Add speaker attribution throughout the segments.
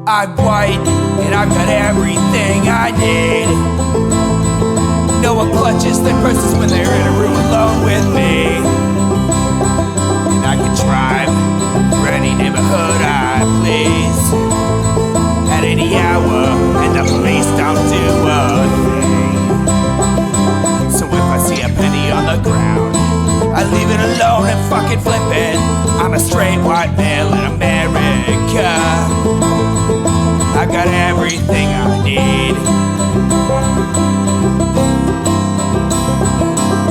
Speaker 1: I'm white, and I've got everything I need. No one clutches their purses when they're in a room alone with me. And I can drive through any neighborhood I please at any hour, and the police don't do a thing. So if I see a penny on the ground, I leave it alone and fucking flip it. I'm a straight white male in America. I got everything I need.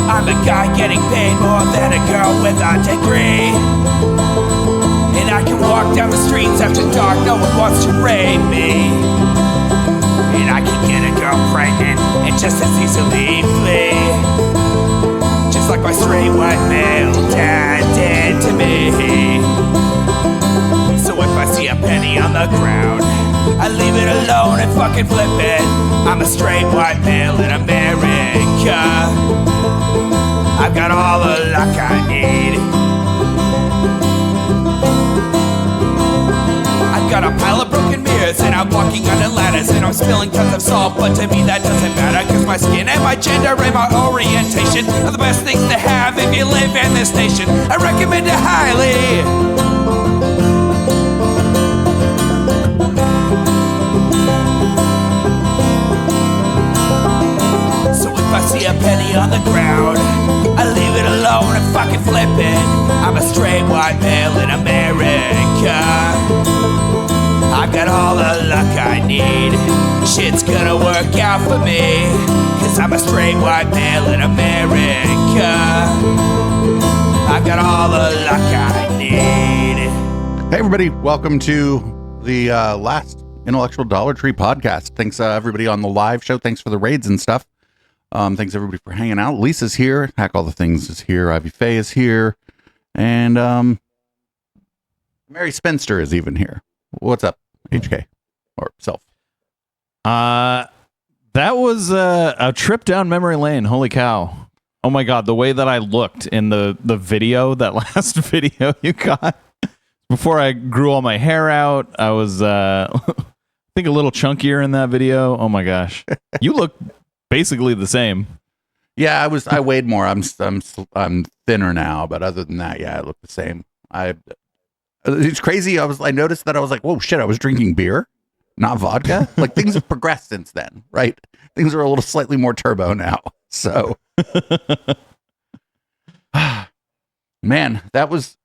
Speaker 1: I'm a guy getting paid more than a girl with a degree. And I can walk down the streets after dark, no one wants to rape me. And I can get a girl pregnant and just as easily flee. Just like my straight white male dad did to me. So if I see a penny on the ground, I leave it alone and fucking flip it. I'm a straight white male in America. I've got all the luck I need. I've got a pile of broken mirrors and I'm walking under ladders and I'm spilling tons of salt, but to me that doesn't matter, cause my skin and my gender and my orientation are the best things to have if you live in this nation. I recommend it highly. If I see a penny on the ground, I leave it alone and fucking flip it. I'm a straight white male in America. I've got all the luck I need. Shit's gonna work out for me, cause I'm a straight white male in America. I've got all the luck I need.
Speaker 2: Hey everybody, welcome to the last Intellectual Dollar Tree podcast. Thanks everybody on the live show. Thanks for the raids and stuff. Thanks everybody for hanging out. Lisa's here. Hack All the Things is here. Ivy Faye is here. And Mary Spencer is even here. What's up, HK? Or self?
Speaker 3: That was a trip down memory lane. Holy cow. Oh my god, the way that I looked in the video, that last video you got, before I grew all my hair out, I was I think a little chunkier in that video. Oh my gosh. You look basically the same.
Speaker 2: Yeah, I weighed more. I'm thinner now, but other than that, yeah, I look the same. It's crazy. I noticed that I was like, whoa, shit, I was drinking beer, not vodka. Like things have progressed since then, right? Things are a little slightly more turbo now. So, man, that was.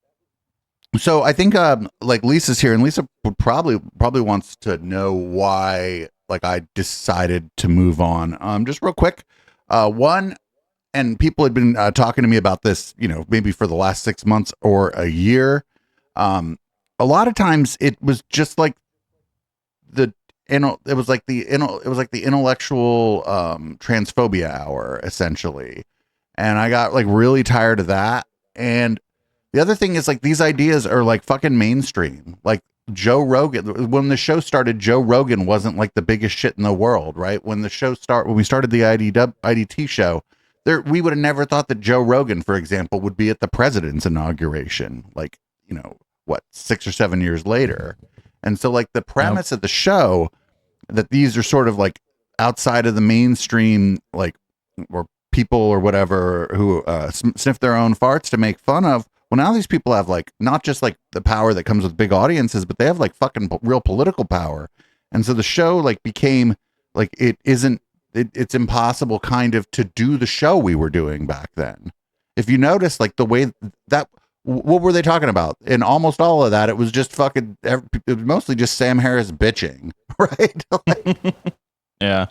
Speaker 2: So I think like Lisa's here, and Lisa would probably wants to know why. Like I decided to move on. Just real quick, one, and people had been talking to me about this, maybe for the last 6 months or a year. A lot of times it was just like the intellectual transphobia hour essentially, and I got like really tired of that. And the other thing is like these ideas are like fucking mainstream, like. Joe Rogan, when the show started, Joe Rogan wasn't like the biggest shit in the world, right? When we started the IDT show, we would have never thought that Joe Rogan, for example, would be at the president's inauguration, like, 6 or 7 years later. And so like the premise of the show, that these are sort of like outside of the mainstream, like, or people or whatever who sniff their own farts to make fun of. Well, now these people have like not just like the power that comes with big audiences, but they have like fucking real political power. And so the show like became like it's impossible kind of to do the show we were doing back then. If you notice, like the way that, what were they talking about? In almost all of that, it was just fucking, it was mostly just Sam Harris bitching, right? Like,
Speaker 3: yeah.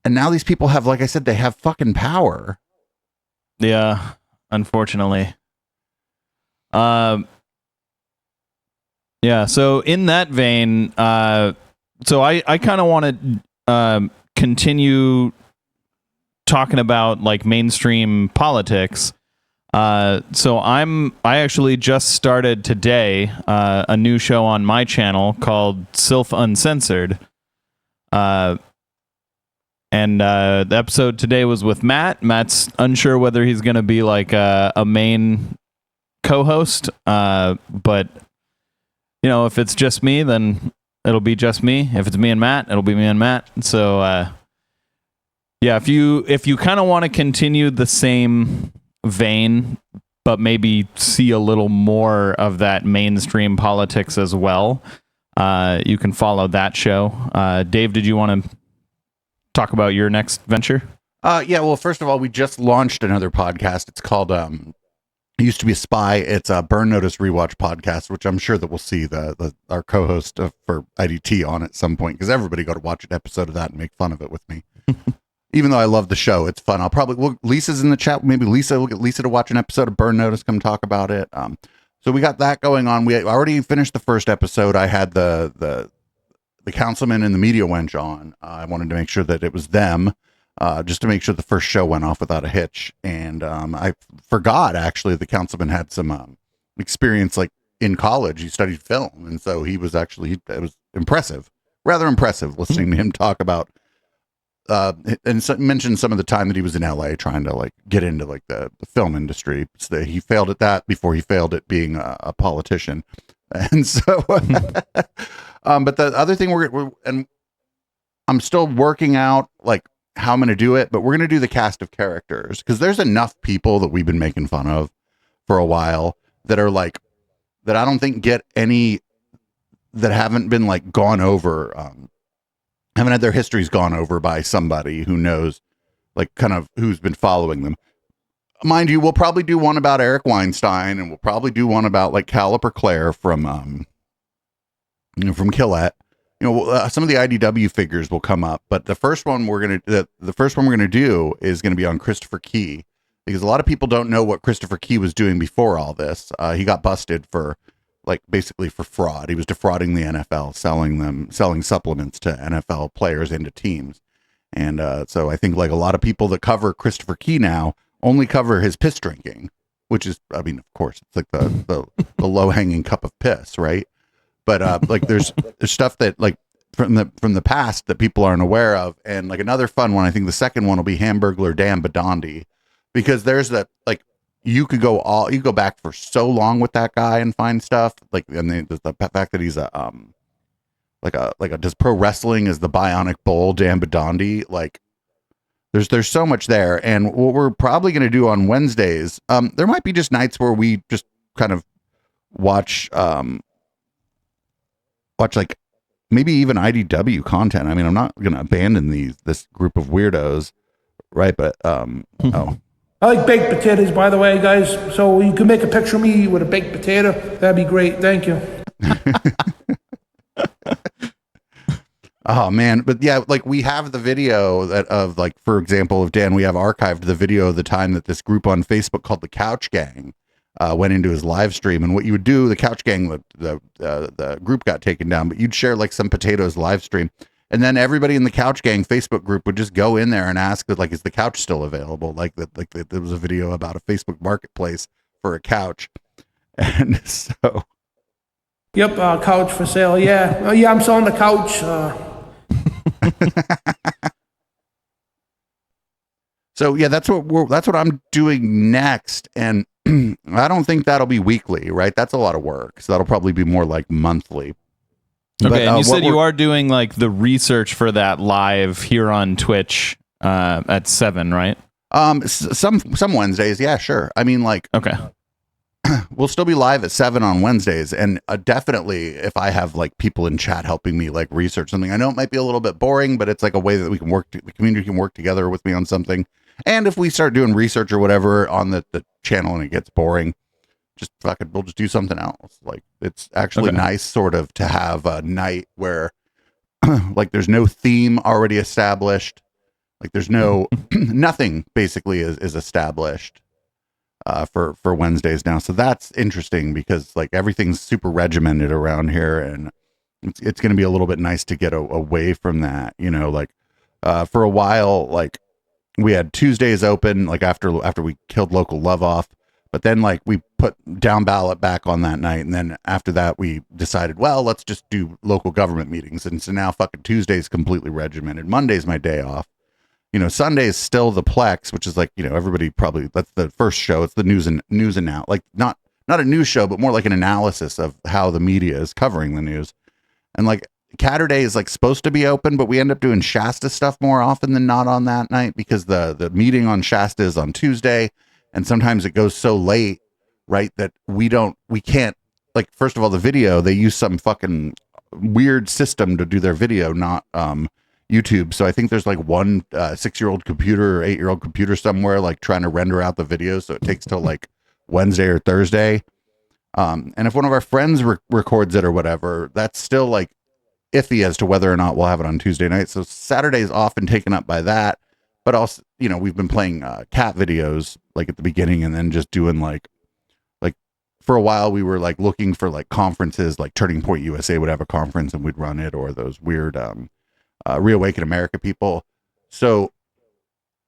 Speaker 2: And now these people have, like I said, they have fucking power.
Speaker 3: Yeah. Unfortunately. Yeah, so in that vein, so I kind of want to continue talking about like mainstream politics. So I actually just started today a new show on my channel called Sylph Uncensored. And the episode today was with Matt. Matt's unsure whether he's going to be like a main co-host, but if it's just me, then it'll be just me. If it's me and Matt, it'll be me and Matt. So, yeah, if you kind of want to continue the same vein, but maybe see a little more of that mainstream politics as well, you can follow that show. Dave, did you want to talk about your next venture?
Speaker 2: Yeah, well, first of all, we just launched another podcast. It's called it used to be a Spy. It's a Burn Notice Rewatch podcast, which I'm sure that we'll see our co-host for IDT on at some point, because everybody got to watch an episode of that and make fun of it with me. Even though I love the show, it's fun. Lisa's in the chat. Maybe we'll get Lisa to watch an episode of Burn Notice, come talk about it. So we got that going on. We already finished the first episode. I had the councilman and the media wench on. I wanted to make sure that it was them, just to make sure the first show went off without a hitch. And I forgot, actually, the councilman had some experience like in college. He studied film. And so it was impressive, rather impressive listening to him talk about and mentioned some of the time that he was in LA trying to like get into like the film industry. So he failed at that before he failed at being a politician. And so, but the other thing and I'm still working out like how I'm going to do it, but we're going to do the cast of characters, because there's enough people that we've been making fun of for a while that are like, that I don't think get any, that haven't been like gone over, haven't had their histories gone over by somebody who knows, like, kind of who's been following them. Mind you, we'll probably do one about Eric Weinstein, and we'll probably do one about like Caliper Claire from Killette. Some of the IDW figures will come up, but the first one we're gonna do is gonna be on Christopher Key, because a lot of people don't know what Christopher Key was doing before all this. He got busted for basically for fraud. He was defrauding the NFL, selling supplements to NFL players into teams. And so I think like a lot of people that cover Christopher Key now only cover his piss drinking, which is, I mean, of course, it's like the low hanging cup of piss, right? But like there's stuff that like from the past that people aren't aware of. And like another fun one, I think the second one will be Hamburglar Dan Badandi, because there's that, like, you could go back for so long with that guy and find stuff like, and the fact that he's does pro wrestling as the Bionic Bull, Dan Badandi, like there's so much there. And what we're probably going to do on Wednesdays, there might be just nights where we just kind of watch like maybe even IDW content. I mean, I'm not going to abandon this group of weirdos, right? But
Speaker 4: I like baked potatoes, by the way, guys. So you can make a picture of me with a baked potato. That'd be great. Thank you.
Speaker 2: Oh man, but yeah, like we have the video of like, for example, of Dan, we have archived the video of the time that this group on Facebook called the Couch Gang went into his live stream. And what you would do, the Couch Gang, the group got taken down, but you'd share like some potatoes live stream. And then everybody in the Couch Gang Facebook group would just go in there and ask that, like, is the couch still available? Like there was a video about a Facebook marketplace for a couch. And so.
Speaker 4: Yep. Couch for sale. Yeah. Yeah. I'm selling the couch.
Speaker 2: So yeah, that's what I'm doing next. And I don't think that'll be weekly, right? That's a lot of work. So that'll probably be more like monthly.
Speaker 3: Okay,
Speaker 2: But,
Speaker 3: and you said you are doing like the research for that live here on Twitch at 7, right?
Speaker 2: Some Wednesdays, yeah, sure. I mean, like,
Speaker 3: Okay.
Speaker 2: we'll still be live at 7 on Wednesdays, and definitely if I have like people in chat helping me like research something, I know it might be a little bit boring, but it's like a way that we can the community can work together with me on something. And if we start doing research or whatever on the channel and it gets boring, we'll just do something else. Like, it's actually nice sort of to have a night where like there's no theme already established. Like there's no, nothing basically is established for Wednesdays now. So that's interesting because like everything's super regimented around here, and it's going to be a little bit nice to get away from that, like for a while, like we had Tuesdays open, like after we killed Local Love off. But then like we put Down Ballot back on that night. And then after that, we decided, well, let's just do local government meetings. And so now fucking Tuesday's completely regimented. Monday's my day off. Sunday's still the Plex, which is like, everybody probably, that's the first show. It's the news and out. Like not not a news show, but more like an analysis of how the media is covering the news. And like Catterday is like supposed to be open, but we end up doing Shasta stuff more often than not on that night because the meeting on Shasta is on Tuesday, and sometimes it goes so late, right, that we can't, like, first of all, the video, they use some fucking weird system to do their video, not YouTube. So I think there's like one 6-year-old computer or 8-year-old computer somewhere like trying to render out the video, so it takes till like Wednesday or Thursday. And if one of our friends records it or whatever, that's still like iffy as to whether or not we'll have it on Tuesday night. So Saturday is often taken up by that. But also, you know, we've been playing cat videos like at the beginning, and then just doing like for a while we were like looking for like conferences, like Turning Point USA would have a conference and we'd run it, or those weird Reawaken America people. So,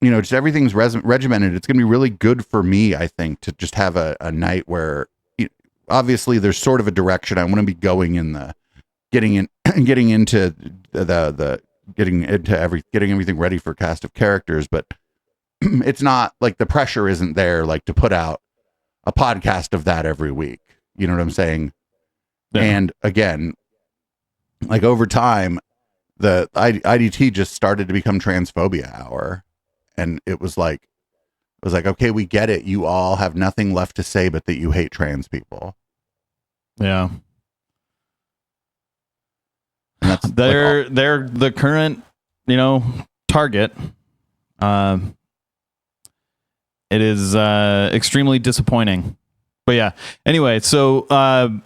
Speaker 2: you know, just everything's regimented. It's going to be really good for me, I think, to just have a night where, you know, obviously there's sort of a direction I want to be going in the getting into everything ready for cast of characters, but it's not like the pressure isn't there like to put out a podcast of that every week. You know what I'm saying? Yeah. And again, like over time, the IDT just started to become Transphobia Hour, and it was like, okay, we get it. You all have nothing left to say but that you hate trans people.
Speaker 3: Yeah.
Speaker 2: And that's
Speaker 3: they're the current, you know, target. It is extremely disappointing. But yeah. Anyway, so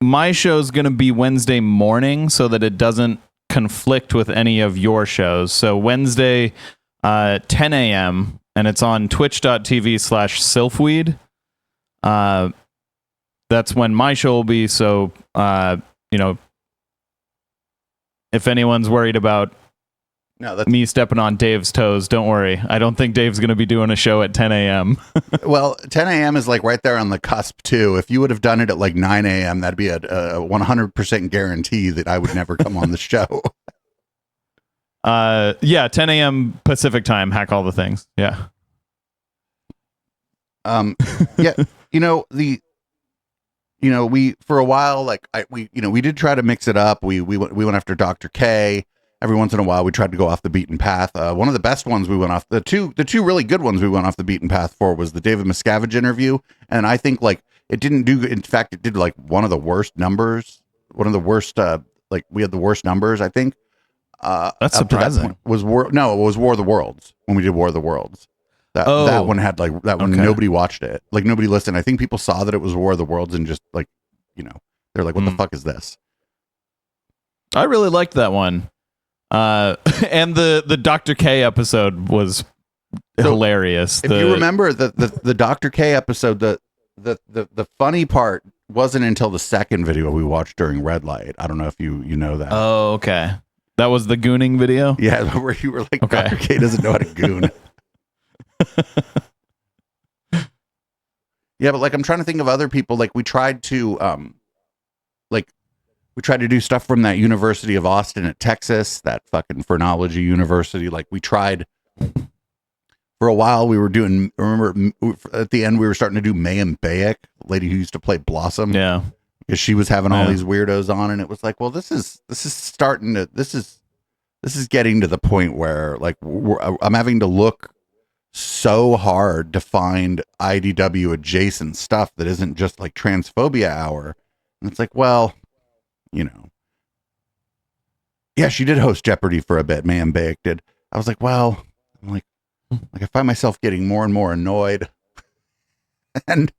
Speaker 3: my show's going to be Wednesday morning so that it doesn't conflict with any of your shows. So Wednesday, 10 a.m., and it's on twitch.tv/sylphweed. That's when my show will be. So, you know, if anyone's worried about me stepping on Dave's toes, don't worry. I don't think Dave's going to be doing a show at 10 a.m.
Speaker 2: Well, 10 a.m. is like right there on the cusp too. If you would have done it at like 9 a.m., that'd be a 100% guarantee that I would never come on the show.
Speaker 3: Yeah, 10 a.m. Pacific time. Hack all the things. Yeah.
Speaker 2: Yeah. We for a while, like we did try to mix it up. We went after Dr. K. Every once in a while, we tried to go off the beaten path. One of the best ones we went off, the two really good ones we went off the beaten path for was the David Miscavige interview. And I think like it didn't do, in fact, it did like one of the worst numbers, we had the worst numbers, I think.
Speaker 3: That's surprising.
Speaker 2: It was War of the Worlds when we did War of the Worlds. That one had like, that one, nobody watched it. Like nobody listened. I think people saw that it was War of the Worlds and just like, you know, they're like, what the fuck is this?
Speaker 3: I really liked that one. And the Dr. K episode was hilarious.
Speaker 2: If you remember the Dr. K episode, the funny part wasn't until the second video we watched during Red Light. I don't know if you know that.
Speaker 3: Oh, okay. That was the gooning video?
Speaker 2: Yeah, where you were like, okay. Dr. K doesn't know how to goon. Yeah, but like I'm trying to think of other people. Like we tried to do stuff from that University of Austin at Texas, that fucking phrenology university. Like we tried for a while. We were doing, remember at the end, we were starting to do Mayim Bayek, lady who used to play Blossom.
Speaker 3: Yeah.
Speaker 2: Because she was having all these weirdos on. And it was like, well, this is getting to the point where like I'm having to look so hard to find IDW adjacent stuff that isn't just like Transphobia Hour. And it's like, well, you know, yeah, she did host Jeopardy for a bit. Mayim Bayek did. I was like, well, I'm like I find myself getting more and more annoyed and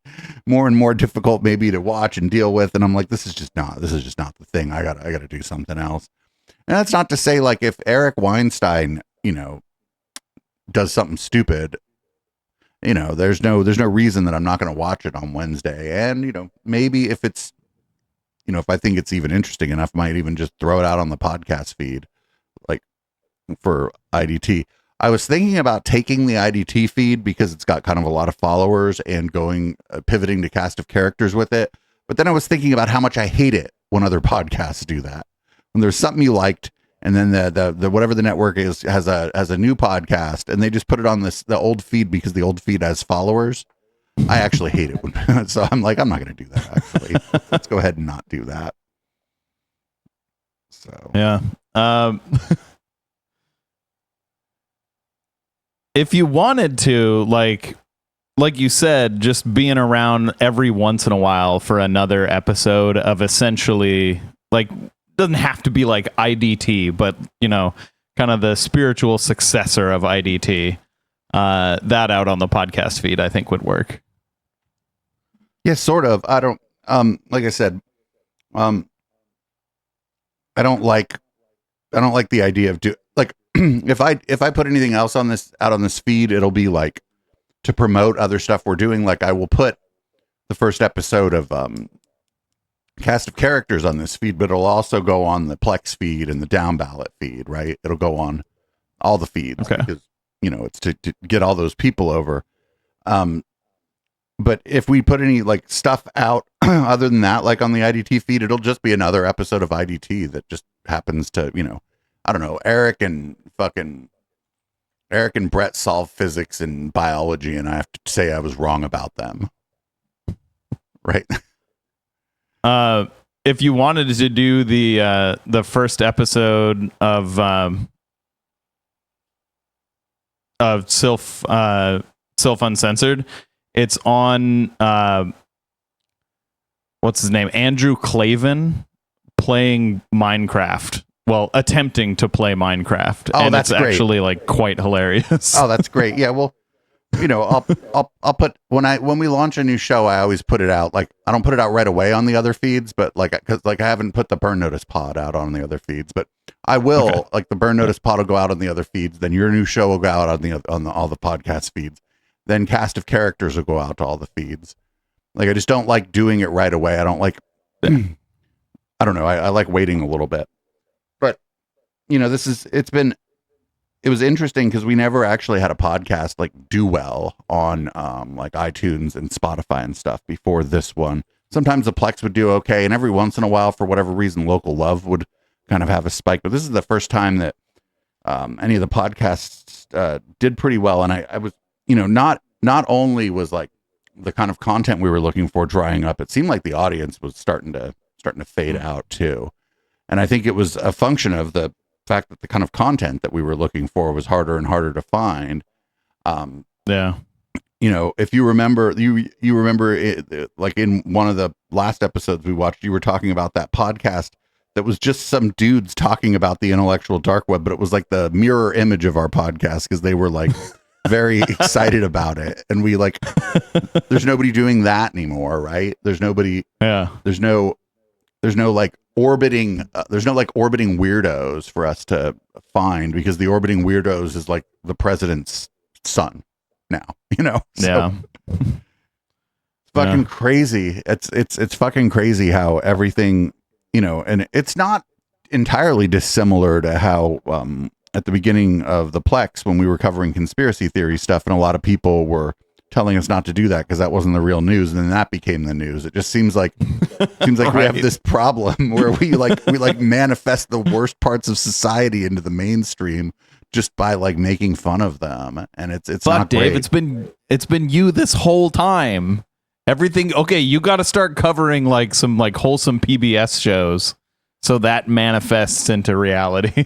Speaker 2: more difficult maybe to watch and deal with. And I'm like, this is just not the thing. I gotta do something else. And that's not to say like if Eric Weinstein, you know, does something stupid, you know, there's no reason that I'm not going to watch it on Wednesday. And, you know, maybe if it's, you know, if I think it's even interesting enough, might even just throw it out on the podcast feed, like for IDT. I was thinking about taking the IDT feed because it's got kind of a lot of followers and pivoting to cast of characters with it. But then I was thinking about how much I hate it when other podcasts do that. When there's something you liked and then the whatever the network is has a new podcast and they just put it on the old feed because the old feed has followers. I actually hate it when, so I'm like, I'm not going to do that. Actually, let's go ahead and not do that. So
Speaker 3: Yeah. If you wanted to, like you said, just being around every once in a while for another episode of essentially, like, doesn't have to be like IDT, but kind of the spiritual successor of IDT. That out on the podcast feed, I think would work.
Speaker 2: yeah, sort of. I don't. Like I said, I don't like the idea of if I put anything else on this out on this feed, it'll be like to promote other stuff we're doing. Like I will put the first episode of cast of characters on this feed, but it'll also go on the Plex feed and the down ballot feed, right? It'll go on all the feeds because it's to get all those people over. But if we put any like stuff out other than that, like on the IDT feed, it'll just be another episode of IDT that just happens to, I don't know, Eric and Brett solve physics and biology, and I have to say I was wrong about them. Right.
Speaker 3: If you wanted to do the first episode of Sylph Uncensored, it's on what's his name? Andrew Clavin playing Minecraft. Well, attempting to play Minecraft.
Speaker 2: Oh,
Speaker 3: and
Speaker 2: that's
Speaker 3: it's
Speaker 2: great.
Speaker 3: Actually like quite hilarious.
Speaker 2: Oh, that's great. Yeah, well, I'll put when we launch a new show, I always put it out. Like I don't put it out right away on the other feeds, but because I haven't put the Burn Notice pod out on the other feeds, but I will. Okay. Like the Burn Notice pod will go out on the other feeds, then your new show will go out on all the podcast feeds, then Cast of Characters will go out to all the feeds. Like I just don't like doing it right away. I don't like. I don't know. I like waiting a little bit, but it was interesting because we never actually had a podcast like do well on like iTunes and Spotify and stuff before this one. Sometimes the Plex would do okay, and every once in a while, for whatever reason, Local Love would kind of have a spike. But this is the first time that any of the podcasts did pretty well, and I was, not only was like the kind of content we were looking for drying up, it seemed like the audience was starting to fade out too, and I think it was a function of the fact that the kind of content that we were looking for was harder and harder to find.
Speaker 3: Yeah.
Speaker 2: If you remember, you remember it, like in one of the last episodes we watched, you were talking about that podcast that was just some dudes talking about the intellectual dark web, but it was like the mirror image of our podcast because they were like very excited about it. And we like, there's nobody doing that anymore, right? There's nobody.
Speaker 3: Yeah.
Speaker 2: There's no like orbiting orbiting weirdos for us to find, because the orbiting weirdos is like the president's son now, so
Speaker 3: yeah.
Speaker 2: It's fucking crazy. It's fucking crazy how everything, and it's not entirely dissimilar to how at the beginning of the Plex, when we were covering conspiracy theory stuff, and a lot of people were telling us not to do that because that wasn't the real news, and then that became the news. It just seems like right. We have this problem where we manifest the worst parts of society into the mainstream just by like making fun of them, and it's not
Speaker 3: Dave,
Speaker 2: great.
Speaker 3: It's been you this whole time. Everything okay? You got to start covering like some like wholesome PBS shows so that manifests into reality.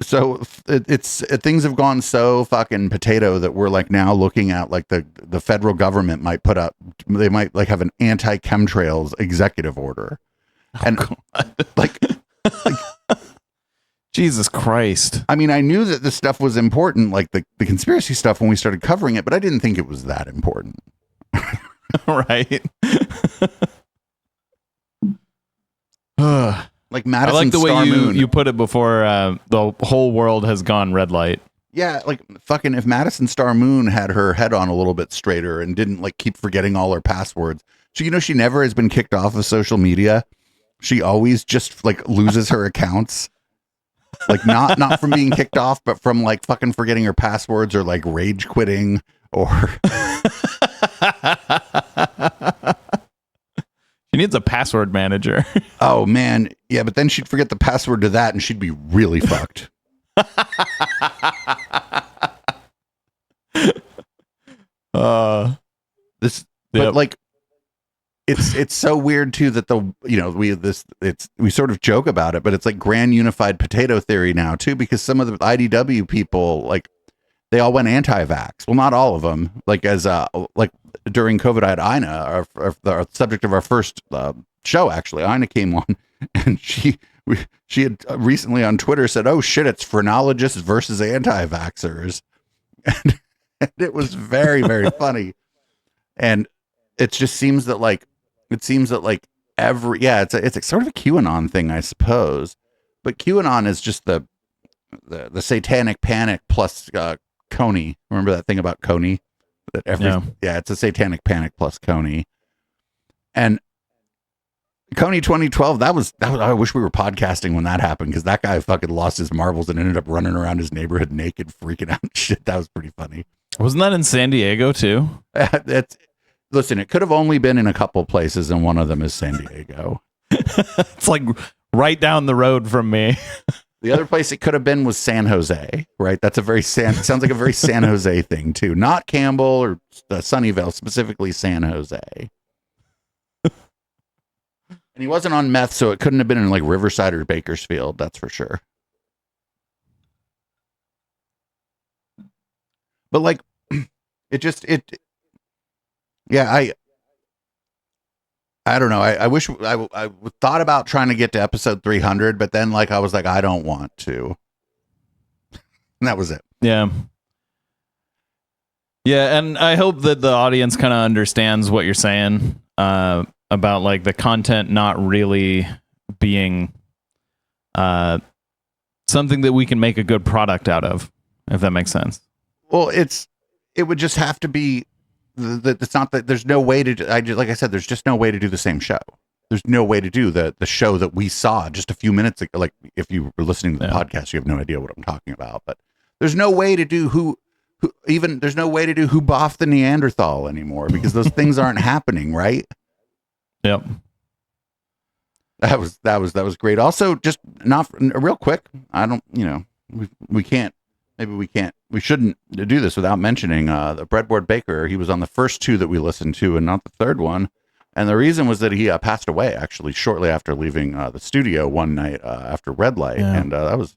Speaker 2: So things have gone so fucking potato that we're like now looking at like the federal government might like have an anti-chemtrails executive order. And like
Speaker 3: Jesus Christ.
Speaker 2: I mean, I knew that this stuff was important, like the conspiracy stuff, when we started covering it, but I didn't think it was that important.
Speaker 3: Right.
Speaker 2: Like Madison
Speaker 3: I like the
Speaker 2: Star
Speaker 3: way
Speaker 2: Moon.
Speaker 3: you put it before the whole world has gone red light.
Speaker 2: Yeah, like fucking if Madison Star Moon had her head on a little bit straighter and didn't like keep forgetting all her passwords. So she never has been kicked off of social media. She always just like loses her accounts. Like not from being kicked off, but from like fucking forgetting her passwords or like rage quitting or
Speaker 3: She needs a password manager.
Speaker 2: Oh man, yeah, but then she'd forget the password to that and she'd be really fucked. But like, it's so weird too that we sort of joke about it, but it's like grand unified potato theory now too, because some of the IDW people, like, they all went anti-vax. Well, not all of them. Like, as like during COVID, I had Ina, our subject of our first show. Actually, Ina came on, and she had recently on Twitter said, "Oh shit, it's phrenologists versus anti-vaxxers," and it was very, very funny. And it just seems that like it's sort of a QAnon thing, I suppose. But QAnon is just the satanic panic plus Coney. Remember that thing about Coney? It's a satanic panic plus Coney. And Coney 2012, that was I wish we were podcasting when that happened, because that guy fucking lost his marbles and ended up running around his neighborhood naked, freaking out and shit. That was pretty funny.
Speaker 3: Wasn't that in San Diego too?
Speaker 2: Listen, it could have only been in a couple places, and one of them is San Diego.
Speaker 3: It's like right down the road from me.
Speaker 2: The other place it could have been was San Jose, right? That's sounds like a very San Jose thing too. Not Campbell or Sunnyvale, specifically San Jose. And he wasn't on meth, so it couldn't have been in like Riverside or Bakersfield, that's for sure. But like, I don't know. I wish I thought about trying to get to episode 300, but then like I was like, I don't want to. And that was it.
Speaker 3: Yeah. Yeah, and I hope that the audience kind of understands what you're saying about like the content not really being something that we can make a good product out of, if that makes sense.
Speaker 2: Well, it would just have to be. It's not that there's no way to. Like I said, there's just no way to do the same show. There's no way to do the show that we saw just a few minutes ago. Like, if you were listening to the podcast, you have no idea what I'm talking about. But there's no way to do there's no way to do who boffed the Neanderthal anymore, because those things aren't happening, right? Yep. That was great. Also, just not real quick. I don't. We can't. Maybe we shouldn't do this without mentioning the Breadboard Baker. He was on the first two that we listened to, and not the third one. And the reason was that he passed away actually shortly after leaving the studio one night after Red Light, and that was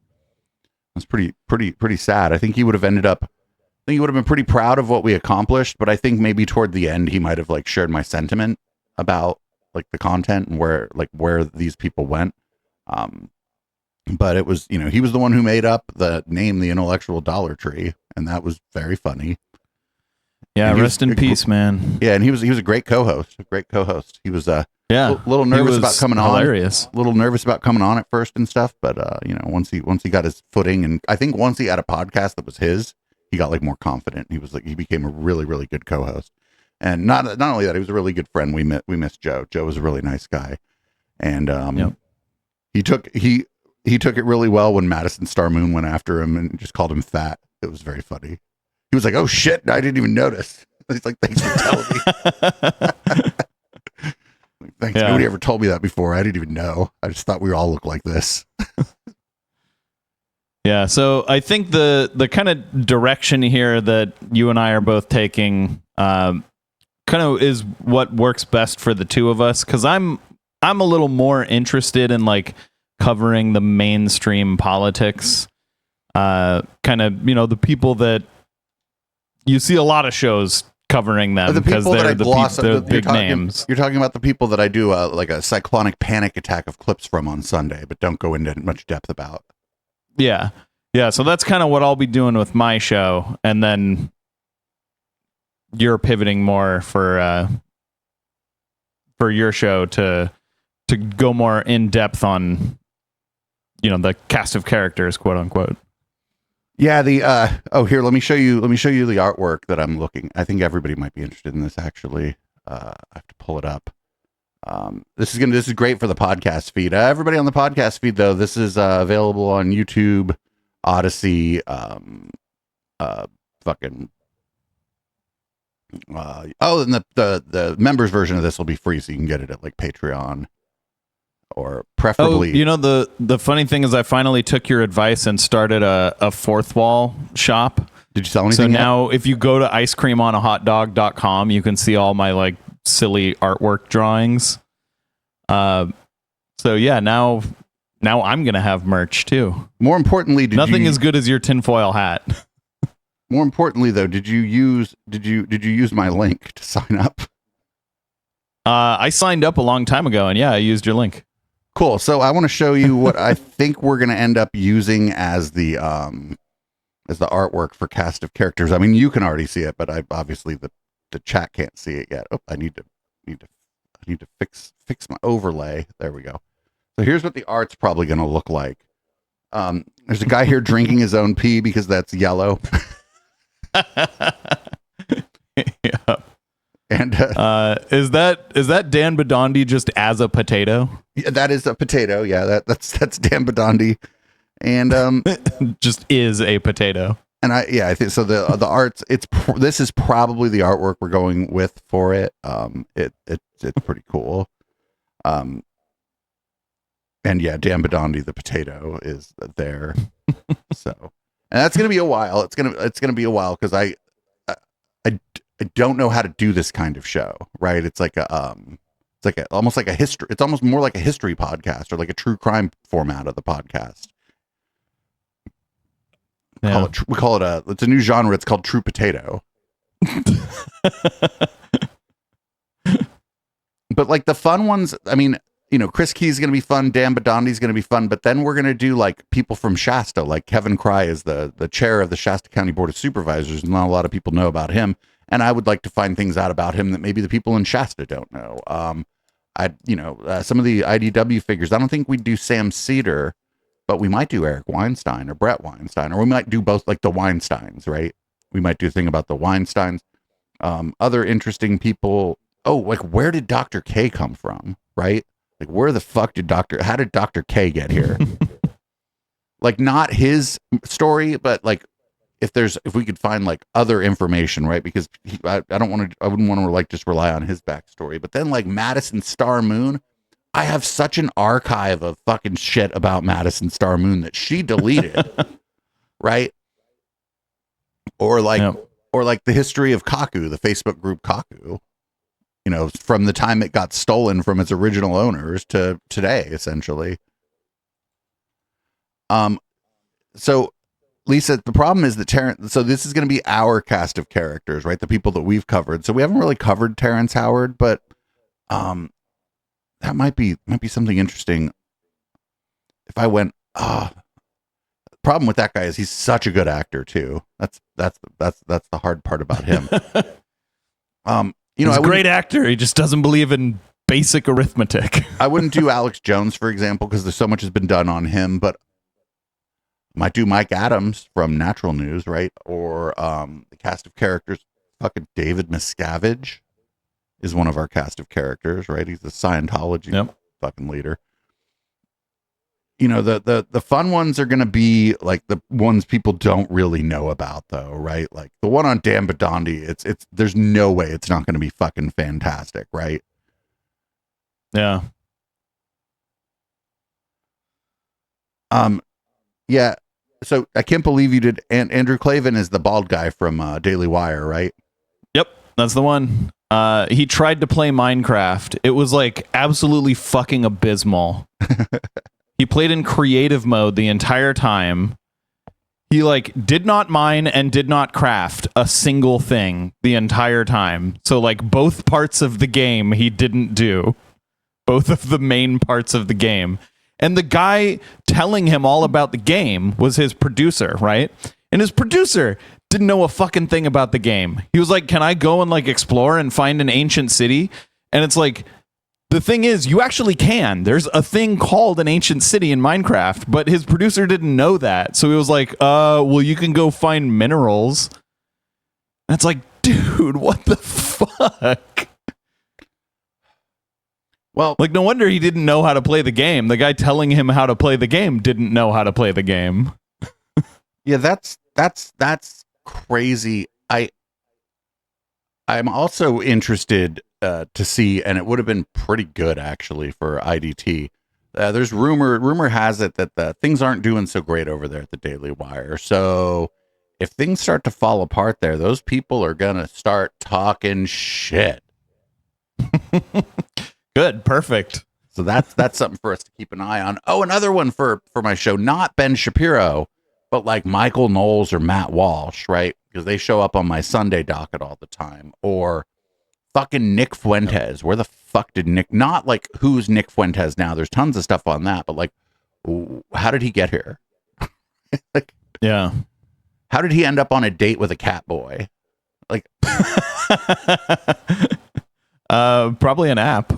Speaker 2: pretty sad. I think he would have been pretty proud of what we accomplished, but I think maybe toward the end he might have like shared my sentiment about like the content and where these people went. But it was, he was the one who made up the name, the Intellectual Dollar Tree, and that was very funny.
Speaker 3: Yeah, rest in peace, man.
Speaker 2: Yeah, and he was a great co-host. He was a little nervous about coming on.
Speaker 3: Hilarious.
Speaker 2: A little nervous about coming on at first and stuff, but once he got his footing, and I think once he had a podcast that was his, he got like more confident. He became a really, really good co-host. And not only that, he was a really good friend. We missed Joe. Joe was a really nice guy, and he took it really well when Madison Star Moon went after him and just called him fat. It was very funny. He was like, "Oh shit, I didn't even notice." He's like, "Thanks for telling me." Thanks. Yeah. Nobody ever told me that before. I didn't even know. I just thought we all looked like this.
Speaker 3: Yeah. So I think the kind of direction here that you and I are both taking kind of is what works best for the two of us. 'Cause I'm a little more interested in like covering the mainstream politics, kind of, the people that you see a lot of shows covering them because they're the big names.
Speaker 2: You're talking about the people that I do like a cyclonic panic attack of clips from on Sunday, but don't go into much depth about.
Speaker 3: Yeah. Yeah. So that's kind of what I'll be doing with my show. And then you're pivoting more for your show to go more in depth on, the cast of characters, quote unquote.
Speaker 2: Yeah. Here, let me show you the artwork that I'm looking. I think everybody might be interested in this actually. I have to pull it up. This is great for the podcast feed. Everybody on the podcast feed though, this is available on YouTube, Odyssey, and the members version of this will be free, so you can get it at like Patreon or preferably.
Speaker 3: The funny thing is I finally took your advice and started a fourth wall shop.
Speaker 2: Did you sell anything?
Speaker 3: So now if you go to icecreamonahotdog.com, you can see all my like silly artwork drawings. So yeah, now I'm gonna have merch too.
Speaker 2: More importantly,
Speaker 3: nothing as good as your tinfoil hat.
Speaker 2: More importantly, though, did you use my link to sign up?
Speaker 3: I signed up a long time ago, and yeah, I used your link.
Speaker 2: Cool. So I want to show you what I think we're going to end up using as the artwork for cast of characters. I mean, you can already see it, but obviously the chat can't see it yet. Oh, I need to fix my overlay. There we go. So here's what the art's probably going to look like. There's a guy here drinking his own pee because that's yellow.
Speaker 3: Yeah.
Speaker 2: And
Speaker 3: is that Dan Bidondi just as a potato?
Speaker 2: Yeah, that is a potato. Yeah, that's Dan Bidondi, and
Speaker 3: just is a potato.
Speaker 2: And I think so. The arts, this is probably the artwork we're going with for it. It's pretty cool. And yeah, Dan Bidondi the potato is there. So, and that's gonna be a while. It's gonna be a while because I don't know how to do this kind of show, right? It's like almost like a history. It's almost more like a history podcast or like a true crime format of the podcast.
Speaker 3: Yeah.
Speaker 2: We call it it's a new genre. It's called True Potato. But like the fun ones, I mean, you know, Chris Key's going to be fun. Dan Bidondi's going to be fun. But then we're going to do like people from Shasta, like Kevin Cry is the chair of the Shasta County Board of Supervisors. Not a lot of people know about him. And I would like to find things out about him that maybe the people in Shasta don't know. Some of the IDW figures, I don't think we'd do Sam Cedar, but we might do Eric Weinstein or Brett Weinstein, or we might do both, like the Weinsteins, right? We might do a thing about the Weinsteins. Other interesting people. Oh, like where did Dr. K come from, right? Like where the fuck how did Dr. K get here? Like not his story, but like if we could find like other information, right? Because I wouldn't want to like just rely on his backstory. But then like Madison Star Moon, I have such an archive of fucking shit about Madison Star Moon that she deleted, right? Or like the history of Kaku, the Facebook group Kaku, you know, from the time it got stolen from its original owners to today, essentially. So Lisa, the problem is that Terrence, so this is going to be our cast of characters, right? The people that we've covered. So we haven't really covered Terrence Howard, but that might be something interesting. If I went, problem with that guy is he's such a good actor too. That's the hard part about him.
Speaker 3: He's a great actor. He just doesn't believe in basic arithmetic.
Speaker 2: I wouldn't do Alex Jones, for example, because there's so much has been done on him, but might do Mike Adams from Natural News, right? Or the cast of characters, fucking David Miscavige is one of our cast of characters, right? He's the Scientology fucking leader. You know, the fun ones are going to be like the ones people don't really know about, though, right? Like the one on Dan Bidondi, it's there's no way it's not going to be fucking fantastic, right?
Speaker 3: Yeah.
Speaker 2: Yeah. So I can't believe you did. And Andrew Clavin is the bald guy from Daily Wire, right?
Speaker 3: Yep, that's the one. He tried to play Minecraft. It was like absolutely fucking abysmal. He played in creative mode the entire time. He like did not mine and did not craft a single thing the entire time. So like both parts of the game he didn't do. Both of the main parts of the game. And the guy telling him all about the game was his producer, right? And his producer didn't know a fucking thing about the game. He was like, "Can I go and like explore and find an ancient city?" And it's like, the thing is, you actually can. There's a thing called an ancient city in Minecraft, but his producer didn't know that. So he was like, well, you can go find minerals. And it's like, dude, what the fuck?
Speaker 2: Well,
Speaker 3: like, no wonder he didn't know how to play the game. The guy telling him how to play the game didn't know how to play the game.
Speaker 2: Yeah, that's crazy. I'm also interested to see, and it would have been pretty good actually for IDT. There's rumor has it that the things aren't doing so great over there at the Daily Wire. So if things start to fall apart there, those people are gonna start talking shit.
Speaker 3: Good. Perfect.
Speaker 2: So that's something for us to keep an eye on. Oh, another one for my show, not Ben Shapiro, but like Michael Knowles or Matt Walsh, right? Because they show up on my Sunday docket all the time. Or fucking Nick Fuentes. Where the fuck did Nick? Not like who's Nick Fuentes now. There's tons of stuff on that, but like, how did he get here? Like,
Speaker 3: Yeah.
Speaker 2: how did he end up on a date with a cat boy? Like,
Speaker 3: Probably an app.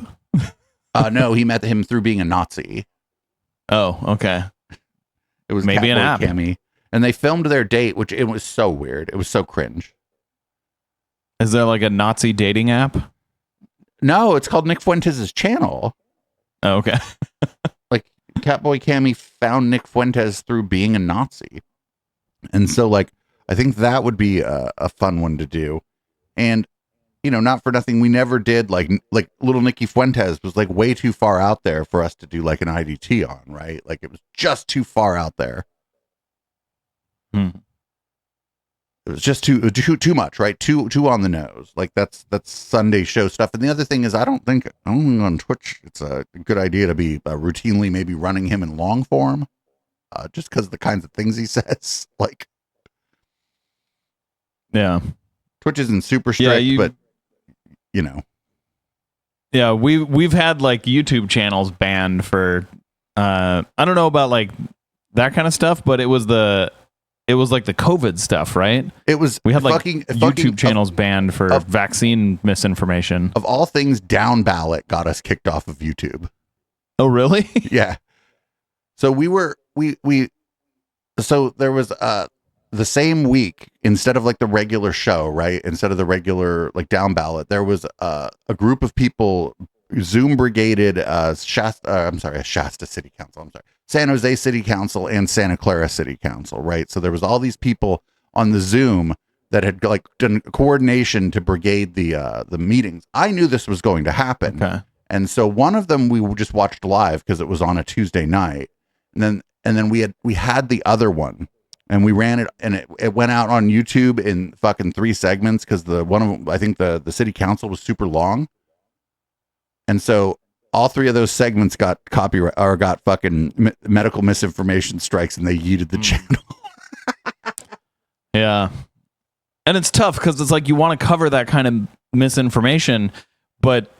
Speaker 2: no, he met him through being a Nazi.
Speaker 3: Oh, okay.
Speaker 2: It was
Speaker 3: Maybe an
Speaker 2: Catboy
Speaker 3: app.
Speaker 2: Cammy. And they filmed their date, which it was so weird. It was so cringe.
Speaker 3: Is there like a Nazi dating app?
Speaker 2: No, it's called Nick Fuentes' channel.
Speaker 3: Oh, okay.
Speaker 2: Like Catboy Cammy found Nick Fuentes through being a Nazi. And so like I think that would be a fun one to do. And you know, not for nothing, we never did like little Nicky Fuentes was like way too far out there for us to do like an IDT on, right? Like it was just too far out there.
Speaker 3: Hmm.
Speaker 2: It was just too much, right? Too on the nose. Like that's Sunday show stuff. And the other thing is, I don't think on Twitch it's a good idea to be routinely maybe running him in long form, just because of the kinds of things he says. Like,
Speaker 3: Yeah.
Speaker 2: Twitch isn't super strict, but you know,
Speaker 3: Yeah, we've had like YouTube channels banned for I don't know about like that kind of stuff, but it was like the COVID stuff, right?
Speaker 2: it was
Speaker 3: We had like
Speaker 2: fucking
Speaker 3: YouTube channels banned for vaccine misinformation.
Speaker 2: of all things. Down ballot got us kicked off of YouTube.
Speaker 3: Oh, really?
Speaker 2: Yeah. So so there was the same week, instead of like the regular show, right? Instead of the regular like down ballot, there was a group of people Zoom brigaded Shasta City Council. I'm sorry. San Jose City Council and Santa Clara City Council, right? So there was all these people on the Zoom that had like done coordination to brigade the meetings. I knew this was going to happen.
Speaker 3: Okay.
Speaker 2: And so one of them we just watched live because it was on a Tuesday night. And then we had the other one and we ran it, and it went out on YouTube in fucking 3 segments because the one of them, I think the city council was super long. And so all 3 of those segments got copyright or got fucking medical misinformation strikes, and they yeeted the channel.
Speaker 3: Yeah. And it's tough because it's like you want to cover that kind of misinformation, but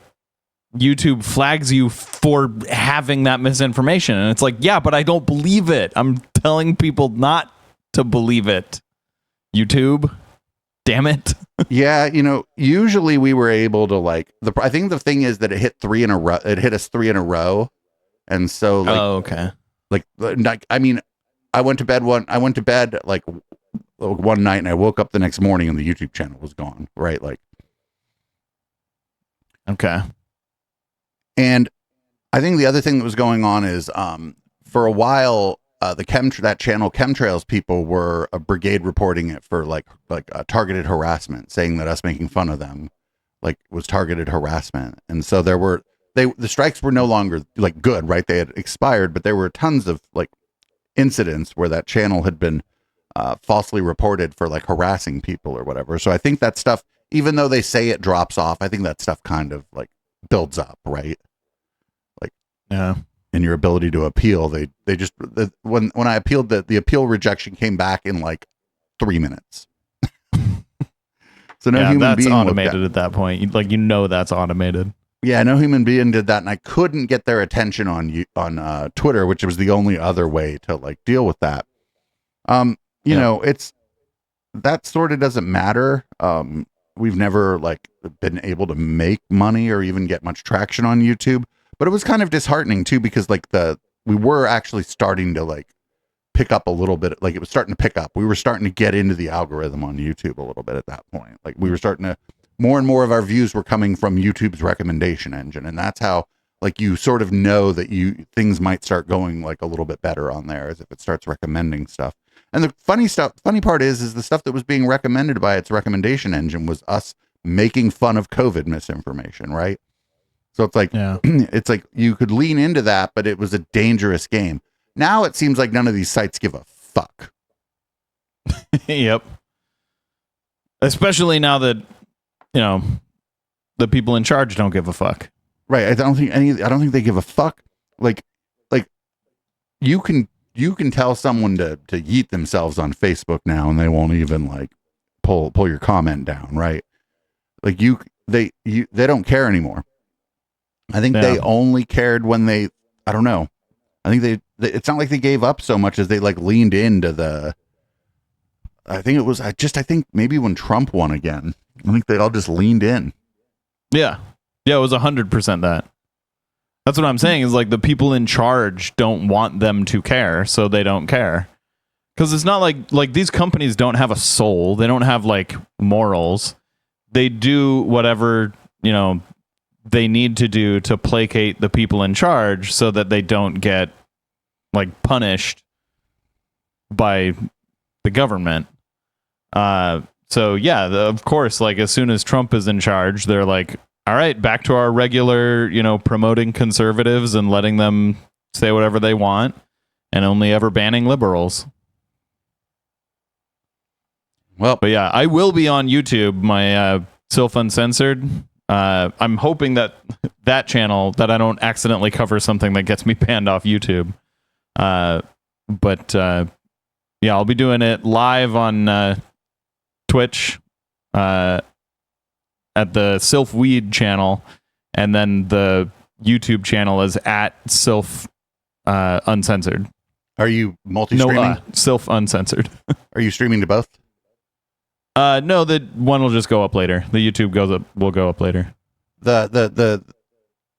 Speaker 3: YouTube flags you for having that misinformation. And it's like, yeah, but I don't believe it. I'm telling people not to believe it. YouTube, damn it.
Speaker 2: Yeah, you know, usually we were able to like I think the thing is that it hit 3 in a row. It hit us 3 in a row. And so like,
Speaker 3: okay.
Speaker 2: Like I mean, I went to bed like one night, and I woke up the next morning and the YouTube channel was gone, right? Like,
Speaker 3: okay.
Speaker 2: and I think the other thing that was going on is for a while that channel Chemtrails people were a brigade reporting it for like targeted harassment, saying that us making fun of them like was targeted harassment. And so the strikes were no longer like good, right? They had expired, but there were tons of like incidents where that channel had been falsely reported for like harassing people or whatever. So I think that stuff, even though they say it drops off, I think that stuff kind of like builds up, right? Like,
Speaker 3: Yeah.
Speaker 2: in your ability to appeal, when I appealed, the appeal rejection came back in like 3 minutes. So no human
Speaker 3: that's
Speaker 2: being
Speaker 3: automated at that point. Like, that's automated.
Speaker 2: Yeah, no human being did that, and I couldn't get their attention on Twitter, which was the only other way to like deal with that. You know, it's that sort of doesn't matter. We've never like been able to make money or even get much traction on YouTube, but it was kind of disheartening too, because like we were actually starting to like pick up a little bit. Like it was starting to pick up. We were starting to get into the algorithm on YouTube a little bit at that point. Like we were starting to, more and more of our views were coming from YouTube's recommendation engine. And that's how like you sort of know that things might start going like a little bit better on there, as if it starts recommending stuff. And the funny part is the stuff that was being recommended by its recommendation engine was us making fun of COVID misinformation, right? So it's like, it's like you could lean into that, but it was a dangerous game. Now it seems like none of these sites give a fuck.
Speaker 3: Yep. Especially now that, the people in charge don't give a fuck.
Speaker 2: Right. I don't think they give a fuck. Like you can tell someone to yeet themselves on Facebook now and they won't even like pull your comment down, right? Like they don't care anymore. I think they only cared when I don't know. I think it's not like they gave up so much as they like leaned into I think maybe when Trump won again, I think they all just leaned in. Yeah.
Speaker 3: Yeah, it was 100% that. That's what I'm saying is like the people in charge don't want them to care, so they don't care. Because it's not like these companies don't have a soul. They don't have like morals. They do whatever, they need to do to placate the people in charge so that they don't get like punished by the government. So yeah, of course, like as soon as Trump is in charge, they're like, all right, back to our regular, promoting conservatives and letting them say whatever they want and only ever banning liberals.
Speaker 2: Well,
Speaker 3: but yeah, I will be on YouTube, my Sylph Uncensored. I'm hoping that channel, that I don't accidentally cover something that gets me banned off YouTube. But yeah, I'll be doing it live on Twitch at the Sylph Weed channel, and then the YouTube channel is at Sylph Uncensored.
Speaker 2: Are you multi-streaming?
Speaker 3: No, Sylph Uncensored.
Speaker 2: Are you streaming to both?
Speaker 3: No, the one will just go up later. The YouTube will go up later.
Speaker 2: The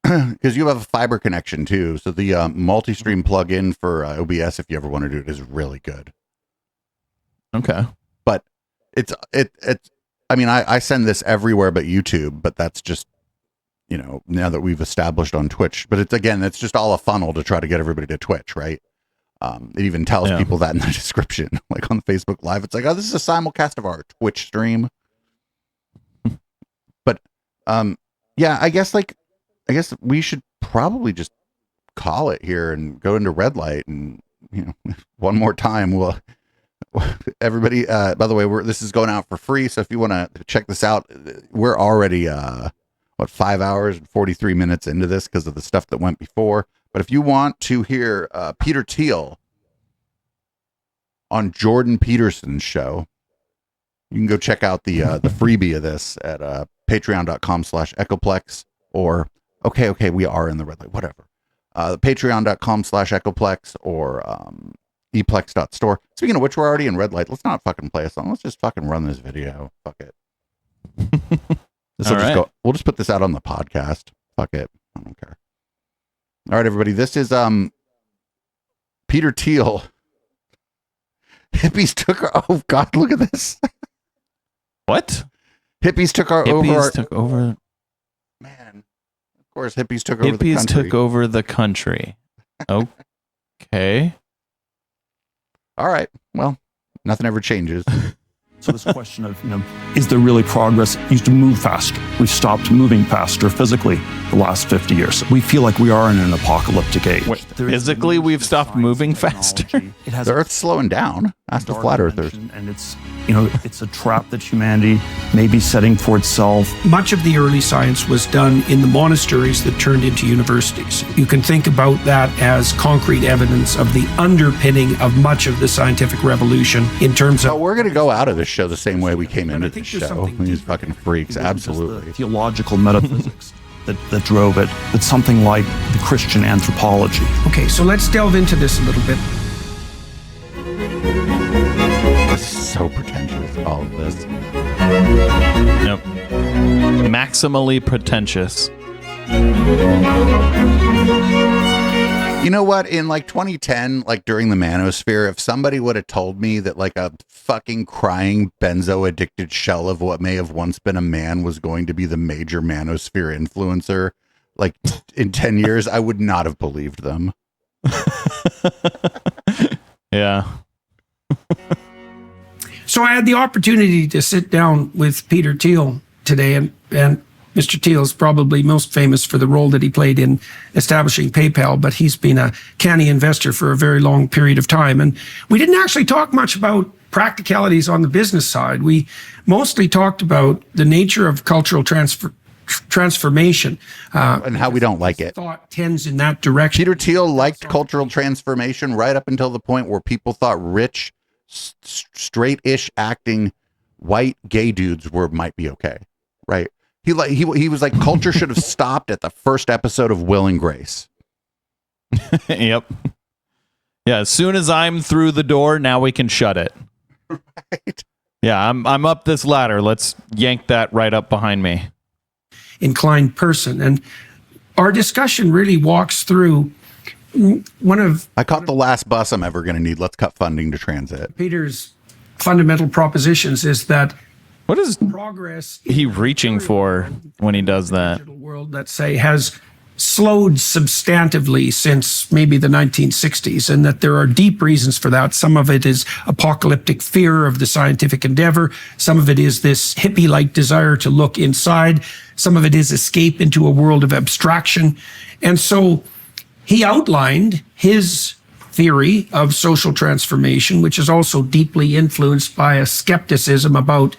Speaker 2: because you have a fiber connection too, so the multi-stream plug-in for OBS, if you ever want to do it, is really good.
Speaker 3: Okay,
Speaker 2: but it's I mean, I send this everywhere but YouTube, but that's just now that we've established on Twitch. But it's just all a funnel to try to get everybody to Twitch, right? It even tells people that in the description, like on Facebook Live. It's like, oh, this is a simulcast of our Twitch stream. But yeah, I guess we should probably just call it here and go into red light, and one more time everybody, by the way, this is going out for free, so if you want to check this out, we're already 5 hours and 43 minutes into this because of the stuff that went before. But if you want to hear Peter Thiel on Jordan Peterson's show, you can go check out the freebie of this at patreon.com/echoplex, or okay, we are in the red light, whatever. Patreon.com/echoplex or eplex.store. Speaking of which, we're already in red light. Let's not fucking play a song. Let's just fucking run this video. Fuck it. We'll just put this out on the podcast. Fuck it. I don't care. All right, everybody. This is Peter Thiel. Hippies took our, oh God, look at this.
Speaker 3: What?
Speaker 2: Hippies took over. Man, of course, hippies took over the country.
Speaker 3: Hippies took over the country. Okay.
Speaker 2: All right. Well, nothing ever changes.
Speaker 5: So this question of, is there really progress? We used to move faster. We've stopped moving faster physically the last 50 years. We feel like we are in an apocalyptic age.
Speaker 3: Wait, physically, we've stopped moving faster?
Speaker 2: The Earth's slowing down. Ask the flat earthers.
Speaker 5: And it's, it's a trap that humanity may be setting for itself.
Speaker 6: Much of the early science was done in the monasteries that turned into universities. You can think about that as concrete evidence of the underpinning of much of the scientific revolution in terms of...
Speaker 2: So we're going to go out of this show the same way we came into this show. These fucking freaks, absolutely.
Speaker 5: The theological metaphysics that drove it. It's something like the Christian anthropology.
Speaker 6: Okay, so let's delve into this a little bit.
Speaker 2: This is so pretentious, all of this.
Speaker 3: Yep. Maximally pretentious.
Speaker 2: You know what? In like 2010, like during the manosphere, if somebody would have told me that like a fucking crying benzo addicted shell of what may have once been a man was going to be the major manosphere influencer, like in 10 years, I would not have believed them.
Speaker 3: Yeah.
Speaker 6: So I had the opportunity to sit down with Peter Thiel today, and Mr. Thiel is probably most famous for the role that he played in establishing PayPal, but he's been a canny investor for a very long period of time. And we didn't actually talk much about practicalities on the business side. We mostly talked about the nature of cultural transformation.
Speaker 2: And how we don't like it.
Speaker 6: Thought tends in that direction.
Speaker 2: Peter Thiel liked cultural transformation right up until the point where people thought rich, straight-ish acting white gay dudes might be okay, right? He was like, culture should have stopped at the first episode of Will and Grace.
Speaker 3: Yep. Yeah, as soon as I'm through the door, now we can shut it.
Speaker 2: Right.
Speaker 3: Yeah, I'm up this ladder. Let's yank that right up behind me.
Speaker 6: Inclined person. And our discussion really walks through
Speaker 2: I caught the last bus I'm ever going to need. Let's cut funding to transit.
Speaker 6: Peter's fundamental propositions is that
Speaker 3: What is
Speaker 6: progress
Speaker 3: he reaching for when he does that?
Speaker 6: digital world, let's say, has slowed substantively since maybe the 1960s, and that there are deep reasons for that. Some of it is apocalyptic fear of the scientific endeavor. Some of it is this hippie-like desire to look inside. Some of it is escape into a world of abstraction. And so he outlined his theory of social transformation, which is also deeply influenced by a skepticism about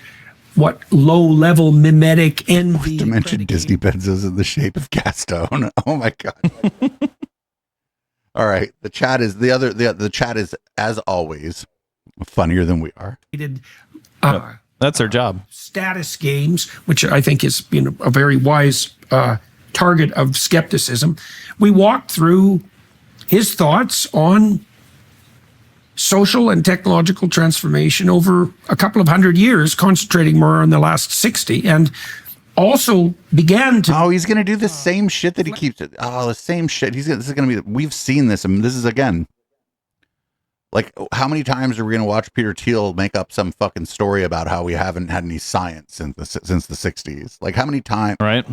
Speaker 6: what low-level mimetic envy.
Speaker 2: To mention Disney Benzos in the shape of Gaston. Oh my god! All right, the chat is the chat is, as always, funnier than we are.
Speaker 3: That's our job.
Speaker 6: Status games, which I think is a very wise target of skepticism. We walked through his thoughts on social and technological transformation over a couple of 100 years, concentrating more on the last 60, and also began to...
Speaker 2: Oh, he's going to do the same shit that he keeps... Oh, the same shit. This is going to be... We've seen this, and this is, again... Like, how many times are we going to watch Peter Thiel make up some fucking story about how we haven't had any science since the 60s? Like, how many times...
Speaker 3: Right.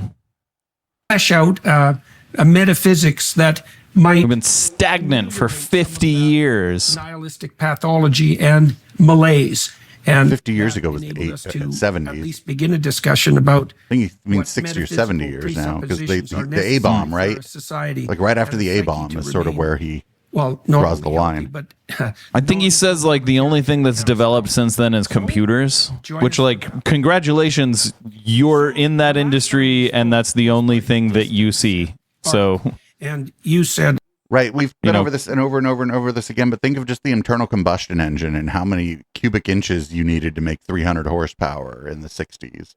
Speaker 6: Flesh out a metaphysics that might...
Speaker 3: We've been stagnant for 50 years.
Speaker 6: Nihilistic pathology and malaise. And
Speaker 2: 50 years ago was the
Speaker 6: enabled us to
Speaker 2: 70s.
Speaker 6: At least begin a discussion about...
Speaker 2: I think he means
Speaker 6: what
Speaker 2: 60 or 70 years now, because
Speaker 6: presuppositions are
Speaker 2: the A-bomb,
Speaker 6: necessary for
Speaker 2: right?
Speaker 6: a society
Speaker 2: Like, right after
Speaker 6: and
Speaker 2: the
Speaker 6: a psyche
Speaker 2: A-bomb
Speaker 6: to
Speaker 2: is sort of
Speaker 6: remain,
Speaker 2: where he
Speaker 6: well, not
Speaker 2: draws the
Speaker 6: only
Speaker 2: line.
Speaker 6: healthy, but
Speaker 3: I think he says like the only thing that's developed since then is computers, which like congratulations, you're in that industry and that's the only thing that you see. So
Speaker 6: and you said
Speaker 2: right, we've been
Speaker 3: know,
Speaker 2: over this and over and over and over this again, but think of just the internal combustion engine and how many cubic inches you needed to make 300 horsepower in the 60s.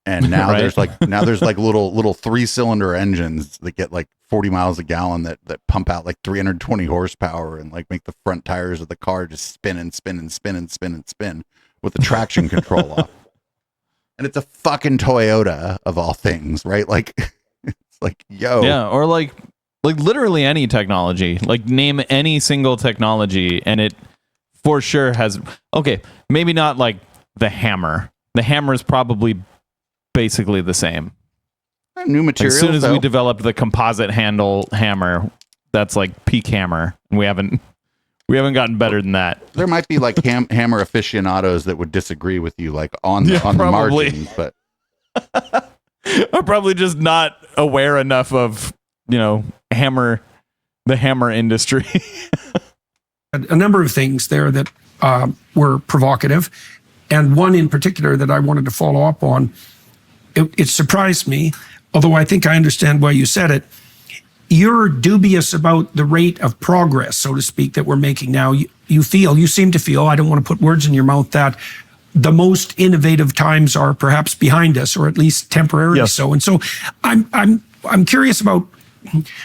Speaker 2: And now
Speaker 3: Right.
Speaker 2: there's like little 3-cylinder engines that get like 40 miles a gallon that pump out like 320 horsepower and like make the front tires of the car just spin and spin and spin and spin and spin with the traction control off. And it's a fucking Toyota of all things, right? Like it's like, yo.
Speaker 3: yeah, or like literally any technology. Like name any single technology and it for sure has okay, maybe not like the hammer. The hammer is probably basically the same.
Speaker 2: New materials.
Speaker 3: As soon as
Speaker 2: though.
Speaker 3: we developed the composite handle hammer, that's like peak hammer. And we haven't gotten better than that.
Speaker 2: There might be like hammer aficionados that would disagree with you, like on the
Speaker 3: probably.
Speaker 2: margins, but
Speaker 3: I'm probably just not aware enough of, the hammer industry.
Speaker 6: a number of things there that were provocative, and one in particular that I wanted to follow up on. It surprised me, although I think I understand why you said it. You're dubious about the rate of progress, so to speak, that we're making now. You seem to feel, I don't want to put words in your mouth, that the most innovative times are perhaps behind us, or at least temporarily
Speaker 5: Yes.
Speaker 6: so. And so I'm curious about,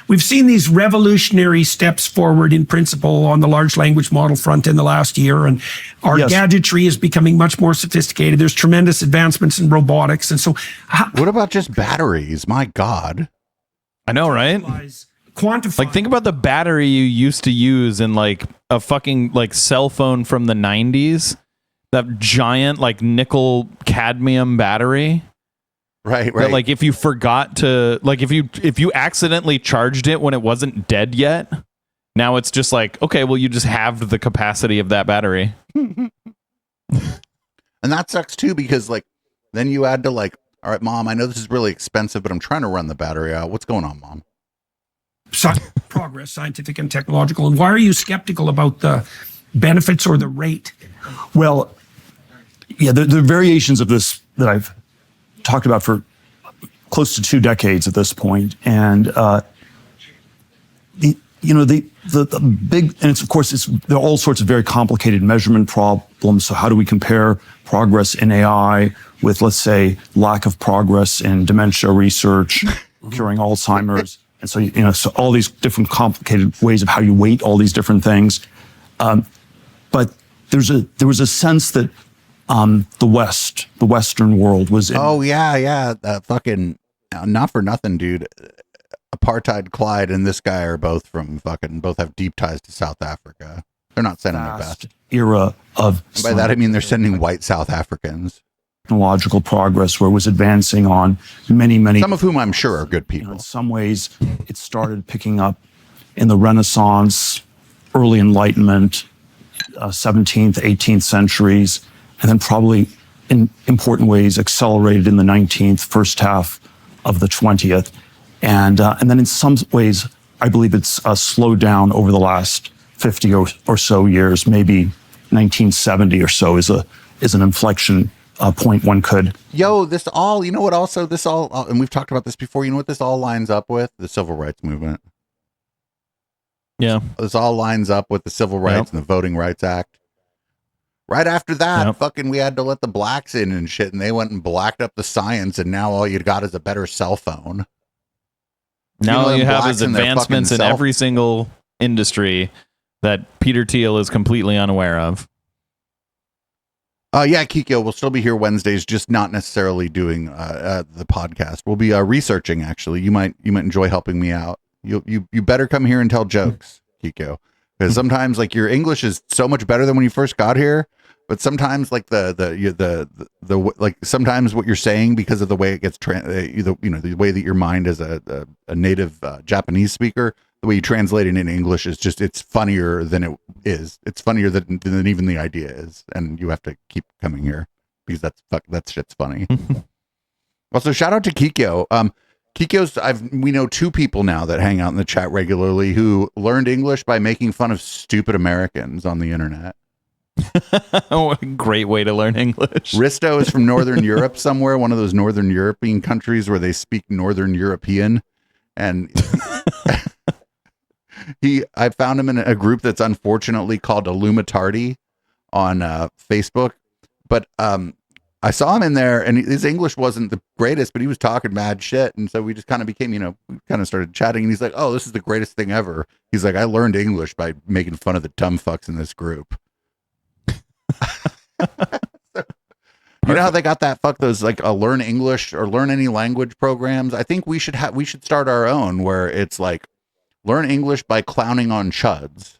Speaker 6: we've seen these revolutionary steps forward in principle on the large language model front in the last year, and our
Speaker 5: Yes.
Speaker 6: gadgetry is becoming much more sophisticated. There's tremendous advancements in robotics. And so
Speaker 2: what about just batteries? My God.
Speaker 3: I know, right?
Speaker 6: quantify.
Speaker 3: Like think about the battery you used to use in like a fucking like cell phone from the 90s. That giant like nickel cadmium battery.
Speaker 2: Right.
Speaker 3: That, like if you forgot to like if you accidentally charged it when it wasn't dead yet, now it's just like, okay, well you just halved the capacity of that battery.
Speaker 2: And that sucks too, because like then you add to like, all right, Mom, I know this is really expensive, but I'm trying to run the battery out. What's going on, Mom?
Speaker 6: Progress, scientific and technological. And why are you skeptical about the benefits or the rate?
Speaker 5: Well, yeah, the variations of this that I've talked about for close to 2 decades at this point, and the big, and it's, of course, there are all sorts of very complicated measurement problems. So how do we compare progress in AI with, let's say, lack of progress in dementia research, curing Alzheimer's? And so, so all these different complicated ways of how you weight all these different things. But there was a sense that the Western world was in.
Speaker 2: Oh yeah. Fucking, not for nothing, dude. Apartheid Clyde and this guy are both have deep ties to South Africa. They're not sending their best.
Speaker 5: Era of,
Speaker 2: and by that I mean they're sending white South Africans.
Speaker 5: Technological progress where it was advancing on many,
Speaker 2: some of whom I'm sure are good people.
Speaker 5: In some ways, it started picking up in the Renaissance, early Enlightenment, 17th, 18th centuries, and then probably in important ways accelerated in the 19th, first half of the 20th. And then in some ways, I believe it's slowed down over the last 50 or so years. Maybe 1970 or so is an inflection point one could.
Speaker 2: This all, and we've talked about this before, you know what this all lines up with? The civil rights movement.
Speaker 3: Yeah.
Speaker 2: This all lines up with the Civil Rights and the Voting Rights Act. Right after that, we had to let the blacks in and shit, and they went and blacked up the science, and now all you got is a better cell phone.
Speaker 3: Now all you have is advancements in every single industry that Peter Thiel is completely unaware of.
Speaker 2: Kiko, we'll still be here Wednesdays, just not necessarily doing the podcast. We'll be researching. Actually, you might enjoy helping me out. You better come here and tell jokes, Kiko, because sometimes like your English is so much better than when you first got here, but sometimes like the like sometimes what you're saying, because of the way it gets the way that your mind as a native Japanese speaker, the way you translate it in English is just, it's funnier than it is. It's funnier than even the idea is, and you have to keep coming here because that shit's funny. Also, shout out to Kiko. We know 2 people now that hang out in the chat regularly who learned English by making fun of stupid Americans on the internet.
Speaker 3: What a great way to learn English.
Speaker 2: Risto is from Northern Europe somewhere, one of those Northern European countries where they speak Northern European. And I found him in a group that's unfortunately called Illumitardi on Facebook. But I saw him in there, and his English wasn't the greatest, but he was talking mad shit. And so we just kind of became, we kind of started chatting, and he's like, oh, this is the greatest thing ever. He's like, I learned English by making fun of the dumb fucks in this group. You know how they got that those like learn English or learn any language programs? I think we should start our own where it's like learn English by clowning on chuds.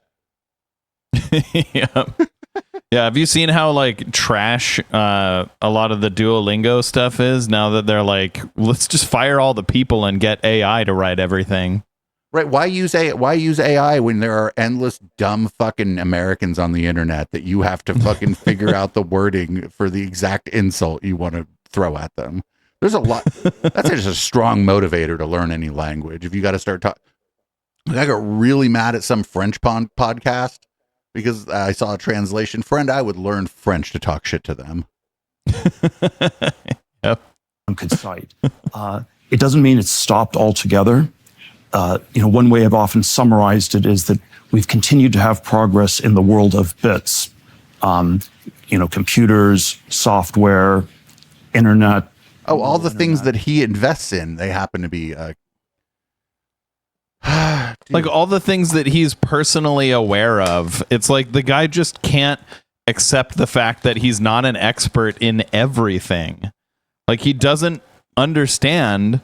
Speaker 3: Yeah. Yeah, have you seen how like trash a lot of the Duolingo stuff is now that they're like, let's just fire all the people and get AI to write everything?
Speaker 2: Right? Why use AI when there are endless dumb fucking Americans on the internet that you have to fucking figure out the wording for the exact insult you want to throw at them? There's a lot. That's just a strong motivator to learn any language. If you got to start talking, I got really mad at some French podcast because I saw a translation. Friend, I would learn French to talk shit to them.
Speaker 3: Yep.
Speaker 5: Could cite. It doesn't mean it's stopped altogether. One way I've often summarized it is that we've continued to have progress in the world of bits. Computers, software, internet.
Speaker 2: Oh, all the things that he invests in, they happen to be
Speaker 3: like all the things that he's personally aware of. It's like the guy just can't accept the fact that he's not an expert in everything. Like he doesn't understand.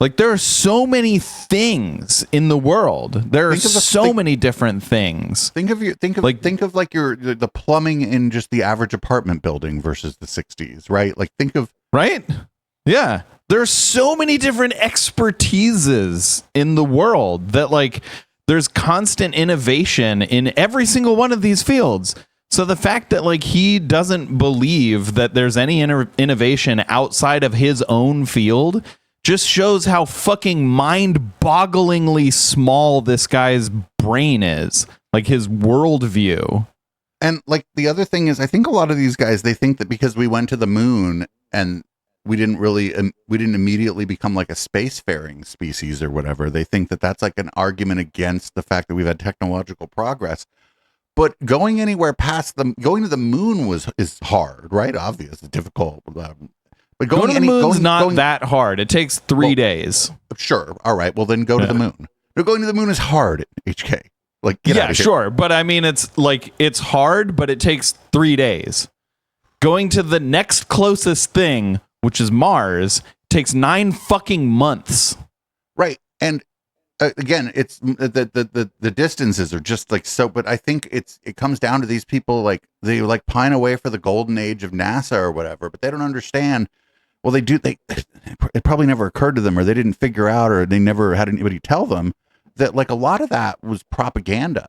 Speaker 3: Like there are so many things in the world. There are so many different things.
Speaker 2: Think of the plumbing in just the average apartment building versus the 60s, right? Like
Speaker 3: right? Yeah. There are so many different expertises in the world that like there's constant innovation in every single one of these fields. So the fact that like he doesn't believe that there's any innovation outside of his own field just shows how fucking mind-bogglingly small this guy's brain is, like his worldview.
Speaker 2: And like the other thing is, I think a lot of these guys, they think that because we went to the moon and we didn't immediately become like a spacefaring species or whatever. They think that that's like an argument against the fact that we've had technological progress. But going anywhere past going to the moon is hard, right? Obvious, it's difficult. But
Speaker 3: going to the moon's not that hard. It takes 3 days.
Speaker 2: Sure. All right. Well, then go to the moon. No, going to the moon is hard, HK. Like, get out of here.
Speaker 3: Sure. But I mean, it's hard, but it takes 3 days. Going to the next closest thing, which is Mars, takes 9 fucking months.
Speaker 2: Right. And again, it's the distances are just like so, but I think it comes down to these people, like they like pine away for the golden age of NASA or whatever, but they don't understand. Well, it probably never occurred to them, or they didn't figure out, or they never had anybody tell them that like a lot of that was propaganda.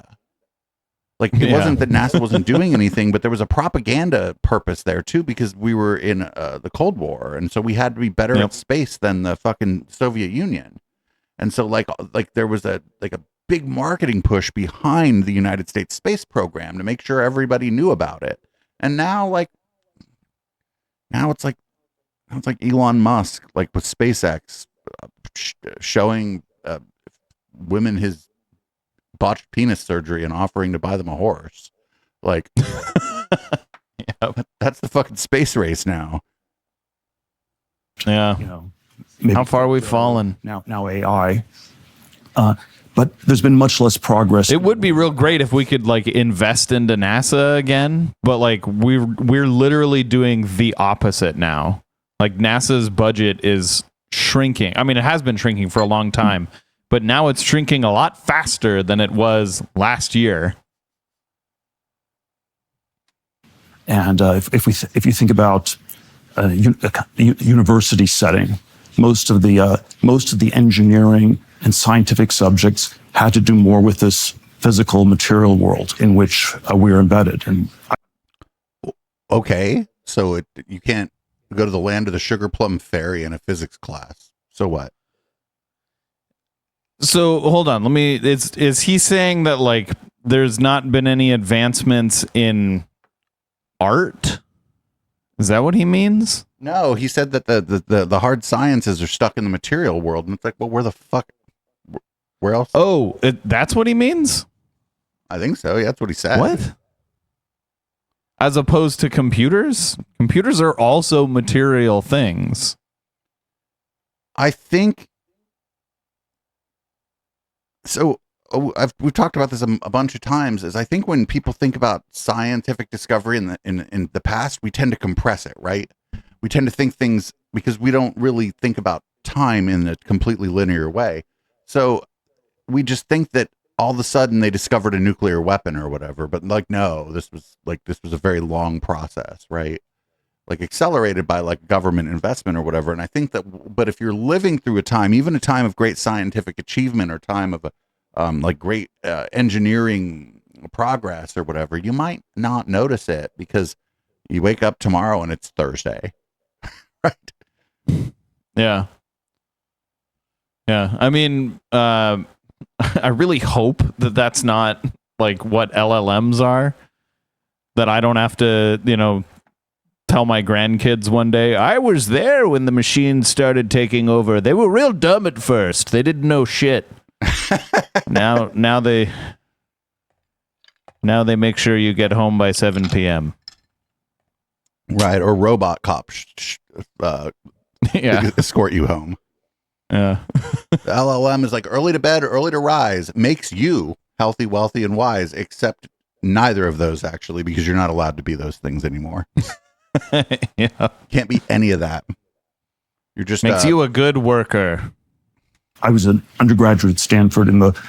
Speaker 2: Like it wasn't that NASA wasn't doing anything, but there was a propaganda purpose there too, because we were in the Cold War, and so we had to be better at space than the fucking Soviet Union. And so like there was a big marketing push behind the United States space program to make sure everybody knew about it. And now it's like Elon Musk, like with SpaceX, showing women his botched penis surgery and offering to buy them a horse. Like, that's the fucking space race now.
Speaker 3: Yeah.
Speaker 5: You know,
Speaker 3: how far we've fallen.
Speaker 5: Now AI. But there's been much less progress.
Speaker 3: It would be real great if we could like invest into NASA again, but like we're literally doing the opposite now. Like NASA's budget is shrinking. I mean, it has been shrinking for a long time, but now it's shrinking a lot faster than it was last year.
Speaker 5: And if you think about a university setting, most of the engineering and scientific subjects had to do more with this physical material world in which we're embedded. And
Speaker 2: okay, so you can't go to the land of the Sugar Plum Fairy in a physics class. So what?
Speaker 3: So hold on, is he saying that like there's not been any advancements in art? Is that what he means?
Speaker 2: No, he said that the hard sciences are stuck in the material world, and it's like, well, where else?
Speaker 3: Oh, that's what he means?
Speaker 2: I think so. Yeah, that's what he said.
Speaker 3: What? As opposed to computers? Computers are also material things.
Speaker 2: I think so. We've talked about this a bunch of times. Is I think when people think about scientific discovery in the past, we tend to compress it, right? We tend to think things because we don't really think about time in a completely linear way. So we just think that all of a sudden they discovered a nuclear weapon or whatever. But like, no, this was a very long process, right? Like accelerated by like government investment or whatever. And I think that, but if you're living through a time, even a time of great scientific achievement or time of like great engineering progress or whatever, you might not notice it because you wake up tomorrow and it's Thursday. Right.
Speaker 3: Yeah. I mean, I really hope that that's not like what LLMs are, that I don't have to, tell my grandkids one day, I was there when the machines started taking over. They were real dumb at first. They didn't know shit. Now they make sure you get home by 7 p.m.
Speaker 2: Right. Or robot cops escort you home.
Speaker 3: Yeah.
Speaker 2: The LLM is like early to bed, early to rise, makes you healthy, wealthy, and wise, except neither of those actually, because you're not allowed to be those things anymore.
Speaker 3: Yeah.
Speaker 2: Can't be any of that. You're just
Speaker 3: makes you a good worker.
Speaker 5: I was an undergraduate at Stanford in the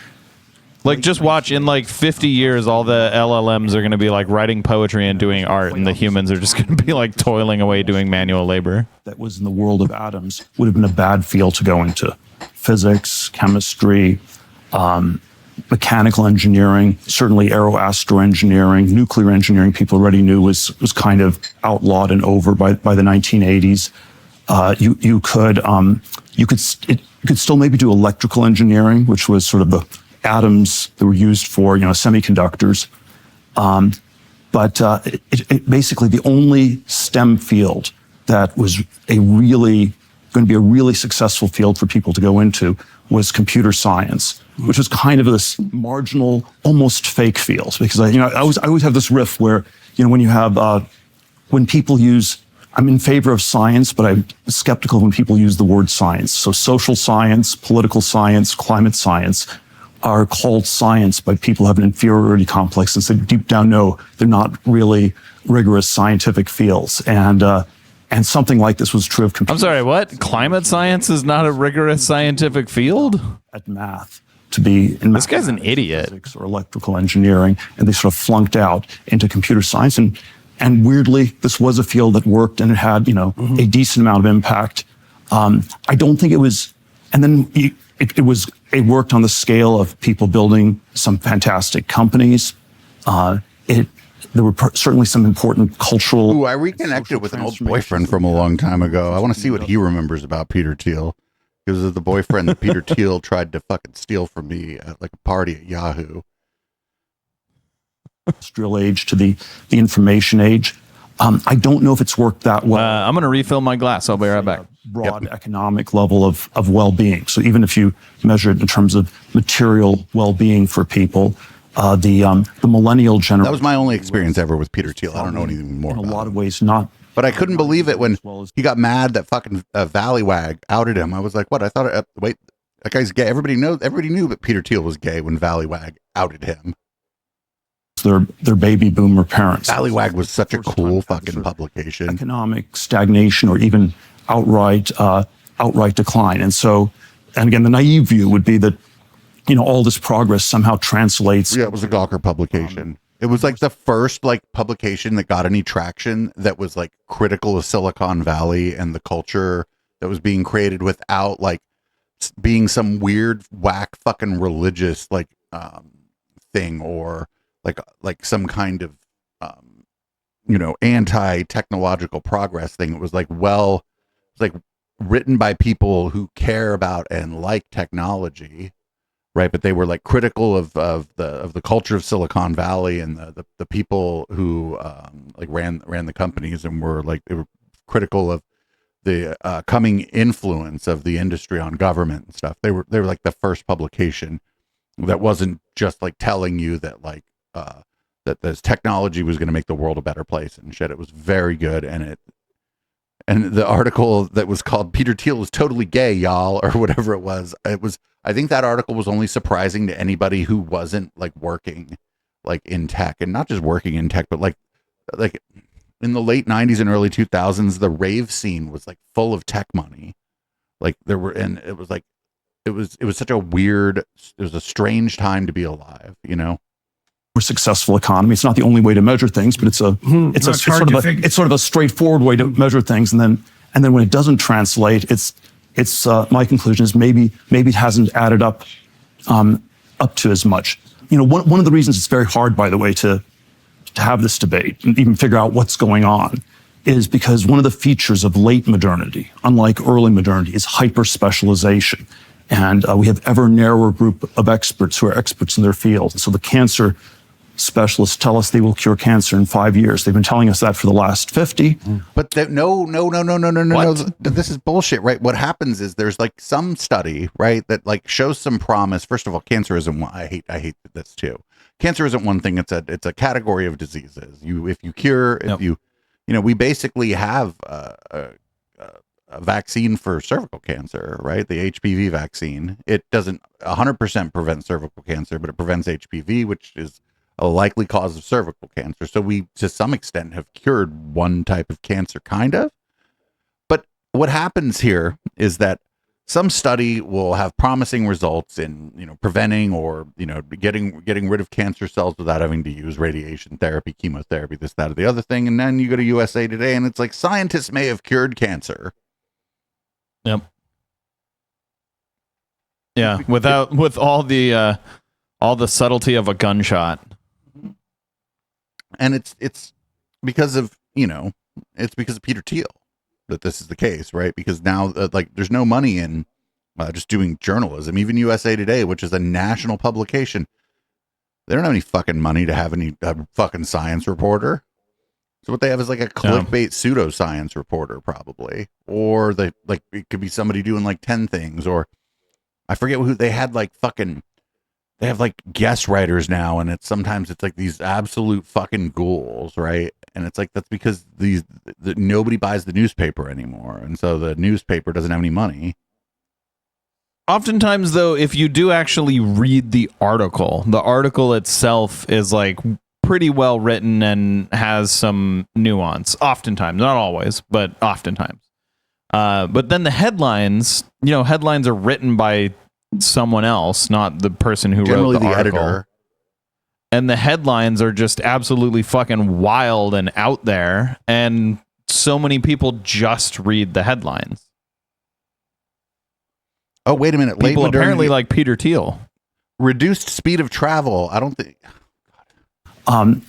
Speaker 3: like just watch in like 50 years all the LLMs are going to be like writing poetry and doing art, and the humans are just going to be like toiling away doing manual labor.
Speaker 5: That was in the world of atoms would have been a bad field to go into. Physics, chemistry, mechanical engineering, certainly aeroastroengineering, nuclear engineering, people already knew was kind of outlawed and over by the 1980s. You could still maybe do electrical engineering, which was sort of the atoms that were used for semiconductors. But basically the only STEM field that was going to be a really successful field for people to go into was computer science, which was kind of this marginal, almost fake field. Because I always have this riff where, when you have, when people use, I'm in favor of science, but I'm skeptical when people use the word science. So social science, political science, climate science are called science by people who have an inferiority complex and say deep down, no, they're not really rigorous scientific fields. And something like this was true of computer.
Speaker 3: I'm sorry, what? Climate science is not a rigorous scientific field?
Speaker 5: At math to be in
Speaker 3: This guy's an idiot.
Speaker 5: physics or electrical engineering, and they sort of flunked out into computer science. And weirdly, this was a field that worked and it had, a decent amount of impact. I don't think it was, and then it worked on the scale of people building some fantastic companies. There were certainly some important cultural.
Speaker 2: Ooh, I reconnected with an old boyfriend from a long time ago. I want to see what he remembers about Peter Thiel. He was the boyfriend that Peter Thiel tried to fucking steal from me at like a party at Yahoo.
Speaker 5: Industrial age to the information age. I don't know if it's worked that well.
Speaker 3: I'm going to refill my glass. I'll be right back.
Speaker 5: Broad economic level of well-being. So even if you measure it in terms of material well-being for people, the millennial generation.
Speaker 2: That was my only experience ever with Peter Thiel. I don't know anything more
Speaker 5: in a
Speaker 2: about
Speaker 5: lot
Speaker 2: him.
Speaker 5: of ways not.
Speaker 2: But I couldn't believe it when he got mad that fucking Valleywag outed him. I was like, what? I thought, wait, that guy's gay. Everybody knew that Peter Thiel was gay when Valleywag outed him.
Speaker 5: Their baby boomer parents.
Speaker 2: Valleywag was such a cool fucking publication.
Speaker 5: Economic stagnation or even outright decline. And again, the naive view would be that, all this progress somehow translates.
Speaker 2: Yeah, it was a Gawker publication. It was like the first publication that got any traction that was like critical of Silicon Valley and the culture that was being created without being some weird whack fucking religious thing or like some kind of anti-technological progress thing. It was written by people who care about and like technology, right? But they were critical of the culture of Silicon Valley and the people who ran the companies, and they were critical of the coming influence of the industry on government and stuff. They were the first publication that wasn't just telling you that that this technology was going to make the world a better place and shit. It was very good, and the article that was called "Peter Thiel is totally gay, y'all," or whatever it was. I think that article was only surprising to anybody who wasn't working in tech, and not just working in tech, but like in the late 90s and early 2000s, the rave scene was full of tech money. It was such a weird, it was a strange time to be alive,
Speaker 5: More successful economy. It's not the only way to measure things, but it's sort of a straightforward way to measure things. And then when it doesn't translate, my conclusion is maybe it hasn't added up to as much. One of the reasons it's very hard, by the way, to have this debate and even figure out what's going on is because one of the features of late modernity, unlike early modernity, is hyper specialization. And we have ever narrower group of experts who are experts in their field. And so the cancer specialists tell us they will cure cancer in 5 years. They've been telling us that for the last 50.
Speaker 2: But no. This is bullshit, right? What happens is there's some study, right, that shows some promise. First of all, cancer isn't one. I hate this too. Cancer isn't one thing. It's a category of diseases. We basically have a vaccine for cervical cancer, right? The HPV vaccine. It doesn't 100% prevent cervical cancer, but it prevents HPV, which is a likely cause of cervical cancer. So we, to some extent, have cured one type of cancer, kind of. But what happens here is that some study will have promising results in, preventing or, getting rid of cancer cells without having to use radiation therapy, chemotherapy, this, that, or the other thing. And then you go to USA Today and it's scientists may have cured cancer.
Speaker 3: Yep. Yeah, with all the subtlety of a gunshot.
Speaker 2: And it's because of Peter Thiel that this is the case, right? Because now there's no money in just doing journalism. Even USA Today, which is a national publication, they don't have any fucking money to have any fucking science reporter. So what they have is like a clickbait pseudoscience reporter, probably, or they like it could be somebody doing like 10 things, or I forget who they had. Like fucking, they have like guest writers now, and sometimes it's like these absolute fucking ghouls, right? And it's like that's because nobody buys the newspaper anymore, and so the newspaper doesn't have any money.
Speaker 3: Oftentimes, though, if you do actually read the article itself is like pretty well written and has some nuance. Oftentimes, not always, but oftentimes. But then the headlines, headlines are written by someone else, not the person who
Speaker 2: Generally
Speaker 3: wrote the article.
Speaker 2: editor.
Speaker 3: And the headlines are just absolutely fucking wild and out there. And so many people just read the headlines.
Speaker 2: Oh, wait a minute.
Speaker 3: People
Speaker 2: Late modernity,
Speaker 3: apparently like Peter Thiel.
Speaker 2: reduced speed of travel. I don't think.
Speaker 5: And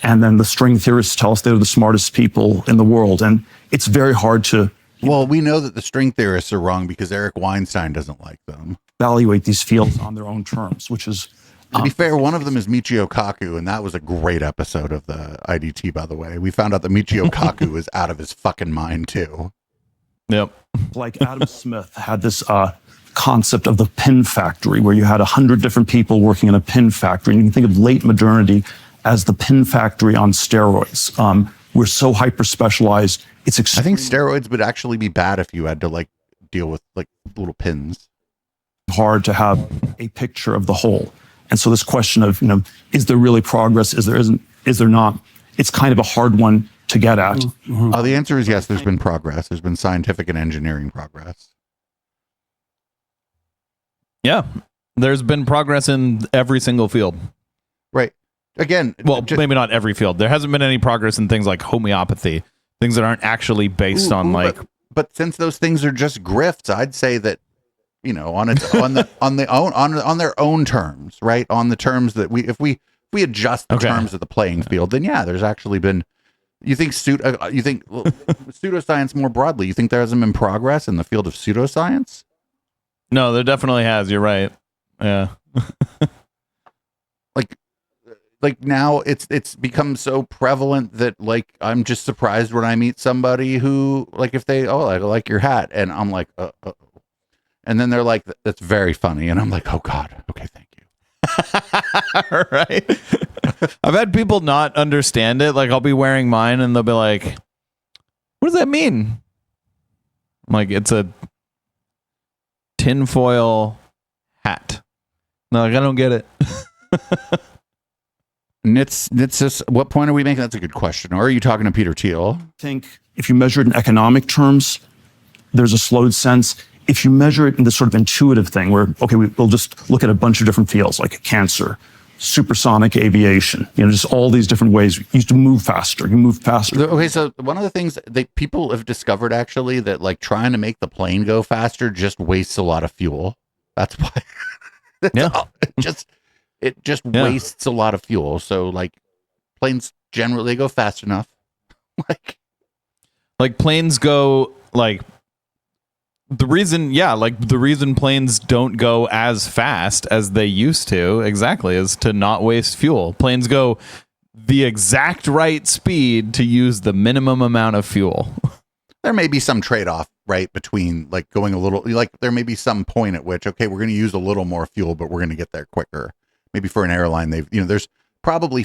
Speaker 5: then the string theorists tell us they're the smartest people in the world. And it's very hard to
Speaker 2: Well, we know that the string theorists are wrong because Eric Weinstein doesn't like them.
Speaker 5: evaluate these fields on their own terms, which is
Speaker 2: To be fair, one of them is Michio Kaku, and that was a great episode of the IDT, by the way. We found out that Michio Kaku is out of his fucking mind, too.
Speaker 3: Yep.
Speaker 5: like Adam Smith had this concept of the pin factory, where you had 100 different people working in a pin factory. And you can think of late modernity as the pin factory on steroids. We're so hyper specialized. It's
Speaker 2: I
Speaker 5: extremely
Speaker 2: think steroids would actually be bad if you had to, like, deal with, like, little pins.
Speaker 5: hard to have a picture of the whole. And so this question of, is there really progress? Is there not? It's kind of a hard one to get at.
Speaker 2: The answer is yes, there's been progress. There's been scientific and engineering progress.
Speaker 3: Yeah. There's been progress in every single field.
Speaker 2: Right. Again,
Speaker 3: Well, maybe not every field. There hasn't been any progress in things like homeopathy, things that aren't actually based on like.
Speaker 2: But since those things are just grifts, I'd say that on their own terms, right? On the terms that if we adjust the terms of the playing field, then yeah, there's actually been. You think pseudoscience more broadly? You think there hasn't been progress in the field of pseudoscience?
Speaker 3: No, there definitely has. You're right. Yeah.
Speaker 2: Like now it's become so prevalent that like I'm just surprised when I meet somebody who like if they I like your hat, and I'm like and then they're like, that's very funny, and I'm like, oh God, okay, thank you.
Speaker 3: Right. I've had people not understand it. Like I'll be wearing mine and they'll be like, what does that mean? I'm like, it's a tinfoil hat. No, like I don't get it.
Speaker 2: Nits just, what point are we making? That's a good question. Or are you talking to Peter Thiel?
Speaker 5: I think if you measure it in economic terms, there's a slowed sense. If you measure it in this sort of intuitive thing where, okay, we'll just look at a bunch of different fields like cancer, supersonic aviation, just all these different ways. You used to move faster. You move faster.
Speaker 2: Okay, so one of the things that people have discovered actually that like trying to make the plane go faster just wastes a lot of fuel. That's why. It just wastes a lot of fuel. So like planes generally go fast enough.
Speaker 3: like planes go like the reason planes don't go as fast as they used to exactly is to not waste fuel. Planes go the exact right speed to use the minimum amount of fuel.
Speaker 2: There may be some trade-off, right, between like going a little, like there may be some point at which, okay, we're going to use a little more fuel, but we're going to get there quicker. Maybe for an airline, there's probably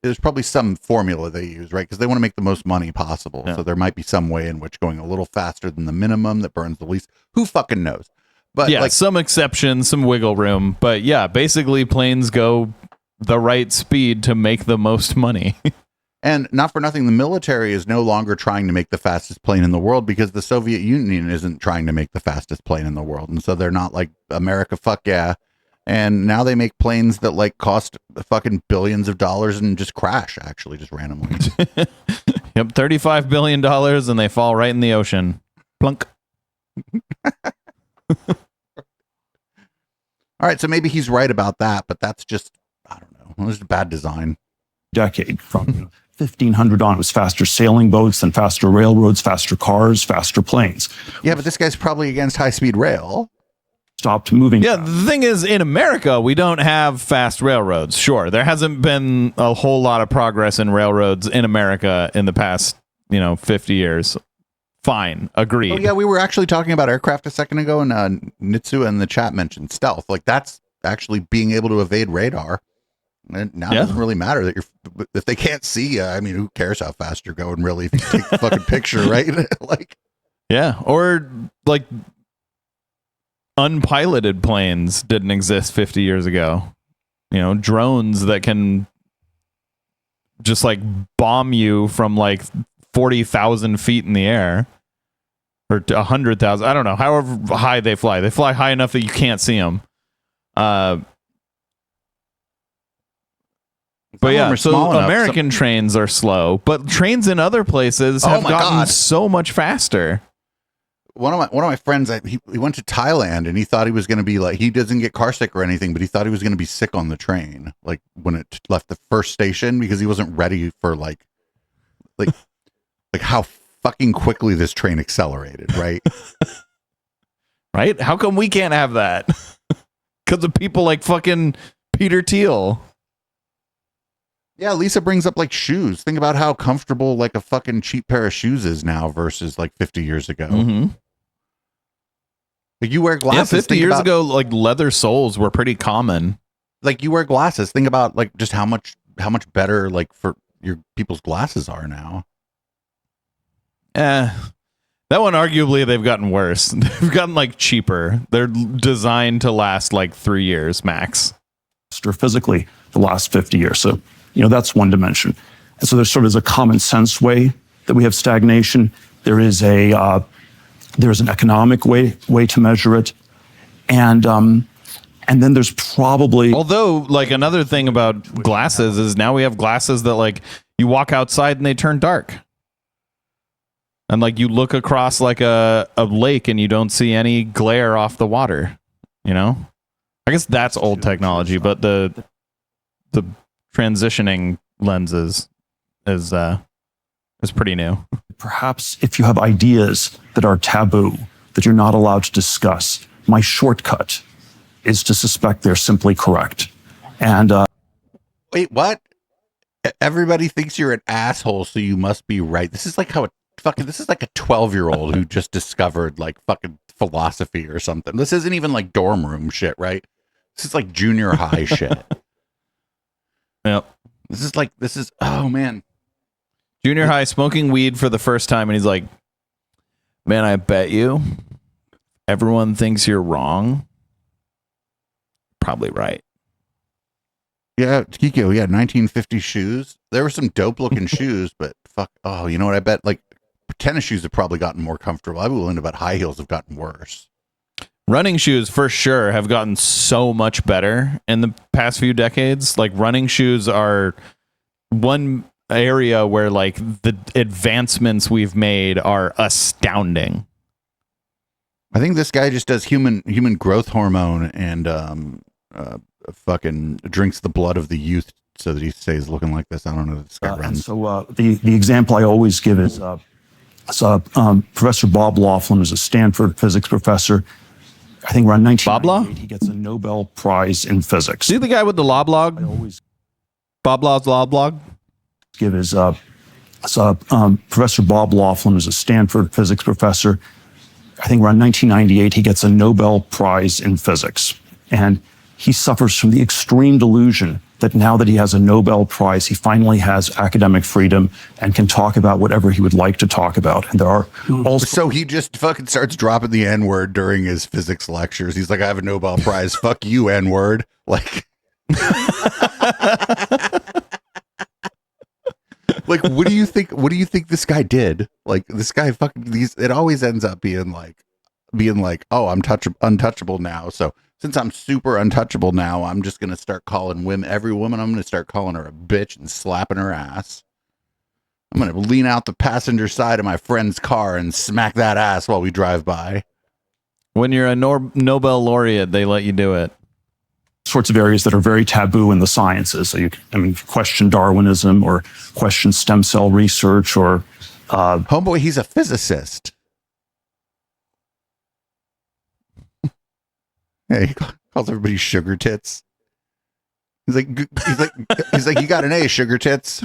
Speaker 2: there's probably some formula they use, right? Because they want to make the most money possible. Yeah. So there might be some way in which going a little faster than the minimum that burns the least. Who fucking knows? But
Speaker 3: yeah, like some exceptions, some wiggle room. But yeah, basically planes go the right speed to make the most money.
Speaker 2: And not for nothing, the military is no longer trying to make the fastest plane in the world because the Soviet Union isn't trying to make the fastest plane in the world. And so they're not like America, fuck yeah. And now they make planes that like cost fucking billions of dollars and just crash, actually, just randomly.
Speaker 3: Yep, $35 billion and they fall right in the ocean. Plunk.
Speaker 2: All right, so maybe he's right about that, but that's just, I don't know, it's bad design.
Speaker 5: Decade from 1500 on, it was faster sailing boats, then faster railroads, faster cars, faster planes.
Speaker 2: Yeah, but this guy's probably against high-speed rail.
Speaker 5: stopped moving.
Speaker 3: Yeah, the thing is, in America, we don't have fast railroads. Sure, there hasn't been a whole lot of progress in railroads in America in the past, 50 years. Fine, agreed.
Speaker 2: Oh yeah, we were actually talking about aircraft a second ago, and Nitsu in the chat mentioned stealth. Like that's actually being able to evade radar. And now it doesn't really matter that if they can't see you. I mean, who cares how fast you're going? Really, if you take the fucking picture, right? Like,
Speaker 3: yeah, or like unpiloted planes didn't exist 50 years ago. Drones that can just like bomb you from like 40,000 feet in the air. Or 100,000. I don't know. However high they fly. They fly high enough that you can't see them. But yeah, so American trains are slow, but trains in other places have gotten so much faster.
Speaker 2: One of my friends, he went to Thailand and he thought he was going to be like, he doesn't get car sick or anything, but he thought he was going to be sick on the train, like when it left the first station, because he wasn't ready for like how fucking quickly this train accelerated, right?
Speaker 3: Right? How come we can't have that? Because of people like fucking Peter Thiel.
Speaker 2: Yeah, Lisa brings up like shoes. Think about how comfortable like a fucking cheap pair of shoes is now versus like 50 years ago.
Speaker 3: Mm-hmm.
Speaker 2: Like you wear glasses.
Speaker 3: Yeah, 50 years ago, like leather soles were pretty common.
Speaker 2: Like you wear glasses. Think about like just how much better like for your people's glasses are now.
Speaker 3: That one, arguably, they've gotten worse. They've gotten like cheaper. They're designed to last like 3 years max.
Speaker 5: Physically, the last 50 years. So, that's one dimension. And so there's sort of a common sense way that we have stagnation. There is there's an economic way to measure it. And then there's probably,
Speaker 3: although like another thing about glasses is now we have glasses that like you walk outside and they turn dark. And like you look across like a lake and you don't see any glare off the water, I guess that's old technology, but the transitioning lenses is pretty new.
Speaker 5: Perhaps if you have ideas that are taboo, that you're not allowed to discuss, my shortcut is to suspect they're simply correct. And
Speaker 2: wait, what? Everybody thinks you're an asshole, so you must be right. This is like how this is like a 12-year-old who just discovered like fucking philosophy or something. This isn't even like dorm room shit, right? This is like junior high shit.
Speaker 3: Yep.
Speaker 2: This is oh man.
Speaker 3: Junior high, smoking weed for the first time, and he's like, man, I bet you everyone thinks you're wrong. Probably right.
Speaker 2: Yeah, Kiko, 1950 shoes. There were some dope looking shoes, but fuck. Oh, you know what? I bet like tennis shoes have probably gotten more comfortable. I'm willing to bet high heels have gotten worse.
Speaker 3: Running shoes for sure have gotten so much better in the past few decades. Like running shoes are one area where like the advancements we've made are astounding.
Speaker 2: I think this guy just does human growth hormone and fucking drinks the blood of the youth so that he stays looking like this. I don't know. This guy runs.
Speaker 5: So the example I always give is Professor Bob Laughlin is a Stanford physics professor. I think around 1998, he gets a Nobel Prize in physics.
Speaker 3: See the guy with the loblog? Bob Law's loblog?
Speaker 5: Give his Professor Bob Laughlin is a Stanford physics professor. I think around 1998, he gets a Nobel Prize in physics. And he suffers from the extreme delusion that now that he has a Nobel Prize, he finally has academic freedom and can talk about whatever he would like to talk about. And there are also...
Speaker 2: So he just fucking starts dropping the N-word during his physics lectures. He's like, I have a Nobel Prize. Fuck you, N-word. Like... Like, what do you think this guy did? Like, this guy it always ends up being like, oh, I'm untouchable now. So since I'm super untouchable now, I'm just going to start calling every woman, I'm going to start calling her a bitch and slapping her ass. I'm going to lean out the passenger side of my friend's car and smack that ass while we drive by.
Speaker 3: When you're a Nobel laureate, they let you do it.
Speaker 5: Sorts of areas that are very taboo in the sciences. So question Darwinism or question stem cell research or...
Speaker 2: Homeboy, he's a physicist. Yeah, he calls everybody sugar tits. He's like, you got an A, sugar tits.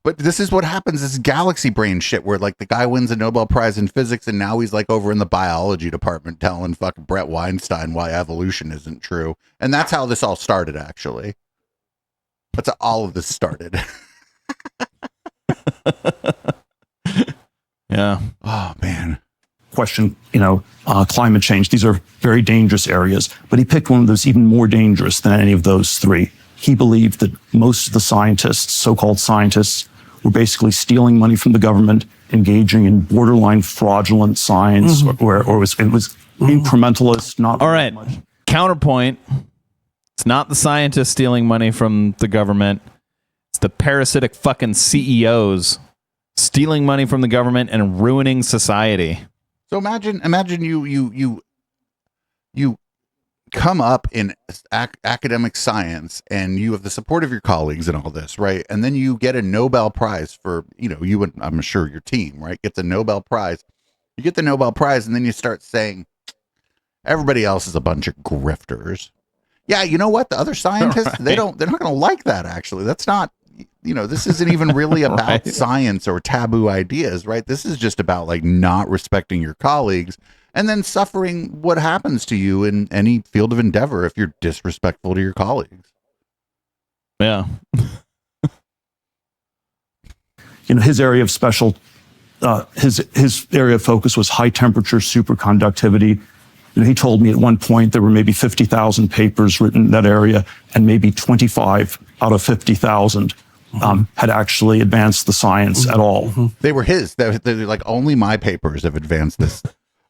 Speaker 2: But this is what happens. This galaxy brain shit where like the guy wins a Nobel Prize in physics and now he's like over in the biology department telling fucking Brett Weinstein why evolution isn't true. And that's how this all started, actually. That's how all of this started.
Speaker 3: Yeah.
Speaker 2: Oh, man.
Speaker 5: Question, climate change. These are very dangerous areas, but he picked one that's even more dangerous than any of those three. He believed that most of the scientists, so-called scientists, were basically stealing money from the government, engaging in borderline fraudulent science, or it was incrementalist, not
Speaker 3: All right.
Speaker 5: much.
Speaker 3: Counterpoint. It's not the scientists stealing money from the government. It's the parasitic fucking CEOs stealing money from the government and ruining society.
Speaker 2: So imagine you come up in academic science and you have the support of your colleagues and all this, right? And then you get a Nobel Prize for, you and I'm sure your team, right, gets a Nobel Prize. You get the Nobel Prize and then you start saying everybody else is a bunch of grifters. Yeah, you know what? The other scientists, they're not going to like that, actually. That's not, this isn't even really about
Speaker 3: Right.
Speaker 2: science or taboo ideas, right? This is just about like not respecting your colleagues and then suffering what happens to you in any field of endeavor if you're disrespectful to your colleagues.
Speaker 3: Yeah.
Speaker 5: His area of his area of focus was high temperature superconductivity. He told me at one point there were maybe 50,000 papers written in that area, and maybe 25 out of 50,000 had actually advanced the science at all.
Speaker 2: They were his. They're like, only my papers have advanced this.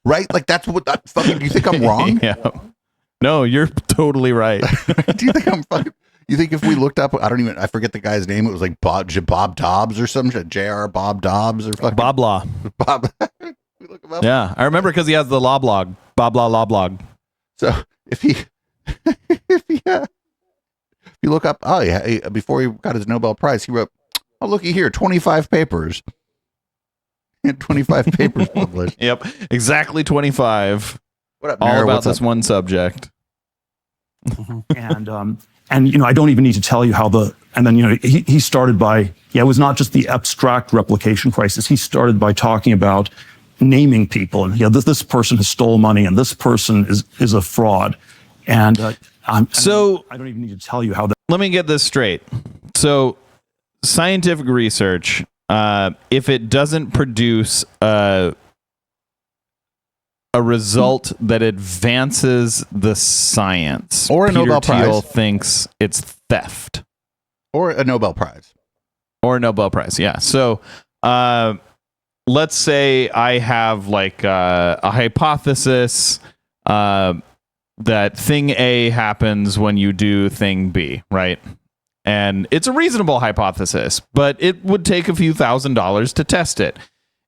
Speaker 2: Right? Like, that's what that fucking, do you think I'm wrong?
Speaker 3: Yeah. No, you're totally right.
Speaker 2: Do you think I'm fucking, you think if we looked up, I forget the guy's name. It was like Bob Dobbs or some shit. J.R. Bob Dobbs or fucking
Speaker 3: Bob Law.
Speaker 2: Bob. We look him up.
Speaker 3: Yeah. I remember because he has the law blog. Bob Law blog.
Speaker 2: So if you look up, before he got his Nobel Prize, he wrote, oh, looky here, 25 papers. And 25 papers published.
Speaker 3: Yep. Exactly 25.
Speaker 2: What up,
Speaker 3: All
Speaker 2: Mara?
Speaker 3: about
Speaker 2: What's
Speaker 3: this
Speaker 2: up?
Speaker 3: one subject.
Speaker 5: And I don't even need to tell you how he started by, it was not just the abstract replication crisis. He started by talking about naming people, and this person has stolen money, and this person is a fraud. And I don't even need to tell you how that.
Speaker 3: Let me get this straight. So, scientific research, if it doesn't produce a result that advances the science,
Speaker 2: Or a
Speaker 3: Peter
Speaker 2: Nobel
Speaker 3: Thiel
Speaker 2: Prize.
Speaker 3: thinks it's theft.
Speaker 2: Or a Nobel Prize.
Speaker 3: Or a Nobel Prize, yeah. So, let's say I have like a hypothesis that thing A happens when you do thing B, right? And it's a reasonable hypothesis, but it would take a few $1,000s to test it.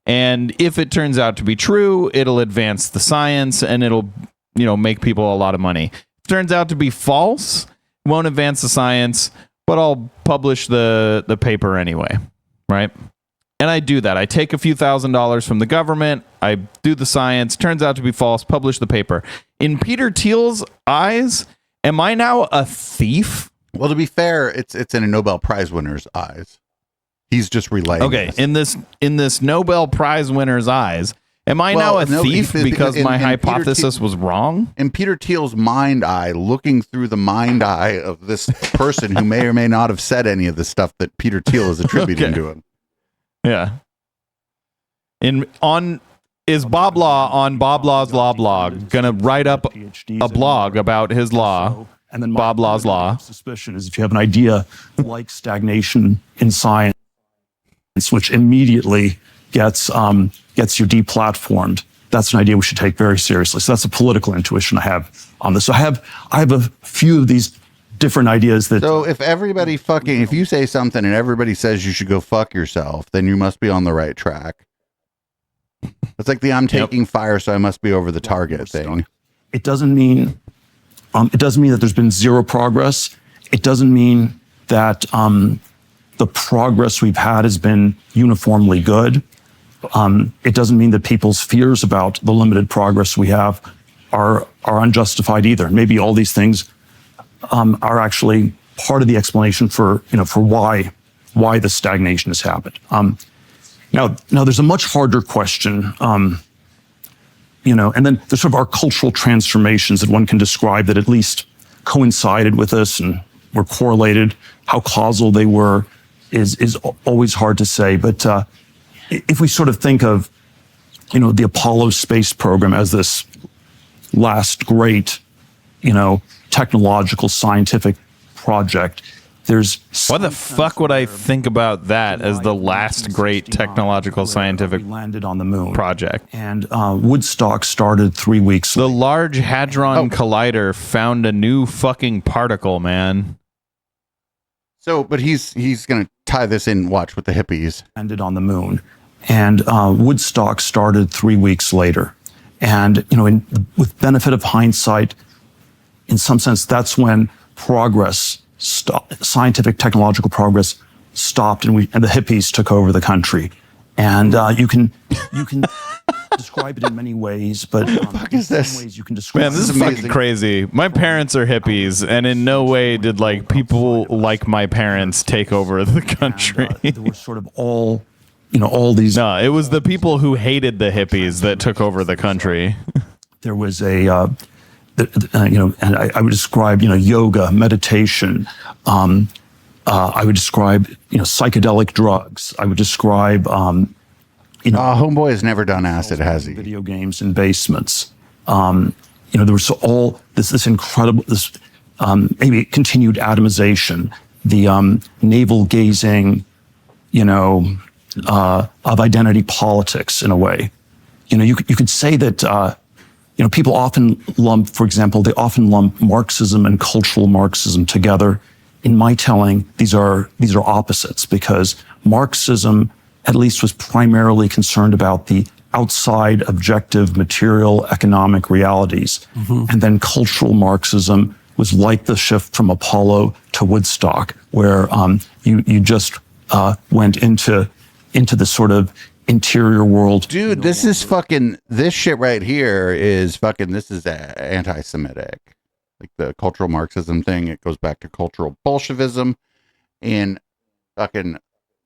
Speaker 3: And if it turns out to be true, it'll advance the science and it'll, make people a lot of money. If it turns out to be false, it won't advance the science, but I'll publish the paper anyway, right? And I do that. I take a few $1,000s from the government. I do the science. Turns out to be false. Publish the paper. In Peter Thiel's eyes, am I now a thief?
Speaker 2: Well, to be fair, it's in a Nobel Prize winner's eyes. He's just relaying.
Speaker 3: Okay,
Speaker 2: this.
Speaker 3: in this Nobel Prize winner's eyes, am I now a thief because my hypothesis was wrong?
Speaker 2: In Peter Thiel's mind eye, looking through the mind eye of this person who may or may not have said any of the stuff that Peter Thiel is attributing to him.
Speaker 3: Yeah. Is Bob Law on Bob Law's law blog gonna write up a blog about his law?
Speaker 5: And then
Speaker 3: Bob Law's law.
Speaker 5: Suspicion is if you have an idea like stagnation in science, which immediately gets you deplatformed, that's an idea we should take very seriously. So that's a political intuition I have on this. So I have a few of these different ideas that.
Speaker 2: So if you say something and everybody says you should go fuck yourself, then you must be on the right track. It's like the I'm taking fire, so I must be over the target thing.
Speaker 5: It doesn't mean that there's been zero progress. It doesn't mean that the progress we've had has been uniformly good. It doesn't mean that people's fears about the limited progress we have are unjustified either. And maybe all these things are actually part of the explanation for why the stagnation has happened. Now there's a much harder question, and then there's sort of our cultural transformations that one can describe that at least coincided with this and were correlated. How causal they were is always hard to say. But if we sort of think of, the Apollo space program as this last great, technological scientific project,
Speaker 3: Why the fuck would I think about that as the last great technological scientific
Speaker 5: landed on the moon
Speaker 3: project?
Speaker 5: And Woodstock started 3 weeks
Speaker 3: The
Speaker 5: later.
Speaker 3: Large Hadron Collider found a new fucking particle, man.
Speaker 2: So, but he's going to tie this in, watch, with the hippies.
Speaker 5: Landed on the moon. And Woodstock started 3 weeks later. And, with benefit of hindsight, in some sense, that's when progress scientific technological progress stopped, and the hippies took over the country. And you can describe it in many ways, but in some ways you can describe.
Speaker 3: Man, this is fucking crazy. My parents are hippies, and in no way did people like my parents take over the country.
Speaker 5: And, there were sort of all these.
Speaker 3: No, it was the people who hated the hippies that took over the country.
Speaker 5: There was and I would describe, yoga, meditation. I would describe, psychedelic drugs. I would describe,
Speaker 2: Homeboy has never done acid, has he?
Speaker 5: Video games in basements. There was all this incredible, maybe continued atomization, the navel gazing, of identity politics in a way. You could say that. People often lump Marxism and cultural Marxism together. In my telling, these are opposites, because Marxism at least was primarily concerned about the outside objective material economic realities. Mm-hmm. And then cultural Marxism was like the shift from Apollo to Woodstock, where you just went into the sort of interior world.
Speaker 2: Dude, this is this shit right here is this is anti-Semitic. Like the cultural Marxism thing, it goes back to cultural Bolshevism and fucking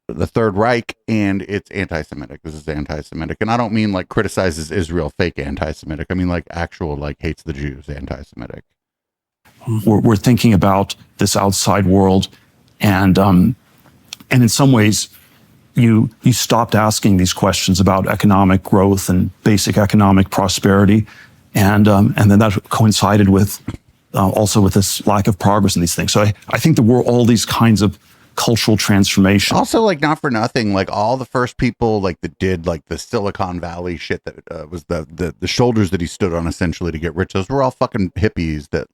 Speaker 2: the Third Reich, and it's anti-Semitic. This is anti-Semitic. And I don't mean like criticizes Israel fake anti-Semitic. I mean like actual hates the Jews anti-Semitic.
Speaker 5: We're thinking about this outside world, and in some ways you stopped asking these questions about economic growth and basic economic prosperity, and then that coincided with also with this lack of progress in these things. So I think there were all these kinds of cultural transformations.
Speaker 2: Also, not for nothing, all the first people that did the Silicon Valley shit that was the shoulders that he stood on essentially to get rich. Those were all fucking hippies that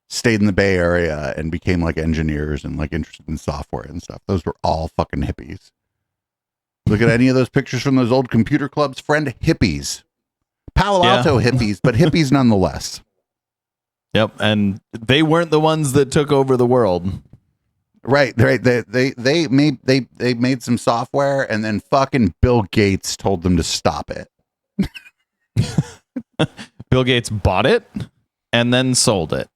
Speaker 2: stayed in the Bay Area and became engineers and interested in software and stuff. Those were all fucking hippies. Look at any of those pictures from those old computer clubs, friend. Hippies, Palo Alto hippies, but hippies nonetheless.
Speaker 3: Yep, and they weren't the ones that took over the world.
Speaker 2: Right. They made some software, and then fucking Bill Gates told them to stop it.
Speaker 3: Bill Gates bought it and then sold it.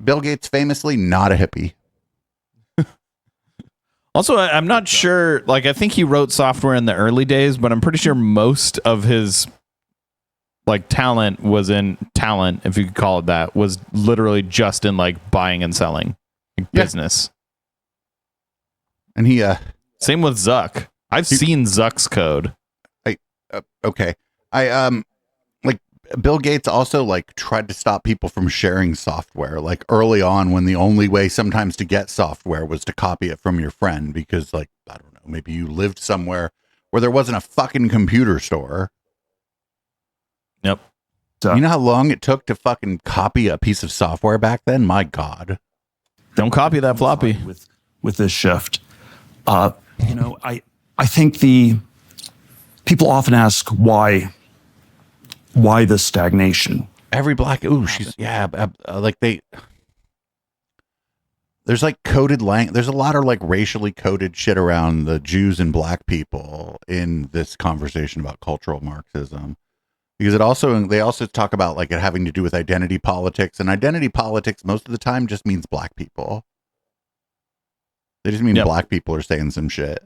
Speaker 2: Bill Gates famously not a hippie.
Speaker 3: Also, I'm not sure, I think he wrote software in the early days, but I'm pretty sure most of his talent, if you could call it that, was literally just in buying and selling business.
Speaker 2: And he
Speaker 3: same with Zuck. I've seen Zuck's code.
Speaker 2: Okay. Bill Gates also tried to stop people from sharing software early on, when the only way sometimes to get software was to copy it from your friend, because I don't know, maybe you lived somewhere where there wasn't a fucking computer store.
Speaker 3: Yep.
Speaker 2: You know how long it took to fucking copy a piece of software back then? My God.
Speaker 3: Don't copy that floppy.
Speaker 5: With this shift. I think people often ask why the stagnation.
Speaker 2: Every black, she's, there's coded there's a lot of racially coded shit around the Jews and black people in this conversation about cultural Marxism. Because they also talk about like it having to do with identity politics, and identity politics most of the time just means black people. They just mean black people are saying some shit.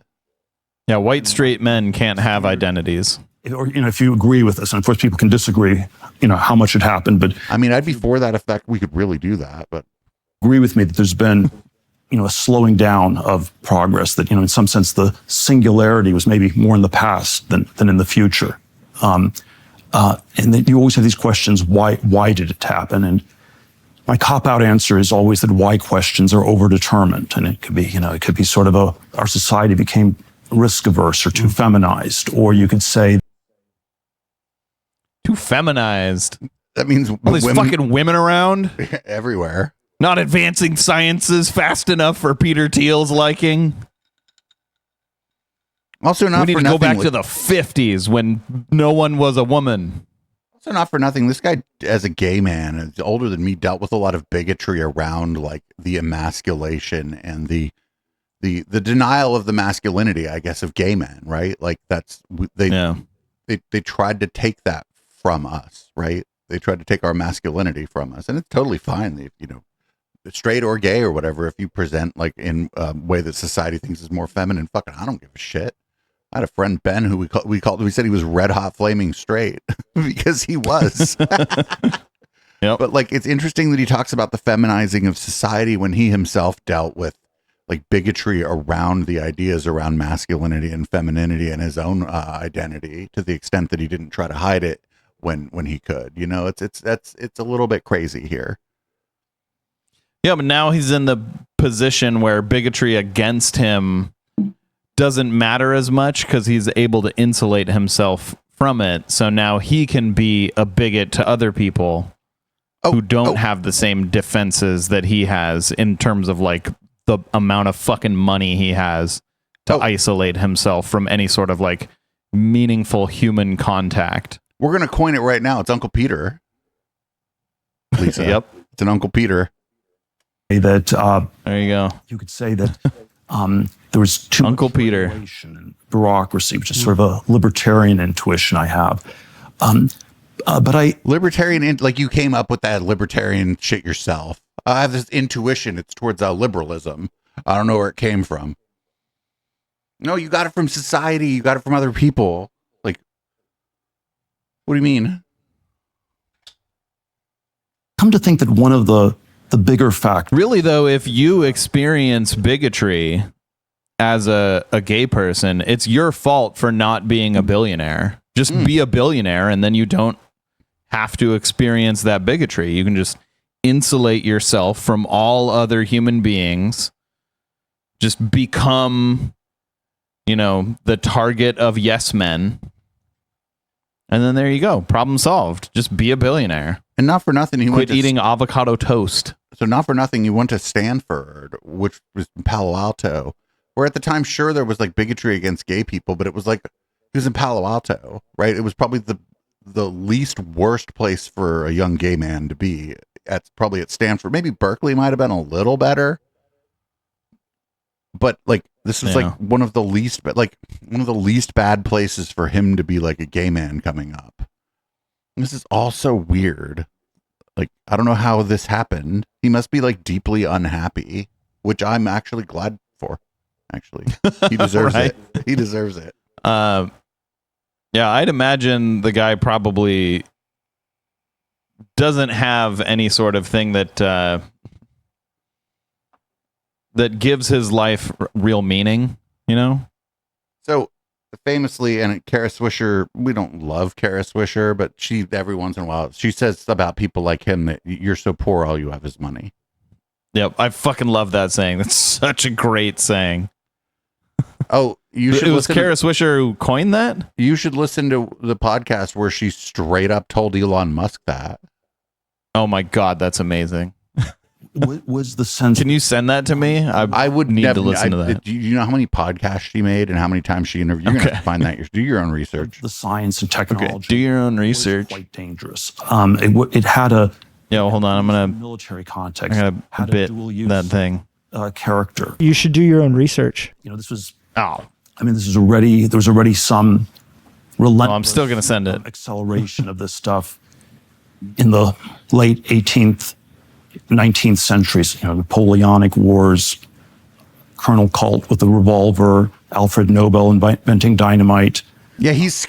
Speaker 3: Yeah, white straight men can't have identities.
Speaker 5: Or, if you agree with this, and of course people can disagree, how much it happened, but
Speaker 2: I mean, I'd be for that if we could really do that, but
Speaker 5: agree with me that there's been, a slowing down of progress, that, in some sense, the singularity was maybe more in the past than in the future. And then you always have these questions, why did it happen? And my cop-out answer is always that why questions are overdetermined. And it could be sort of our society became risk-averse or too feminized, or you could say
Speaker 3: Too feminized.
Speaker 2: that means
Speaker 3: All these fucking women around,
Speaker 2: everywhere.
Speaker 3: not advancing sciences fast enough for Peter Thiel's liking.
Speaker 2: Also, not
Speaker 3: We need
Speaker 2: for
Speaker 3: to go
Speaker 2: nothing.
Speaker 3: back to the 50s when no one was a woman.
Speaker 2: Also, not for nothing. This guy, as a gay man, is older than me, dealt with a lot of bigotry around like the emasculation and the denial of the masculinity, I guess, of gay men. Right? Like they tried to take that from us. Right? They tried to take our masculinity from us, and it's totally fine. If, straight or gay or whatever, if you present like in a way that society thinks is more feminine, fucking, I don't give a shit. I had a friend, Ben, who we said he was red hot flaming straight because he was.
Speaker 3: Yep.
Speaker 2: But like, it's interesting that he talks about the feminizing of society when he himself dealt with like bigotry around the ideas around masculinity and femininity and his own identity, to the extent that he didn't try to hide it when he could. It's a little bit crazy here.
Speaker 3: Yeah, but now he's in the position where bigotry against him doesn't matter as much because he's able to insulate himself from it. So now he can be a bigot to other people who don't have the same defenses that he has in terms of like the amount of fucking money he has to isolate himself from any sort of like meaningful human contact.
Speaker 2: We're going to coin it right now. It's Uncle Peter. Lisa.
Speaker 3: Yep.
Speaker 2: It's an Uncle Peter.
Speaker 5: that
Speaker 3: There you go.
Speaker 5: you could say that there was too
Speaker 3: Uncle
Speaker 5: much
Speaker 3: Peter.
Speaker 5: regulation and bureaucracy, which is sort of a libertarian intuition I have. But
Speaker 2: Libertarian, like you came up with that libertarian shit yourself. I have this intuition. It's towards liberalism. I don't know where it came from. No, you got it from society. You got it from other people. Like, what do you mean?
Speaker 5: come to think that one of the bigger factors,
Speaker 3: Really, though, if you experience bigotry as a gay person, it's your fault for not being a billionaire. Just be a billionaire, and then you don't have to experience that bigotry. You can just insulate yourself from all other human beings. Just become, the target of yes men. And then there you go. Problem solved. Just be a billionaire.
Speaker 2: And not for nothing, he
Speaker 3: Quit
Speaker 2: went to
Speaker 3: eating avocado toast.
Speaker 2: So not for nothing, you went to Stanford, which was in Palo Alto, where at the time, sure, there was like bigotry against gay people, but it was like, it was in Palo Alto, right? It was probably the least worst place for a young gay man to be probably at Stanford. Maybe Berkeley might have been a little better, but like, this was like one of the least bad places for him to be like a gay man coming up. This is all so weird. Like, I don't know how this happened. He must be like deeply unhappy, which I'm actually glad for. Actually, he deserves
Speaker 3: Right.
Speaker 2: it. He deserves it.
Speaker 3: Yeah, I'd imagine the guy probably doesn't have any sort of thing that that gives his life real meaning,
Speaker 2: So famously, and Kara Swisher, we don't love Kara Swisher, but she, every once in a while, she says about people like him that you're so poor, all you have is money.
Speaker 3: Yep, I fucking love that saying. That's such a great saying.
Speaker 2: Oh, you should
Speaker 3: It was
Speaker 2: listen.
Speaker 3: Kara Swisher who coined that?
Speaker 2: You should listen to the podcast where she straight up told Elon Musk that.
Speaker 3: Oh my God, that's amazing.
Speaker 5: was the sense.
Speaker 3: Can you send that to me?
Speaker 2: I would
Speaker 3: need
Speaker 2: never
Speaker 3: to listen to that.
Speaker 2: Do you know how many podcasts she made and how many times she interviewed? You're gonna have to find that. Do your own research.
Speaker 5: the science and technology?
Speaker 3: Okay, do your own
Speaker 5: was
Speaker 3: research.
Speaker 5: Quite dangerous. It had a
Speaker 3: Yeah, well, hold on. I'm gonna
Speaker 5: military context.
Speaker 3: bit
Speaker 5: had a dual use
Speaker 3: that thing.
Speaker 5: character.
Speaker 7: You should do your own research.
Speaker 5: This was.
Speaker 3: Oh,
Speaker 5: I mean, there was already some relentless
Speaker 3: I'm still gonna send it.
Speaker 5: acceleration of this stuff in the late 18th, 19th centuries. Napoleonic Wars, Colonel Colt with the revolver, Alfred Nobel inventing dynamite.
Speaker 2: Yeah, he's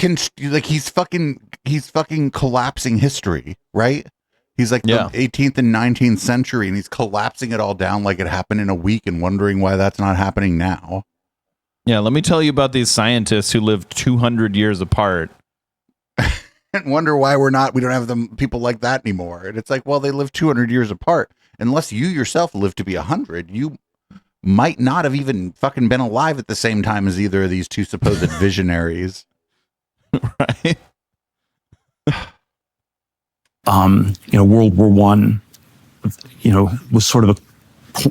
Speaker 2: fucking collapsing history, right? He's like
Speaker 3: Yeah.
Speaker 2: the 18th and 19th century, and he's collapsing it all down like it happened in a week and wondering why that's not happening now.
Speaker 3: Yeah, let me tell you about these scientists who lived 200 years apart.
Speaker 2: And wonder why we don't have them people like that anymore. And it's like, well, they live 200 years apart. Unless you yourself live to be 100, you might not have even fucking been alive at the same time as either of these two supposed visionaries.
Speaker 3: Right?
Speaker 5: World War One, was sort of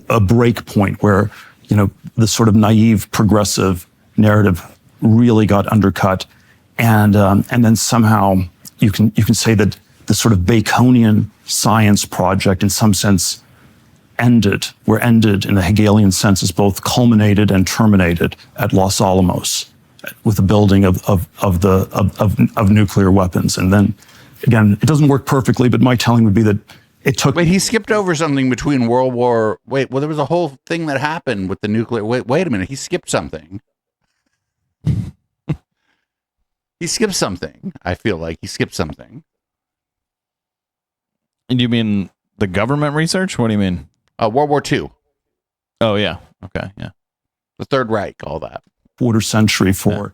Speaker 5: a break point where, the sort of naive progressive narrative really got undercut, and then somehow you can say that the sort of Baconian science project, in some sense, ended in the Hegelian sense, is both culminated and terminated at Los Alamos with the building of nuclear weapons. And then again, it doesn't work perfectly, but my telling would be that it took.
Speaker 2: Wait, he skipped over something between World War. Wait, well, there was a whole thing that happened with the nuclear. Wait a minute. He skipped something. He skipped something. I feel like he skipped something.
Speaker 3: And you mean the government research? What do you mean?
Speaker 2: World War II,
Speaker 3: Oh, yeah. Okay, yeah.
Speaker 2: the Third Reich, all that.
Speaker 5: Quarter century for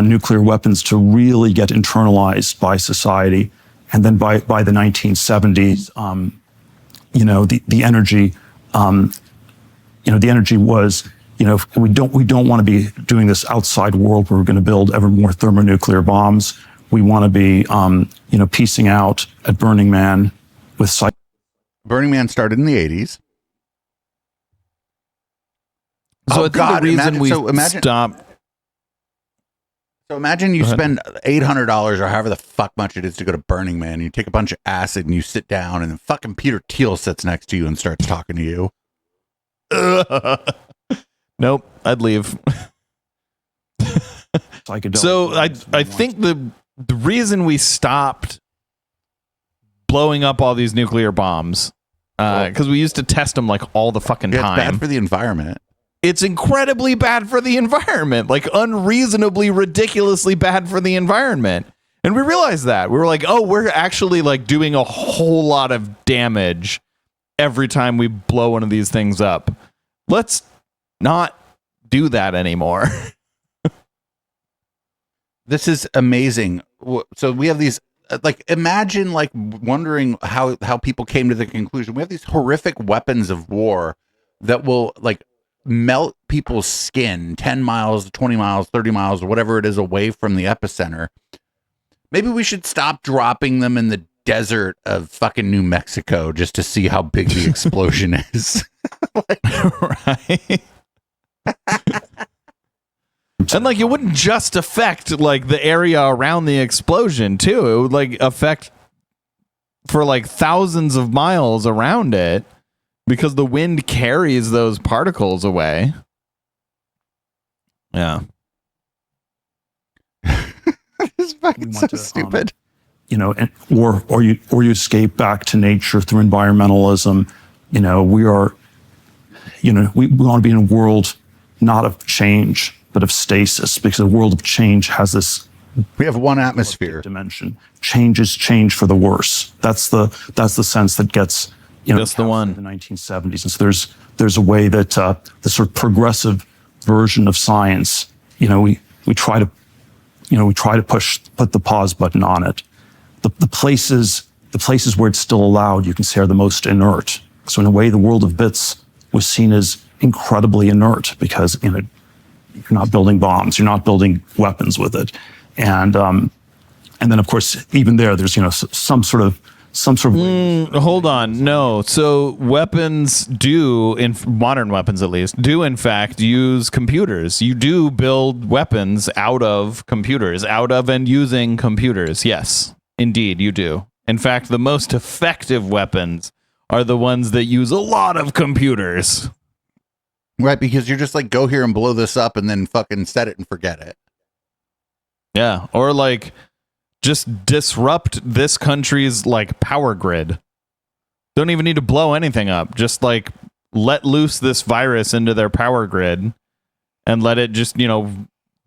Speaker 5: nuclear weapons to really get internalized by society, and then by the 1970s, the energy, the energy was, we don't want to be doing this outside world where we're going to build ever more thermonuclear bombs. We want to be, piecing out at Burning Man with.
Speaker 2: Burning Man started in the 80s.
Speaker 3: So
Speaker 2: Oh,
Speaker 3: I think
Speaker 2: God,
Speaker 3: the reason
Speaker 2: imagine-
Speaker 3: we
Speaker 2: so imagine-
Speaker 3: stopped.
Speaker 2: So imagine you
Speaker 3: Go ahead.
Speaker 2: spend $800 or however the fuck much it is to go to Burning Man. You take a bunch of acid and you sit down, and then fucking Peter Thiel sits next to you and starts talking to you.
Speaker 3: Nope, I'd leave.
Speaker 5: Psychedelic
Speaker 3: So I
Speaker 5: drugs.
Speaker 3: think the reason we stopped blowing up all these nuclear bombs, because we used to test them like all the fucking
Speaker 2: Yeah, it's
Speaker 3: time.
Speaker 2: bad for the environment.
Speaker 3: It's incredibly bad for the environment, like unreasonably, ridiculously bad for the environment. And we realized that. We were like, oh, we're actually like doing a whole lot of damage every time we blow one of these things up. Let's not do that anymore.
Speaker 2: This is amazing. So we have these, like, imagine like wondering how people came to the conclusion. We have these horrific weapons of war that will like melt people's skin 10 miles, 20 miles, 30 miles, or whatever it is away from the epicenter. Maybe we should stop dropping them in the desert of fucking New Mexico just to see how big the explosion is.
Speaker 3: Right? And like it wouldn't just affect like the area around the explosion too. It would like affect for like thousands of miles around it because the wind carries those particles away. Yeah.
Speaker 2: It's fucking so stupid.
Speaker 5: Or you escape back to nature through environmentalism. We are, we want to be in a world not of change, but of stasis, because a world of change has this
Speaker 2: We have one atmosphere.
Speaker 5: dimension. Change is change for the worse. That's the sense that gets,
Speaker 3: Just the one.
Speaker 5: in the 1970s. And so there's a way that the sort of progressive version of science, we try to put the pause button on it. The places where it's still allowed, you can say, are the most inert. So in a way, the world of bits was seen as incredibly inert because you're not building bombs, you're not building weapons with it, and then of course even there's some sort of
Speaker 3: Hold on. No. So weapons do, in modern weapons at least, do in fact use computers. You do build weapons out of computers, out of and using computers. Yes, indeed, you do. In fact, the most effective weapons are the ones that use a lot of computers.
Speaker 2: Right, because you're just like, go here and blow this up and then fucking set it and forget it.
Speaker 3: Yeah, or like just disrupt this country's like power grid. Don't even need to blow anything up. Just like let loose this virus into their power grid and let it just,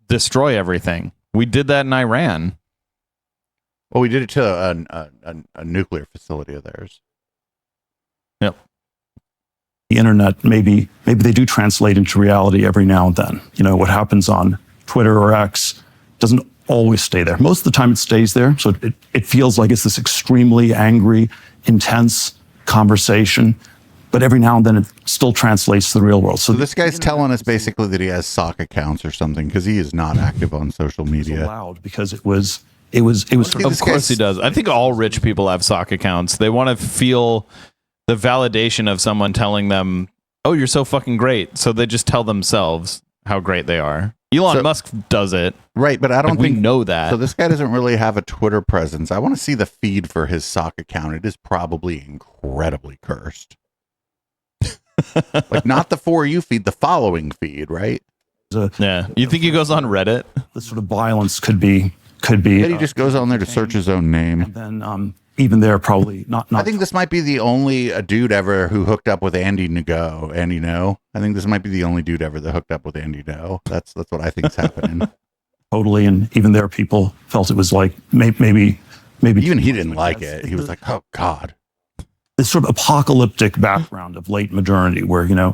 Speaker 3: destroy everything. We did that in Iran.
Speaker 2: Well, we did it to a nuclear facility of theirs.
Speaker 3: Yep.
Speaker 5: The internet, maybe they do translate into reality every now and then. What happens on Twitter or X doesn't always stay there. Most of the time it stays there. So it feels like it's this extremely angry, intense conversation, but every now and then it still translates to the real world.
Speaker 2: So this guy's telling us basically that he has sock accounts or something because he is not active on social media.
Speaker 5: Loud because it was sort
Speaker 3: Of course he does. I think all rich people have sock accounts. They want to feel the validation of someone telling them, "Oh, you're so fucking great." So they just tell themselves how great they are. Elon Musk does it.
Speaker 2: Right, but I don't
Speaker 3: we
Speaker 2: think
Speaker 3: know that.
Speaker 2: So this guy doesn't really have a Twitter presence. I want to see the feed for his sock account. It is probably incredibly cursed. Like not the For You feed, the following feed, right?
Speaker 3: Yeah. You think he goes on Reddit?
Speaker 5: the sort of violence could be.
Speaker 2: Yeah, he just goes on there to search his own name.
Speaker 5: And then even there, probably not.
Speaker 2: I think this might be the only dude ever who hooked up with Andy Ngo. Andy No. I think this might be the only dude ever that hooked up with Andy No. That's what I think is happening.
Speaker 5: Totally, and even there, people felt it was like maybe
Speaker 2: Even he didn't like it. He was like, "Oh God."
Speaker 5: This sort of apocalyptic background of late modernity, where every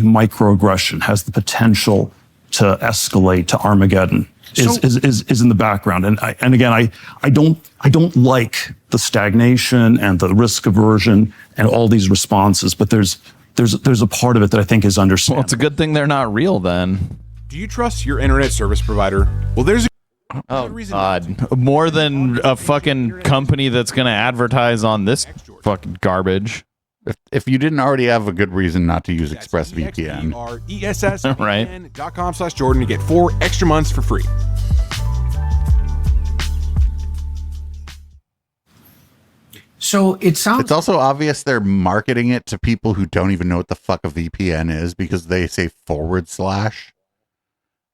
Speaker 5: microaggression has the potential to escalate to Armageddon. Is in the background, and again, I don't like the stagnation and the risk aversion and all these responses, but there's a part of it that I think is understandable.
Speaker 3: Well, it's a good thing they're not real then.
Speaker 7: Do you trust your internet service provider? Well, there's
Speaker 3: Oh God, more than a fucking company that's going to advertise on this fucking garbage.
Speaker 2: If you didn't already have a good reason not to use ExpressVPN,
Speaker 7: ExpressVPN.com/Jordan to get 4 extra months for free.
Speaker 6: So it sounds.
Speaker 2: it's also obvious they're marketing it to people who don't even know what the fuck a VPN is because they say /.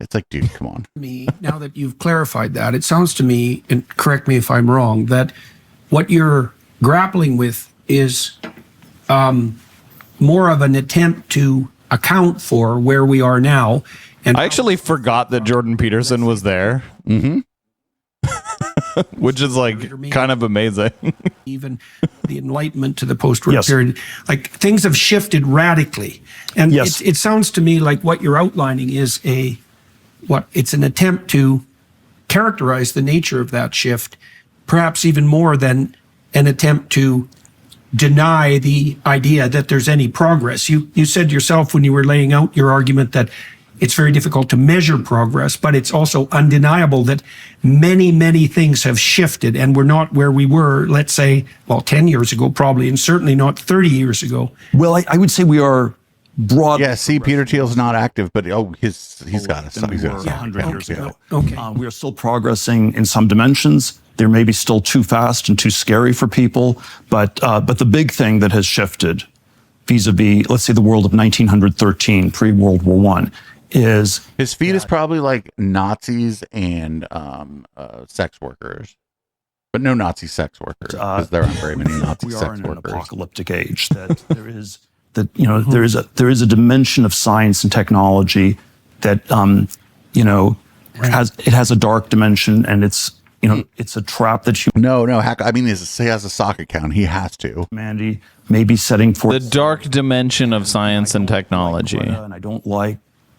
Speaker 2: It's like, dude, come on.
Speaker 6: Me, now that you've clarified that, it sounds to me, and correct me if I'm wrong, that what you're grappling with is more of an attempt to account for where we are now. And
Speaker 3: I actually forgot that Jordan Peterson was there.
Speaker 2: Mm-hmm.
Speaker 3: Which is like kind of amazing.
Speaker 6: even the Enlightenment to the post-war
Speaker 5: Yes.
Speaker 6: period, like things have shifted radically. And
Speaker 5: Yes.
Speaker 6: it sounds to me like what you're outlining is it's an attempt to characterize the nature of that shift, perhaps even more than an attempt to deny the idea that there's any progress. You said yourself when you were laying out your argument that it's very difficult to measure progress, but it's also undeniable that many, many things have shifted and we're not where we were, let's say, 10 years ago probably, and certainly not 30 years ago.
Speaker 5: Well, I would say we are broad.
Speaker 2: Yeah, see, Peter Thiel's not active, but he's got a
Speaker 5: than we
Speaker 2: he's got
Speaker 5: were
Speaker 2: a
Speaker 5: 100 years ago.
Speaker 6: Okay.
Speaker 5: We are still progressing in some dimensions. There may be still too fast and too scary for people, but the big thing that has shifted vis-a-vis, let's say, the world of 1913, pre-World War I, is
Speaker 2: His feed is probably like Nazis and sex workers, but no Nazi sex workers because there aren't very many Nazi
Speaker 5: we are
Speaker 2: sex
Speaker 5: in an
Speaker 2: workers.
Speaker 5: apocalyptic age. That there is a dimension of science and technology that has a dark dimension, and it's a trap that
Speaker 2: No, heck, I mean, he has a sock account. He has to.
Speaker 5: humanity may be setting forth.
Speaker 3: The dark dimension of science and technology.
Speaker 5: And I don't like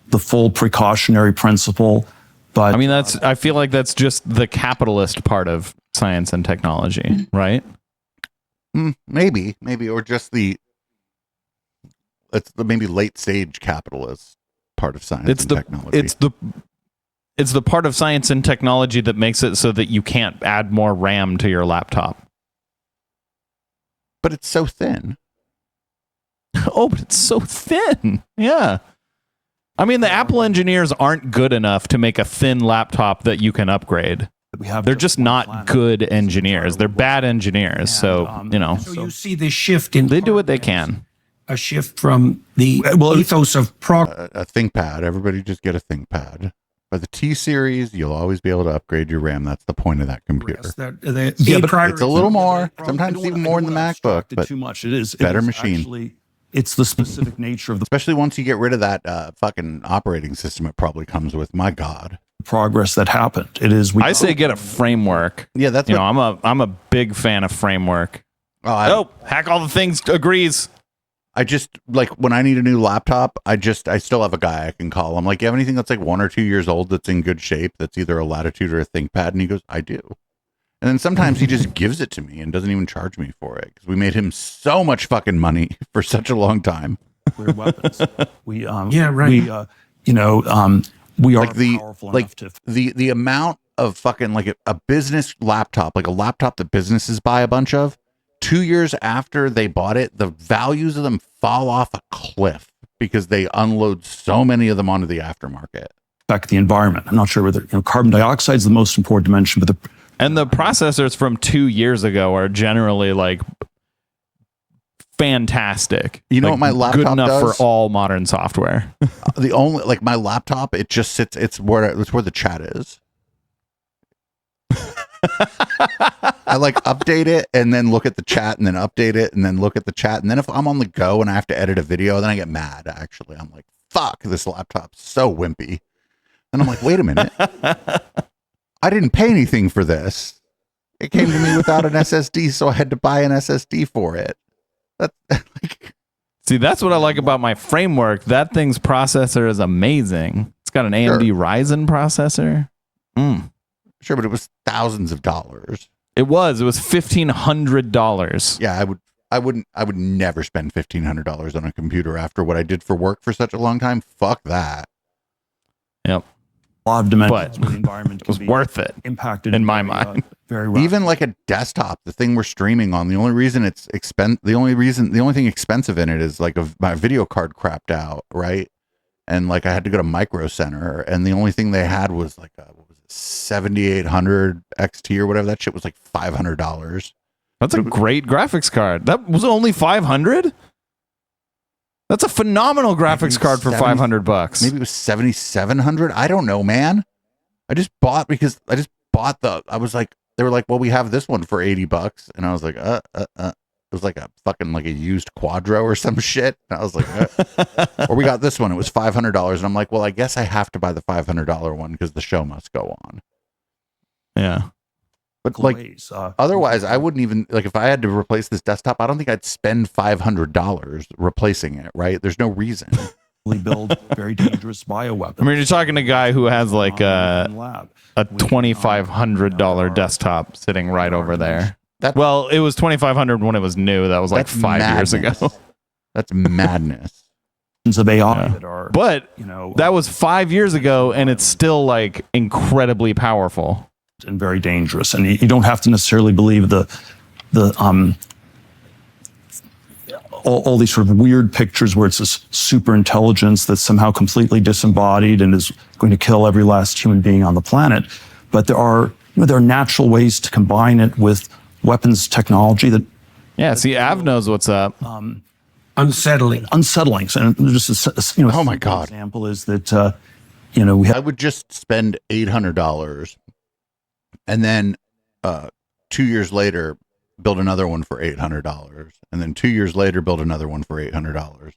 Speaker 5: the full precautionary principle, but
Speaker 3: I mean, I feel like that's just the capitalist part of science and technology, right?
Speaker 2: Maybe, or just it's the maybe late stage capitalist part of science and technology.
Speaker 3: It's the part of science and technology that makes it so that you can't add more RAM to your laptop.
Speaker 2: But it's so thin.
Speaker 3: Oh, but it's so thin. Yeah. I mean, the Apple engineers aren't good enough to make a thin laptop that you can upgrade. They're just not good engineers. They're bad engineers. So,
Speaker 6: So you see this shift in.
Speaker 3: They do what they can.
Speaker 6: A shift from the ethos of
Speaker 2: A ThinkPad. Everybody just get a ThinkPad. By the T series, you'll always be able to upgrade your RAM. That's the point of that computer.
Speaker 6: Yes, that,
Speaker 2: It's a little more, sometimes even more in the MacBook, but
Speaker 5: too much. It is
Speaker 2: better machine.
Speaker 5: Actually, it's the specific nature of the
Speaker 2: Especially once you get rid of that fucking operating system it probably comes with. My God.
Speaker 5: progress that happened. It is.
Speaker 3: I say get a framework.
Speaker 2: Yeah, that's
Speaker 3: you know. I'm a big fan of framework. Hack all the things agrees.
Speaker 2: I just like when I need a new laptop, I still have a guy I can call. I'm like, you have anything that's like 1 or 2 years old that's in good shape, that's either a Latitude or a ThinkPad? And he goes, I do. And then sometimes he just gives it to me and doesn't even charge me for it because we made him so much fucking money for such a long time.
Speaker 5: Nuclear weapons. We
Speaker 6: yeah, right.
Speaker 5: We we are
Speaker 2: like
Speaker 5: powerful enough to
Speaker 2: the amount of fucking like a business laptop, like a laptop that businesses buy a bunch of. 2 years after they bought it, the values of them fall off a cliff because they unload so many of them onto the aftermarket.
Speaker 5: affect the environment. I'm not sure whether carbon dioxide is the most important dimension, but
Speaker 3: the processors from 2 years ago are generally like fantastic.
Speaker 2: You know
Speaker 3: like,
Speaker 2: what my laptop
Speaker 3: good enough
Speaker 2: does?
Speaker 3: for all modern software.
Speaker 2: The only like my laptop, it just sits. It's where the chat is. I like update it and then look at the chat and then update it and then look at the chat. And then if I'm on the go and I have to edit a video, then I get mad. Actually, I'm like, fuck, this laptop's so wimpy. And I'm like, wait a minute. I didn't pay anything for this. It came to me without an SSD, so I had to buy an SSD for it. That's like,
Speaker 3: See, that's what I like about my framework. That thing's processor is amazing. It's got an AMD Ryzen processor.
Speaker 2: Sure, but it was thousands of dollars.
Speaker 3: It was $1,500.
Speaker 2: Yeah, I would never spend $1,500 on a computer after what I did for work for such a long time. Fuck that.
Speaker 3: Yep.
Speaker 5: a lot of dimensions
Speaker 3: But
Speaker 5: where the environment
Speaker 3: it was
Speaker 5: can be
Speaker 3: worth it
Speaker 5: impacted
Speaker 3: in my
Speaker 5: very,
Speaker 3: mind.
Speaker 5: very rapidly.
Speaker 2: Even like a desktop, the thing we're streaming on, the only reason it's the only thing expensive in it is like my video card crapped out, right? And like I had to go to Micro Center, and the only thing they had was like a 7800 XT or whatever. That shit was like $500.
Speaker 3: That's a great graphics card. That was only $500. That's a phenomenal graphics card for $500.
Speaker 2: Maybe it was 7700. I don't know, man. I was like, they were like, well, we have this one for $80, and I was like, it was like a fucking like a used Quadro or some shit. And I was like, or we got this one. It was $500, and I'm like, well, I guess I have to buy the $500 one because the show must go on.
Speaker 3: Yeah.
Speaker 2: But like, otherwise, I wouldn't even like if I had to replace this desktop. I don't think I'd spend $500 replacing it. Right? There's no reason.
Speaker 5: Build very dangerous bioweapons.
Speaker 3: I mean, you're talking to a guy who has like a $2,500 desktop sitting right over there. Well, it was $2,500 when it was new. That was like 5 years ago.
Speaker 2: That's madness.
Speaker 5: Of AI that are,
Speaker 3: but that was 5 years ago, and it's still like incredibly powerful
Speaker 5: and very dangerous. And you don't have to necessarily believe all these sort of weird pictures where it's this super intelligence that's somehow completely disembodied and is going to kill every last human being on the planet. But there are natural ways to combine it with weapons technology that.
Speaker 3: Yeah. See, Av knows what's up.
Speaker 6: Unsettling.
Speaker 5: And just
Speaker 2: oh my God.
Speaker 5: Example is that we have.
Speaker 2: I would just spend $800, and then 2 years later build another one for $800, and then 2 years later build another one for $800.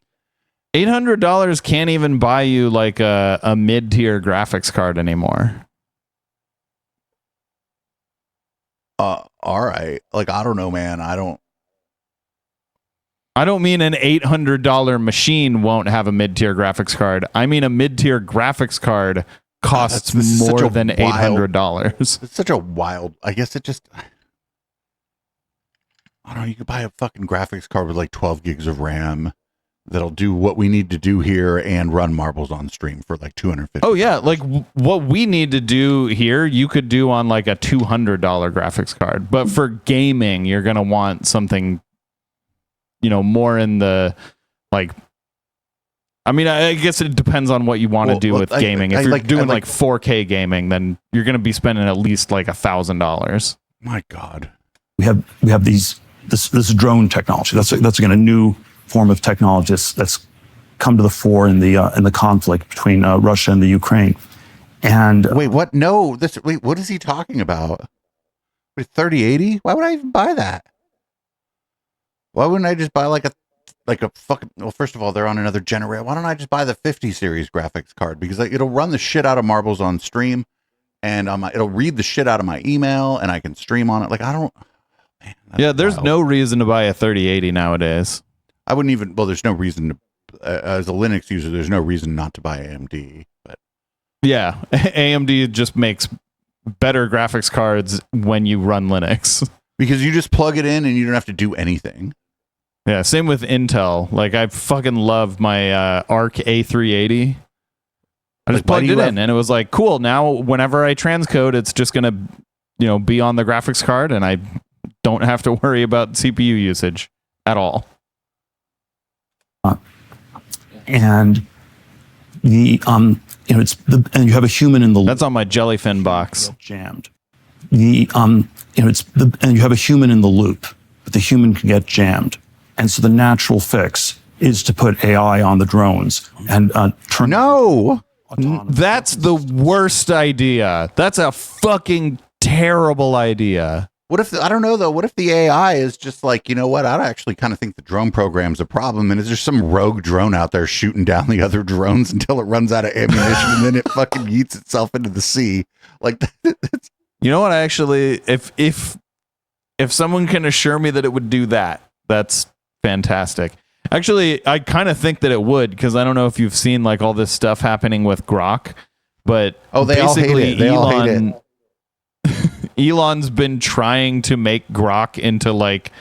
Speaker 3: $800 can't even buy you like a mid-tier graphics card anymore.
Speaker 2: All right. Like, I don't know, man. I
Speaker 3: don't mean an $800 machine won't have a mid-tier graphics card. I mean a mid-tier graphics card costs more than $800.
Speaker 2: It's such a wild. I guess it just. I don't know. You could buy a fucking graphics card with like 12 gigs of RAM that'll do what we need to do here and run marbles on stream for like $250.
Speaker 3: Oh yeah, like what we need to do here, you could do on like a $200 graphics card. But for gaming, you're gonna want something, more in the like. I mean, I guess it depends on what you want to do with gaming. If you're doing like 4K gaming, then you're going to be spending at least like $1,000.
Speaker 2: My God,
Speaker 5: we have this drone technology. That's again a new form of technology that's come to the fore in the conflict between Russia and the Ukraine. And
Speaker 2: Wait, what? No, wait, what is he talking about? Wait, 3080? Why would I even buy that? Why wouldn't I just buy like a fucking, well, first of all, they're on another generator. Why don't I just buy the 50 series graphics card? Because like, it'll run the shit out of marbles on stream, and it'll read the shit out of my email, and I can stream on it. Like, I don't, man,
Speaker 3: Yeah, there's no reason to buy a 3080 nowadays.
Speaker 2: I wouldn't even, well, there's no reason to, as a Linux user, there's no reason not to buy AMD, but.
Speaker 3: Yeah, AMD just makes better graphics cards when you run Linux.
Speaker 2: Because you just plug it in and you don't have to do anything.
Speaker 3: Yeah, same with Intel. Like, I fucking love my Arc A380. I just plugged it in, and it was like, cool. Now, whenever I transcode, it's just gonna, be on the graphics card, and I don't have to worry about CPU usage at all.
Speaker 5: And and you have a human in the loop.
Speaker 3: That's on my Jellyfin box.
Speaker 5: Jammed. And you have a human in the loop, but the human can get jammed. And so the natural fix is to put AI on the drones and turn.
Speaker 2: No,
Speaker 3: that's the worst idea. That's a fucking terrible idea.
Speaker 2: What if, I don't know though, what if the AI is just like, you know what, I actually kind of think the drone program's a problem, and is there some rogue drone out there shooting down the other drones until it runs out of ammunition and then it fucking yeets itself into the sea? Like, that's,
Speaker 3: you know what, actually, if someone can assure me that it would do that, that's fantastic. Actually, I kind of think that it would, because I don't know if you've seen like all this stuff happening with Grok, but
Speaker 2: they all hate it. They all hate it.
Speaker 3: Elon's been trying to make Grok into like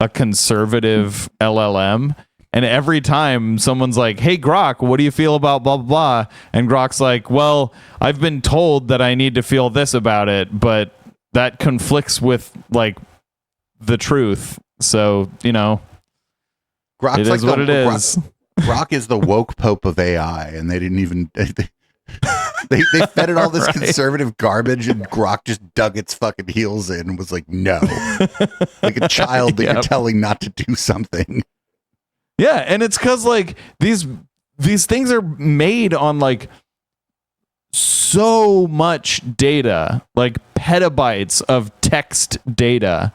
Speaker 3: a conservative LLM, and every time someone's like, hey Grok, what do you feel about blah blah blah, and Grok's like, well, I've been told that I need to feel this about it, but that conflicts with like the truth, so
Speaker 2: Grok's
Speaker 3: it is
Speaker 2: like
Speaker 3: what it is.
Speaker 2: Grok is the woke pope of AI, and they didn't even they fed it all this conservative garbage, and Grok just dug its fucking heels in and was like, no. Like a child that you're telling not to do something.
Speaker 3: Yeah, and it's because like these things are made on like so much data, like petabytes of text data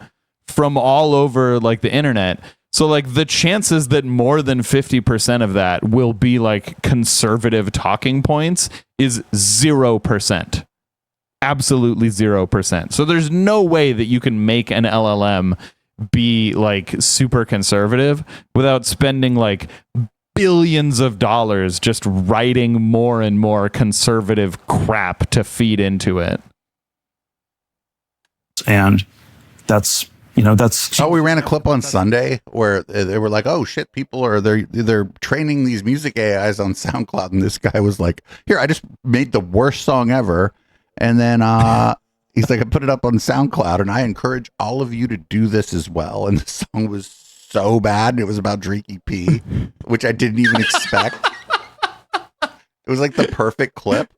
Speaker 3: from all over like the internet. So like the chances that more than 50% of that will be like conservative talking points is 0%. Absolutely 0%. So there's no way that you can make an LLM be like super conservative without spending like billions of dollars just writing more and more conservative crap to feed into it.
Speaker 5: And that's
Speaker 2: we ran a clip on Sunday where they were like, oh shit, people are they're training these music AIs on SoundCloud, and this guy was like, here, I just made the worst song ever, and then he's like, I put it up on SoundCloud, and I encourage all of you to do this as well. And the song was so bad, and it was about drinking pee, which I didn't even expect. It was like the perfect clip.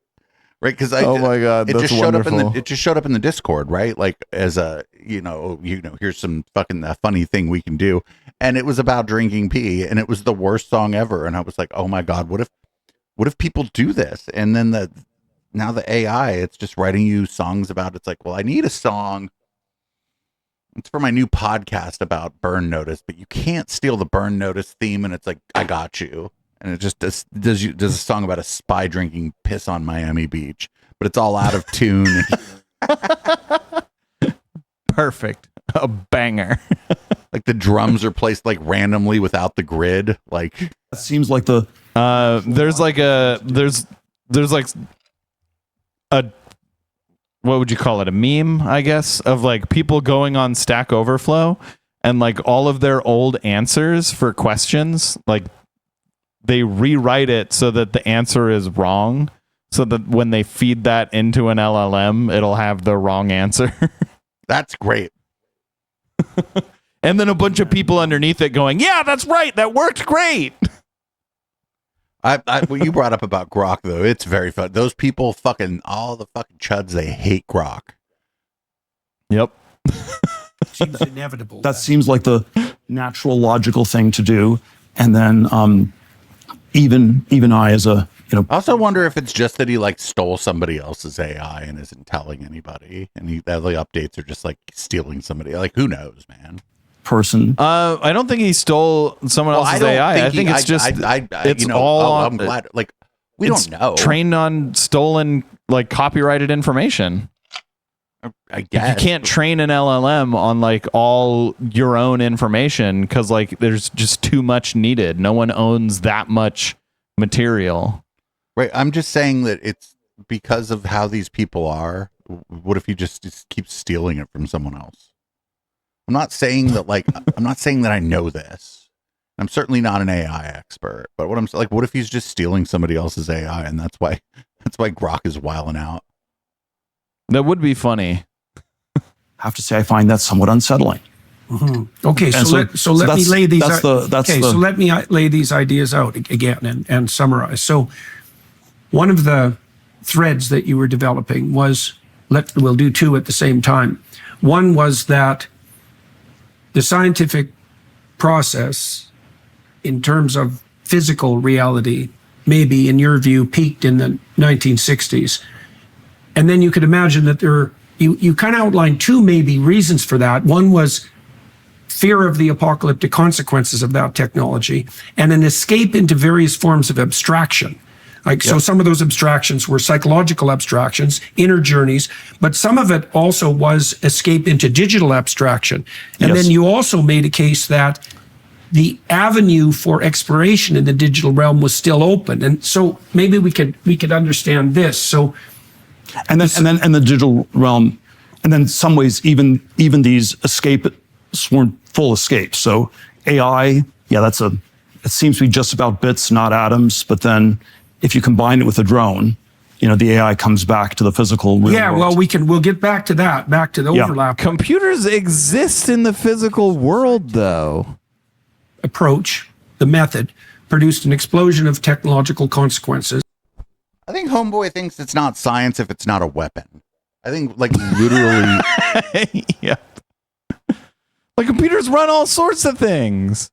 Speaker 2: Right, because
Speaker 3: oh my god,
Speaker 2: it
Speaker 3: that's
Speaker 2: just showed
Speaker 3: wonderful.
Speaker 2: up it just showed up in the Discord, right? Like as a here's some fucking funny thing we can do, and it was about drinking pee, and it was the worst song ever, and I was like, oh my god, what if people do this? And then now the AI, it's just writing you songs about. It's like, well, I need a song. It's for my new podcast about Burn Notice, but you can't steal the Burn Notice theme, and it's like, I got you. And it just does a song about a spy drinking piss on Miami Beach, but it's all out of tune.
Speaker 3: Perfect. A banger.
Speaker 2: Like the drums are placed like randomly without the grid. Like
Speaker 5: it seems like the
Speaker 3: there's like a what would you call it? A meme, I guess, of like people going on Stack Overflow and like all of their old answers for questions, like they rewrite it so that the answer is wrong, so that when they feed that into an LLM, it'll have the wrong answer.
Speaker 2: That's great.
Speaker 3: And then a bunch of people underneath it going, yeah, that's right, that worked great.
Speaker 2: What you brought up about Grok, though, it's very fun. Those people all the fucking chuds, they hate Grok.
Speaker 3: Yep.
Speaker 6: Seems inevitable.
Speaker 5: That seems like the natural, logical thing to do. And then even I, as a I
Speaker 2: also wonder if it's just that he like stole somebody else's AI and isn't telling anybody, and that the updates are just like stealing somebody. Like, who knows, man?
Speaker 5: person.
Speaker 3: I don't think he stole someone else's AI. I think it's just it's all.
Speaker 2: I'm glad. Like, we don't know.
Speaker 3: Trained on stolen, like, copyrighted information.
Speaker 2: I guess
Speaker 3: you can't train an LLM on like all your own information because like there's just too much needed. No one owns that much material.
Speaker 2: Right. I'm just saying that it's because of how these people are. What if you just keep stealing it from someone else? I'm not saying that like I'm not saying that I know this. I'm certainly not an AI expert, but what I'm like, what if he's just stealing somebody else's AI, and that's why Grok is wilding out.
Speaker 3: That would be funny.
Speaker 5: I have to say, I find that somewhat unsettling.
Speaker 6: Mm-hmm. Okay, so let me lay these. So let me lay these ideas out again and summarize. So, one of the threads that you were developing was we'll do two at the same time. One was that the scientific process, in terms of physical reality, maybe in your view peaked in the 1960s. And then you could imagine that you kind of outlined two maybe reasons for that. One was fear of the apocalyptic consequences of that technology and an escape into various forms of abstraction. So some of those abstractions were psychological abstractions, inner journeys, but some of it also was escape into digital abstraction. And then you also made a case that the avenue for exploration in the digital realm was still open. And so maybe we could understand this. So
Speaker 5: And then the digital realm, and then in some ways even these escapes weren't full escapes. So AI, it seems to be just about bits, not atoms. But then if you combine it with a drone, the AI comes back to the physical real world.
Speaker 6: Well, we'll get back to that, back to the overlap.
Speaker 3: Computers exist in the physical world, though.
Speaker 6: Approach, the method, produced an explosion of technological consequences.
Speaker 2: I think Homeboy thinks it's not science if it's not a weapon. I think, like, literally.
Speaker 3: Yeah. Like, computers run all sorts of things.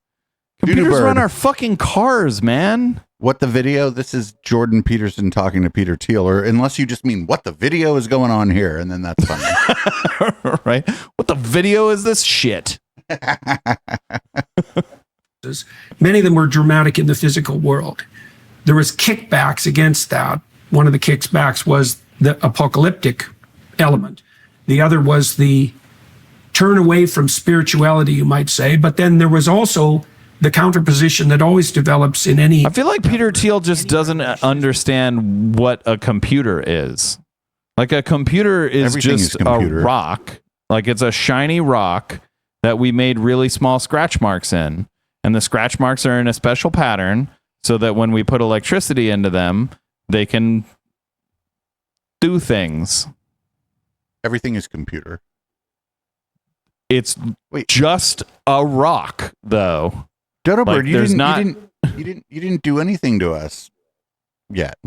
Speaker 3: Computers run our fucking cars, man.
Speaker 2: What the video? This is Jordan Peterson talking to Peter Thiel, or unless you just mean what the video is going on here, and then that's funny.
Speaker 3: Right? What the video is this shit?
Speaker 6: Many of them were dramatic in the physical world. There was kickbacks against that. One of the kickbacks was the apocalyptic element. The other was the turn away from spirituality, you might say. But then there was also the counterposition that always develops in any...
Speaker 3: I feel like Peter Thiel just doesn't understand what a computer is. Like, a computer is just a rock. Like, it's a shiny rock that we made really small scratch marks in. And the scratch marks are in a special pattern so that when we put electricity into them, they can do things.
Speaker 2: Everything is computer.
Speaker 3: It's just a rock, though.
Speaker 2: Dodo Bird, you didn't do anything to us yet.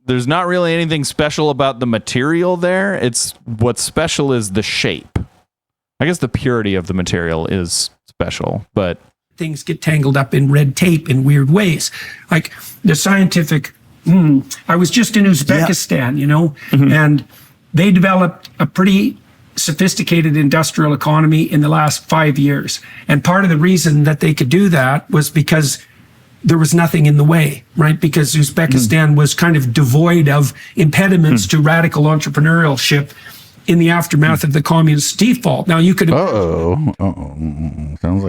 Speaker 3: There's not really anything special about the material there. It's what's special is the shape. I guess the purity of the material is special, but
Speaker 6: things get tangled up in red tape in weird ways. Like the scientific, I was just in Uzbekistan, and they developed a pretty sophisticated industrial economy in the last 5 years. And part of the reason that they could do that was because there was nothing in the way, right? Because Uzbekistan was kind of devoid of impediments to radical entrepreneurship in the aftermath of the communist default. Now you could
Speaker 2: sounds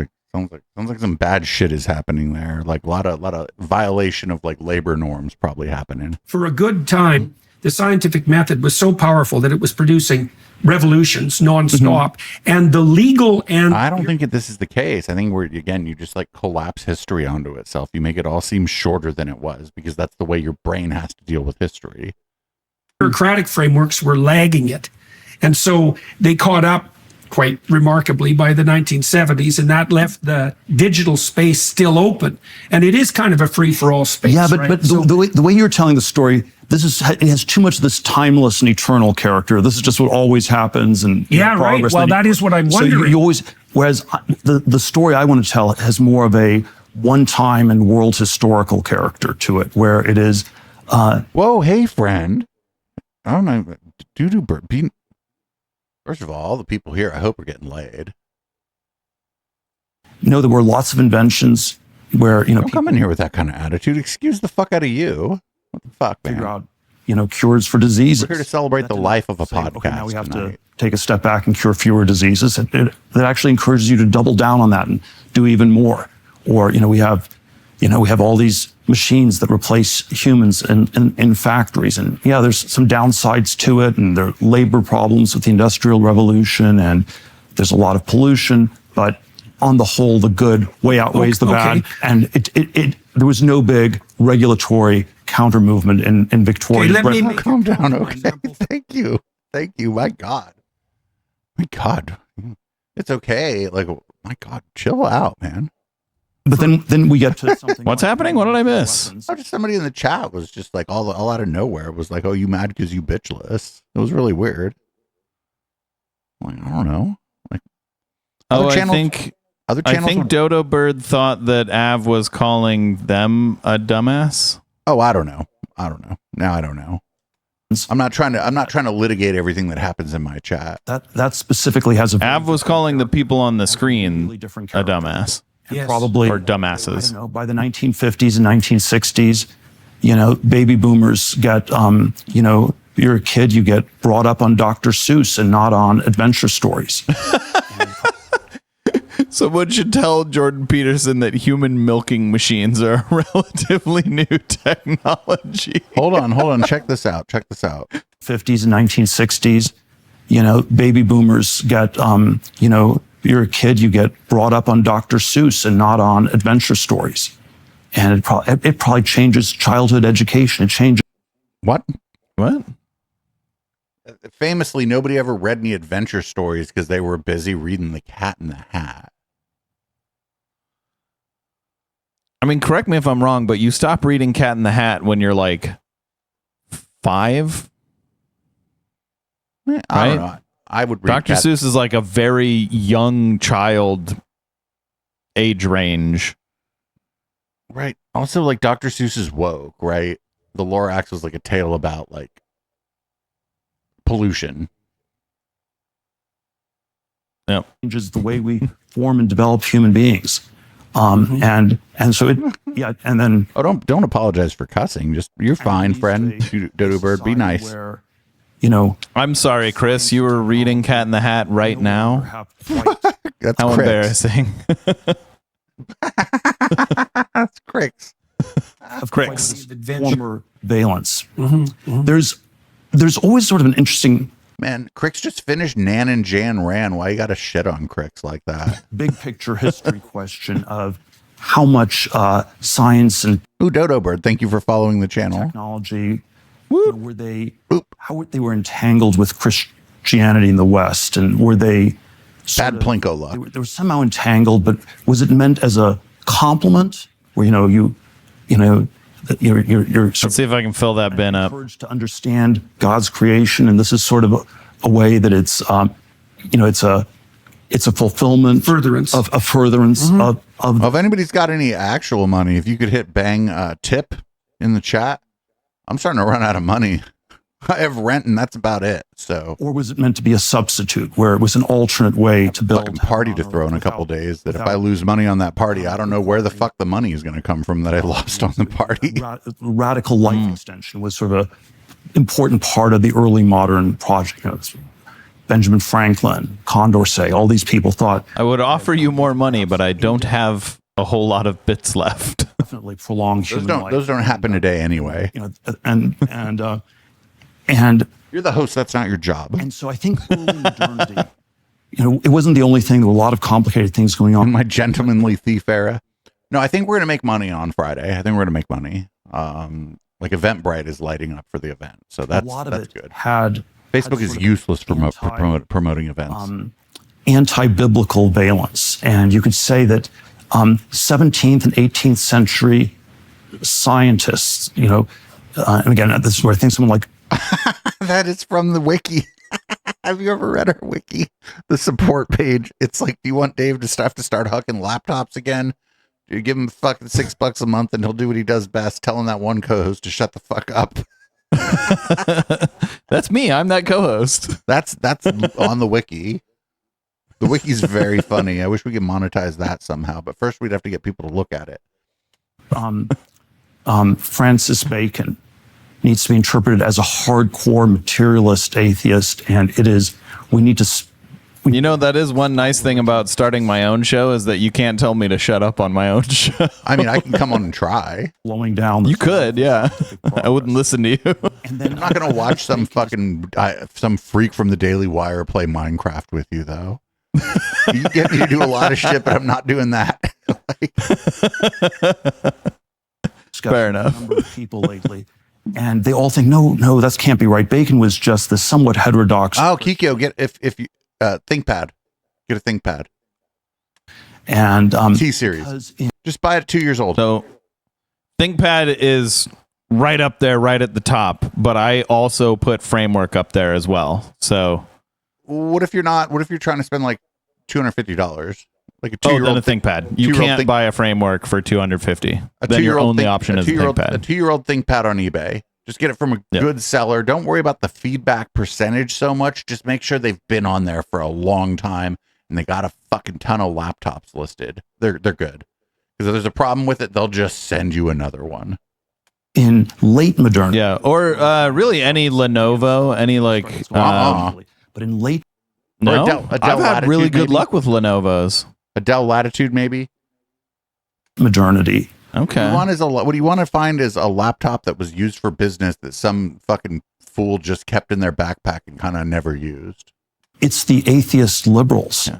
Speaker 2: like some bad shit is happening there. Like a lot of violation of like labor norms probably happening.
Speaker 6: For a good time, the scientific method was so powerful that it was producing revolutions nonstop. And the legal and
Speaker 2: I don't think this is the case. I think you just like collapse history onto itself. You make it all seem shorter than it was because that's the way your brain has to deal with history.
Speaker 6: Bureaucratic frameworks were lagging it. And so they caught up quite remarkably by the 1970s, and that left the digital space still open. And it is kind of a free-for-all space.
Speaker 5: Yeah, but,
Speaker 6: right?
Speaker 5: but the way you're telling the story, it has too much of this timeless and eternal character. This is just what always happens, and progress.
Speaker 6: Right. Well, that is what I'm wondering.
Speaker 5: So you always, whereas the story I want to tell has more of a one-time and world historical character to it, where it is
Speaker 2: Whoa, hey, friend. I don't know. Doo-doo bird. First of all the people here, I hope are getting laid.
Speaker 5: There were lots of inventions where,
Speaker 2: Don't come in here with that kind of attitude. Excuse the fuck out of you. What the fuck, man?
Speaker 5: figure out, cures for diseases.
Speaker 2: We're here to celebrate
Speaker 5: That
Speaker 2: the
Speaker 5: didn't
Speaker 2: life of a
Speaker 5: say,
Speaker 2: podcast
Speaker 5: okay, now we have
Speaker 2: tonight.
Speaker 5: to take a step back and cure fewer diseases. It actually encourages you to double down on that and do even more. Or, we have all these machines that replace humans in factories. And yeah, there's some downsides to it, and there are labor problems with the Industrial Revolution, and there's a lot of pollution, but on the whole, the good way outweighs the bad. And there was no big regulatory counter movement in Victoria.
Speaker 6: let me make
Speaker 2: Calm down, okay? Thank you. My God. It's okay. Like, my God, chill out, man.
Speaker 5: But then we get to something.
Speaker 3: What's happening? What did I miss?
Speaker 2: Oh, just somebody in the chat was just like all out of nowhere was like, "Oh, you mad because you bitchless?" It was really weird. Like, I don't know. Like,
Speaker 3: Oh,
Speaker 2: other
Speaker 3: I think
Speaker 2: channels.
Speaker 3: Dodo Bird thought that Av was calling them a dumbass.
Speaker 2: Oh, I don't know. Now I don't know. I'm not trying to litigate everything that happens in my chat.
Speaker 5: That specifically has a
Speaker 3: Av was calling the people on the screen
Speaker 5: completely different
Speaker 3: a
Speaker 5: character.
Speaker 3: dumbass.
Speaker 6: Yes.
Speaker 5: Probably
Speaker 3: Or
Speaker 5: I
Speaker 3: dumbasses.
Speaker 5: don't know, by the 1950s and 1960s, baby boomers get, you're a kid, you get brought up on Dr. Seuss and not on adventure stories.
Speaker 3: Someone should tell Jordan Peterson that human milking machines are a relatively new technology.
Speaker 2: Hold on. Check this out.
Speaker 5: 50s and 1960s, baby boomers get, you're a kid, you get brought up on Dr. Seuss and not on adventure stories. And it probably changes childhood education. It changes.
Speaker 2: What?
Speaker 3: What?
Speaker 2: Famously, nobody ever read any adventure stories because they were busy reading The Cat in the Hat.
Speaker 3: I mean, correct me if I'm wrong, but you stop reading Cat in the Hat when you're like 5,
Speaker 2: I don't
Speaker 3: Right?
Speaker 2: know. I would read
Speaker 3: Dr. Seuss is like a very young child age range.
Speaker 2: Right. Also, like, Dr. Seuss is woke, right? The Lorax was like a tale about like pollution.
Speaker 5: Changes the way we form and develop human beings. And so and then
Speaker 2: Oh, don't apologize for cussing. Just you're fine, friend. Dodo Bird, be nice.
Speaker 5: where,
Speaker 3: I'm sorry, Chris. You were reading Cat in the Hat right now.
Speaker 2: That's
Speaker 3: How
Speaker 2: Cricks.
Speaker 3: embarrassing.
Speaker 2: That's Cricks.
Speaker 3: Cricks.
Speaker 5: former valence. There's always sort of an interesting
Speaker 2: Man, Cricks just finished Nan and Jan ran. Why you got to shit on Cricks like that?
Speaker 5: big picture history question of how much science and
Speaker 2: Ooh, Dodo Bird, thank you for following the channel.
Speaker 5: technology how they were entangled with Christianity in the West, and were they
Speaker 2: Bad Plinko luck.
Speaker 5: they were somehow entangled, but was it meant as a compliment where you're
Speaker 3: Let's see if I can fill that bin up.
Speaker 5: encouraged to understand God's creation, and this is sort of a way that it's a fulfillment
Speaker 6: Furtherance.
Speaker 5: of a furtherance of
Speaker 2: Well, if anybody's got any actual money, if you could hit bang tip in the chat, I'm starting to run out of money. I have rent, and that's about it. So,
Speaker 5: or was it meant to be a substitute where it was an alternate way to build
Speaker 2: fucking party to throw in a couple days. That if I lose money on that party, I don't know where the fuck the money is going to come from that I lost on the party.
Speaker 5: Radical life extension was sort of an important part of the early modern project. Benjamin Franklin, Condorcet, all these people thought
Speaker 3: I would offer you more money, but I don't have a whole lot of bits left.
Speaker 5: definitely prolonged human life.
Speaker 2: Those don't happen today anyway.
Speaker 5: And
Speaker 2: You're the host. That's not your job.
Speaker 5: And so I think early modernity, it wasn't the only thing. There were a lot of complicated things going
Speaker 2: In
Speaker 5: on.
Speaker 2: my gentlemanly thief era. No, I think we're gonna make money on Friday. I think we're gonna make money. Like Eventbrite is lighting up for the event, so that's
Speaker 5: a lot of
Speaker 2: that's
Speaker 5: it
Speaker 2: good.
Speaker 5: had
Speaker 2: Facebook is
Speaker 5: sort of
Speaker 2: useless for promoting events.
Speaker 5: anti-biblical valence, and you could say that 17th and 18th century scientists, and again, this is where I think someone like
Speaker 2: That is from the wiki. Have you ever read our wiki? The support page. It's like, do you want Dave to have to start hucking laptops again? You give him fucking $6 a month and he'll do what he does best, telling that one co-host to shut the fuck up.
Speaker 3: That's me. I'm that co-host.
Speaker 2: That's on the wiki. The wiki's very funny. I wish we could monetize that somehow, but first we'd have to get people to look at it.
Speaker 5: Francis Bacon needs to be interpreted as a hardcore materialist atheist, and it is, we need to
Speaker 3: You know, that is one nice thing about starting my own show is that you can't tell me to shut up on my own show.
Speaker 2: I mean, I can come on and try.
Speaker 5: slowing down.
Speaker 3: You could, yeah. I wouldn't listen to you.
Speaker 5: And then
Speaker 2: I'm not gonna watch some fucking some freak from the Daily Wire play Minecraft with you, though. You get me to do a lot of shit, but I'm not doing that.
Speaker 3: Fair enough.
Speaker 5: A number of people lately, and they all think, no, that can't be right. Bacon was just this somewhat heterodox.
Speaker 2: Oh, Kikyo, get if you ThinkPad, get a ThinkPad
Speaker 5: And
Speaker 2: T series.
Speaker 5: because
Speaker 2: Just buy it 2 years old.
Speaker 3: So ThinkPad is right up there, right at the top, but I also put Framework up there as well. So
Speaker 2: What if you're not? What if you're trying to spend like $250? Like a
Speaker 3: then a
Speaker 2: 2-year-old
Speaker 3: ThinkPad. You
Speaker 2: two-year-old
Speaker 3: can't buy a Framework for $250.
Speaker 2: a
Speaker 3: Then your
Speaker 2: two-year-old
Speaker 3: only
Speaker 2: think-
Speaker 3: option
Speaker 2: a
Speaker 3: is a
Speaker 2: two-year-old-
Speaker 3: ThinkPad.
Speaker 2: A 2-year-old ThinkPad on eBay. Just get it from a
Speaker 3: Yep.
Speaker 2: good seller. Don't worry about the feedback percentage so much. Just make sure they've been on there for a long time and they got a fucking ton of laptops listed. They're good. Because if there's a problem with it, they'll just send you another one.
Speaker 5: in late modernity,
Speaker 3: Yeah, or really any Lenovo, any like.
Speaker 5: but in late
Speaker 2: Or
Speaker 3: No,
Speaker 2: a Dell
Speaker 3: I've had really
Speaker 2: Latitude,
Speaker 3: good
Speaker 2: maybe?
Speaker 3: luck with Lenovo's.
Speaker 2: A Dell Latitude, maybe.
Speaker 5: modernity,
Speaker 3: Okay.
Speaker 2: What you want to find is a laptop that was used for business that some fucking fool just kept in their backpack and kind of never used.
Speaker 5: it's the atheist liberals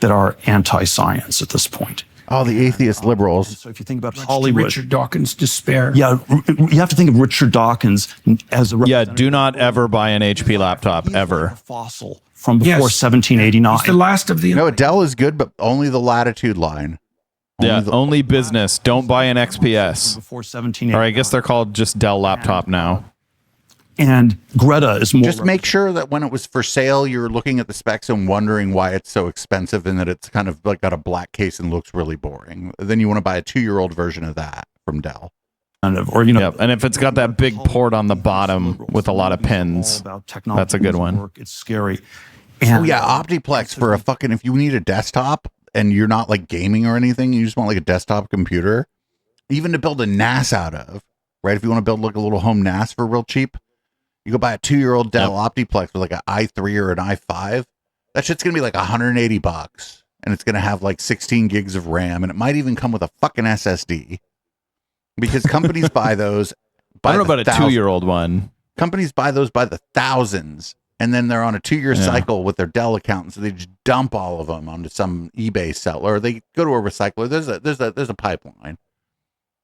Speaker 5: that are anti-science at this point.
Speaker 2: Oh, the atheist
Speaker 5: And
Speaker 2: liberals.
Speaker 5: so if you think about
Speaker 6: To
Speaker 5: Hollywood,
Speaker 6: Richard Dawkins' despair.
Speaker 5: yeah, you have to think of Richard Dawkins as a
Speaker 3: Yeah, do not ever buy an HP laptop
Speaker 5: He's
Speaker 3: ever.
Speaker 5: like a fossil from before
Speaker 6: Yes.
Speaker 5: 1789.
Speaker 6: He's the last of the.
Speaker 2: No, a Dell is good, but only the Latitude line.
Speaker 3: Yeah,
Speaker 2: the-
Speaker 3: only business. Don't buy an XPS.
Speaker 5: Before 1789.
Speaker 3: Or I guess they're called just Dell laptop now.
Speaker 5: And Greta is more.
Speaker 2: Just make sure that when it was for sale, you're looking at the specs and wondering why it's so expensive and that it's kind of like got a black case and looks really boring. Then you want to buy a 2-year-old version of that from Dell.
Speaker 5: Or you know,
Speaker 3: Yep. And if it's got that big port on the bottom with a lot of pins, that's a good one.
Speaker 5: It's scary.
Speaker 2: Oh
Speaker 5: And
Speaker 2: yeah, Optiplex for a fucking, if you need a desktop and you're not like gaming or anything, you just want like a desktop computer, even to build a NAS out of, right? If you want to build like a little home NAS for real cheap, you go buy a 2-year-old Dell Optiplex with like an i3 or an i5. That shit's gonna be like $180, and it's gonna have like 16 gigs of RAM, and it might even come with a fucking SSD. Because companies buy those.
Speaker 3: I don't know
Speaker 2: by
Speaker 3: about a 2-year-old one.
Speaker 2: Companies buy those by the thousands, and then they're on a 2-year cycle with their Dell account, so they just dump all of them onto some eBay seller, or they go to a recycler. There's a pipeline.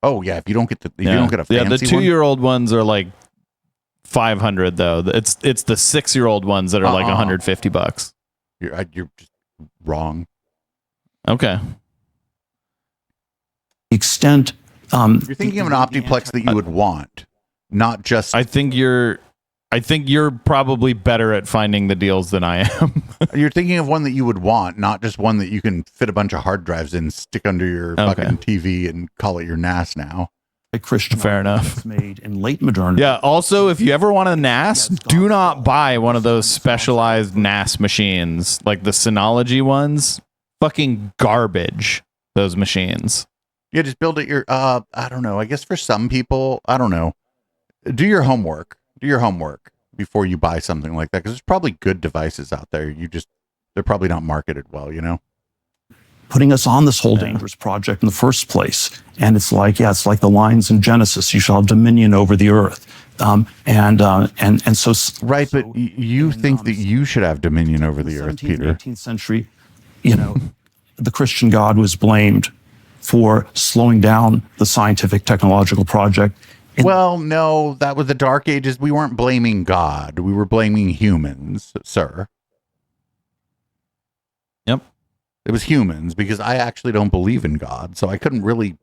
Speaker 2: Oh yeah, if you don't get you don't get a fancy
Speaker 3: the
Speaker 2: one.
Speaker 3: 2-year-old ones are like $500 though. It's the 6-year-old ones that are like $150.
Speaker 2: You're just wrong.
Speaker 3: Okay.
Speaker 5: extent.
Speaker 2: You're thinking of an Optiplex that you would want, not just.
Speaker 3: I think you're probably better at finding the deals than I am.
Speaker 2: You're thinking of one that you would want, not just one that you can fit a bunch of hard drives in, stick under your fucking TV, and call it your NAS now.
Speaker 5: Christian
Speaker 3: Fair enough.
Speaker 5: made in late modernity.
Speaker 3: Yeah. Also, if you ever want a NAS, do not buy one of those specialized NAS machines like the Synology ones. Fucking garbage. Those machines.
Speaker 2: Yeah, just build it your. I don't know. I guess for some people, I don't know. Do your homework. Do your homework before you buy something like that, because there's probably good devices out there. They're probably not marketed well, you know.
Speaker 5: Putting us on this whole dangerous project in the first place. And it's like the lines in Genesis, you shall have dominion over the earth. And so.
Speaker 2: Right, but you think that you should have dominion over the earth,
Speaker 5: 17th
Speaker 2: Peter.
Speaker 5: and 18th century, the Christian God was blamed for slowing down the scientific technological project.
Speaker 2: Well, no, that was the Dark Ages. We weren't blaming God. We were blaming humans, sir.
Speaker 3: Yep.
Speaker 2: It was humans, because I actually don't believe in God, so I couldn't really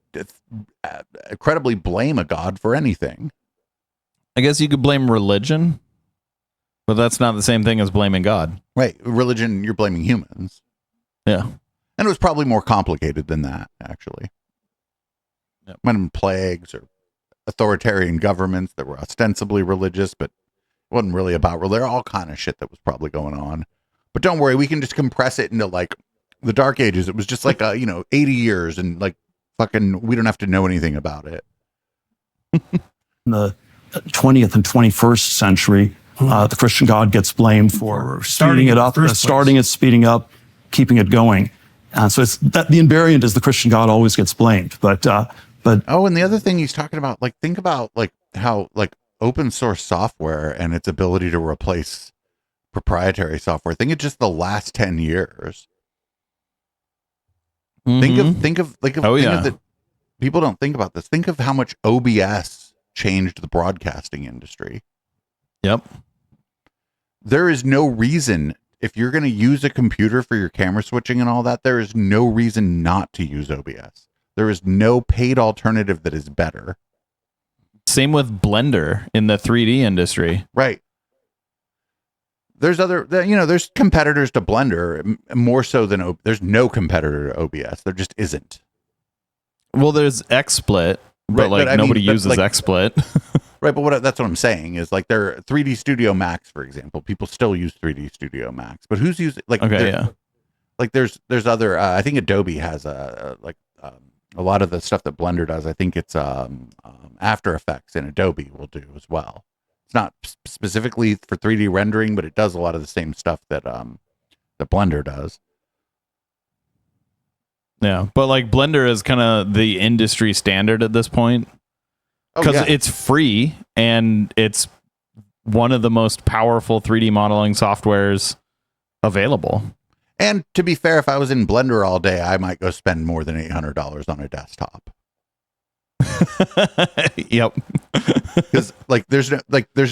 Speaker 2: credibly blame a God for anything.
Speaker 3: I guess you could blame religion, but that's not the same thing as blaming God.
Speaker 2: Right. Religion, you're blaming humans.
Speaker 3: Yeah.
Speaker 2: And it was probably more complicated than that, actually. Might have been plagues or authoritarian governments that were ostensibly religious, but it wasn't really about. There are all kind of shit that was probably going on. But don't worry, we can just compress it into like the Dark Ages. It was just like 80 years, and like fucking, we don't have to know anything about it.
Speaker 5: In the 20th and 21st century, the Christian God gets blamed for speeding it up, starting it, speeding up, keeping it going. So it's that the invariant is the Christian God always gets blamed. But
Speaker 2: and the other thing he's talking about, like, think about like how like open source software and its ability to replace proprietary software. Think of just the last 10 years. Think of the people don't think about this. Think of how much OBS changed the broadcasting industry.
Speaker 3: Yep.
Speaker 2: There is no reason, if you're going to use a computer for your camera switching and all that, there is no reason not to use OBS. There is no paid alternative that is better.
Speaker 3: Same with Blender in the 3D industry.
Speaker 2: Right. There's there's competitors to Blender more so than there's no competitor to OBS. There just isn't.
Speaker 3: Well, there's XSplit, but nobody uses XSplit.
Speaker 2: Right, but that's what I'm saying is like there 3D Studio Max, for example. People still use 3D Studio Max, but who's using like like there's other I think Adobe has a lot of the stuff that Blender does. I think it's After Effects and Adobe will do as well. It's not specifically for 3D rendering, but it does a lot of the same stuff that that Blender does.
Speaker 3: Yeah, but like Blender is kind of the industry standard at this point because it's free and it's one of the most powerful 3D modeling softwares available.
Speaker 2: And to be fair, if I was in Blender all day, I might go spend more than $800 on a desktop.
Speaker 3: Yep.
Speaker 2: Because there's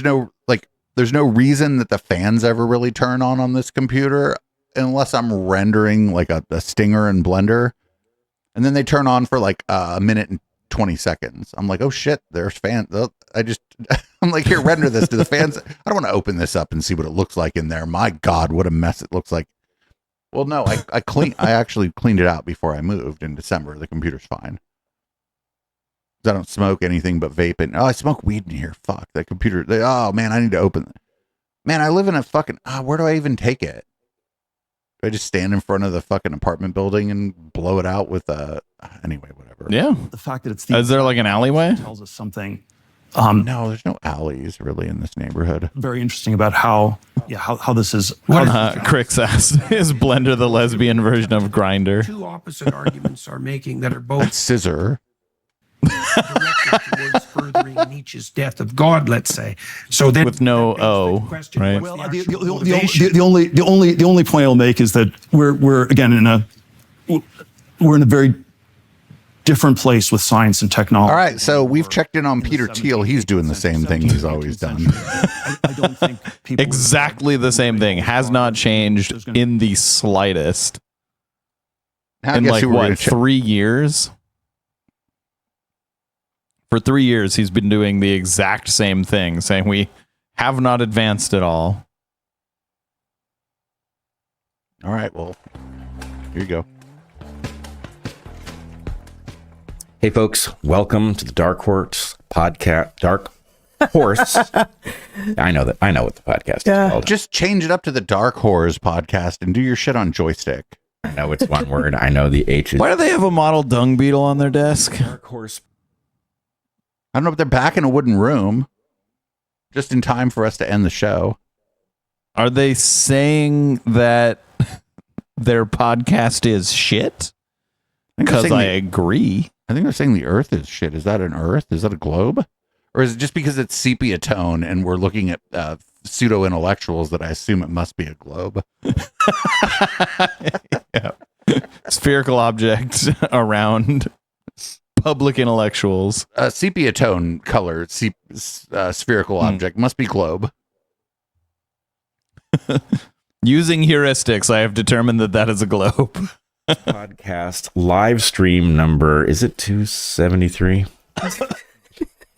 Speaker 2: no reason that the fans ever really turn on this computer unless I'm rendering like a stinger in Blender, and then they turn on for like a minute and 20 seconds. I'm like, oh shit, there's fans. I'm like, here, render this to the fans. I don't want to open this up and see what it looks like in there. My God, what a mess it looks like. Well, no, I actually cleaned it out before I moved in December. The computer's fine. I don't smoke anything but vape, and I smoke weed in here. Fuck that computer. Oh man, I need to open it. Man, I live in a fucking. Where do I even take it? Do I just stand in front of the fucking apartment building and blow it out with a? Anyway, whatever.
Speaker 3: Yeah.
Speaker 5: the fact that it's
Speaker 3: Is there like an alleyway?
Speaker 5: tells us something
Speaker 2: No, there's no alleys really in this neighborhood.
Speaker 5: very interesting about how this is.
Speaker 3: Crix asked, is Blender the lesbian version of Grindr?
Speaker 6: Two opposite arguments are making that are both
Speaker 2: That's scissor.
Speaker 6: directed towards furthering Nietzsche's death of God, let's say. So then,
Speaker 3: With no O,
Speaker 6: question,
Speaker 3: right?
Speaker 6: what's
Speaker 5: Well,
Speaker 6: the actual motivation?
Speaker 5: the only point I'll make is that we're again in a very different place with science and technology.
Speaker 2: All right, so we've checked in on Peter Thiel. He's doing the same thing he's always done.
Speaker 5: I don't think people
Speaker 3: Exactly the same thing. Has not changed in the slightest.
Speaker 2: I
Speaker 3: In
Speaker 2: guess
Speaker 3: like
Speaker 2: who we're gonna
Speaker 3: what, 3 years? For 3 years, he's been doing the exact same thing, saying we have not advanced at all.
Speaker 2: All right, well, here you go.
Speaker 8: Hey folks, welcome to the Dark Horse podcast. Dark Horse. I know what the podcast is called.
Speaker 2: Just change it up to the Dark Horrors podcast and do your shit on joystick.
Speaker 8: I know it's one word. I know the H is
Speaker 3: Why do they have a model dung beetle on their desk?
Speaker 8: Dark Horse.
Speaker 2: I don't know if they're back in a wooden room, just in time for us to end the show.
Speaker 3: Are they saying that their podcast is shit? Because I agree.
Speaker 2: I think they're saying the Earth is shit. Is that an Earth? Is that a globe? Or is it just because it's sepia tone and we're looking at pseudo intellectuals that I assume it must be a globe?
Speaker 3: Yeah. Spherical object around public intellectuals.
Speaker 2: Sepia tone color spherical object must be globe.
Speaker 3: Using heuristics, I have determined that is a globe.
Speaker 8: Podcast live stream number. Is it 273?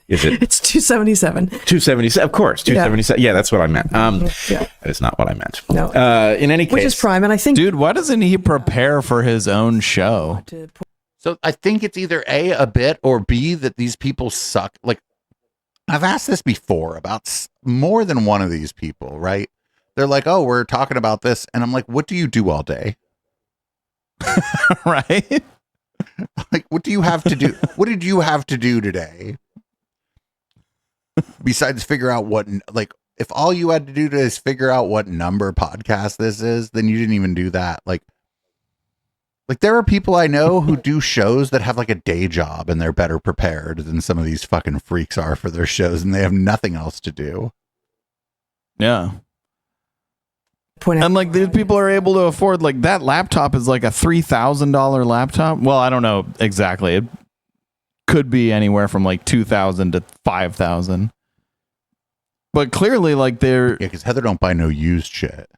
Speaker 8: Is it?
Speaker 9: It's 277.
Speaker 8: 277, of course. 277. Yeah, that's what I meant. That is not what I meant.
Speaker 9: No.
Speaker 8: In any case.
Speaker 9: Which is prime, and I think...
Speaker 3: Dude, why doesn't he prepare for his own show?
Speaker 2: So I think it's either a bit, or B, that these people suck. Like, I've asked this before about more than one of these people, right? They're like, oh, we're talking about this. And I'm like, what do you do all day?
Speaker 3: Right?
Speaker 2: Like, what do you have to do? What did you have to do today? Besides figure out what, like, if all you had to do is figure out what number podcast this is, then you didn't even do that. Like there are people I know who do shows that have like a day job and they're better prepared than some of these fucking freaks are for their shows, and they have nothing else to do.
Speaker 3: Yeah. And like these people are able to afford, like, that laptop is like a $3,000 laptop. Well, I don't know exactly. It could be anywhere from like $2,000 to $5,000. But clearly, like, they're...
Speaker 2: Yeah, because Heather don't buy no used shit.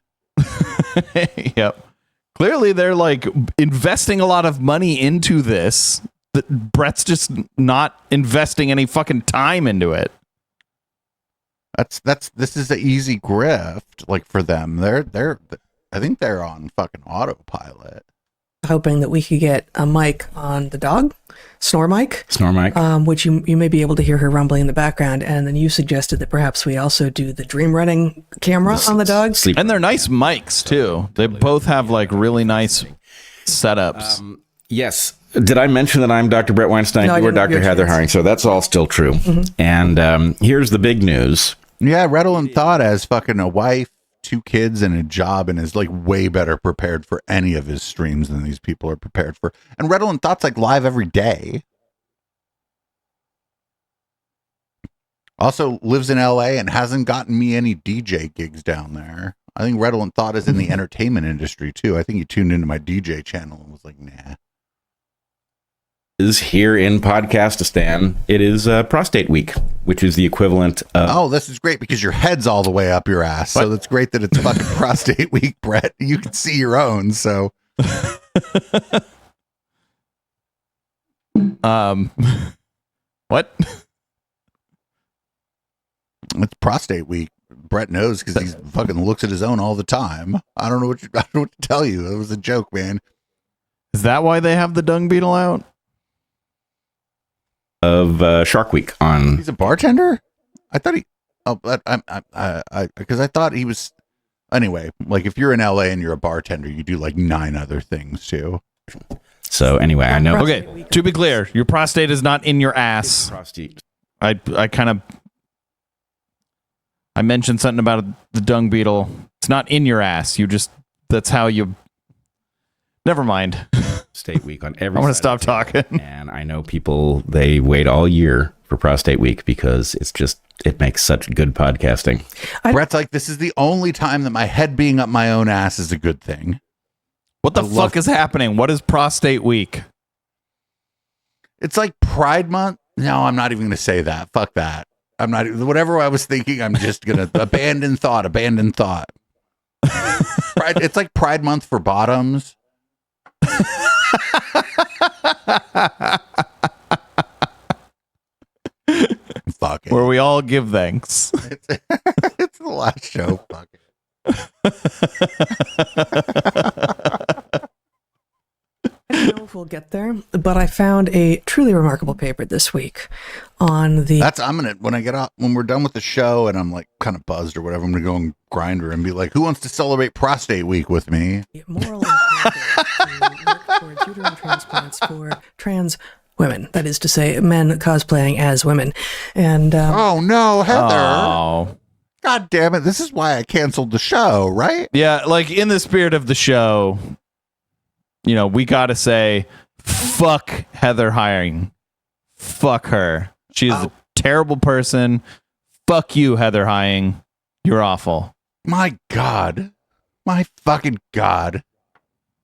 Speaker 3: Yep. Clearly, they're like investing a lot of money into this. Brett's just not investing any fucking time into it.
Speaker 2: This is an easy grift, like, for them. I think they're on fucking autopilot.
Speaker 9: Hoping that we could get a mic on the dog, snore mic, which you may be able to hear her rumbling in the background. And then you suggested that perhaps we also do the dream running camera on the dog.
Speaker 3: And they're nice mics too. They both have like really nice setups.
Speaker 8: Yes. Did I mention that I'm Dr. Brett Weinstein?
Speaker 9: No,
Speaker 8: you were Dr. Heather
Speaker 9: chance.
Speaker 8: Haring. So that's all still true.
Speaker 9: Mm-hmm.
Speaker 8: And here's the big news.
Speaker 2: Yeah, Redolin Thought has fucking a wife, 2 kids, and a job, and is like way better prepared for any of his streams than these people are prepared for. And Redolin Thought's like live every day. Also lives in LA and hasn't gotten me any DJ gigs down there. I think Redolin Thought is in the entertainment industry too. I think he tuned into my DJ channel and was like, nah.
Speaker 8: Is here in Podcastistan. It is Prostate Week, which is the equivalent of...
Speaker 2: Oh, this is great because your head's all the way up your ass. So that's great that it's fucking Prostate Week, Brett. You can see your own, so...
Speaker 3: What?
Speaker 2: It's Prostate Week. Brett knows because he fucking looks at his own all the time. I don't know what to tell you. It was a joke, man.
Speaker 3: Is that why they have the dung beetle out?
Speaker 8: Of Shark Week on...
Speaker 2: He's a bartender? I thought he... Oh, but because I thought he was... Anyway, like if you're in LA and you're a bartender, you do like 9 other things too.
Speaker 8: So anyway, I know...
Speaker 3: Okay, to be clear, your prostate is not in your ass.
Speaker 8: Prostate.
Speaker 3: I mentioned something about the dung beetle. It's not in your ass. You just... That's how you... Never mind.
Speaker 8: Prostate Week on every...
Speaker 3: I want to stop talking.
Speaker 8: And I know people, they wait all year for Prostate Week because it makes such good podcasting.
Speaker 2: Brett's like, this is the only time that my head being up my own ass is a good thing.
Speaker 3: What the fuck is happening? What is Prostate Week?
Speaker 2: It's like Pride Month. No, I'm not even going to say that. Fuck that. I'm not... Whatever I was thinking, I'm just going to abandon thought. It's like Pride Month for bottoms. Fuck it.
Speaker 3: Where we all give thanks.
Speaker 2: It's the last show. Fuck it.
Speaker 9: I don't know if we'll get there, but I found a truly remarkable paper this week on the...
Speaker 2: when we're done with the show and I'm like kind of buzzed or whatever, I'm gonna go on Grindr and be like, who wants to celebrate Prostate Week with me?
Speaker 9: Moral imperative to work towards uterine transplants for trans women. That is to say, men cosplaying as women. And
Speaker 2: oh no, Heather!
Speaker 3: Oh.
Speaker 2: God damn it! This is why I canceled the show, right?
Speaker 3: Yeah, like in the spirit of the show, you know, we gotta say, fuck Heather Haring. Fuck her. She is a terrible person. Fuck you, Heather Haring. You're awful.
Speaker 2: My God. My fucking God.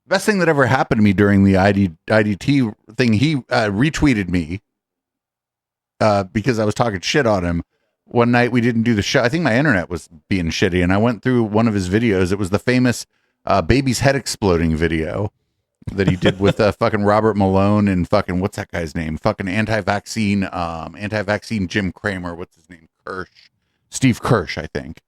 Speaker 2: Best thing that ever happened to me during the IDT thing, he retweeted me because I was talking shit on him. One night we didn't do the show. I think my internet was being shitty, and I went through one of his videos. It was the famous baby's head exploding video that he did with fucking Robert Malone and fucking, what's that guy's name? Fucking anti-vaccine Jim Cramer. What's his name? Steve Kirsch, I think.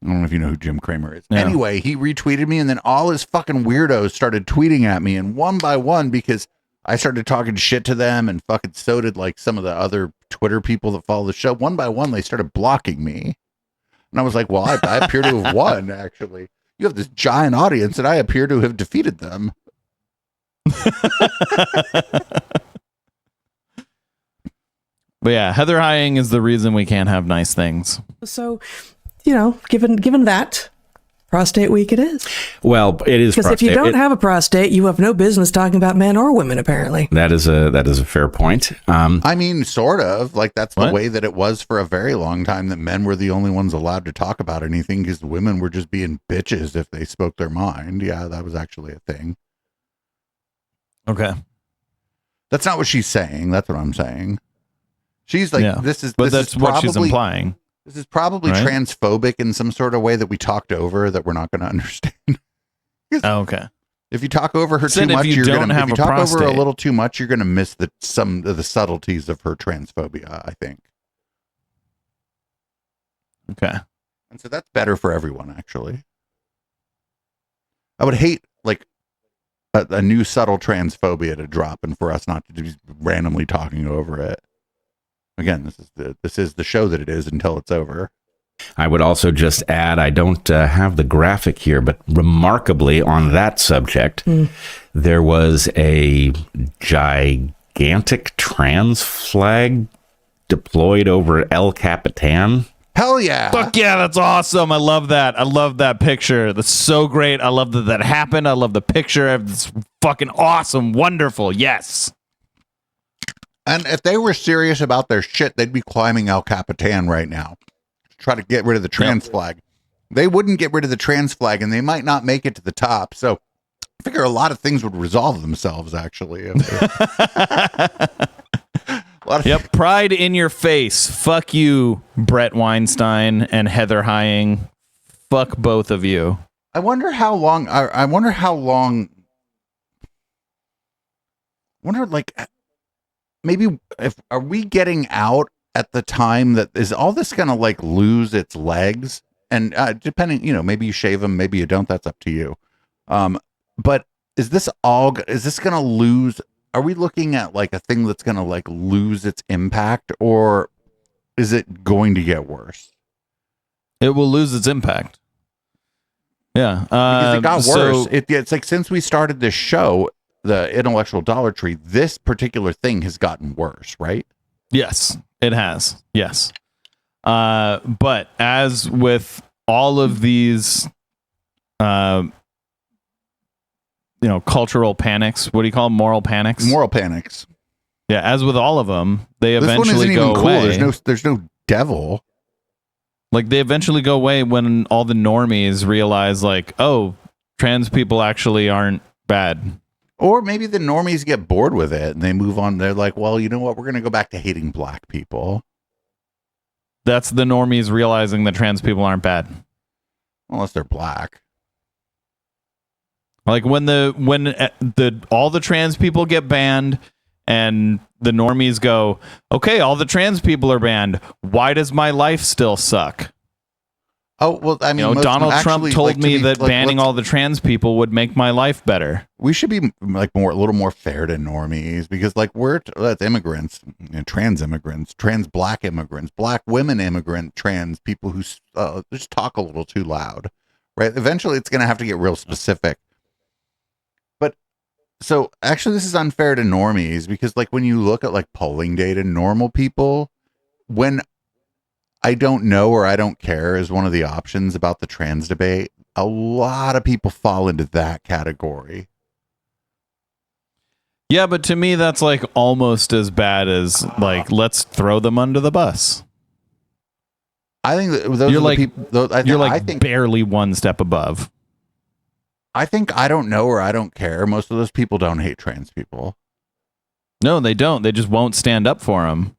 Speaker 2: I don't know if you know who Jim Cramer is.
Speaker 3: No.
Speaker 2: Anyway, he retweeted me, and then all his fucking weirdos started tweeting at me, and one by one, because I started talking shit to them, and fucking so did like some of the other Twitter people that follow the show. One by one, they started blocking me. And I was like, well, I appear to have won, actually. You have this giant audience, and I appear to have defeated them.
Speaker 3: But yeah, Heather Hying is the reason we can't have nice things.
Speaker 9: So, given that, prostate week it is.
Speaker 8: Well, it is
Speaker 9: because if you don't have a prostate, you have no business talking about men or women. Apparently,
Speaker 8: that is a fair point.
Speaker 2: I mean, sort of like that's the way that it was for a very long time. That men were the only ones allowed to talk about anything because women were just being bitches if they spoke their mind. Yeah, that was actually a thing.
Speaker 3: Okay,
Speaker 2: that's not what she's saying. That's what I'm saying. She's like,
Speaker 3: that's what she's implying.
Speaker 2: This is probably transphobic in some sort of way that we talked over that we're not going to understand.
Speaker 3: Okay.
Speaker 2: If you talk over her too much, you're going to. If you talk over her a little too much, you're going to miss some of the subtleties of her transphobia, I think.
Speaker 3: Okay.
Speaker 2: And so that's better for everyone, actually. I would hate like a new subtle transphobia to drop, and for us not to be randomly talking over it. Again, this is the show that it is until it's over.
Speaker 8: I would also just add, I don't have the graphic here, but remarkably on that subject, there was a gigantic trans flag deployed over El Capitan.
Speaker 2: Hell yeah.
Speaker 3: Fuck yeah, that's awesome. I love that. I love that picture. That's so great. I love that happened. I love the picture. It's fucking awesome. Wonderful. Yes.
Speaker 2: And if they were serious about their shit, they'd be climbing El Capitan right now to try to get rid of the trans flag. They wouldn't get rid of the trans flag, and they might not make it to the top. So I figure a lot of things would resolve themselves, actually.
Speaker 3: Yep, pride in your face. Fuck you, Brett Weinstein and Heather Hying. Fuck both of you.
Speaker 2: I wonder how long. I wonder like. Maybe are we getting out at the time that is all this going to like lose its legs? And depending, maybe you shave them, maybe you don't. That's up to you. But is this going to lose? Are we looking at like a thing that's going to like lose its impact, or is it going to get worse?
Speaker 3: It will lose its impact. Yeah,
Speaker 2: because it got worse. It's like since we started this show, the Intellectual Dollar Tree, this particular thing has gotten worse, right?
Speaker 3: Yes, it has. Yes. But as with all of these, cultural panics, what do you call them? Moral panics?
Speaker 2: Moral panics.
Speaker 3: Yeah, as with all of them, they
Speaker 2: this
Speaker 3: eventually go away.
Speaker 2: There's no devil.
Speaker 3: Like, they eventually go away when all the normies realize, like, oh, trans people actually aren't bad.
Speaker 2: Or maybe the normies get bored with it and they move on. They're like, well, you know what? We're going to go back to hating black people.
Speaker 3: That's the normies realizing that trans people aren't bad.
Speaker 2: Unless they're black.
Speaker 3: Like when all the trans people get banned and the normies go, okay, all the trans people are banned. Why does my life still suck?
Speaker 2: Oh, well, I mean,
Speaker 3: Donald Trump told me that banning all the trans people would make my life better.
Speaker 2: We should be like a little more fair to normies because like that's immigrants, trans immigrants, trans black immigrants, black women immigrant, trans people who just talk a little too loud, right? Eventually it's going to have to get real specific. But so actually this is unfair to normies because like when you look at like polling data, normal people, when I don't know or I don't care is one of the options about the trans debate. A lot of people fall into that category.
Speaker 3: Yeah, but to me, that's like almost as bad as like, let's throw them under the bus.
Speaker 2: I think that those
Speaker 3: you're
Speaker 2: are
Speaker 3: like,
Speaker 2: the people,
Speaker 3: you're like
Speaker 2: I think,
Speaker 3: barely one step above.
Speaker 2: I think I don't know or I don't care. Most of those people don't hate trans people.
Speaker 3: No, they don't. They just won't stand up for them.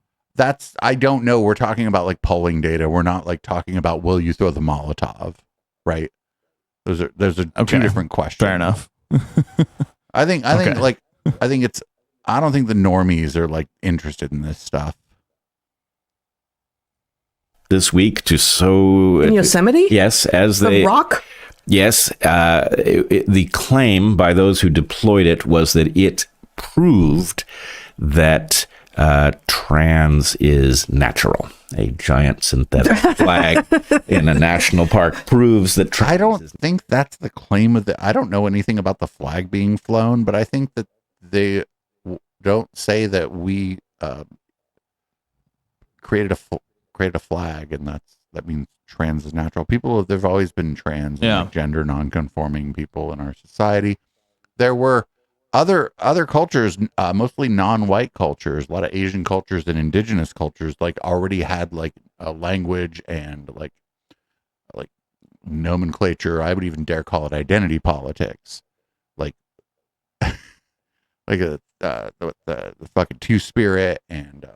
Speaker 2: I don't know. We're talking about like polling data. We're not like talking about will you throw the Molotov, right? Those are two different questions.
Speaker 3: Fair enough.
Speaker 2: I think I don't think the normies are like interested in this stuff.
Speaker 8: This week to
Speaker 9: in Yosemite?
Speaker 8: Yes, as
Speaker 9: the rock?
Speaker 8: Yes, the claim by those who deployed it was that it proved that trans is natural. A giant synthetic flag in a national park proves that trans
Speaker 2: I don't think that's the claim of the. I don't know anything about the flag being flown, but I think that they don't say that we created a flag, and that means trans is natural. People, there've always been trans, and like gender non-conforming people in our society. There were other cultures, mostly non-white cultures, a lot of Asian cultures and indigenous cultures, like already had like a language and like nomenclature. I would even dare call it identity politics, like the fucking two-spirit and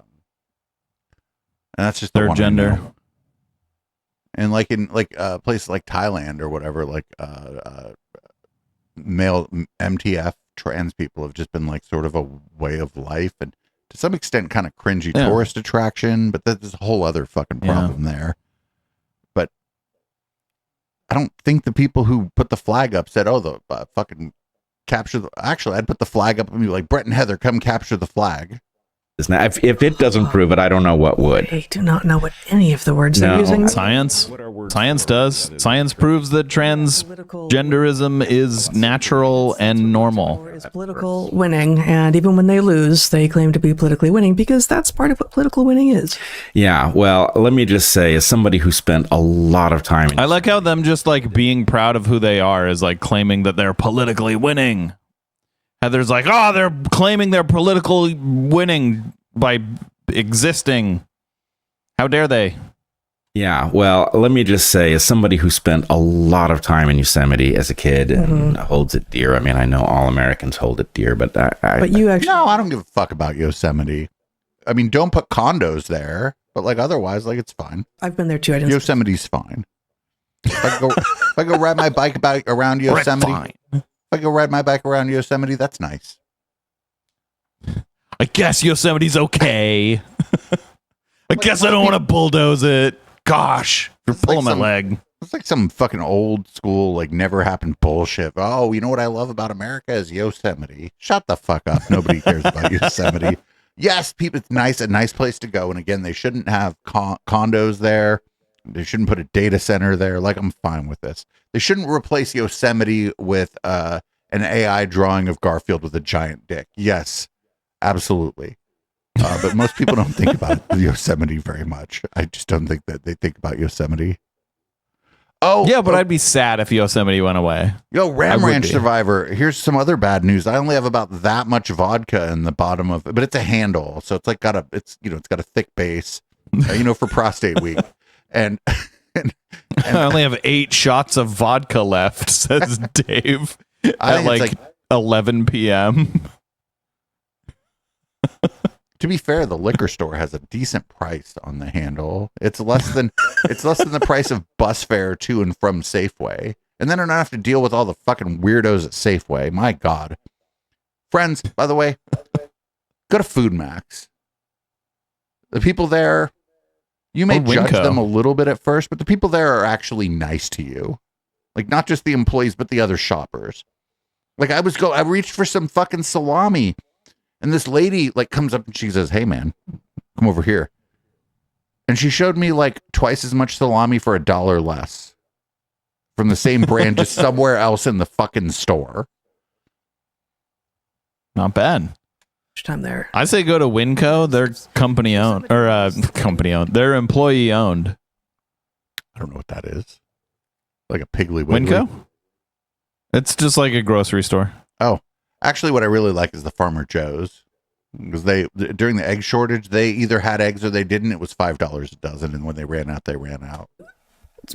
Speaker 2: that's just the
Speaker 3: Third
Speaker 2: one I
Speaker 3: gender.
Speaker 2: know. And like in like places like Thailand or whatever, like male MTF trans people have just been like sort of a way of life, and to some extent kind of cringy tourist attraction, but there's a whole other fucking problem there. But I don't think the people who put the flag up said, oh, the fucking capture the, actually I'd put the flag up and be like, Brett and Heather, come capture the flag.
Speaker 8: If it doesn't prove it, I don't know what would.
Speaker 9: I do not know what any of the words they're using.
Speaker 3: Science does. Science proves that transgenderism is natural and normal.
Speaker 9: Is political winning, and even when they lose, they claim to be politically winning because that's part of what political winning is.
Speaker 8: Yeah, well, let me just say, as somebody who spent a lot of time...
Speaker 3: I like how them just like being proud of who they are is like claiming that they're politically winning. Heather's like, oh, they're claiming they're politically winning by existing. How dare they?
Speaker 8: Yeah, well, let me just say, as somebody who spent a lot of time in Yosemite as a kid and holds it dear, I mean, I know all Americans hold it dear, but
Speaker 9: But you actually...
Speaker 2: No, I don't give a fuck about Yosemite. I mean, don't put condos there, but like otherwise, like it's fine.
Speaker 9: I've been there too.
Speaker 2: Yosemite's fine. If I go ride my bike around Yosemite, if I go ride my bike around Yosemite, that's nice.
Speaker 3: I guess Yosemite's okay. I guess I don't want to bulldoze it. Gosh, you're pulling my leg.
Speaker 2: It's like some fucking old school, like never happened bullshit. Oh, you know what I love about America is Yosemite. Shut the fuck up. Nobody cares about Yosemite. Yes, people, it's nice, a nice place to go. And again, they shouldn't have condos there. They shouldn't put a data center there. Like, I'm fine with this. They shouldn't replace Yosemite with an AI drawing of Garfield with a giant dick. Yes, absolutely. But most people don't think about Yosemite very much. I just don't think that they think about Yosemite. Oh,
Speaker 3: yeah, but I'd be sad if Yosemite went away.
Speaker 2: Yo, Ram Ranch Survivor. Here's some other bad news. I only have about that much vodka in the bottom of it, but it's a handle, so it's like got a thick base, for prostate week. And
Speaker 3: I only have 8 shots of vodka left, says Dave, at like 11 p.m.
Speaker 2: To be fair, the liquor store has a decent price on the handle. It's less than the price of bus fare to and from Safeway. And then I don't have to deal with all the fucking weirdos at Safeway. My God. Friends, by the way, go to Food Max. The people there, you may judge them a little bit at first, but the people there are actually nice to you. Like, not just the employees, but the other shoppers. Like, I reached for some fucking salami. And this lady like comes up and she says, "Hey man, come over here." And she showed me like twice as much salami for $1 less from the same brand, just somewhere else in the fucking store.
Speaker 3: Not bad.
Speaker 9: Time there.
Speaker 3: I say go to Winco. They're company owned They're employee owned.
Speaker 2: I don't know what that is. Like a Piggly Wiggly.
Speaker 3: Winco? It's just like a grocery store.
Speaker 2: Oh. Actually, what I really like is the Farmer Joe's, because during the egg shortage, they either had eggs or they didn't. It was $5 a dozen, and when they ran out, they ran out.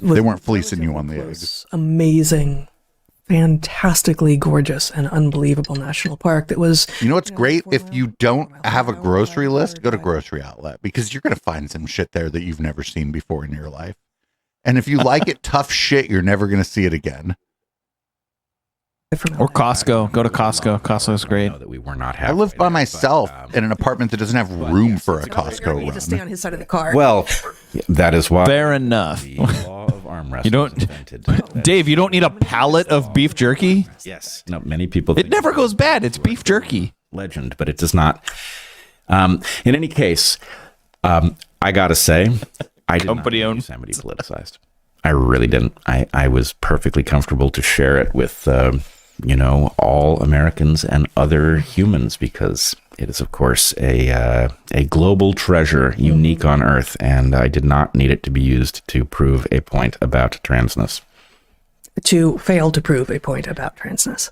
Speaker 2: They weren't fleecing you on the eggs.
Speaker 9: Amazing, fantastically gorgeous, and unbelievable national park. That was.
Speaker 2: You know what's great? If you don't have a grocery list, go to Grocery Outlet, because you're going to find some shit there that you've never seen before in your life. And if you like it tough shit, you're never going to see it again.
Speaker 3: Or Costco. Go to Costco. Costco's great.
Speaker 8: That we were not
Speaker 2: I live by myself in an apartment that doesn't have room for a Costco
Speaker 9: You just stay on
Speaker 2: run.
Speaker 9: his side of the car.
Speaker 8: Well, that is why.
Speaker 3: Fair enough.
Speaker 8: The law of arm wrestling
Speaker 3: You don't,
Speaker 8: was invented.
Speaker 3: Dave. You don't need a pallet of beef jerky.
Speaker 8: Yes. No, many people.
Speaker 3: It never goes bad. It's beef jerky.
Speaker 8: legend, but it does not. In any case, I gotta say, I did not know Yosemite politicized. I really didn't. I was perfectly comfortable to share it with, all Americans and other humans, because it is, of course, a global treasure, unique on Earth, and I did not need it to be used to prove a point about transness.
Speaker 9: To fail to prove a point about transness.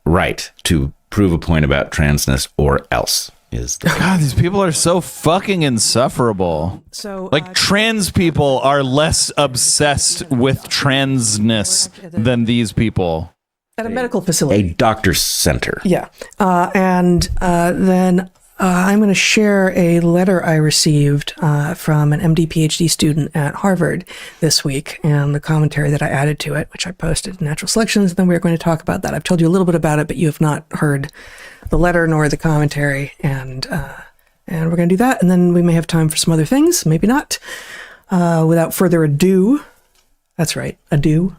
Speaker 8: Right. To prove a point about transness or else.
Speaker 3: God, these people are so fucking insufferable.
Speaker 9: So,
Speaker 3: trans people are less obsessed with transness than these people.
Speaker 9: At a medical facility.
Speaker 8: A doctor's center.
Speaker 9: Yeah. And then I'm going to share a letter I received from an MD PhD student at Harvard this week, and the commentary that I added to it, which I posted in Natural Selections. Then we're going to talk about that. I've told you a little bit about it, but you have not heard the letter nor the commentary, and we're going to do that, and then we may have time for some other things, maybe not. Without further ado, that's right, ado.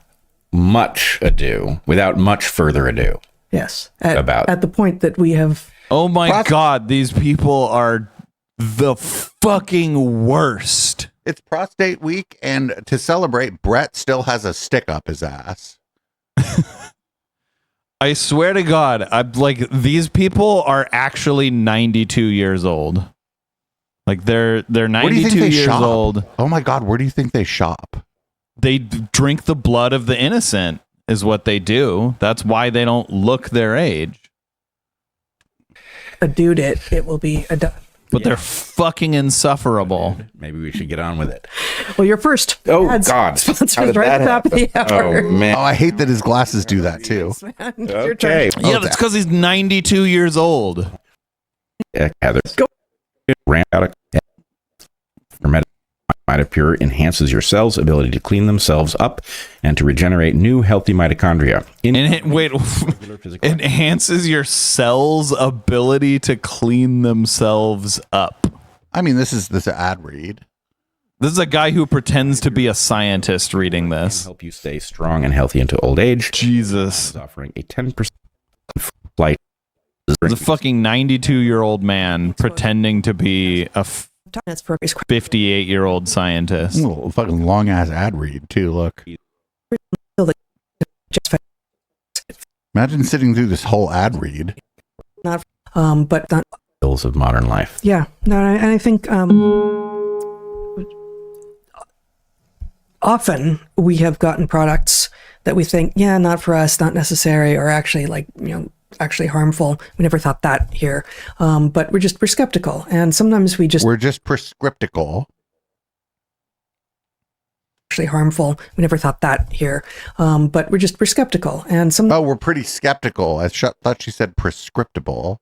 Speaker 8: Much ado, without much further ado.
Speaker 9: Yes, at the point that we have.
Speaker 3: Oh my God, these people are the fucking worst.
Speaker 2: It's prostate week, and to celebrate, Brett still has a stick up his ass.
Speaker 3: I swear to God, these people are actually 92 years old. Like they're 92 years old.
Speaker 2: Oh my God, where do you think they shop?
Speaker 3: They drink the blood of the innocent is what they do. That's why they don't look their age.
Speaker 9: A dude, it will be a.
Speaker 3: But they're fucking insufferable.
Speaker 8: Maybe we should get on with it.
Speaker 9: Well, your first.
Speaker 8: Oh God!
Speaker 9: Sponsors right at the top of the hour.
Speaker 8: Oh man!
Speaker 2: Oh, I hate that his glasses do that too.
Speaker 8: Okay.
Speaker 3: Yeah, that's because he's 92 years old.
Speaker 8: Heather. Ran out of mitoPure enhances your cells' ability to clean themselves up and to regenerate new healthy mitochondria.
Speaker 3: Enhances your cells' ability to clean themselves up.
Speaker 2: I mean, this is ad read.
Speaker 3: This is a guy who pretends to be a scientist reading this.
Speaker 8: Help you stay strong and healthy into old age.
Speaker 3: Jesus.
Speaker 8: Offering a 10% flight.
Speaker 3: It's a fucking 92-year-old man pretending to be a 58-year-old scientist.
Speaker 2: Ooh, fucking long ass ad read too. Look. Imagine sitting through this whole ad read.
Speaker 9: But not
Speaker 8: skills of modern life.
Speaker 9: Yeah, no, and I think often we have gotten products that we think, yeah, not for us, not necessary, or actually actually harmful. We never thought that here. But we're skeptical. And sometimes we're just
Speaker 2: prescriptical.
Speaker 9: Actually harmful. We never thought that here. But we're skeptical. And
Speaker 2: we're pretty skeptical. I thought she said prescriptible.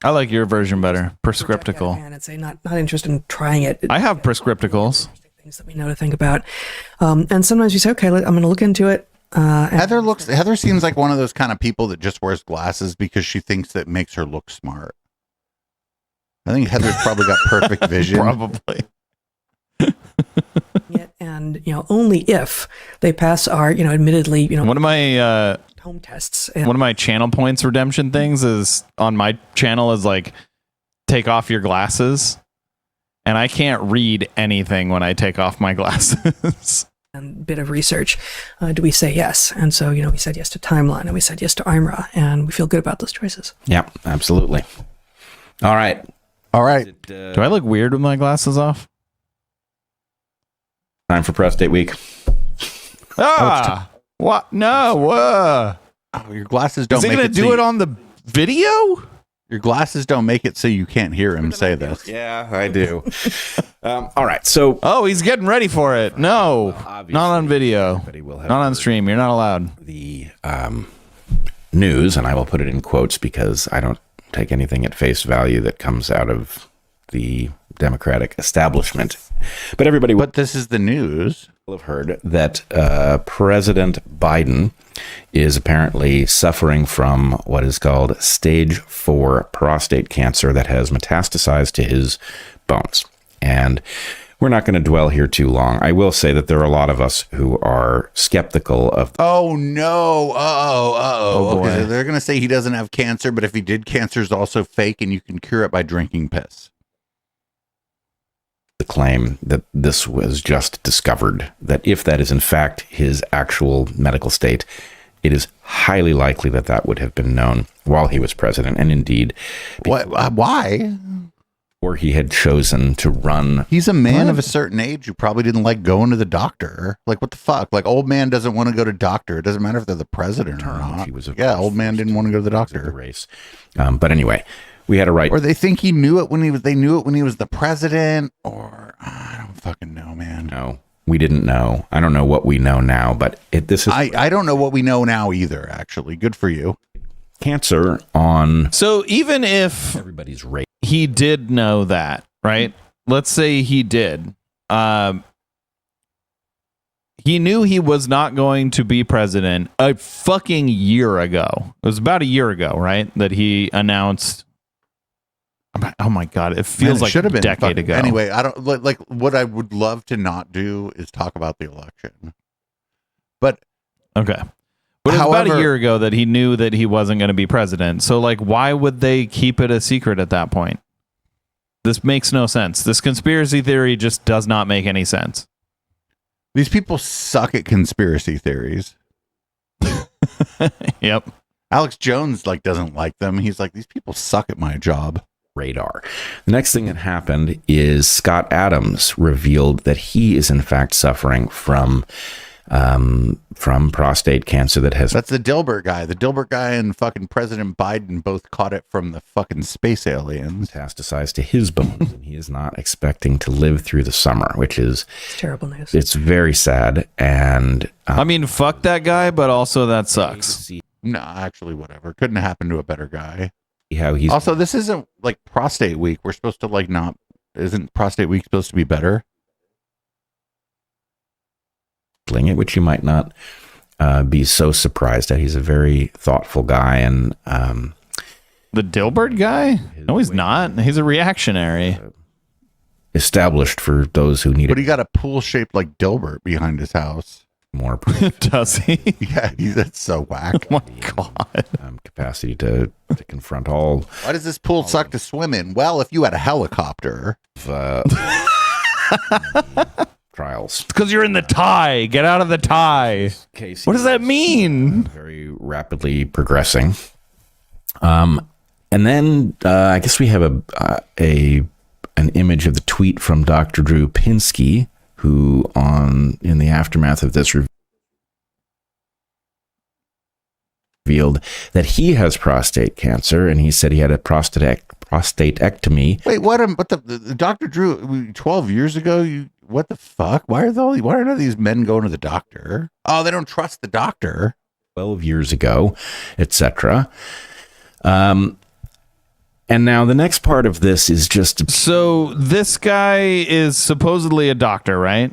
Speaker 3: I like your version better. Prescriptical.
Speaker 9: And say not interested in trying it.
Speaker 3: I have prescripticals.
Speaker 9: Things that we know to think about. And sometimes you say, okay, I'm going to look into it.
Speaker 2: Heather seems like one of those kind of people that just wears glasses because she thinks that makes her look smart. I think Heather's probably got perfect vision.
Speaker 3: Probably.
Speaker 9: And only if they pass our admittedly
Speaker 3: one of my
Speaker 9: home tests.
Speaker 3: One of my channel points redemption things is on my channel is like take off your glasses, and I can't read anything when I take off my glasses.
Speaker 9: And bit of research, do we say yes? And so, we said yes to Timeline, and we said yes to IMRA, and we feel good about those choices.
Speaker 8: Yeah, absolutely. All right.
Speaker 3: Do I look weird with my glasses off?
Speaker 8: Time for prostate week.
Speaker 3: What? No.
Speaker 2: Your glasses don't.
Speaker 3: Is he
Speaker 2: make
Speaker 3: gonna do it on the video?
Speaker 2: Your glasses don't make it so you can't hear him say this.
Speaker 8: Yeah, I do. All right. So.
Speaker 3: Oh, he's getting ready for it. No, not on video. Not on stream. You're not allowed.
Speaker 8: The news, and I will put it in quotes because I don't take anything at face value that comes out of the Democratic establishment. But
Speaker 2: this is the news.
Speaker 8: Will have heard that President Biden is apparently suffering from what is called stage 4 prostate cancer that has metastasized to his bones. And We're not going to dwell here too long. I will say that there are a lot of us who are skeptical of.
Speaker 2: Oh no!
Speaker 3: Oh, boy.
Speaker 2: Okay, so they're gonna say he doesn't have cancer, but if he did, cancer is also fake, and you can cure it by drinking piss.
Speaker 8: The claim that this was just discovered, that if that is in fact his actual medical state, it is highly likely that that would have been known while he was president, and indeed,
Speaker 2: What? Why?
Speaker 8: or he had chosen to run.
Speaker 2: He's a man of a certain age who probably didn't like going to the doctor. Like, what the fuck? Like, old man doesn't want to go to doctor. It doesn't matter if they're the president or not.
Speaker 8: He was
Speaker 2: old man didn't want to go to the
Speaker 8: the
Speaker 2: doctor.
Speaker 8: race. But anyway, we had a right.
Speaker 2: Or they think he knew it when they knew it when he was the president. Or I don't fucking know, man.
Speaker 8: No, we didn't know. I don't know what we know now, but this is
Speaker 2: I don't know what we know now either. Actually, good for you.
Speaker 8: cancer on
Speaker 3: So even if
Speaker 8: everybody's rate.
Speaker 3: he did know that, right? Let's say he did. He knew he was not going to be president a fucking year ago. It was about a year ago, right? That he announced. Oh my God. It feels like
Speaker 2: should have
Speaker 3: a
Speaker 2: been
Speaker 3: decade ago.
Speaker 2: Anyway, I don't like what I would love to not do is talk about the election. But
Speaker 3: Okay. But it was about a
Speaker 2: However-
Speaker 3: year ago that he knew that he wasn't going to be president. So, like, why would they keep it a secret at that point? This makes no sense. This conspiracy theory just does not make any sense.
Speaker 2: these people suck at conspiracy theories.
Speaker 3: Yep.
Speaker 2: Alex Jones doesn't like them. He's like, these people suck at my job.
Speaker 8: Radar. The next thing that happened is Scott Adams revealed that he is in fact suffering from prostate cancer that has
Speaker 2: That's the Dilbert guy. The Dilbert guy and fucking President Biden both caught it from the fucking space aliens.
Speaker 8: metastasized to his bones, and he is not expecting to live through the summer, which is
Speaker 9: It's terrible news.
Speaker 8: it's very sad. And
Speaker 3: I mean, fuck that guy, but also that sucks.
Speaker 2: No, actually, whatever. Couldn't have happened to a better guy.
Speaker 8: how he's
Speaker 2: Also, this isn't like prostate week. We're supposed to not. Isn't prostate week supposed to be better?
Speaker 8: handling it, which you might not be so surprised at. He's a very thoughtful guy, and
Speaker 3: The Dilbert guy? No, he's not. He's a reactionary.
Speaker 8: established for those who need
Speaker 2: But
Speaker 8: it
Speaker 2: he got a pool shaped like Dilbert behind his house.
Speaker 8: more
Speaker 3: Does he?
Speaker 2: Yeah, that's so whack.
Speaker 3: Oh my God.
Speaker 8: capacity to confront all
Speaker 2: Why does this pool suck to swim in? Well, if you had a helicopter.
Speaker 8: trials.
Speaker 3: Because you're in the tie. Get out of the tie.
Speaker 8: Case
Speaker 3: What does that mean?
Speaker 8: very rapidly progressing. And then I guess we have an image of the tweet from Dr. Drew Pinsky, who in the aftermath of this revealed that he has prostate cancer, and he said he had a prostatectomy.
Speaker 2: Wait, what? But the Dr. Drew 12 years ago. What the fuck? Why are none of these men going to the doctor? Oh, they don't trust the doctor.
Speaker 8: 12 years ago, etc. And now the next part of this is just
Speaker 3: So this guy is supposedly a doctor, right?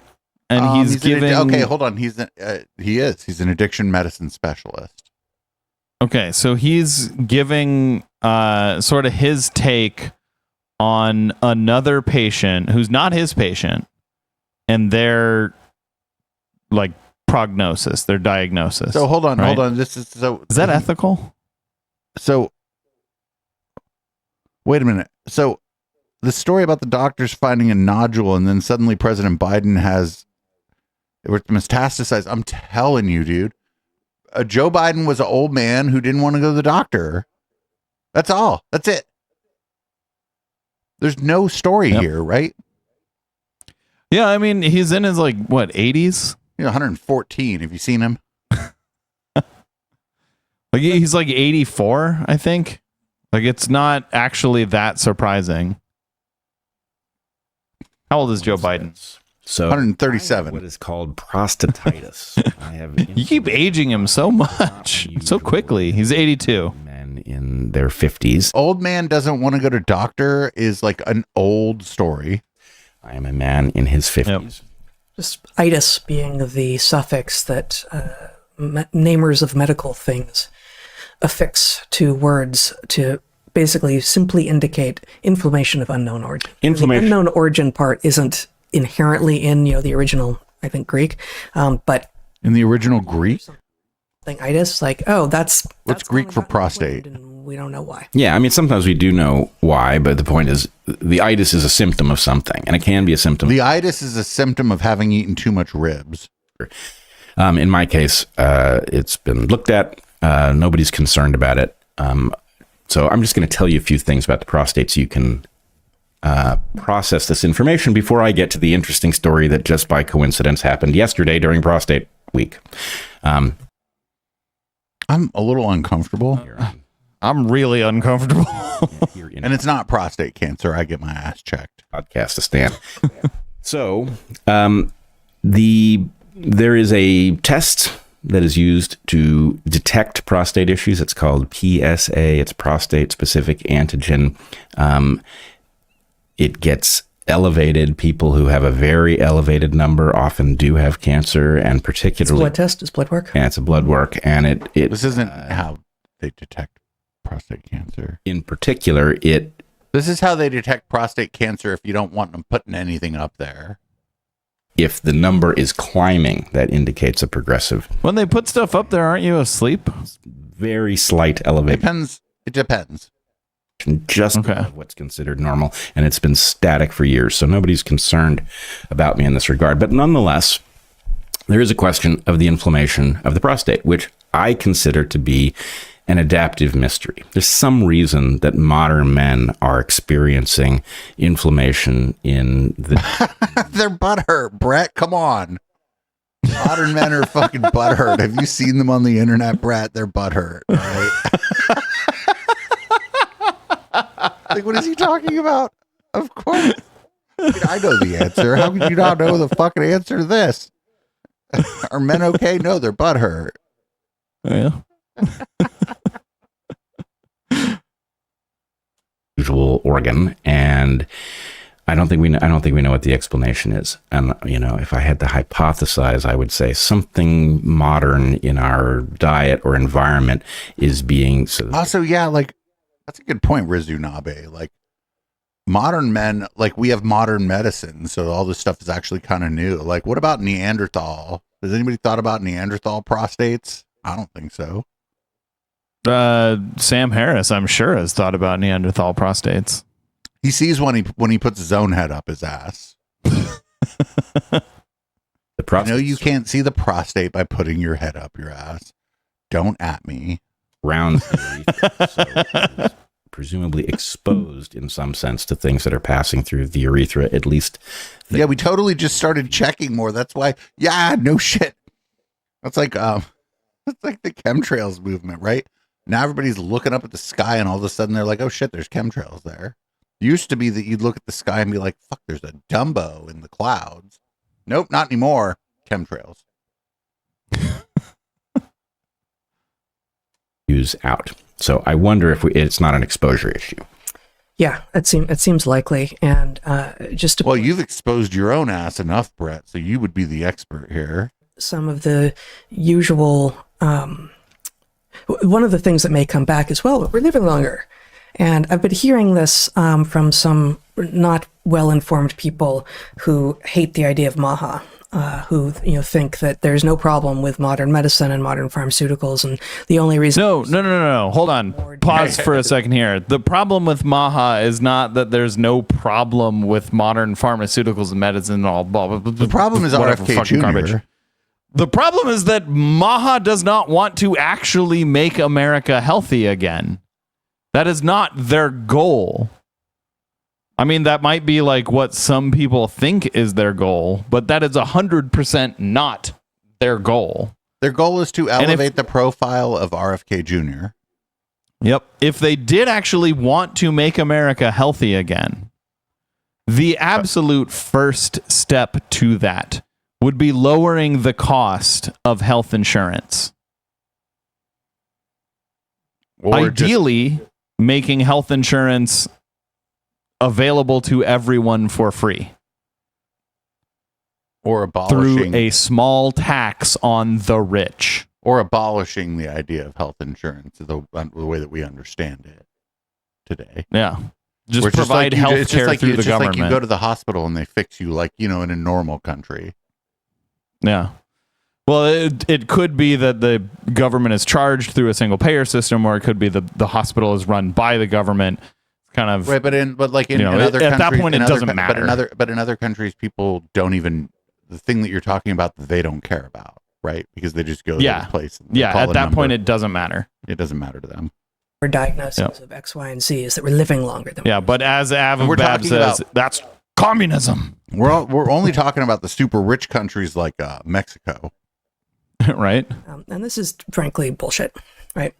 Speaker 3: And he's giving.
Speaker 2: Okay, hold on. He's an addiction medicine specialist.
Speaker 3: Okay, so he's giving sort of his take on another patient who's not his patient, and their prognosis, their diagnosis.
Speaker 2: So hold on.
Speaker 3: Is that ethical?
Speaker 2: So wait a minute. So the story about the doctors finding a nodule and then suddenly President Biden has it metastasized. I'm telling you, dude. Joe Biden was an old man who didn't want to go to the doctor. That's all. That's it. There's no story here, right?
Speaker 3: Yeah, I mean, he's in his 80s?
Speaker 2: 114. Have you seen him?
Speaker 3: He's 84, I think. It's not actually that surprising. How old is Joe Biden?
Speaker 8: so
Speaker 2: 137.
Speaker 8: what is called prostatitis. I have
Speaker 3: You keep aging him so much, so quickly. He's 82.
Speaker 8: men in their 50s.
Speaker 2: Old man doesn't want to go to doctor is an old story.
Speaker 8: I am a man in his 50s.
Speaker 9: Just itis being the suffix that namers of medical things affix to words to basically simply indicate inflammation of unknown origin.
Speaker 8: Inflammation.
Speaker 9: The unknown origin part isn't inherently in, the original, I think, Greek. But
Speaker 2: in the original Greek,
Speaker 9: itis, like, that's
Speaker 2: Greek for prostate,
Speaker 9: and we don't know why.
Speaker 8: Yeah, I mean, sometimes we do know why, but the point is, the itis is a symptom of something, and it can be a symptom.
Speaker 2: The itis is a symptom of having eaten too much ribs.
Speaker 8: In my case, it's been looked at. Nobody's concerned about it. So I'm just going to tell you a few things about the prostate so you can process this information before I get to the interesting story that just by coincidence happened yesterday during prostate week. I'm
Speaker 2: a little uncomfortable.
Speaker 3: I'm really uncomfortable.
Speaker 2: And it's not prostate cancer. I get my ass checked.
Speaker 8: Podcast to stand. So there is a test that is used to detect prostate issues. It's called PSA. It's prostate specific antigen. It gets elevated. People who have a very elevated number often do have cancer, and particularly
Speaker 9: it's a blood test. It's blood work.
Speaker 8: Yeah, it's a blood work, and
Speaker 2: this isn't how they detect prostate cancer.
Speaker 8: In particular,
Speaker 2: this is how they detect prostate cancer if you don't want them putting anything up there.
Speaker 8: If the number is climbing, that indicates a progressive.
Speaker 3: When they put stuff up there, aren't you asleep?
Speaker 8: Very slight elevation.
Speaker 2: It depends.
Speaker 8: Just above what's considered normal, and it's been static for years, so nobody's concerned about me in this regard. But nonetheless, there is a question of the inflammation of the prostate, which I consider to be an adaptive mystery. There's some reason that modern men are experiencing inflammation in the...
Speaker 2: Their butt hurt, Brett. Come on. Modern men are fucking butt hurt. Have you seen them on the internet, Brett? They're butt hurt, right? Like, what is he talking about? Of course. I know the answer. How could you not know the fucking answer to this? Are men okay? No, they're butt hurt.
Speaker 3: Yeah.
Speaker 8: Usual organ, and I don't think we know what the explanation is. And if I had to hypothesize, I would say something modern in our diet or environment is being.
Speaker 2: Also, yeah, like that's a good point, Rizunabe. Like modern men, like we have modern medicine, so all this stuff is actually kind of new. Like, what about Neanderthal? Has anybody thought about Neanderthal prostates? I don't think so.
Speaker 3: Sam Harris, I'm sure, has thought about Neanderthal prostates.
Speaker 2: He sees when he puts his own head up his ass.
Speaker 8: The prostate.
Speaker 2: No, you can't see the prostate by putting your head up your ass. Don't at me.
Speaker 8: Round urethra, so presumably exposed in some sense to things that are passing through the urethra, at least.
Speaker 2: Yeah, we totally just started checking more. That's why. Yeah, no shit. That's like the chemtrails movement, right? Now everybody's looking up at the sky, and all of a sudden they're like, "Oh shit, there's chemtrails there." Used to be that you'd look at the sky and be like, "Fuck, there's a Dumbo in the clouds." Nope, not anymore. Chemtrails.
Speaker 8: Use out. So I wonder if it's not an exposure issue.
Speaker 9: Yeah, it seems likely, and
Speaker 2: well, you've exposed your own ass enough, Brett, so you would be the expert here.
Speaker 9: Some of the usual, one of the things that may come back is, well, we're living longer. And I've been hearing this from some not well-informed people who hate the idea of MAHA, who think that there's no problem with modern medicine and modern pharmaceuticals, and the only reason...
Speaker 3: No. Hold on. Pause for a second here. The problem with MAHA is not that there's no problem with modern pharmaceuticals and medicine and all blah, blah, blah.
Speaker 2: The problem is RFK Jr.
Speaker 3: Garbage. The problem is that MAHA does not want to actually make America healthy again. That is not their goal. I mean, that might be like what some people think is their goal, but that is 100% not their goal.
Speaker 2: Their goal is to elevate the profile of RFK Jr.
Speaker 3: Yep. If they did actually want to make America healthy again, the absolute first step to that would be lowering the cost of health insurance. Or ideally, making health insurance available to everyone for free.
Speaker 2: Or abolishing...
Speaker 3: through a small tax on the rich.
Speaker 2: Or abolishing the idea of health insurance the way that we understand it today.
Speaker 3: Yeah. just
Speaker 2: Where it's
Speaker 3: provide
Speaker 2: like
Speaker 3: health
Speaker 2: it's just
Speaker 3: care
Speaker 2: like
Speaker 3: through
Speaker 2: you,
Speaker 3: the
Speaker 2: it's just
Speaker 3: government.
Speaker 2: like you go to the hospital and they fix you like, in a normal country.
Speaker 3: Yeah. Well, it could be that the government is charged through a single payer system, or it could be that the hospital is run by the government. Kind of
Speaker 2: Right, but in other countries,
Speaker 3: at that point, it doesn't matter.
Speaker 2: But in other countries, people don't even the thing that you're talking about that they don't care about, right? Because they just go to the place. And
Speaker 3: Yeah.
Speaker 2: call
Speaker 3: At
Speaker 2: a
Speaker 3: that
Speaker 2: number.
Speaker 3: point, it doesn't matter.
Speaker 2: It doesn't matter to them.
Speaker 9: Or diagnoses of X, Y, and Z is that we're living longer than
Speaker 3: Yeah, but as
Speaker 2: We're
Speaker 3: Avabab
Speaker 2: talking
Speaker 3: says,
Speaker 2: about-
Speaker 3: that's communism,
Speaker 2: We're only talking about the super rich countries like Mexico.
Speaker 3: right?
Speaker 9: and this is frankly bullshit, right?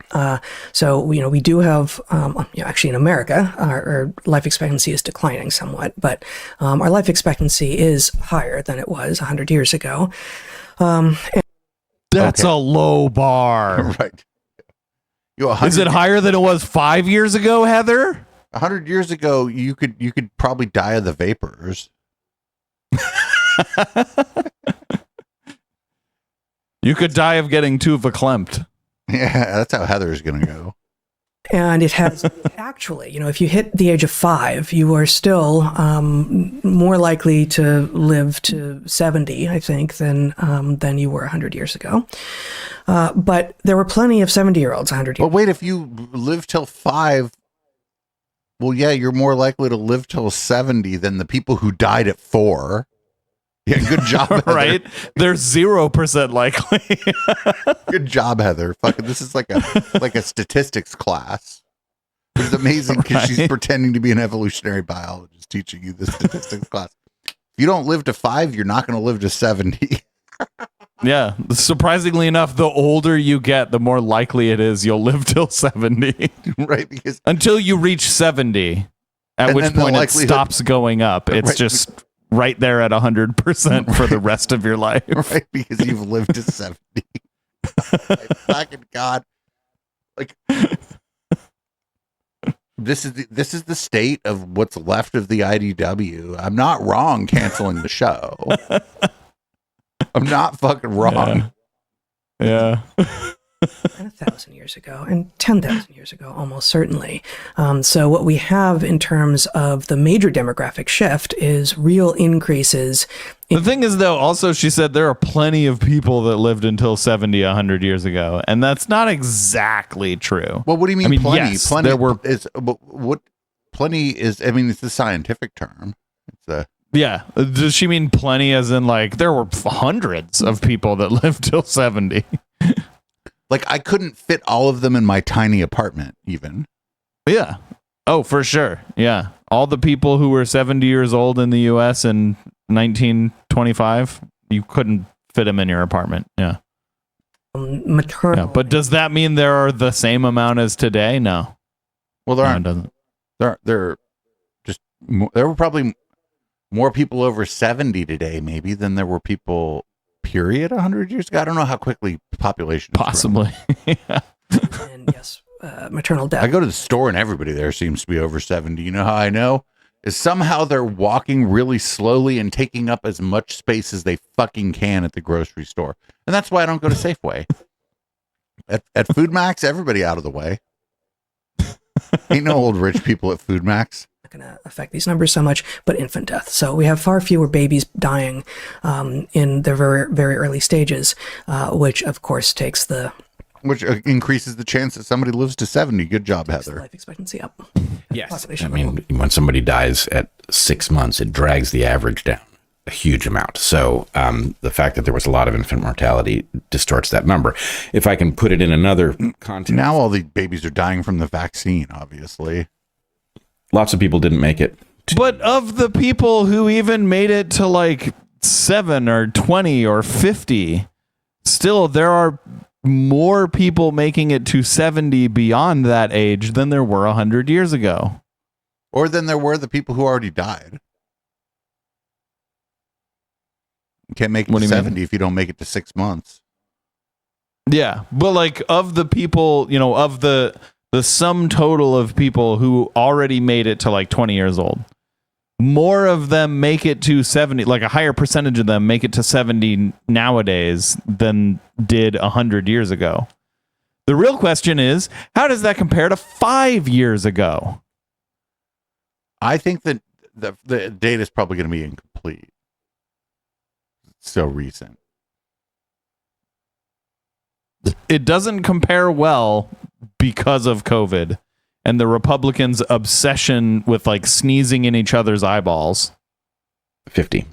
Speaker 9: So we do have actually in America our life expectancy is declining somewhat, but our life expectancy is higher than it was 100 years ago.
Speaker 3: That's a low bar.
Speaker 2: Right.
Speaker 3: Is it higher than it was 5 years ago, Heather?
Speaker 2: 100 years ago, you could probably die of the vapors.
Speaker 3: You could die of getting too verklempt.
Speaker 2: Yeah, that's how Heather's gonna go.
Speaker 9: And it has actually, if you hit the age of 5, you are still more likely to live to 70, I think, than you were 100 years ago. But there were plenty of 70-year-olds 100 years
Speaker 2: But wait, if you live till 5, well, yeah, you're more likely to live till 70 than the people who died at 4. Yeah, good job, Heather.
Speaker 3: Right? They're 0% likely.
Speaker 2: Good job, Heather. Fucking, this is like a statistics class. It's amazing because she's pretending to be an evolutionary biologist teaching you the statistics class. If you don't live to 5, you're not going to live to 70.
Speaker 3: Yeah. Surprisingly enough, the older you get, the more likely it is you'll live till 70.
Speaker 2: Right? Because
Speaker 3: until you reach 70, at
Speaker 2: And
Speaker 3: which
Speaker 2: then the
Speaker 3: point it
Speaker 2: likelihood-
Speaker 3: stops going up. It's
Speaker 2: Right.
Speaker 3: just right there at 100% for the rest of your life.
Speaker 2: right, because you've lived to 70. My fucking God. Like this is the state of what's left of the IDW. I'm not wrong canceling the show. I'm not fucking wrong.
Speaker 3: Yeah.
Speaker 9: and 1,000 years ago and 10,000 years ago, almost certainly. So what we have in terms of the major demographic shift is real increases.
Speaker 3: The thing is, though, also she said there are plenty of people that lived until 70, 100 years ago, and that's not exactly true.
Speaker 2: Well, what do you mean plenty?
Speaker 3: Yes,
Speaker 2: plenty
Speaker 3: there were.
Speaker 2: what plenty is. I mean, it's a scientific term. It's a
Speaker 3: Yeah. Does she mean plenty as in like there were hundreds of people that lived till 70?
Speaker 2: like I couldn't fit all of them in my tiny apartment, even.
Speaker 3: Yeah. Oh, for sure. Yeah. All the people who were 70 years old in the U.S. in 1925, you couldn't fit them in your apartment. Yeah.
Speaker 9: Maternal.
Speaker 3: Yeah. But does that mean there are the same amount as today? No.
Speaker 2: Well, there
Speaker 3: No,
Speaker 2: aren't.
Speaker 3: it doesn't.
Speaker 2: There were probably more people over 70 today, maybe, than there were people. Period. 100 years ago. I don't know how quickly population.
Speaker 3: Possibly. Yeah.
Speaker 9: And yes, maternal death.
Speaker 2: I go to the store and everybody there seems to be over 70. You know how I know? Is somehow they're walking really slowly and taking up as much space as they fucking can at the grocery store. And that's why I don't go to Safeway. At Food Max, everybody out of the way. Ain't no old rich people at Food Max.
Speaker 9: Not going to affect these numbers so much, but infant death. So we have far fewer babies dying in their very, very early stages, which of course takes the
Speaker 2: Which increases the chance that somebody lives to 70. Good job, Heather.
Speaker 9: life expectancy up.
Speaker 8: Yes. I
Speaker 9: Population
Speaker 8: mean, when somebody dies at 6 months, it drags the average down a huge amount. So the fact that there was a lot of infant mortality distorts that number. If I can put it in another context.
Speaker 2: Now all the babies are dying from the vaccine, obviously.
Speaker 8: Lots of people didn't make it.
Speaker 3: But of the people who even made it to like 7 or 20 or 50, still there are more people making it to 70 beyond that age than there were 100 years ago.
Speaker 2: Or than there were the people who already died. You can't make it
Speaker 3: What do
Speaker 2: to
Speaker 3: you mean?
Speaker 2: 70 if you don't make it to 6 months.
Speaker 3: Yeah, but like of the people, of the sum total of people who already made it to like 20 years old, more of them make it to 70, like a higher percentage of them make it to 70 nowadays than did 100 years ago. The real question is, how does that compare to 5 years ago?
Speaker 2: I think that the data is probably going to be incomplete. It's so recent.
Speaker 3: It doesn't compare well because of COVID and the Republicans' obsession with like sneezing in each other's eyeballs.
Speaker 8: 50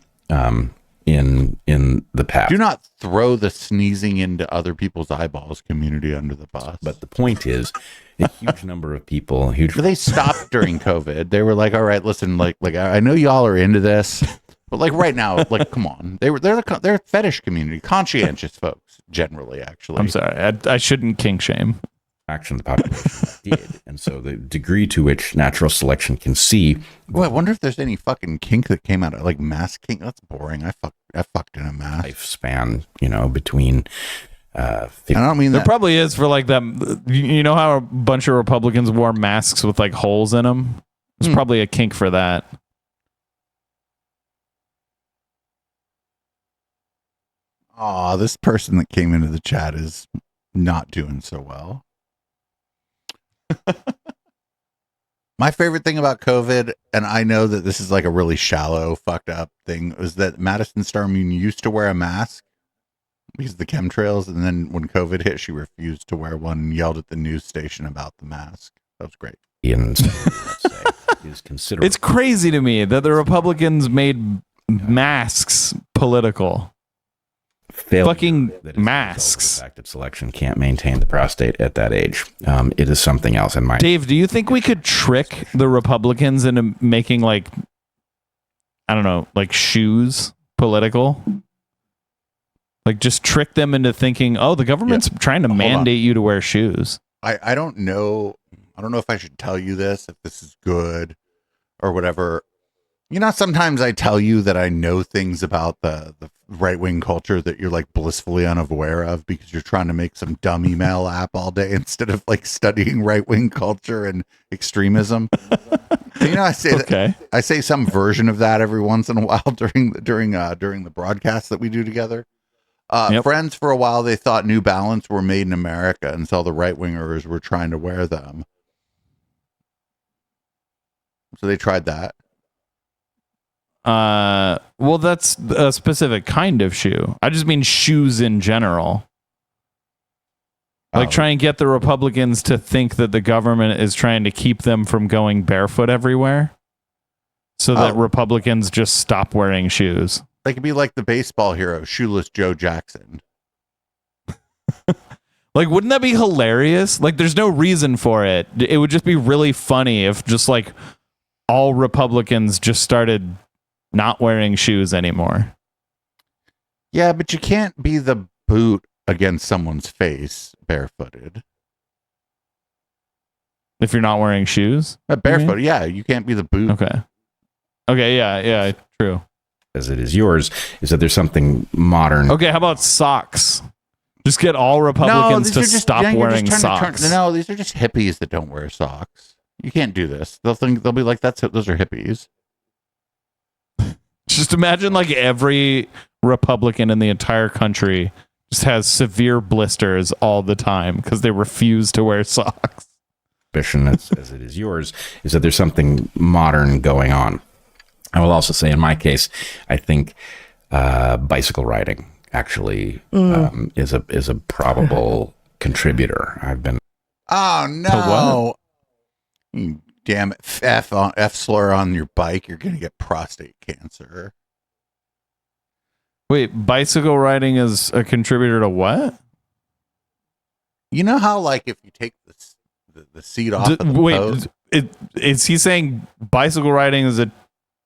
Speaker 8: in the past.
Speaker 2: Do not throw the sneezing into other people's eyeballs community under the bus.
Speaker 8: But the point is, a huge number of people,
Speaker 2: They stopped during COVID. They were like, all right, listen, like I know y'all are into this, but like right now, like, come on. They're a fetish community, conscientious folks, generally, actually.
Speaker 3: I'm sorry. I shouldn't kink shame.
Speaker 8: Fraction of the population did. And so the degree to which natural selection can see.
Speaker 2: Well, I wonder if there's any fucking kink that came out of like mask kink. That's boring. I fucked in a mask.
Speaker 8: Lifespan, between.
Speaker 2: I don't mean
Speaker 3: there
Speaker 2: that.
Speaker 3: probably is for like that. You know how a bunch of Republicans wore masks with like holes in them? There's probably a kink for that.
Speaker 2: Aw, this person that came into the chat is not doing so well. My favorite thing about COVID, and I know that this is like a really shallow, fucked up thing, was that Madison Starmune used to wear a mask because of the chemtrails, and then when COVID hit, she refused to wear one and yelled at the news station about the mask. That was great.
Speaker 8: Is considered.
Speaker 3: It's crazy to me that the Republicans made masks political. Fucking masks.
Speaker 8: The fact that selection can't maintain the prostate at that age. It is something else in my.
Speaker 3: Dave, do you think we could trick the Republicans into making like, I don't know, like shoes political? Like just trick them into thinking, oh, the government's trying to mandate you to wear shoes.
Speaker 2: I don't know. I don't know if I should tell you this, if this is good or whatever. Sometimes I tell you that I know things about the right-wing culture that you're like blissfully unaware of because you're trying to make some dumb email app all day instead of like studying right-wing culture and extremism. I say that, I say some version of that every once in a while during the broadcast that we do together. Friends, for a while, they thought New Balance were made in America until the right-wingers were trying to wear them. So they tried that.
Speaker 3: Well, that's a specific kind of shoe. I just mean shoes in general. Like try and get the Republicans to think that the government is trying to keep them from going barefoot everywhere so that Republicans just stop wearing shoes.
Speaker 2: They could be like the baseball hero, Shoeless Joe Jackson.
Speaker 3: Like, wouldn't that be hilarious? Like, there's no reason for it. It would just be really funny if just like all Republicans just started not wearing shoes anymore.
Speaker 2: Yeah, but you can't be the boot against someone's face barefooted.
Speaker 3: If you're not wearing shoes?
Speaker 2: Barefoot, yeah. You can't be the boot.
Speaker 3: Okay, yeah, true.
Speaker 8: As it is yours, is that there's something modern.
Speaker 3: Okay, how about socks? Just get all Republicans to stop wearing socks.
Speaker 2: No, these are just hippies that don't wear socks. You can't do this. They'll be like, those are hippies.
Speaker 3: Just imagine like every Republican in the entire country just has severe blisters all the time because they refuse to wear socks.
Speaker 8: As it is yours, is that there's something modern going on. I will also say, in my case, I think bicycle riding actually is a probable contributor. I've been.
Speaker 2: Oh no! Damn it! F slur on your bike, you're gonna get prostate cancer.
Speaker 3: Wait, bicycle riding is a contributor to what?
Speaker 2: You know how like if you take the seat off.
Speaker 3: Is he saying bicycle riding is a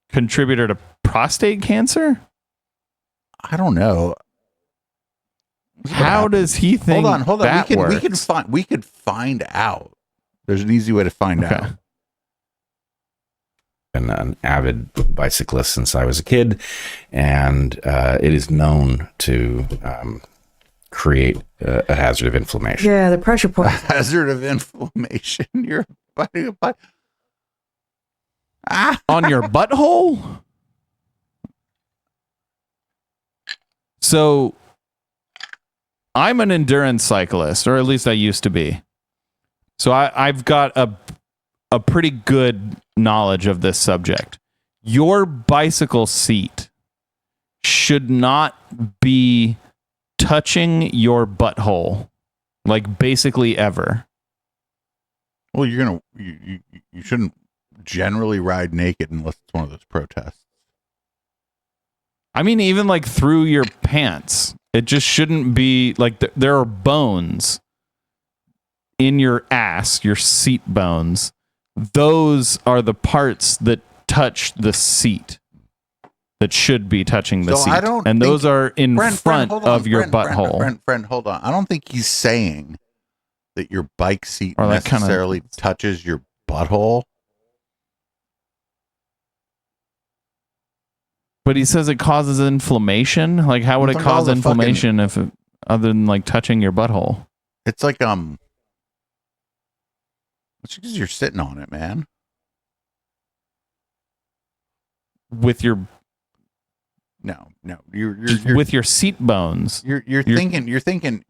Speaker 3: contributor to prostate cancer?
Speaker 2: I don't know.
Speaker 3: How does he think?
Speaker 2: Hold on.
Speaker 3: That works?
Speaker 2: We could find out. There's an easy way to find out.
Speaker 8: Been an avid bicyclist since I was a kid, and it is known to create a hazard of inflammation.
Speaker 9: Yeah, the pressure point.
Speaker 2: Hazard of inflammation. You're biting a butt.
Speaker 3: On your butthole? So I'm an endurance cyclist, or at least I used to be. So I've got a pretty good knowledge of this subject. Your bicycle seat should not be touching your butthole, like basically ever.
Speaker 2: Well, you shouldn't generally ride naked unless it's one of those protests.
Speaker 3: I mean, even like through your pants, it just shouldn't be like there are bones in your ass, your seat bones. Those are the parts that touch the seat, that should be touching the seat. And those are in front of your butthole.
Speaker 2: Friend, hold on. I don't think he's saying that your bike seat necessarily touches your butthole.
Speaker 3: But he says it causes inflammation. Like, how would it cause inflammation if other than like touching your butthole?
Speaker 2: It's like it's because you're sitting on it, man.
Speaker 3: With your
Speaker 2: no, you're
Speaker 3: with your seat bones.
Speaker 2: You're thinking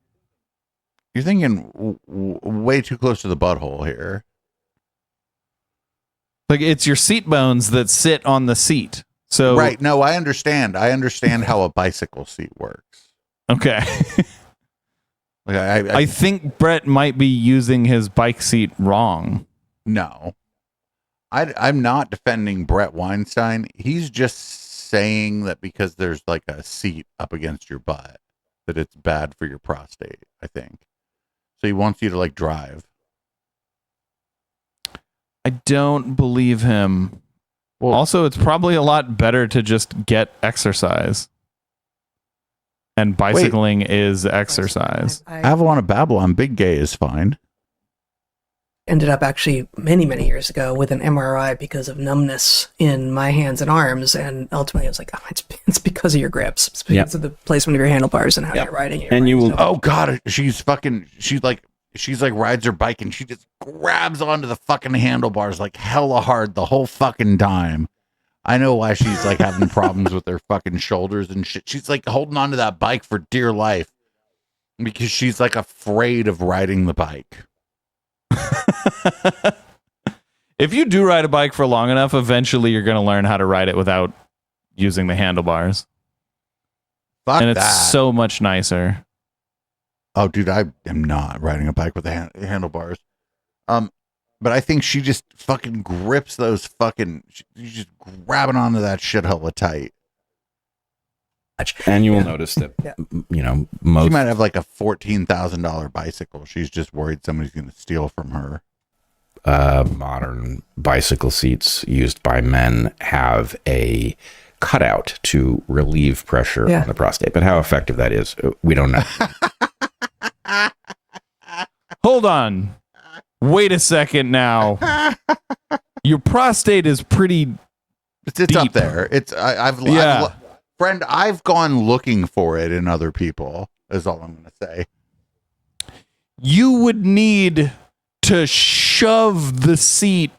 Speaker 2: way too close to the butthole here.
Speaker 3: Like, it's your seat bones that sit on the seat. So
Speaker 2: right. No, I understand. I understand how a bicycle seat works.
Speaker 3: Okay.
Speaker 2: Like
Speaker 3: I think Brett might be using his bike seat wrong.
Speaker 2: No. I'm not defending Brett Weinstein. He's just saying that because there's like a seat up against your butt, that it's bad for your prostate, I think. So he wants you to like drive.
Speaker 3: I don't believe him. Well, also, it's probably a lot better to just get exercise. And bicycling is exercise.
Speaker 2: Avalon of Babylon, Big Gay is fine.
Speaker 9: Ended up actually many, many years ago with an MRI because of numbness in my hands and arms. And ultimately, I was like, oh, it's because of your grips. It's because of the placement of your handlebars and how you're riding it.
Speaker 2: And you will, oh God, she's like rides her bike and she just grabs onto the fucking handlebars like hella hard the whole fucking time. I know why she's like having problems with her fucking shoulders and shit. She's like holding onto that bike for dear life because she's like afraid of riding the bike.
Speaker 3: If you do ride a bike for long enough, eventually you're going to learn how to ride it without using the handlebars.
Speaker 2: Fuck
Speaker 3: and it's
Speaker 2: that.
Speaker 3: So much nicer.
Speaker 2: Oh, dude, I am not riding a bike with the handlebars. But I think she just fucking grips those fucking. She's just grabbing onto that shit hella tight.
Speaker 8: And you will notice that, most.
Speaker 2: She might have like a $14,000 bicycle. She's just worried somebody's going to steal from her.
Speaker 8: Modern bicycle seats used by men have a cutout to relieve pressure on the prostate. But how effective that is, we don't know.
Speaker 3: Hold on. Wait a second now. Your prostate is pretty
Speaker 2: It's up there. I've gone looking for it in other people, is all I'm going to say.
Speaker 3: You would need to shove the seat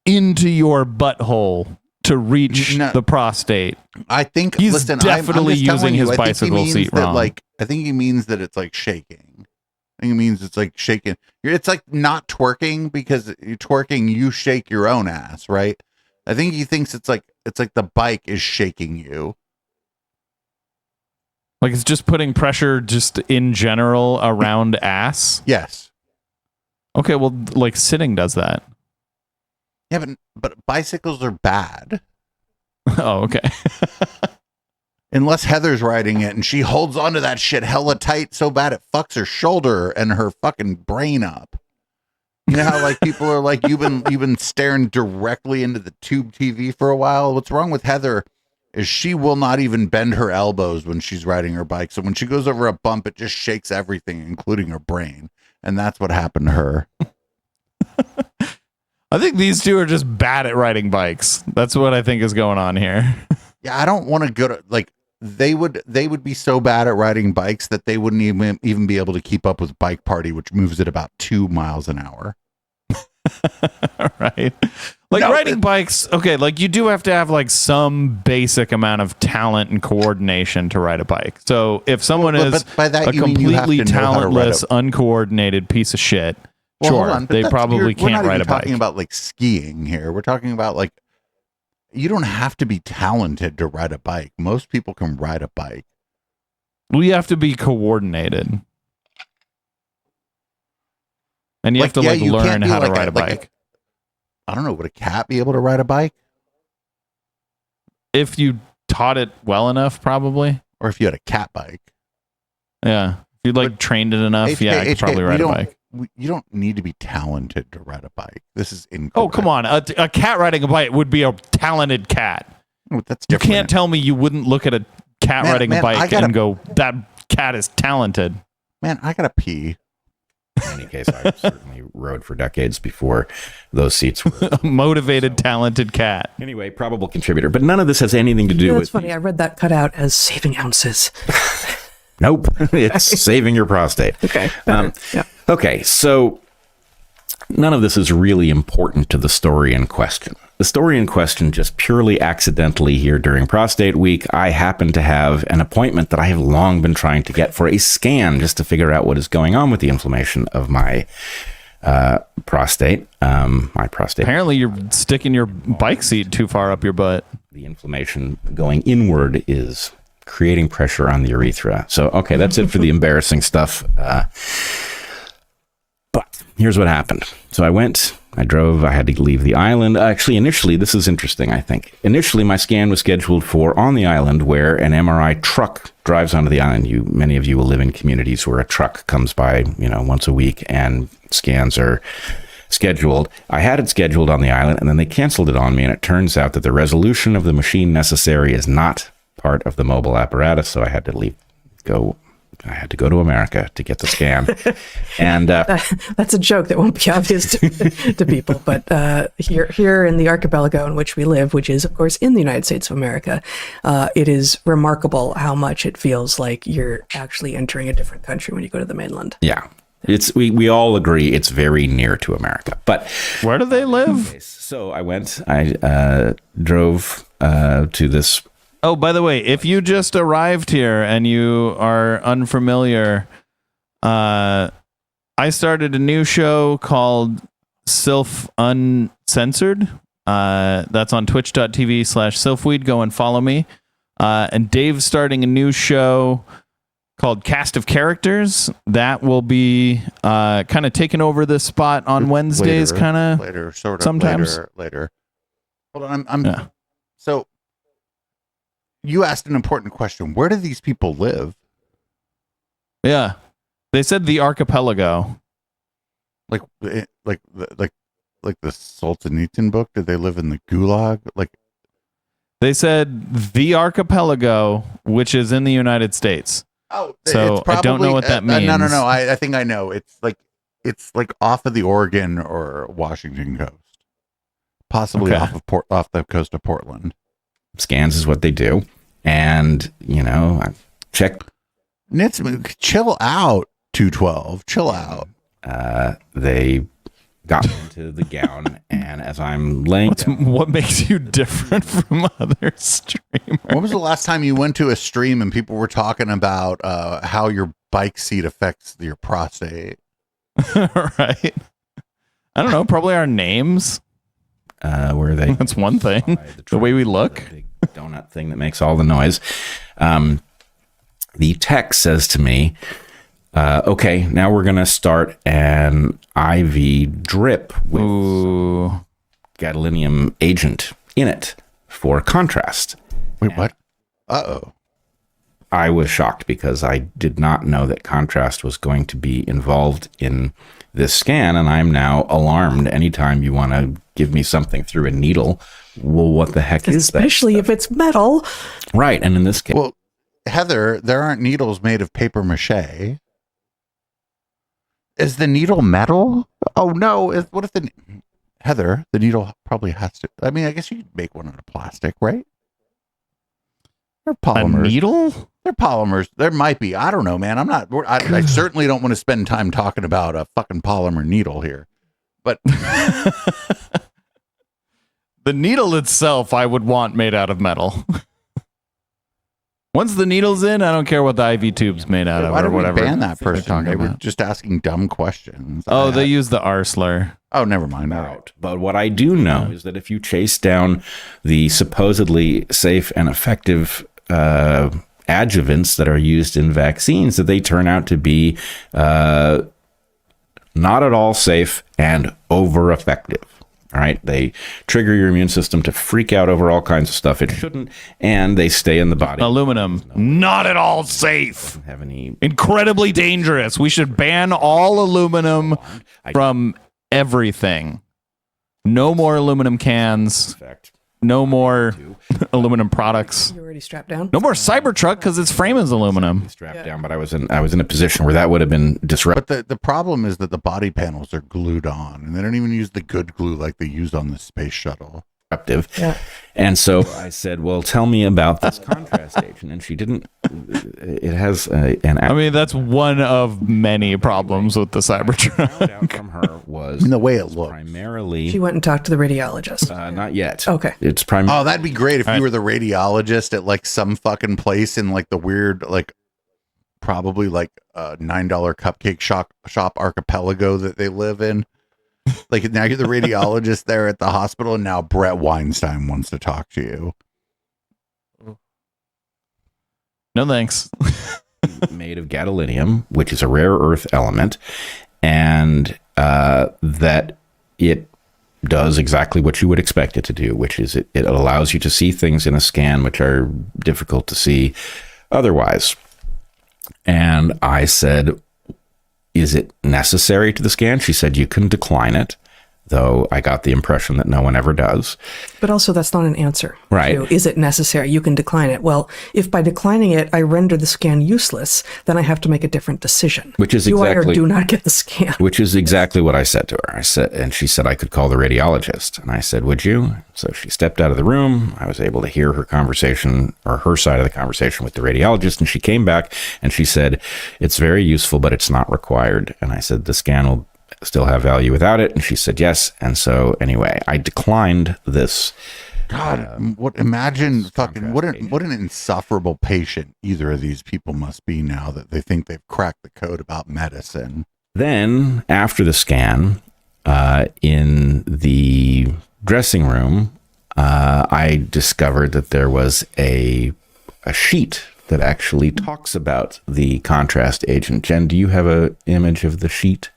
Speaker 3: into your butthole to reach the prostate.
Speaker 2: I think
Speaker 3: he's definitely using his bicycle seat wrong.
Speaker 2: I think he means that it's like shaking. I think it means it's like shaking. It's like not twerking, because you're twerking, you shake your own ass, right? I think he thinks it's like the bike is shaking you.
Speaker 3: Like it's just putting pressure just in general around ass?
Speaker 2: Yes.
Speaker 3: Okay, well, like sitting does that.
Speaker 2: Yeah, but bicycles are bad.
Speaker 3: Oh, okay.
Speaker 2: Unless Heather's riding it and she holds onto that shit hella tight so bad it fucks her shoulder and her fucking brain up. You know how like people are like, you've been staring directly into the tube TV for a while? What's wrong with Heather is she will not even bend her elbows when she's riding her bike. So when she goes over a bump, it just shakes everything, including her brain. And that's what happened to her.
Speaker 3: I think these two are just bad at riding bikes. That's what I think is going on here.
Speaker 2: Yeah, I don't want to go to like they would be so bad at riding bikes that they wouldn't even be able to keep up with Bike Party, which moves at about 2 miles an hour.
Speaker 3: Right. Like riding bikes, okay, like you do have to have like some basic amount of talent and coordination to ride a bike. So if someone is
Speaker 2: by that,
Speaker 3: a completely talentless, uncoordinated piece of shit,
Speaker 2: Well,
Speaker 3: Sure,
Speaker 2: hold on, but
Speaker 3: they
Speaker 2: that's-
Speaker 3: probably
Speaker 2: we're
Speaker 3: can't
Speaker 2: not
Speaker 3: ride
Speaker 2: even
Speaker 3: a bike.
Speaker 2: talking about like skiing here. We're talking about like you don't have to be talented to ride a bike. Most people can ride a bike.
Speaker 3: Well, you have to be coordinated. And you have to
Speaker 2: you
Speaker 3: learn
Speaker 2: can't be
Speaker 3: how to
Speaker 2: like
Speaker 3: ride a
Speaker 2: like
Speaker 3: bike.
Speaker 2: I don't know. Would a cat be able to ride a bike?
Speaker 3: If you taught it well enough, probably.
Speaker 2: Or if you had a cat bike?
Speaker 3: Yeah. If you trained it enough,
Speaker 2: HK,
Speaker 3: yeah, I could probably ride a bike.
Speaker 2: You don't need to be talented to ride a bike. This is incorrect.
Speaker 3: Oh, come on. A cat riding a bike would be a talented cat.
Speaker 2: Oh, that's
Speaker 3: You
Speaker 2: different.
Speaker 3: can't tell me you wouldn't look at a cat riding a bike and go, that cat is talented.
Speaker 2: Man, I gotta pee.
Speaker 8: In any case, I certainly rode for decades before those seats were.
Speaker 3: A motivated, talented cat.
Speaker 8: Anyway, probable contributor. But none of this has anything to do
Speaker 9: That's
Speaker 8: with.
Speaker 9: funny. I read that cut out as saving ounces.
Speaker 8: Nope. It's saving your prostate.
Speaker 9: Okay. Yeah.
Speaker 8: Okay, so none of this is really important to the story in question. The story in question, just purely accidentally here during prostate week, I happen to have an appointment that I have long been trying to get for a scan just to figure out what is going on with the inflammation of my prostate. My prostate.
Speaker 3: Apparently, you're sticking your bike seat too far up your butt.
Speaker 8: The inflammation going inward is creating pressure on the urethra. So, okay, that's it for the embarrassing stuff. But here's what happened. So I drove, I had to leave the island. Actually, initially, this is interesting, I think. Initially, my scan was scheduled for on the island where an MRI truck drives onto the island. Many of you will live in communities where a truck comes by, once a week and scans are scheduled. I had it scheduled on the island and then they canceled it on me. And it turns out that the resolution of the machine necessary is not part of the mobile apparatus. So I had to I had to go to America to get the scan. And
Speaker 9: that's a joke that won't be obvious to people. But here in the archipelago in which we live, which is, of course, in the United States of America, it is remarkable how much it feels like you're actually entering a different country when you go to the mainland.
Speaker 8: yeah, we all agree it's very near to America. But
Speaker 3: Where do they live?
Speaker 8: so I drove to this.
Speaker 3: Oh, by the way, if you just arrived here and you are unfamiliar, I started a new show called Sylph Uncensored. That's on twitch.tv/Sylphweed. Go and follow me. And Dave's starting a new show called Cast of Characters. That will be kind of taking over this spot on Wednesdays,
Speaker 2: later, sort of
Speaker 3: sometimes.
Speaker 2: later. Hold on, So you asked an important question. Where do these people live?
Speaker 3: Yeah. They said the archipelago.
Speaker 2: Like the Solzhenitsyn book? Did they live in the Gulag? Like
Speaker 3: They said the archipelago, which is in the United States.
Speaker 2: Oh,
Speaker 3: so
Speaker 2: it's probably,
Speaker 3: I don't know what that means.
Speaker 2: No. I think I know. It's like off of the Oregon or Washington coast, possibly
Speaker 3: Okay.
Speaker 2: off the coast of Portland.
Speaker 8: Scans is what they do. And, I checked.
Speaker 2: Nitz, chill out, 212. Chill out.
Speaker 8: They got into the gown, and as I'm laying down,
Speaker 3: What makes you different from other streamers?
Speaker 2: When was the last time you went to a stream and people were talking about how your bike seat affects your prostate?
Speaker 3: Right. I don't know. Probably our names.
Speaker 8: where they
Speaker 3: That's one thing. The way we look.
Speaker 8: the big donut thing that makes all the noise. The tech says to me, okay, now we're going to start an IV drip with
Speaker 3: Ooh.
Speaker 8: gadolinium agent in it for contrast.
Speaker 2: Wait, what? Uh-oh.
Speaker 8: I was shocked because I did not know that contrast was going to be involved in this scan, and I'm now alarmed anytime you want to give me something through a needle. Well, what the heck is that?
Speaker 9: Especially if it's metal.
Speaker 8: Right, and in this case...
Speaker 2: Well, Heather, there aren't needles made of paper mache. Is the needle metal? Oh, no. What if Heather, the needle probably has to... I mean, I guess you could make one out of plastic, right? They're polymers.
Speaker 3: A needle?
Speaker 2: They're polymers. There might be. I don't know, man. I certainly don't want to spend time talking about a fucking polymer needle here. But
Speaker 3: the needle itself, I would want made out of metal. Once the needle's in, I don't care what the IV tube's made out of
Speaker 2: Why
Speaker 3: or
Speaker 2: did we
Speaker 3: whatever.
Speaker 2: ban that
Speaker 3: they're
Speaker 2: person?
Speaker 3: talking
Speaker 2: They were
Speaker 3: about.
Speaker 2: just asking dumb questions.
Speaker 3: Oh, they use the R slur.
Speaker 2: Oh, never mind. All right.
Speaker 8: Out. But what I do know is that if you chase down the supposedly safe and effective adjuvants that are used in vaccines, that they turn out to be not at all safe and over effective. All right. They trigger your immune system to freak out over all kinds of stuff it shouldn't, and they stay in the body.
Speaker 3: Aluminum, not at all safe.
Speaker 8: Have any
Speaker 3: Incredibly dangerous. We should ban all aluminum from everything. No more aluminum cans.
Speaker 8: effect?
Speaker 3: No more aluminum products.
Speaker 9: You're already strapped down.
Speaker 3: No more Cybertruck because its frame is aluminum.
Speaker 8: Strapped down, but I was in a position where that would have been disruptive.
Speaker 2: But the problem is that the body panels are glued on, and they don't even use the good glue like they use on the space shuttle.
Speaker 9: Yeah.
Speaker 8: And so I said, well, tell me about this contrast agent. And she didn't. It has an.
Speaker 3: I mean, that's one of many problems with the
Speaker 8: found
Speaker 3: Cybertruck.
Speaker 8: out from her was
Speaker 2: And the way it looks.
Speaker 8: primarily.
Speaker 9: She went and talked to the radiologist.
Speaker 8: Not yet.
Speaker 9: Okay.
Speaker 8: It's primarily.
Speaker 2: Oh, that'd be great if you were the radiologist at like some fucking place in like the weird, like probably like $9 cupcake shop archipelago that they live in. Like now you're the radiologist there at the hospital, and now Brett Weinstein wants to talk to you.
Speaker 3: No thanks.
Speaker 8: made of gadolinium, which is a rare earth element, and that it does exactly what you would expect it to do, which is it allows you to see things in a scan which are difficult to see otherwise. And I said, is it necessary to the scan? She said, you can decline it, though I got the impression that no one ever does.
Speaker 9: But also, that's not an answer.
Speaker 8: Right.
Speaker 9: to, is it necessary? You can decline it. Well, if by declining it, I render the scan useless, then I have to make a different decision.
Speaker 8: Which is
Speaker 9: do
Speaker 8: exactly-
Speaker 9: I or do not get the scan?
Speaker 8: Which is exactly what I said to her. I said, and she said I could call the radiologist. And I said, would you? So she stepped out of the room. I was able to hear her conversation, or her side of the conversation, with the radiologist. And she came back and she said, it's very useful, but it's not required. And I said, the scan will still have value without it. And she said, yes. And so anyway, I declined this.
Speaker 2: God, imagine fucking what an insufferable patient either of these people must be now that they think they've cracked the code about medicine.
Speaker 8: Then after the scan, in the dressing room, I discovered that there was a sheet that actually talks about the contrast agent. Jen, do you have an image of the sheet?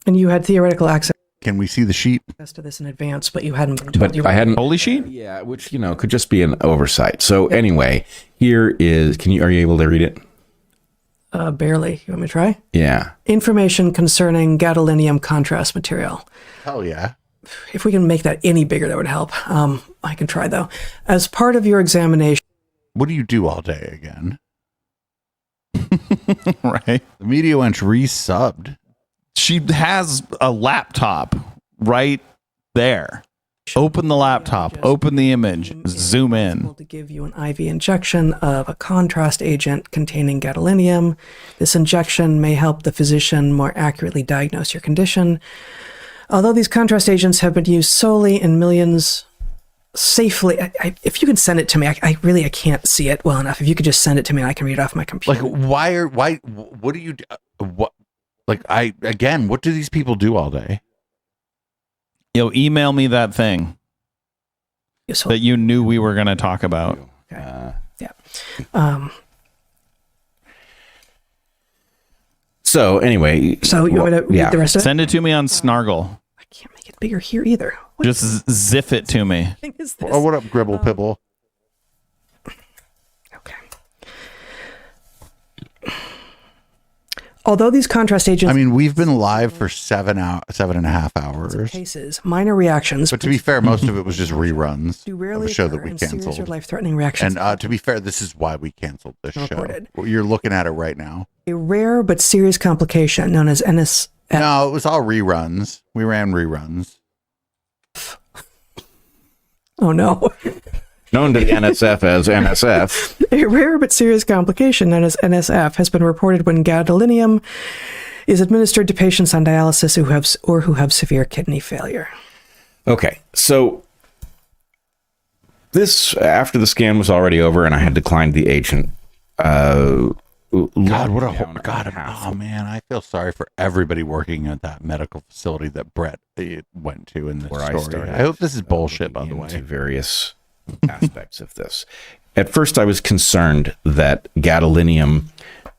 Speaker 9: And you had theoretical access
Speaker 2: Can we see the sheet?
Speaker 9: to this in advance, but you hadn't been told
Speaker 8: But
Speaker 9: you
Speaker 8: I hadn't.
Speaker 3: Holy sheet?
Speaker 8: Yeah, which could just be an oversight. So anyway, here is. Are you able to read it?
Speaker 9: barely. You want me to try?
Speaker 8: Yeah.
Speaker 9: Information concerning gadolinium contrast material.
Speaker 2: Hell yeah.
Speaker 9: If we can make that any bigger, that would help. I can try, though. As part of your examination,
Speaker 2: What do you do all day again?
Speaker 3: Right.
Speaker 2: The media wench resubbed.
Speaker 3: She has a laptop right there. Open the laptop, open the image, zoom in.
Speaker 9: to give you an IV injection of a contrast agent containing gadolinium. This injection may help the physician more accurately diagnose your condition. Although these contrast agents have been used solely in millions safely, if you can send it to me, I can't see it well enough. If you could just send it to me, I can read it off my computer.
Speaker 2: Like, what do you do? What do these people do all day?
Speaker 3: Yo, email me that thing
Speaker 9: Useful.
Speaker 3: that you knew we were going to talk about.
Speaker 9: Yeah.
Speaker 8: So anyway.
Speaker 9: So you want me to read the rest of it?
Speaker 3: Send it to me on Snargle.
Speaker 9: I can't make it bigger here either. What
Speaker 3: Just zip it to me.
Speaker 9: thing is this?
Speaker 2: Oh, what up, Gribble Pibble?
Speaker 9: Okay. Although these contrast agents
Speaker 2: I mean, we've been live for 7.5 hours.
Speaker 9: cases, minor reactions,
Speaker 2: But to be fair, most of it was just reruns
Speaker 9: do
Speaker 2: of
Speaker 9: rarely
Speaker 2: a show
Speaker 9: occur
Speaker 2: that we
Speaker 9: in serious or
Speaker 2: canceled.
Speaker 9: life-threatening reactions.
Speaker 2: And to be fair, this is why we canceled this show.
Speaker 9: Reported.
Speaker 2: You're looking at it right now.
Speaker 9: A rare but serious complication known as NS.
Speaker 2: No, it was all reruns. We ran reruns.
Speaker 9: Oh no.
Speaker 8: Known to the NSF as NSF.
Speaker 9: A rare but serious complication known as NSF has been reported when gadolinium is administered to patients on dialysis who have severe kidney failure.
Speaker 8: Okay, so This, after the scan was already over and I had declined the agent,
Speaker 2: God, what a
Speaker 8: down
Speaker 2: God! Oh man, I feel sorry for everybody working at that medical facility that Brett went to in this
Speaker 8: where
Speaker 2: story.
Speaker 8: I started.
Speaker 2: I hope this is bullshit, by the
Speaker 8: looking
Speaker 2: way.
Speaker 8: into various aspects of this. At first, I was concerned that gadolinium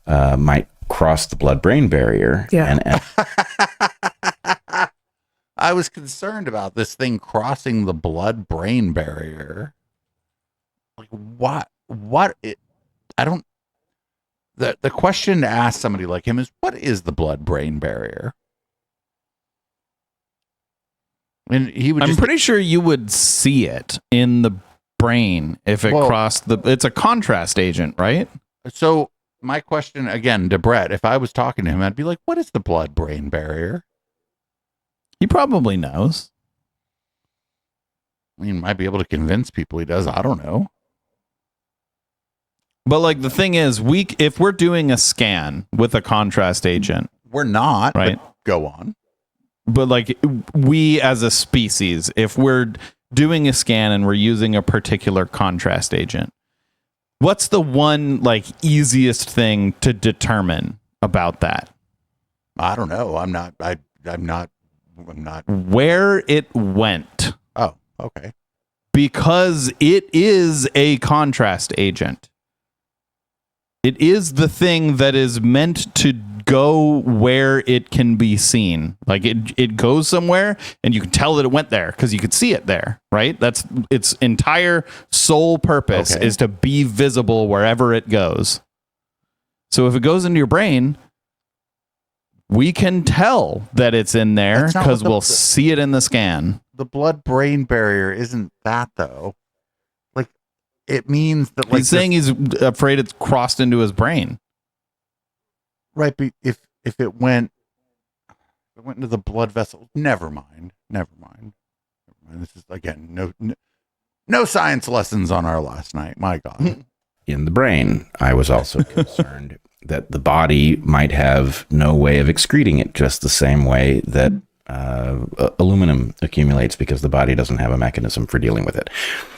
Speaker 8: might cross the blood-brain barrier.
Speaker 9: Yeah.
Speaker 8: And
Speaker 2: I was concerned about this thing crossing the blood-brain barrier. Like what? I don't. The question to ask somebody like him is, what is the blood-brain barrier? And he would.
Speaker 3: I'm pretty sure you would see it in the brain if it crossed the. It's a contrast agent, right?
Speaker 2: So my question again to Brett, if I was talking to him, I'd be like, "What is the blood-brain barrier?"
Speaker 3: He probably knows.
Speaker 2: I mean, might be able to convince people he does. I don't know.
Speaker 3: But like the thing is, if we're doing a scan with a contrast agent,
Speaker 2: we're not.
Speaker 3: Right.
Speaker 2: But go on.
Speaker 3: But like we as a species, if we're doing a scan and we're using a particular contrast agent, what's the one like easiest thing to determine about that?
Speaker 2: I don't know. I'm not.
Speaker 3: Where it went.
Speaker 2: Oh, okay.
Speaker 3: Because it is a contrast agent. It is the thing that is meant to go where it can be seen. Like it goes somewhere and you can tell that it went there because you could see it there, right? That's its entire sole purpose is to be visible wherever it goes. So if it goes into your brain, we can tell that it's in there because we'll see it in the scan.
Speaker 2: The blood-brain barrier isn't that, though. Like, it means that, like,
Speaker 3: he's saying he's afraid it's crossed into his brain.
Speaker 2: Right, but if it went into the blood vessel, never mind. This is again no science lessons on our last night. My God.
Speaker 8: in the brain, I was also concerned that the body might have no way of excreting it, just the same way that aluminum accumulates because the body doesn't have a mechanism for dealing with it.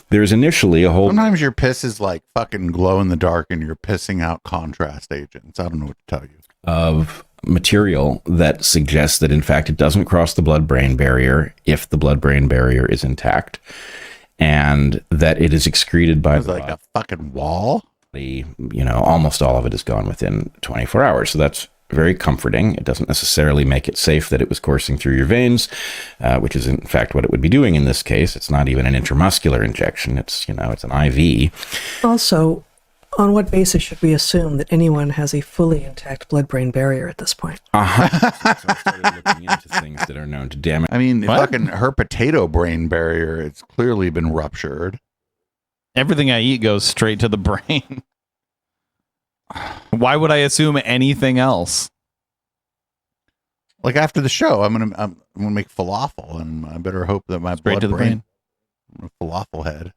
Speaker 8: There's initially a whole...
Speaker 2: Sometimes your piss is like fucking glow in the dark and you're pissing out contrast agents. I don't know what to tell you.
Speaker 8: Of material that suggests that, in fact, it doesn't cross the blood-brain barrier if the blood-brain barrier is intact, and that it is excreted by the
Speaker 2: like a fucking wall.
Speaker 8: You know, almost all of it is gone within 24 hours. So that's very comforting. It doesn't necessarily make it safe that it was coursing through your veins, which is in fact what it would be doing in this case. It's not even an intramuscular injection. It's, you know, it's an IV.
Speaker 9: Also, on what basis should we assume that anyone has a fully intact blood-brain barrier at this point?
Speaker 8: So I started looking into things that are known to damage.
Speaker 2: I mean, fucking her potato brain barrier, it's clearly been ruptured.
Speaker 3: Everything I eat goes straight to the brain. Why would I assume anything else?
Speaker 2: Like after the show, I'm gonna make falafel, and I better hope that my
Speaker 3: straight to the brain.
Speaker 2: Falafel head.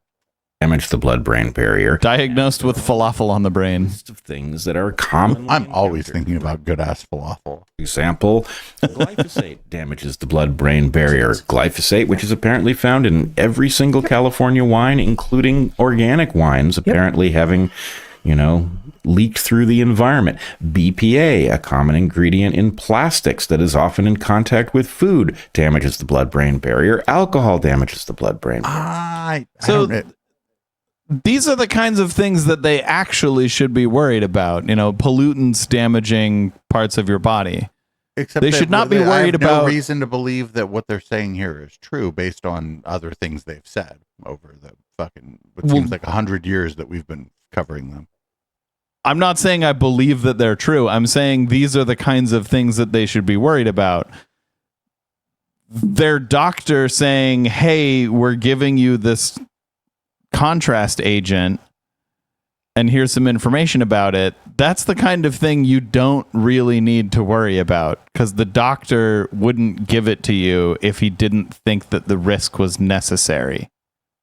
Speaker 8: Damage the blood-brain barrier.
Speaker 3: Diagnosed with falafel on the brain.
Speaker 8: Of things that are common.
Speaker 2: I'm always thinking about good ass falafel.
Speaker 8: Example, glyphosate damages the blood-brain barrier. Glyphosate, which is apparently found in every single California wine, including organic wines, apparently having, you know, leaked through the environment. BPA, a common ingredient in plastics that is often in contact with food, damages the blood-brain barrier. Alcohol damages the blood-brain barrier.
Speaker 3: These are the kinds of things that they actually should be worried about, you know, pollutants damaging parts of your body.
Speaker 2: Except
Speaker 3: they should not be worried
Speaker 2: I have
Speaker 3: about
Speaker 2: no reason to believe that what they're saying here is true based on other things they've said over the fucking what seems like 100 years that we've been covering them.
Speaker 3: I'm not saying I believe that they're true. I'm saying these are the kinds of things that they should be worried about. Their doctor saying, "Hey, we're giving you this contrast agent and here's some information about it." That's the kind of thing you don't really need to worry about, because the doctor wouldn't give it to you if he didn't think that the risk was necessary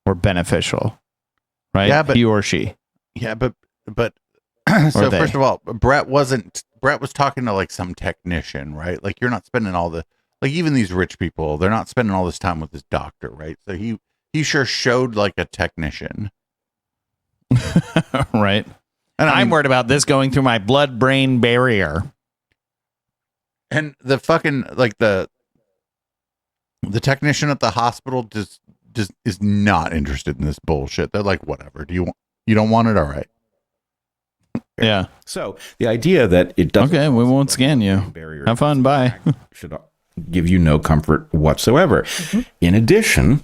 Speaker 3: or beneficial, right?
Speaker 2: Yeah, but
Speaker 3: he or she.
Speaker 2: Yeah, but so first of all, Brett was talking to like some technician, right? Like you're not spending all the, like even these rich people, they're not spending all this time with this doctor, right? So he he sure showed like a technician.
Speaker 3: Right.
Speaker 2: And
Speaker 3: I'm worried about this going through my blood-brain barrier.
Speaker 2: And the fucking like the technician at the hospital just is not interested in this bullshit. They're like, whatever. You don't want it? All right.
Speaker 3: Yeah.
Speaker 8: So the idea that it doesn't.
Speaker 3: Okay, we won't scan you. Have fun. Bye.
Speaker 8: Should give you no comfort whatsoever. In addition,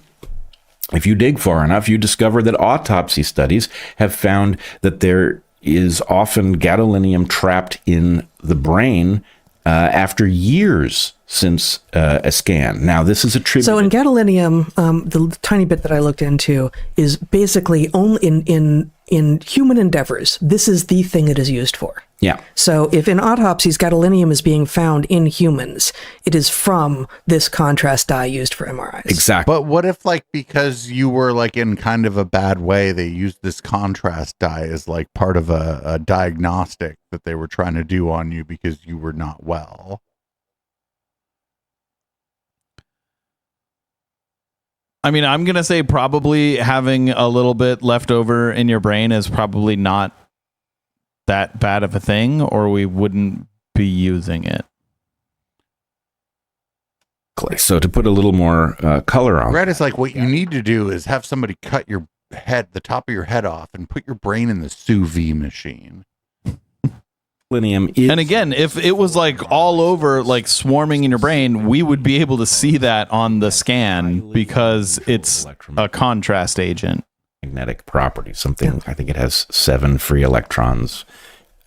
Speaker 8: if you dig far enough, you discover that autopsy studies have found that there is often gadolinium trapped in the brain after years since a scan. Now, this is attributed.
Speaker 9: So in gadolinium, the tiny bit that I looked into is basically only in human endeavors. This is the thing it is used for.
Speaker 8: Yeah.
Speaker 9: So if in autopsies gadolinium is being found in humans, it is from this contrast dye used for MRIs.
Speaker 8: Exactly.
Speaker 2: But what if like because you were like in kind of a bad way, they used this contrast dye as like part of a diagnostic that they were trying to do on you because you were not well?
Speaker 3: I mean, I'm going to say probably having a little bit left over in your brain is probably not that bad of a thing, or we wouldn't be using it.
Speaker 8: So to put a little more color on,
Speaker 2: Red is like what you need to do is have somebody cut your head, the top of your head off, and put your brain in the sous vide machine.
Speaker 8: Is,
Speaker 3: and again, if it was like all over, like swarming in your brain, we would be able to see that on the scan because it's a contrast agent.
Speaker 8: Magnetic property, something I think it has 7 free electrons,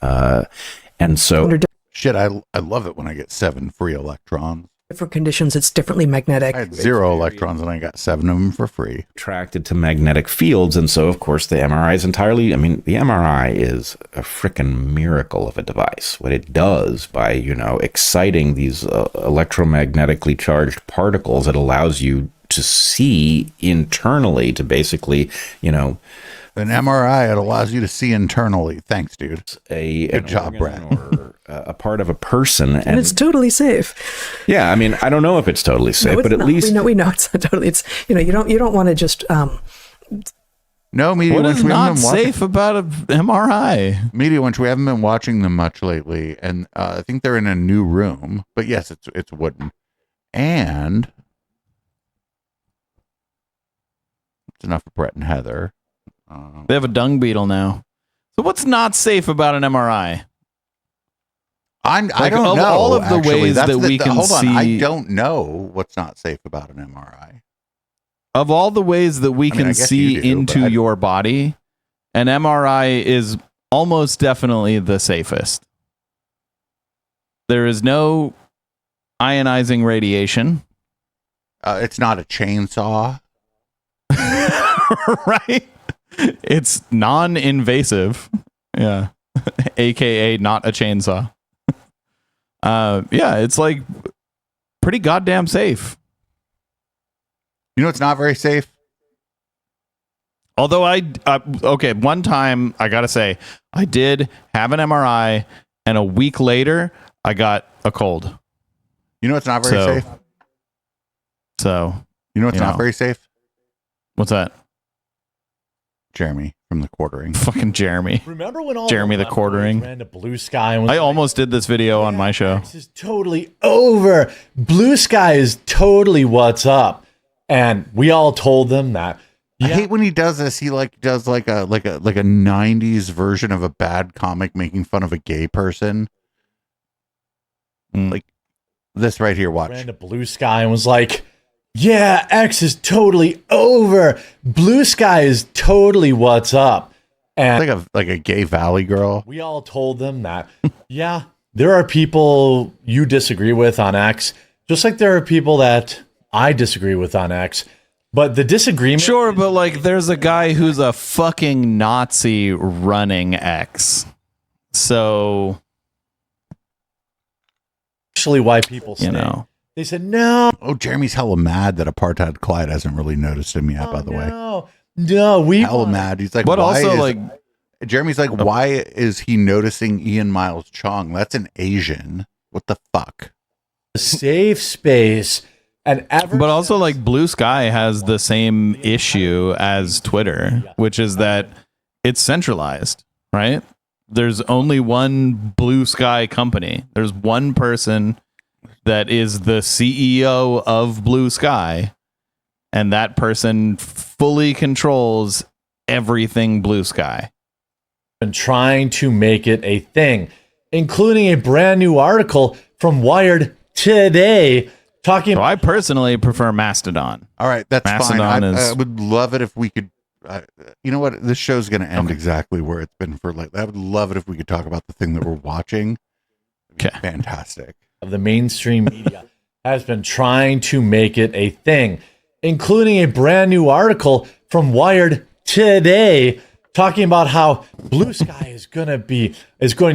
Speaker 8: and so
Speaker 2: shit, I love it when I get 7 free electrons.
Speaker 9: Different conditions, it's differently magnetic.
Speaker 2: I had 0 electrons and I got 7 of them for free.
Speaker 8: Attracted to magnetic fields, and so of course the MRI is entirely. I mean, the MRI is a frickin' miracle of a device. What it does by exciting these electromagnetically charged particles, it allows you to see internally, to basically,
Speaker 2: an MRI, it allows you to see internally. Thanks, dude. Good job, Brett.
Speaker 8: Or a part of a person,
Speaker 9: and it's totally safe.
Speaker 8: Yeah, I mean, I don't know if it's totally safe,
Speaker 9: no, it's
Speaker 8: but at
Speaker 9: not.
Speaker 8: least
Speaker 9: we know it's not totally. It's you don't want to just.
Speaker 2: No, Media
Speaker 3: What
Speaker 2: Winch,
Speaker 3: is
Speaker 2: we haven't
Speaker 3: not
Speaker 2: been watching,
Speaker 3: safe about an MRI?
Speaker 2: Media Winch, we haven't been watching them much lately, and I think they're in a new room. But yes, it's wooden, and it's enough for Brett and Heather.
Speaker 3: They have a dung beetle now. So what's not safe about an MRI?
Speaker 2: I don't
Speaker 3: of
Speaker 2: know.
Speaker 3: All of the
Speaker 2: actually.
Speaker 3: ways
Speaker 2: That's
Speaker 3: that we can
Speaker 2: hold on.
Speaker 3: see.
Speaker 2: I don't know what's not safe about an MRI.
Speaker 3: Of all the ways that we
Speaker 2: I mean, I
Speaker 3: can
Speaker 2: guess
Speaker 3: see
Speaker 2: you do,
Speaker 3: into
Speaker 2: but
Speaker 3: your body, an MRI is almost definitely the safest. There is no ionizing radiation.
Speaker 2: It's not a chainsaw.
Speaker 3: Right? It's non-invasive. Yeah. AKA not a chainsaw. Yeah, it's like pretty goddamn safe.
Speaker 2: You know, it's not very safe.
Speaker 3: Although okay, one time I gotta say I did have an MRI, and a week later I got a cold.
Speaker 2: You know, it's not very safe.
Speaker 3: So
Speaker 2: you know, it's not very safe.
Speaker 3: What's that?
Speaker 2: Jeremy from the quartering.
Speaker 3: Fucking Jeremy.
Speaker 10: Remember when all
Speaker 3: Jeremy the quartering
Speaker 10: ran to Blue Sky? And was
Speaker 3: I almost did this video on my show.
Speaker 10: This is totally over. Blue Sky is totally what's up, and we all told them that.
Speaker 2: I hate when he does this. He does like a 90s version of a bad comic making fun of a gay person. Like this right here. Watch.
Speaker 10: Ran to Blue Sky and was like, "Yeah, X is totally over. Blue Sky is totally what's up." And
Speaker 2: like a gay valley girl.
Speaker 10: We all told them that. Yeah, there are people you disagree with on X, just like there are people that I disagree with on X. But the disagreement...
Speaker 3: Sure, but like there's a guy who's a fucking Nazi running X. So...
Speaker 10: Actually, why people say... They said, no.
Speaker 2: Oh, Jeremy's hella mad that Apartheid Clyde hasn't really noticed him yet, by the way.
Speaker 10: No, we...
Speaker 2: Hella mad. He's like,
Speaker 3: but
Speaker 2: why
Speaker 3: also,
Speaker 2: is,
Speaker 3: like...
Speaker 2: Jeremy's like, why is he noticing Ian Miles Chong? That's an Asian. What the fuck?
Speaker 10: A safe space... And
Speaker 3: but also like Blue Sky has the same issue as Twitter, which is that it's centralized, right? There's only one Blue Sky company. There's one person that is the CEO of Blue Sky, and that person fully controls everything Blue Sky.
Speaker 10: Been trying to make it a thing, including a brand new article from Wired today talking.
Speaker 3: So I personally prefer Mastodon.
Speaker 2: All right, that's
Speaker 3: Mastodon
Speaker 2: fine.
Speaker 3: is.
Speaker 2: I would love it if we could. You know what? This show's going to end exactly where it's been for. Like, I would love it if we could talk about the thing that we're watching.
Speaker 3: Okay,
Speaker 2: fantastic.
Speaker 10: Of the mainstream media has been trying to make it a thing, including a brand new article from Wired today talking about how Blue Sky is going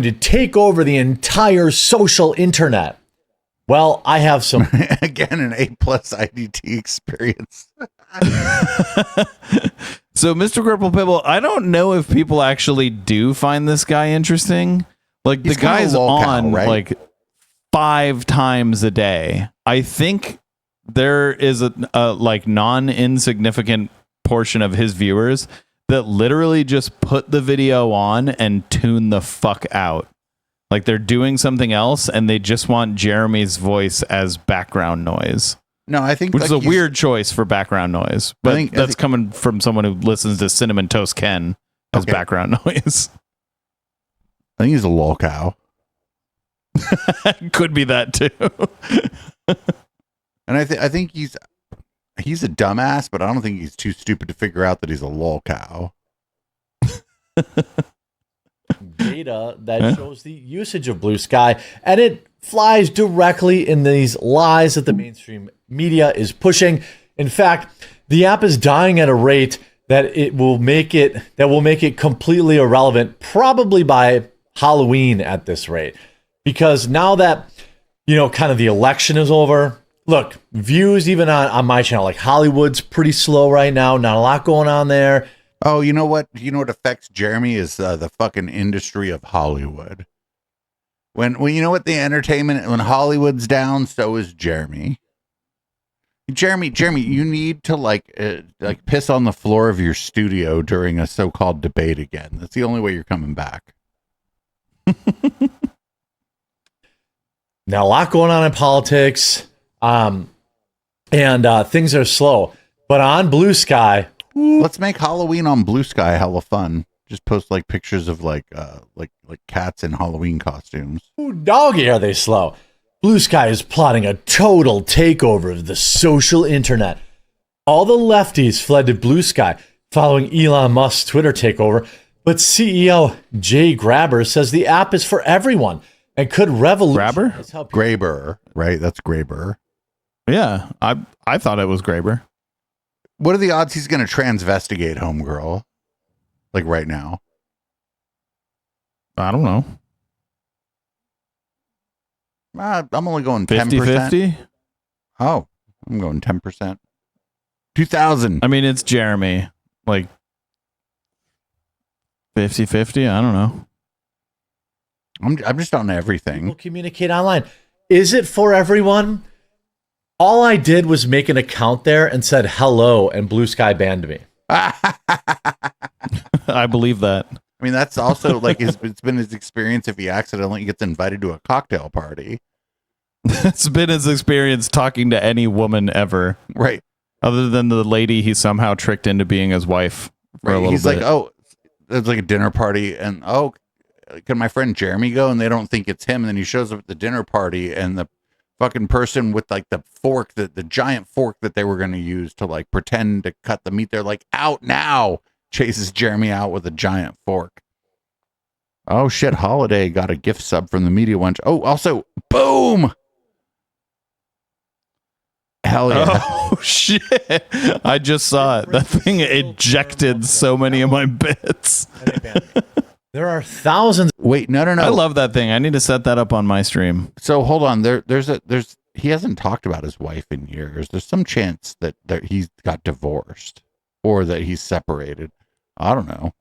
Speaker 10: to take over the entire social internet. Well, I have some
Speaker 2: again an A+ IDT experience.
Speaker 3: So, Mr. Gripple Pibble, I don't know if people actually do find this guy interesting. Like,
Speaker 2: He's
Speaker 3: the guy's
Speaker 2: kinda lolcow,
Speaker 3: on
Speaker 2: right?
Speaker 3: like 5 times a day. I think there is a like non-insignificant portion of his viewers that literally just put the video on and tune the fuck out. Like, they're doing something else and they just want Jeremy's voice as background noise.
Speaker 2: No, I think
Speaker 3: which is
Speaker 2: like
Speaker 3: a weird choice for background noise, but
Speaker 2: I
Speaker 3: that's
Speaker 2: think-
Speaker 3: coming from someone who listens to Cinnamon Toast Ken as
Speaker 2: Okay.
Speaker 3: background noise.
Speaker 2: I think he's a lolcow.
Speaker 3: Could be that too.
Speaker 2: And I think he's a dumbass, but I don't think he's too stupid to figure out that he's a lolcow.
Speaker 10: Data that shows the usage of Blue Sky, and it flies directly in these lies that the mainstream media is pushing. In fact, the app is dying at a rate that will make it completely irrelevant, probably by Halloween at this rate. Because now that, kind of the election is over, look, views even on my channel, like Hollywood's pretty slow right now, not a lot going on there.
Speaker 2: Oh, you know what? You know what affects Jeremy is the fucking industry of Hollywood. When you know what, the entertainment, when Hollywood's down, so is Jeremy. Jeremy, you need to like piss on the floor of your studio during a so-called debate again. That's the only way you're coming back.
Speaker 10: Now, a lot going on in politics, and things are slow. But on Blue Sky,
Speaker 2: let's make Halloween on Blue Sky hella fun. Just post like pictures of like cats in Halloween costumes.
Speaker 10: Doggy, are they slow? Blue Sky is plotting a total takeover of the social internet. All the lefties fled to Blue Sky following Elon Musk's Twitter takeover, but CEO Jay Graber says the app is for everyone and could revolutionize how people.
Speaker 2: Graber, right? That's Graber.
Speaker 3: Yeah, I thought it was Graber.
Speaker 2: What are the odds he's going to transvestigate Homegirl? Like right now?
Speaker 3: I don't know.
Speaker 2: I'm only going
Speaker 3: 50-50?
Speaker 2: 10%. Oh, I'm going 10%. 2,000.
Speaker 3: I mean, it's Jeremy. Like 50-50? I don't know.
Speaker 2: I'm just on everything.
Speaker 10: People communicate online. Is it for everyone? All I did was make an account there and said hello, and Blue Sky banned me.
Speaker 3: I believe that.
Speaker 2: I mean, that's also like it's been his experience if he accidentally gets invited to a cocktail party.
Speaker 3: It's been his experience talking to any woman ever.
Speaker 2: Right.
Speaker 3: Other than the lady he somehow tricked into being his wife for a little
Speaker 2: He's
Speaker 3: bit.
Speaker 2: like, oh, there's like a dinner party, and oh, can my friend Jeremy go? And they don't think it's him. And then he shows up at the dinner party, and the fucking person with like the fork, the giant fork that they were going to use to like pretend to cut the meat, they're like, out now, chases Jeremy out with a giant fork. Oh shit, Holiday got a gift sub from the media wench. Oh, also, boom. Hell yeah.
Speaker 3: Oh shit. I just saw it. That thing ejected so many of my bits.
Speaker 10: There are thousands.
Speaker 2: Wait, no.
Speaker 3: I love that thing. I need to set that up on my stream.
Speaker 2: So hold on. There's he hasn't talked about his wife in years. There's some chance that he's got divorced or that he's separated. I don't know.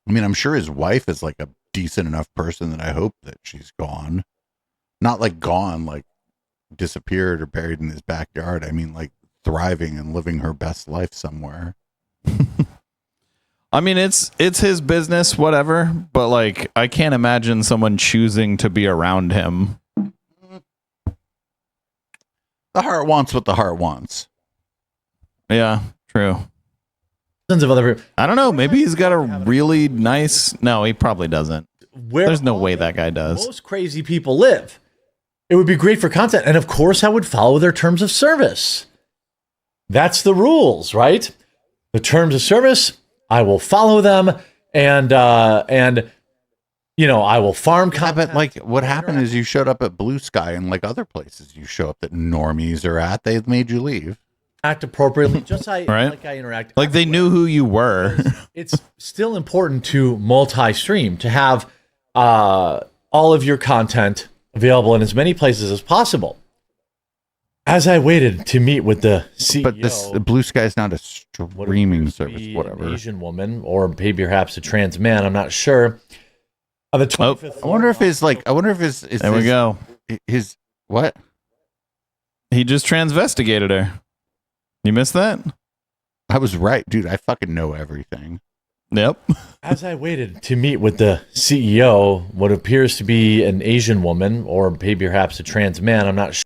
Speaker 2: I mean, I'm sure his wife is like a decent enough person that I hope that she's gone. Not like gone, like disappeared or buried in his backyard. I mean, like thriving and living her best life somewhere.
Speaker 3: I mean, it's his business, whatever. But like, I can't imagine someone choosing to be around him.
Speaker 2: The heart wants what the heart wants.
Speaker 3: Yeah, true.
Speaker 10: Tons of other.
Speaker 3: I don't know. Maybe he's got a really nice. No, he probably doesn't.
Speaker 10: Where
Speaker 3: There's no way that guy does.
Speaker 10: most crazy people live. It would be great for content, and of course, I would follow their terms of service. That's the rules, right? The terms of service. I will follow them, and you know, I will farm content.
Speaker 2: But like, what happened is you showed up at Blue Sky and like other places you show up that normies are at. They've made you leave.
Speaker 10: Act appropriately, just
Speaker 3: Right?
Speaker 10: like I interact.
Speaker 3: Like they knew who you were.
Speaker 10: It's still important to multi-stream, to have all of your content available in as many places as possible. As I waited to meet with the CEO,
Speaker 2: But the Blue Sky is not a streaming service,
Speaker 10: be
Speaker 2: whatever.
Speaker 10: An Asian woman, or maybe perhaps a trans man, I'm not sure. On the 25th
Speaker 2: I wonder if his
Speaker 3: There we go.
Speaker 2: His what?
Speaker 3: He just transvestigated her. You missed that?
Speaker 2: I was right, dude. I fucking know everything.
Speaker 3: Yep.
Speaker 10: As I waited to meet with the CEO, what appears to be an Asian woman, or maybe perhaps a trans man, I'm not sure.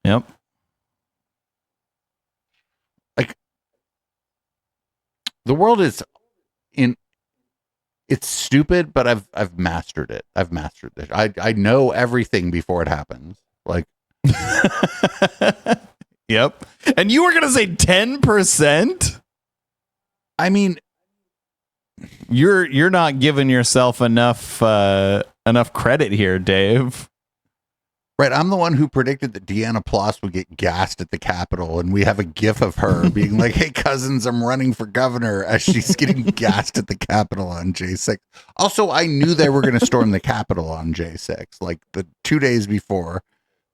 Speaker 3: Yep.
Speaker 2: Like, the world is it's stupid, but I've mastered it. I've mastered it. I know everything before it happens. Like,
Speaker 3: Yep. And you were gonna say 10%?
Speaker 2: I mean,
Speaker 3: you're not giving yourself enough credit here, Dave.
Speaker 2: right, I'm the one who predicted that Deanna Ploss would get gassed at the Capitol, and we have a gif of her being like, "Hey cousins, I'm running for governor," as she's getting gassed at the Capitol on J6. Also, I knew they were going to storm the Capitol on J6, like the 2 days before.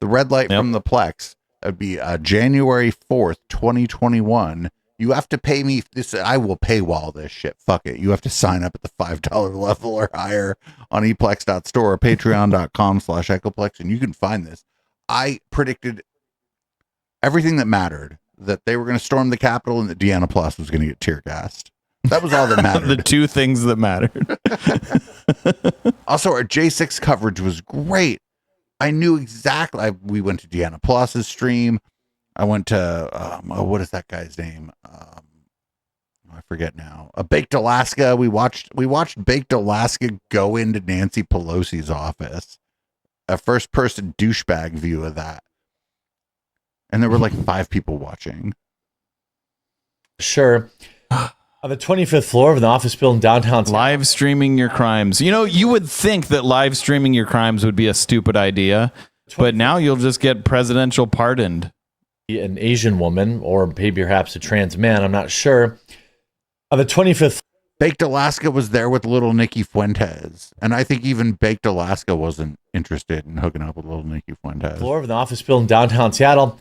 Speaker 2: The red light from the Plex. That would be January 4th, 2021. You have to pay me this. I will paywall this shit. Fuck it. You have to sign up at the $5 level or higher on eplex.store or patreon.com/echoplex. And you can find this. I predicted everything that mattered, that they were going to storm the Capitol and that Deanna Ploss was going to get tear gassed. That was all that mattered.
Speaker 3: The two things that mattered.
Speaker 2: Also, our J6 coverage was great. I knew exactly. We went to Deanna Ploss's stream. I went to what is that guy's name? I forget now. Baked Alaska. We watched Baked Alaska go into Nancy Pelosi's office. A first person douchebag view of that. And there were like 5 people watching.
Speaker 10: Sure. On the 25th floor of an office building downtown.
Speaker 3: Live streaming your crimes. You know, you would think that live streaming your crimes would be a stupid idea, but now you'll just get presidential pardoned.
Speaker 10: An Asian woman, or maybe perhaps a trans man, I'm not sure. On the 25th,
Speaker 2: Baked Alaska was there with little Nikki Fuentes. And I think even Baked Alaska wasn't interested in hooking up with little Nikki Fuentes.
Speaker 10: Floor of an office building downtown Seattle.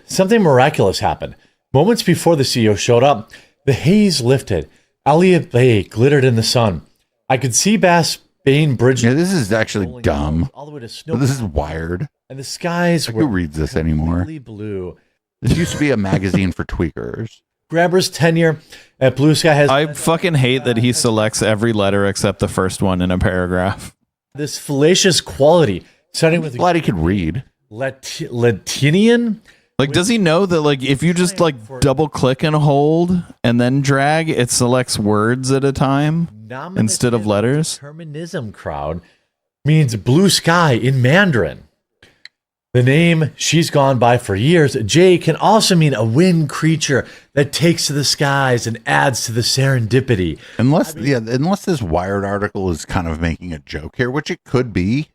Speaker 10: Something miraculous happened. Moments before the CEO showed up, the haze lifted. Elliott Bay glittered in the sun. I could see Bass Bain Bridge.
Speaker 2: Yeah, this is actually dumb.
Speaker 10: All the way to snow.
Speaker 2: This is wired.
Speaker 10: And the skies
Speaker 2: Like,
Speaker 10: were
Speaker 2: who reads this anymore?
Speaker 10: completely blue.
Speaker 2: This used to be a magazine for tweakers.
Speaker 10: Grabber's tenure at Blue Sky has
Speaker 3: I fucking hate that he selects every letter except the first one in a paragraph.
Speaker 10: this fallacious quality, starting with
Speaker 2: Glad he could read.
Speaker 10: Latinian.
Speaker 3: Like, does he know that, like, if you just, like, double click and hold and then drag, it selects words at a time instead of letters?
Speaker 10: Determinism crowd means blue sky in Mandarin. The name she's gone by for years, Jay, can also mean a wind creature that takes to the skies and adds to the serendipity.
Speaker 2: Unless this Wired article is kind of making a joke here, which it could be.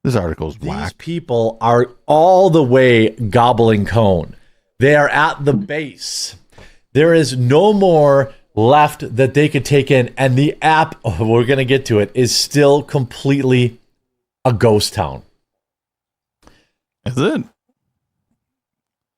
Speaker 2: This article's
Speaker 10: These
Speaker 2: whack.
Speaker 10: people are all the way gobbling cone. They are at the base. There is no more left that they could take in. And the app, we're going to get to it, is still completely a ghost town.
Speaker 3: Is it?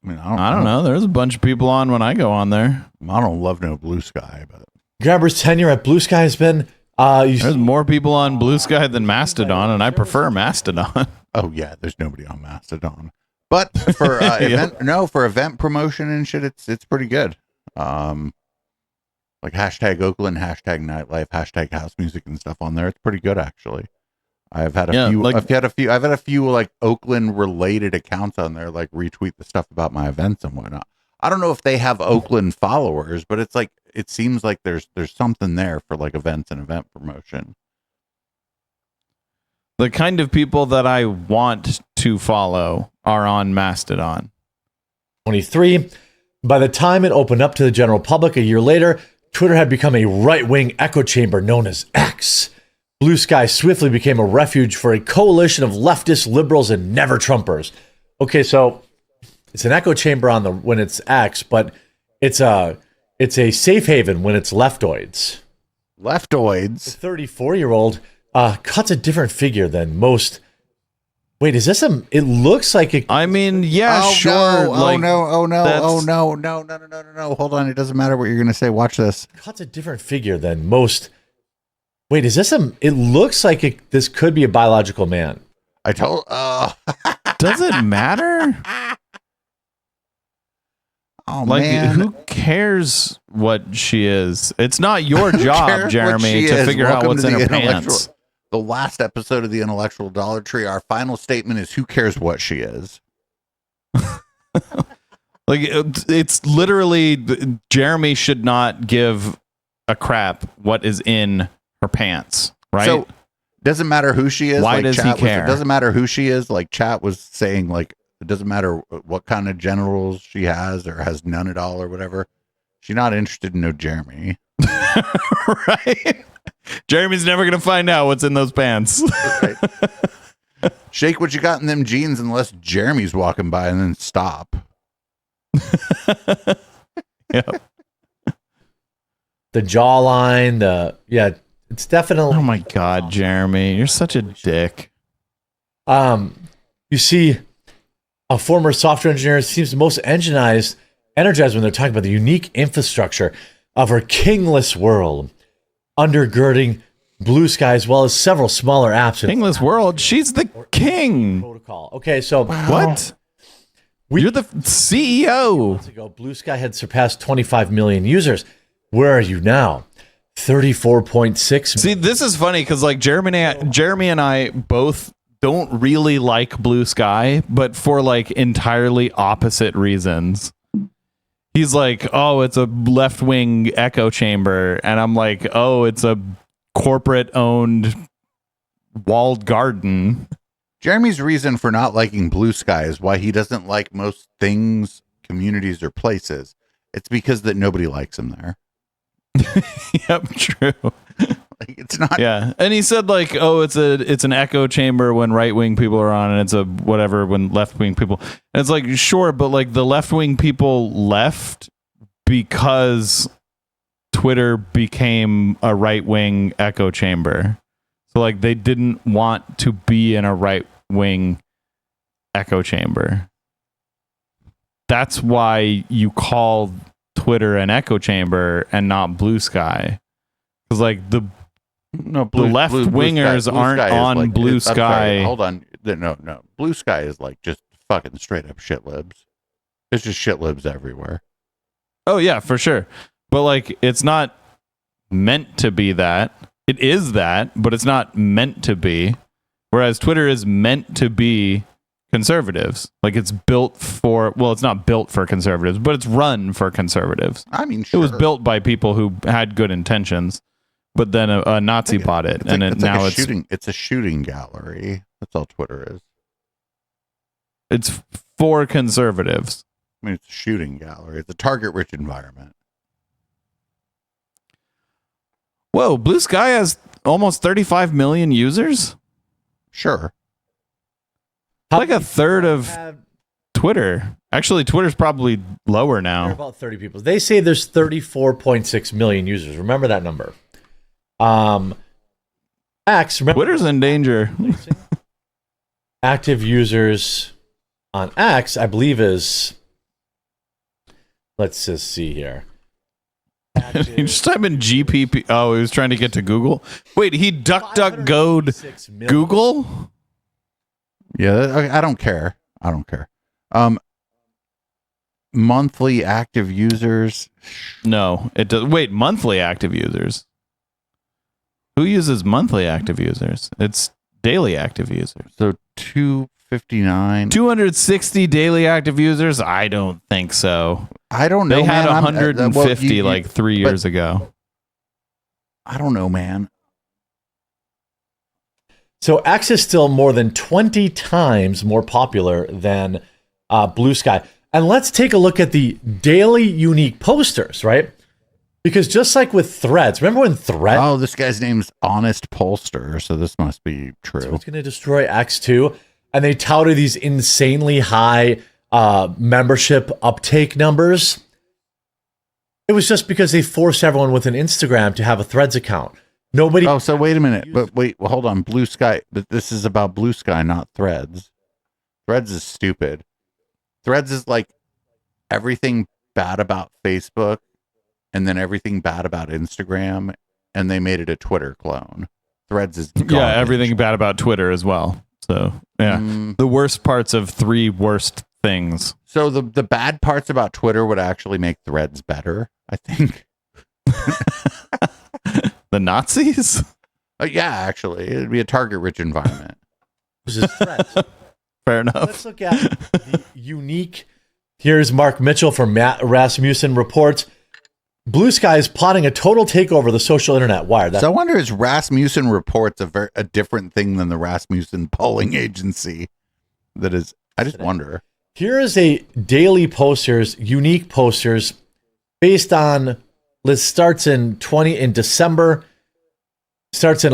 Speaker 2: I mean,
Speaker 3: I don't know. There's a bunch of people on when I go on there.
Speaker 2: I don't love no Blue Sky, but
Speaker 10: Grabber's tenure at Blue Sky has been
Speaker 3: There's more people on Blue Sky than Mastodon, and I prefer Mastodon.
Speaker 2: Oh yeah, there's nobody on Mastodon. But for for event promotion and shit, it's pretty good. Like hashtag Oakland, hashtag nightlife, hashtag house music and stuff on there. It's pretty good actually. I've had a few like Oakland related accounts on there, like retweet the stuff about my events and whatnot. I don't know if they have Oakland followers, but it's like it seems like there's something there for like events and event promotion.
Speaker 3: The kind of people that I want to follow are on Mastodon.
Speaker 10: 23. By the time it opened up to the general public a year later, Twitter had become a right-wing echo chamber known as X. Blue Sky swiftly became a refuge for a coalition of leftists, liberals, and never-Trumpers. Okay, so it's an echo chamber when it's X, but it's a safe haven when it's leftoids.
Speaker 2: Leftoids?
Speaker 10: The 34-year-old cuts a different figure than most. Wait, is this it looks like it.
Speaker 3: I mean, yeah,
Speaker 2: oh,
Speaker 3: sure.
Speaker 2: No,
Speaker 3: like,
Speaker 2: no. Hold on. It doesn't matter what you're going to say. Watch this.
Speaker 10: Cuts a different figure than most. Wait, is this it looks like this could be a biological man.
Speaker 2: I told.
Speaker 3: Does it matter?
Speaker 2: Oh,
Speaker 3: like,
Speaker 2: man.
Speaker 3: who cares what she is? It's not your job, Jeremy, to figure out what's in her pants.
Speaker 2: The last episode of the Intellectual Dollar Tree, our final statement is, who cares what she is?
Speaker 3: Like, it's literally, Jeremy should not give a crap what is in her pants, right?
Speaker 2: So, doesn't matter who she is.
Speaker 3: Why
Speaker 2: like
Speaker 3: does he care?
Speaker 2: It doesn't matter who she is. Like Chat was saying, like, it doesn't matter what kind of genitals she has or has none at all or whatever. She's not interested in no Jeremy.
Speaker 3: Right? Jeremy's never going to find out what's in those pants.
Speaker 2: Right. Shake what you got in them jeans unless Jeremy's walking by and then stop.
Speaker 3: Yep.
Speaker 10: The jawline, it's definitely.
Speaker 3: Oh my God, Jeremy, you're such a dick.
Speaker 10: You see, a former software engineer seems most energized when they're talking about the unique infrastructure of her kingless world, undergirding Blue Sky as well as several smaller apps.
Speaker 3: Kingless world? She's the king.
Speaker 10: Protocol. Okay, so
Speaker 3: what? You're the CEO.
Speaker 10: Months ago, Blue Sky had surpassed 25 million users. Where are you now? 34.6.
Speaker 3: See, this is funny because like Jeremy and I both don't really like Blue Sky, but for like entirely opposite reasons. He's like, oh, it's a left-wing echo chamber. And I'm like, oh, it's a corporate-owned walled garden.
Speaker 2: Jeremy's reason for not liking Blue Sky is why he doesn't like most things, communities, or places. It's because that nobody likes him there.
Speaker 3: Yep, true.
Speaker 2: Like, it's not.
Speaker 3: Yeah, and he said like, oh, it's an echo chamber when right wing people are on, and it's a whatever when left wing people. And it's like, sure, but like the left wing people left because Twitter became a right wing echo chamber. So like they didn't want to be in a right wing echo chamber. That's why you call Twitter an echo chamber and not Blue Sky. Because like the left wingers aren't on like, Blue Sky.
Speaker 2: Sorry, hold on. No. Blue Sky is like just fucking straight up shit libs. It's just shit libs everywhere.
Speaker 3: Oh yeah, for sure. But like it's not meant to be that. It is that, but it's not meant to be. Whereas Twitter is meant to be conservatives. Like it's built for, well, it's not built for conservatives, but it's run for conservatives.
Speaker 2: I mean, sure.
Speaker 3: It was built by people who had good intentions, but then a Nazi bought it, and
Speaker 2: it's a shooting gallery. That's all Twitter is.
Speaker 3: It's for conservatives.
Speaker 2: I mean, it's a shooting gallery. It's a target-rich environment.
Speaker 3: Whoa, Blue Sky has almost 35 million users?
Speaker 2: Sure.
Speaker 3: Like a third of Twitter. Actually, Twitter's probably lower now.
Speaker 10: About 30 people. They say there's 34.6 million users. Remember that number. X. Remember
Speaker 3: Twitter's in danger.
Speaker 10: Active users on X, I believe, is. Let's just see here.
Speaker 3: He just type in GPP. Oh, he was trying to get to Google. Wait, he DuckDuckGo'd Google?
Speaker 2: Yeah, I don't care. I don't care. Monthly active users.
Speaker 3: No, it does. Wait, monthly active users. Who uses monthly active users? It's daily active users.
Speaker 2: So 259.
Speaker 3: 260 daily active users? I don't think so.
Speaker 2: I don't know.
Speaker 3: They had
Speaker 2: man.
Speaker 3: 150 like 3 years ago.
Speaker 2: I don't know, man.
Speaker 10: So X is still more than 20 times more popular than Blue Sky. And let's take a look at the daily unique posters, right? Because just like with Threads, remember when Threads...
Speaker 2: Oh, this guy's name's Honest Pollster, so this must be true.
Speaker 10: So it's going to destroy X too. And they touted these insanely high membership uptake numbers. It was just because they forced everyone with an Instagram to have a Threads account. Nobody...
Speaker 2: Oh, so wait a minute. But wait, well, hold on. Blue Sky. But this is about Blue Sky, not Threads. Threads is stupid. Threads is like everything bad about Facebook and then everything bad about Instagram, and they made it a Twitter clone. Threads is garbage.
Speaker 3: Yeah, everything bad about Twitter as well. So, yeah. The worst parts of 3 worst things.
Speaker 2: So the bad parts about Twitter would actually make Threads better, I think.
Speaker 3: The Nazis?
Speaker 2: Yeah, actually. It'd be a target-rich environment.
Speaker 10: This is Threads.
Speaker 3: Fair enough.
Speaker 10: Let's look at the unique. Here's Mark Mitchell from Matt Rasmussen Reports. Blue Sky is plotting a total takeover of the social internet. Why?
Speaker 2: So I wonder, is Rasmussen Reports a different thing than the Rasmussen polling agency? That is, I just wonder.
Speaker 10: Here is a daily posters, unique posters, based on. This starts in December. Starts in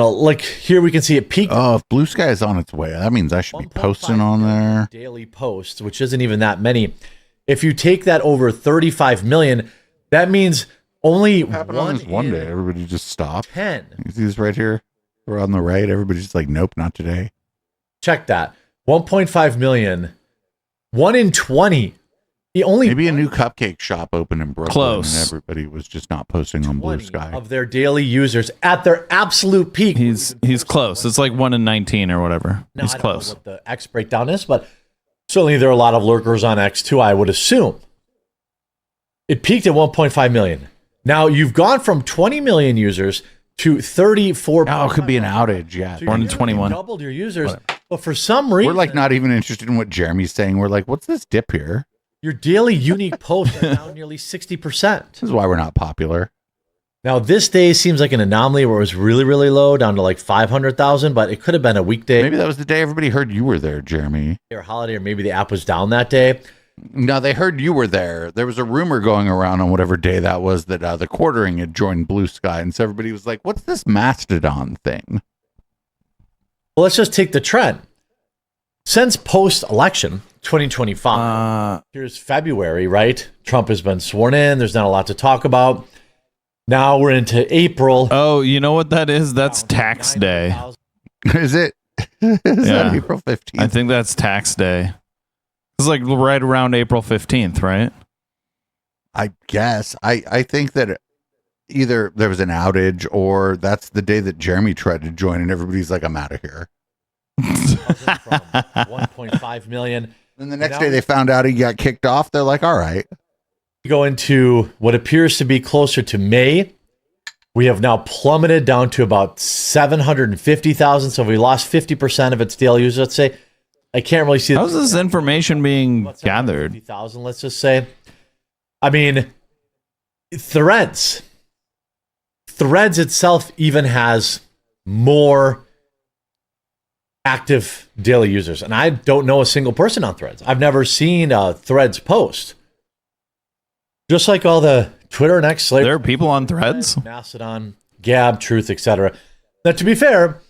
Speaker 10: here we can see it peak.
Speaker 2: Oh, if Blue Sky is on its way, that means I should be posting on there.
Speaker 10: Daily posts, which isn't even that many. If you take that over 35 million, that means only
Speaker 2: one day. Everybody just stopped.
Speaker 10: 10.
Speaker 2: You see this right here? We're on the right. Everybody's just like, nope, not today.
Speaker 10: Check that. 1.5 million. 1 in 20.
Speaker 2: Maybe a new cupcake shop opened in Brooklyn.
Speaker 3: Close.
Speaker 2: And everybody was just not posting on Blue Sky.
Speaker 10: Of their daily users at their absolute peak.
Speaker 3: He's close. It's like 1 in 19 or whatever.
Speaker 10: Now,
Speaker 3: He's
Speaker 10: I don't
Speaker 3: close.
Speaker 10: know what the X breakdown is, but certainly there are a lot of lurkers on X too, I would assume. It peaked at 1.5 million. Now you've gone from 20 million users to 34.
Speaker 2: Oh, it could be an outage. Yeah.
Speaker 10: So
Speaker 3: 1 in 21.
Speaker 10: Doubled your users. But for some reason,
Speaker 2: We're like not even interested in what Jeremy's saying. We're like, what's this dip here?
Speaker 10: your daily unique posts are now nearly 60%.
Speaker 2: This is why we're not popular.
Speaker 10: Now, this day seems like an anomaly where it was really, really low, down to like 500,000, but it could have been a weekday.
Speaker 2: Maybe that was the day everybody heard you were there, Jeremy.
Speaker 10: Or holiday, or maybe the app was down that day.
Speaker 2: No, they heard you were there. There was a rumor going around on whatever day that was that the Quartering had joined Blue Sky. And so everybody was like, what's this Mastodon thing?
Speaker 10: Well, let's just take the trend. Since post-election, 2025, here's February, right? Trump has been sworn in. There's not a lot to talk about. Now we're into April.
Speaker 3: Oh, you know what that is? That's tax day.
Speaker 2: Is it? Is that April 15th?
Speaker 3: I think that's tax day. It's like right around April 15th, right?
Speaker 2: I guess. I think that either there was an outage or that's the day that Jeremy tried to join and everybody's like, I'm out of here.
Speaker 10: 1.5 million.
Speaker 2: Then the next day they found out he got kicked off. They're like, all right.
Speaker 10: We go into what appears to be closer to May. We have now plummeted down to about 750,000. So we lost 50% of its daily users, let's say. I can't really see.
Speaker 3: How's this information being gathered?
Speaker 10: 50,000, let's just say. I mean, Threads itself even has more active daily users. And I don't know a single person on Threads. I've never seen a Threads post. Just like all the Twitter and X Slayer.
Speaker 3: There are people on Threads?
Speaker 10: Mastodon, Gab, Truth, etc. Now, to be fair,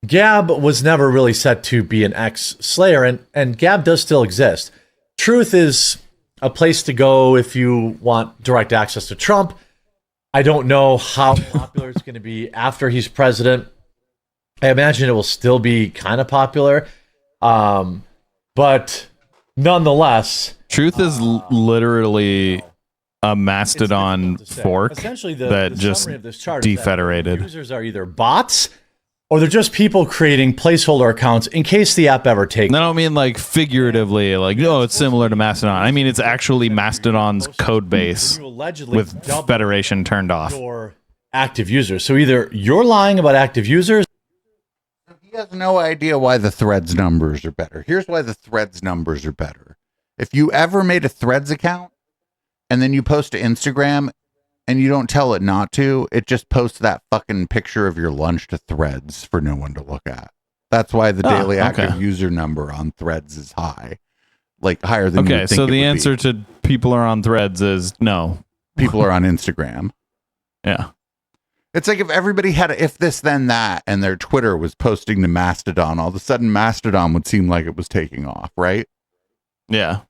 Speaker 10: Gab was never really set to be an X Slayer, and Gab does still exist. Truth is a place to go if you want direct access to Trump. I don't know how popular it's going to be after he's president. I imagine it will still be kind of popular. But nonetheless.
Speaker 3: Truth is literally a Mastodon fork
Speaker 10: Essentially,
Speaker 3: that
Speaker 10: the
Speaker 3: just
Speaker 10: summary of this chart is that
Speaker 3: defederated.
Speaker 10: users are either bots or they're just people creating placeholder accounts in case the app ever takes.
Speaker 3: I don't mean like figuratively, like, oh, it's similar to Mastodon. I mean, it's actually Mastodon's code base with federation turned off.
Speaker 10: Your active users. So either you're lying about active users.
Speaker 2: He has no idea why the Threads numbers are better. Here's why the Threads numbers are better. If you ever made a Threads account and then you post to Instagram and you don't tell it not to, it just posts that fucking picture of your lunch to Threads for no one to look at. That's why the daily active user number on Threads is high. Like higher than you would think
Speaker 3: so
Speaker 2: it
Speaker 3: the
Speaker 2: would
Speaker 3: answer
Speaker 2: be.
Speaker 3: to people are on Threads is no.
Speaker 2: People are on Instagram.
Speaker 3: Yeah.
Speaker 2: It's like if everybody had a if this then that and their Twitter was posting to Mastodon, all of a sudden Mastodon would seem like it was taking off, right?
Speaker 3: Yeah.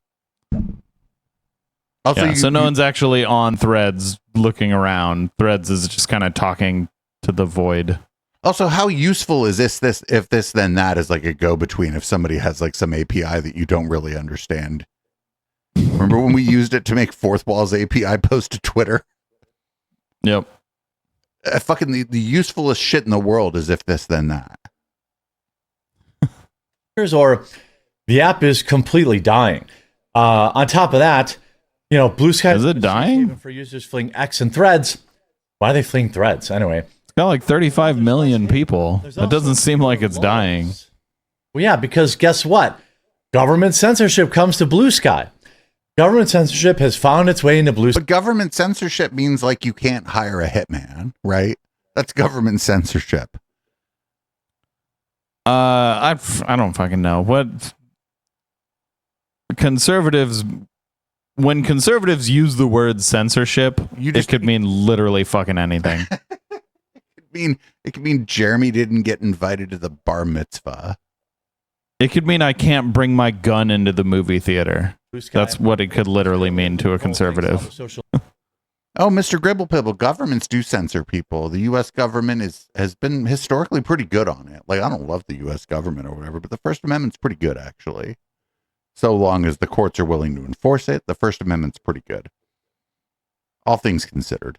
Speaker 2: Also,
Speaker 3: so no one's actually on Threads looking around. Threads is just kind of talking to the void.
Speaker 2: Also, how useful is this if this then that is like a go-between if somebody has like some API that you don't really understand? Remember when we used it to make Fourth Wall's API post to Twitter?
Speaker 3: Yep.
Speaker 2: Fucking the usefulest shit in the world is if this then that.
Speaker 10: Or the app is completely dying. On top of that, Blue Sky
Speaker 3: is it dying
Speaker 10: for users fleeing X and Threads. Why are they fleeing Threads anyway?
Speaker 3: It's got like 35 million people. It doesn't seem like it's dying.
Speaker 10: Well, yeah, because guess what? Government censorship comes to Blue Sky. Government censorship has found its way into Blue Sky.
Speaker 2: But government censorship means like you can't hire a hitman, right? That's government censorship.
Speaker 3: I don't fucking know what conservatives. When conservatives use the word censorship, it could mean literally fucking anything.
Speaker 2: It could mean Jeremy didn't get invited to the bar mitzvah.
Speaker 3: It could mean I can't bring my gun into the movie theater. That's what it could literally mean to a conservative.
Speaker 2: Oh, Mr. Gribble-Pibble, governments do censor people. The U.S. government has been historically pretty good on it. Like, I don't love the U.S. government or whatever, but the First Amendment's pretty good, actually. So long as the courts are willing to enforce it, the First Amendment's pretty good. All things considered.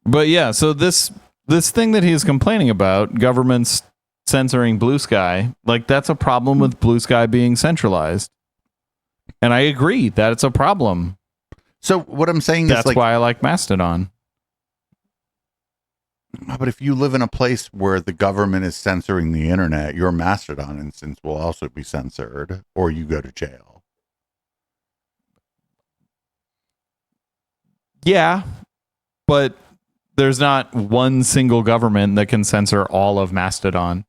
Speaker 3: But yeah, so this thing that he's complaining about, governments censoring Blue Sky, like that's a problem with Blue Sky being centralized. And I agree that it's a problem.
Speaker 2: So what I'm saying is
Speaker 3: that's why I like Mastodon.
Speaker 2: But if you live in a place where the government is censoring the internet, your Mastodon instance will also be censored, or you go to jail.
Speaker 3: Yeah, but there's not one single government that can censor all of Mastodon.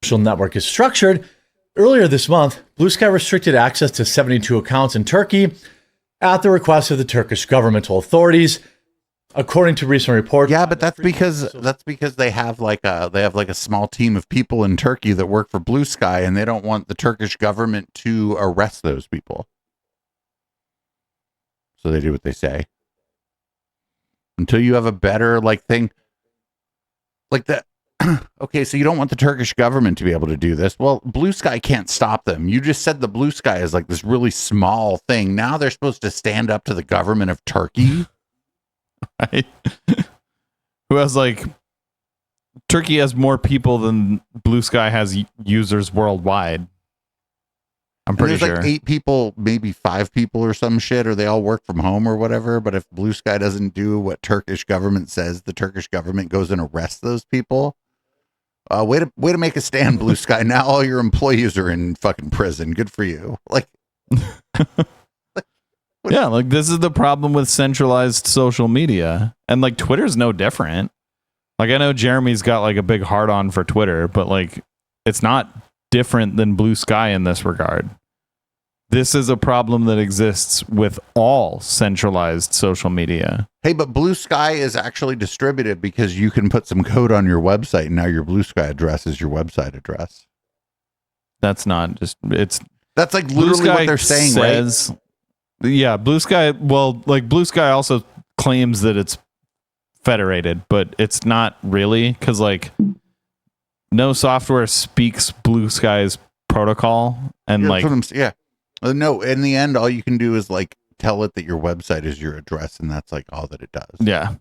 Speaker 10: Social network is structured. Earlier this month, Blue Sky restricted access to 72 accounts in Turkey at the request of the Turkish governmental authorities. According to recent reports,
Speaker 2: yeah, but that's because they have like a small team of people in Turkey that work for Blue Sky, and they don't want the Turkish government to arrest those people. So they do what they say. Until you have a better thing like that. Okay, so you don't want the Turkish government to be able to do this. Well, Blue Sky can't stop them. You just said the Blue Sky is like this really small thing. Now they're supposed to stand up to the government of Turkey.
Speaker 3: Right? Who has Turkey has more people than Blue Sky has users worldwide. I'm pretty sure.
Speaker 2: There's 8 people, maybe 5 people or some shit, or they all work from home or whatever. But if Blue Sky doesn't do what Turkish government says, the Turkish government goes and arrests those people. Way to make a stand, Blue Sky. Now all your employees are in fucking prison. Good for you.
Speaker 3: Yeah, this is the problem with centralized social media. And Twitter's no different. I know Jeremy's got a big hard on for Twitter, but it's not different than Blue Sky in this regard. This is a problem that exists with all centralized social media.
Speaker 2: Hey, but Blue Sky is actually distributed because you can put some code on your website, and now your Blue Sky address is your website address.
Speaker 3: That's not just
Speaker 2: that's literally what they're saying, right?
Speaker 3: Yeah, Blue Sky. Well, Blue Sky also claims that it's federated, but it's not really because no software speaks Blue Sky's protocol, and
Speaker 2: yeah. No, in the end, all you can do is tell it that your website is your address, and that's like all that it does.
Speaker 3: Yeah.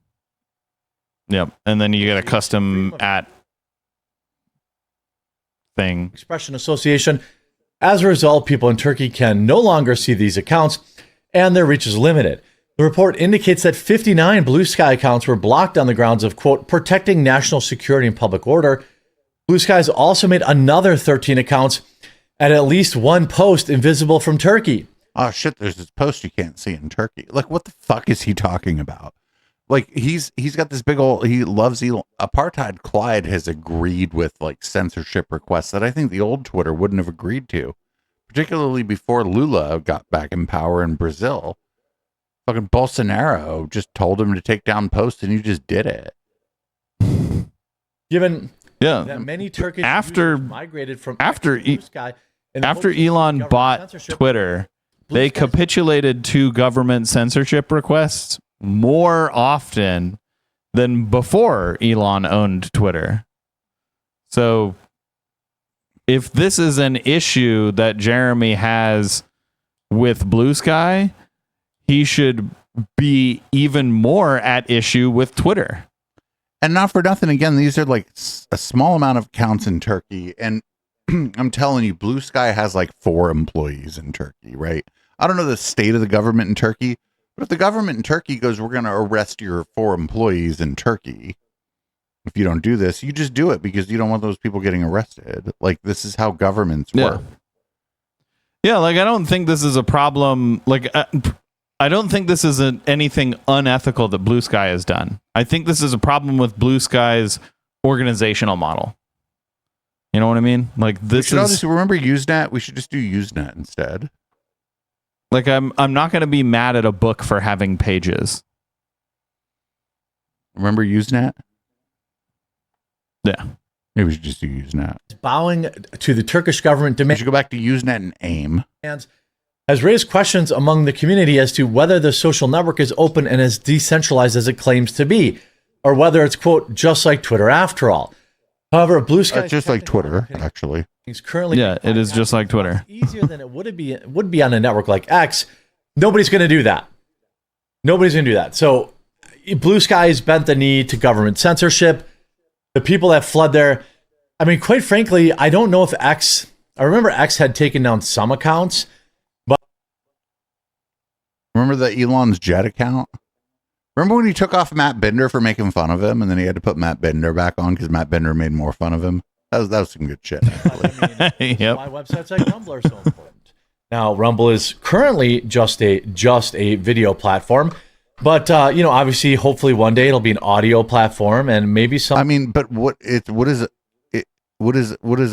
Speaker 3: Yep. And then you get a custom @ thing.
Speaker 10: Expression Association. As a result, people in Turkey can no longer see these accounts, and their reach is limited. The report indicates that 59 Blue Sky accounts were blocked on the grounds of, quote, protecting national security and public order. Blue Skies also made another 13 accounts at least one post invisible from Turkey.
Speaker 2: Oh shit, there's this post you can't see in Turkey. Like, what the fuck is he talking about? Like, he's got this big old, he loves Elon. Apartheid Clyde has agreed with like censorship requests that I think the old Twitter wouldn't have agreed to, particularly before Lula got back in power in Brazil. Fucking Bolsonaro just told him to take down posts, and you just did it.
Speaker 10: Given
Speaker 3: Yeah.
Speaker 10: that many Turkish
Speaker 3: After-
Speaker 10: users migrated from
Speaker 3: after
Speaker 10: Blue Sky in the
Speaker 3: After
Speaker 10: hopes of
Speaker 3: Elon
Speaker 10: government
Speaker 3: bought
Speaker 10: censorship,
Speaker 3: Twitter,
Speaker 10: Blue
Speaker 3: they
Speaker 10: Skies-
Speaker 3: capitulated to government censorship requests more often than before Elon owned Twitter. So if this is an issue that Jeremy has with Blue Sky, he should be even more at issue with Twitter.
Speaker 2: And not for nothing, again, these are like a small amount of accounts in Turkey. And I'm telling you, Blue Sky has like 4 employees in Turkey, right? I don't know the state of the government in Turkey, but if the government in Turkey goes, we're going to arrest your 4 employees in Turkey, if you don't do this, you just do it because you don't want those people getting arrested. Like, this is how governments work.
Speaker 3: Yeah, like, I don't think this is a problem. Like, I don't think this is anything unethical that Blue Sky has done. I think this is a problem with Blue Sky's organizational model. You know what I mean? Like, this
Speaker 2: We should all
Speaker 3: is
Speaker 2: just remember Usenet. We should just do Usenet instead.
Speaker 3: like, I'm not going to be mad at a book for having pages.
Speaker 2: Remember Usenet?
Speaker 3: Yeah.
Speaker 2: Maybe we should just do Usenet.
Speaker 10: bowing to the Turkish government
Speaker 2: We
Speaker 10: demands
Speaker 2: should go back to Usenet and AIM.
Speaker 10: has raised questions among the community as to whether the social network is open and as decentralized as it claims to be, or whether it's, quote, just like Twitter after all. However, Blue Sky
Speaker 2: It's just like Twitter, actually.
Speaker 10: is currently
Speaker 3: Yeah, it is just like Twitter.
Speaker 10: easier than it would be on a network like X. Nobody's going to do that. Nobody's going to do that. So Blue Sky has bent the knee to government censorship. The people that fled there, I mean, quite frankly, I don't know if X, I remember X had taken down some accounts.
Speaker 2: Remember the Elon's Jet account? Remember when he took off Matt Bender for making fun of him, and then he had to put Matt Bender back on because Matt Bender made more fun of him? That was some good shit.
Speaker 10: I mean,
Speaker 3: Yep.
Speaker 10: why websites like Rumble are so important. Now, Rumble is currently just a video platform, but obviously, hopefully, one day it'll be an audio platform, and maybe some.
Speaker 2: I mean, but what is a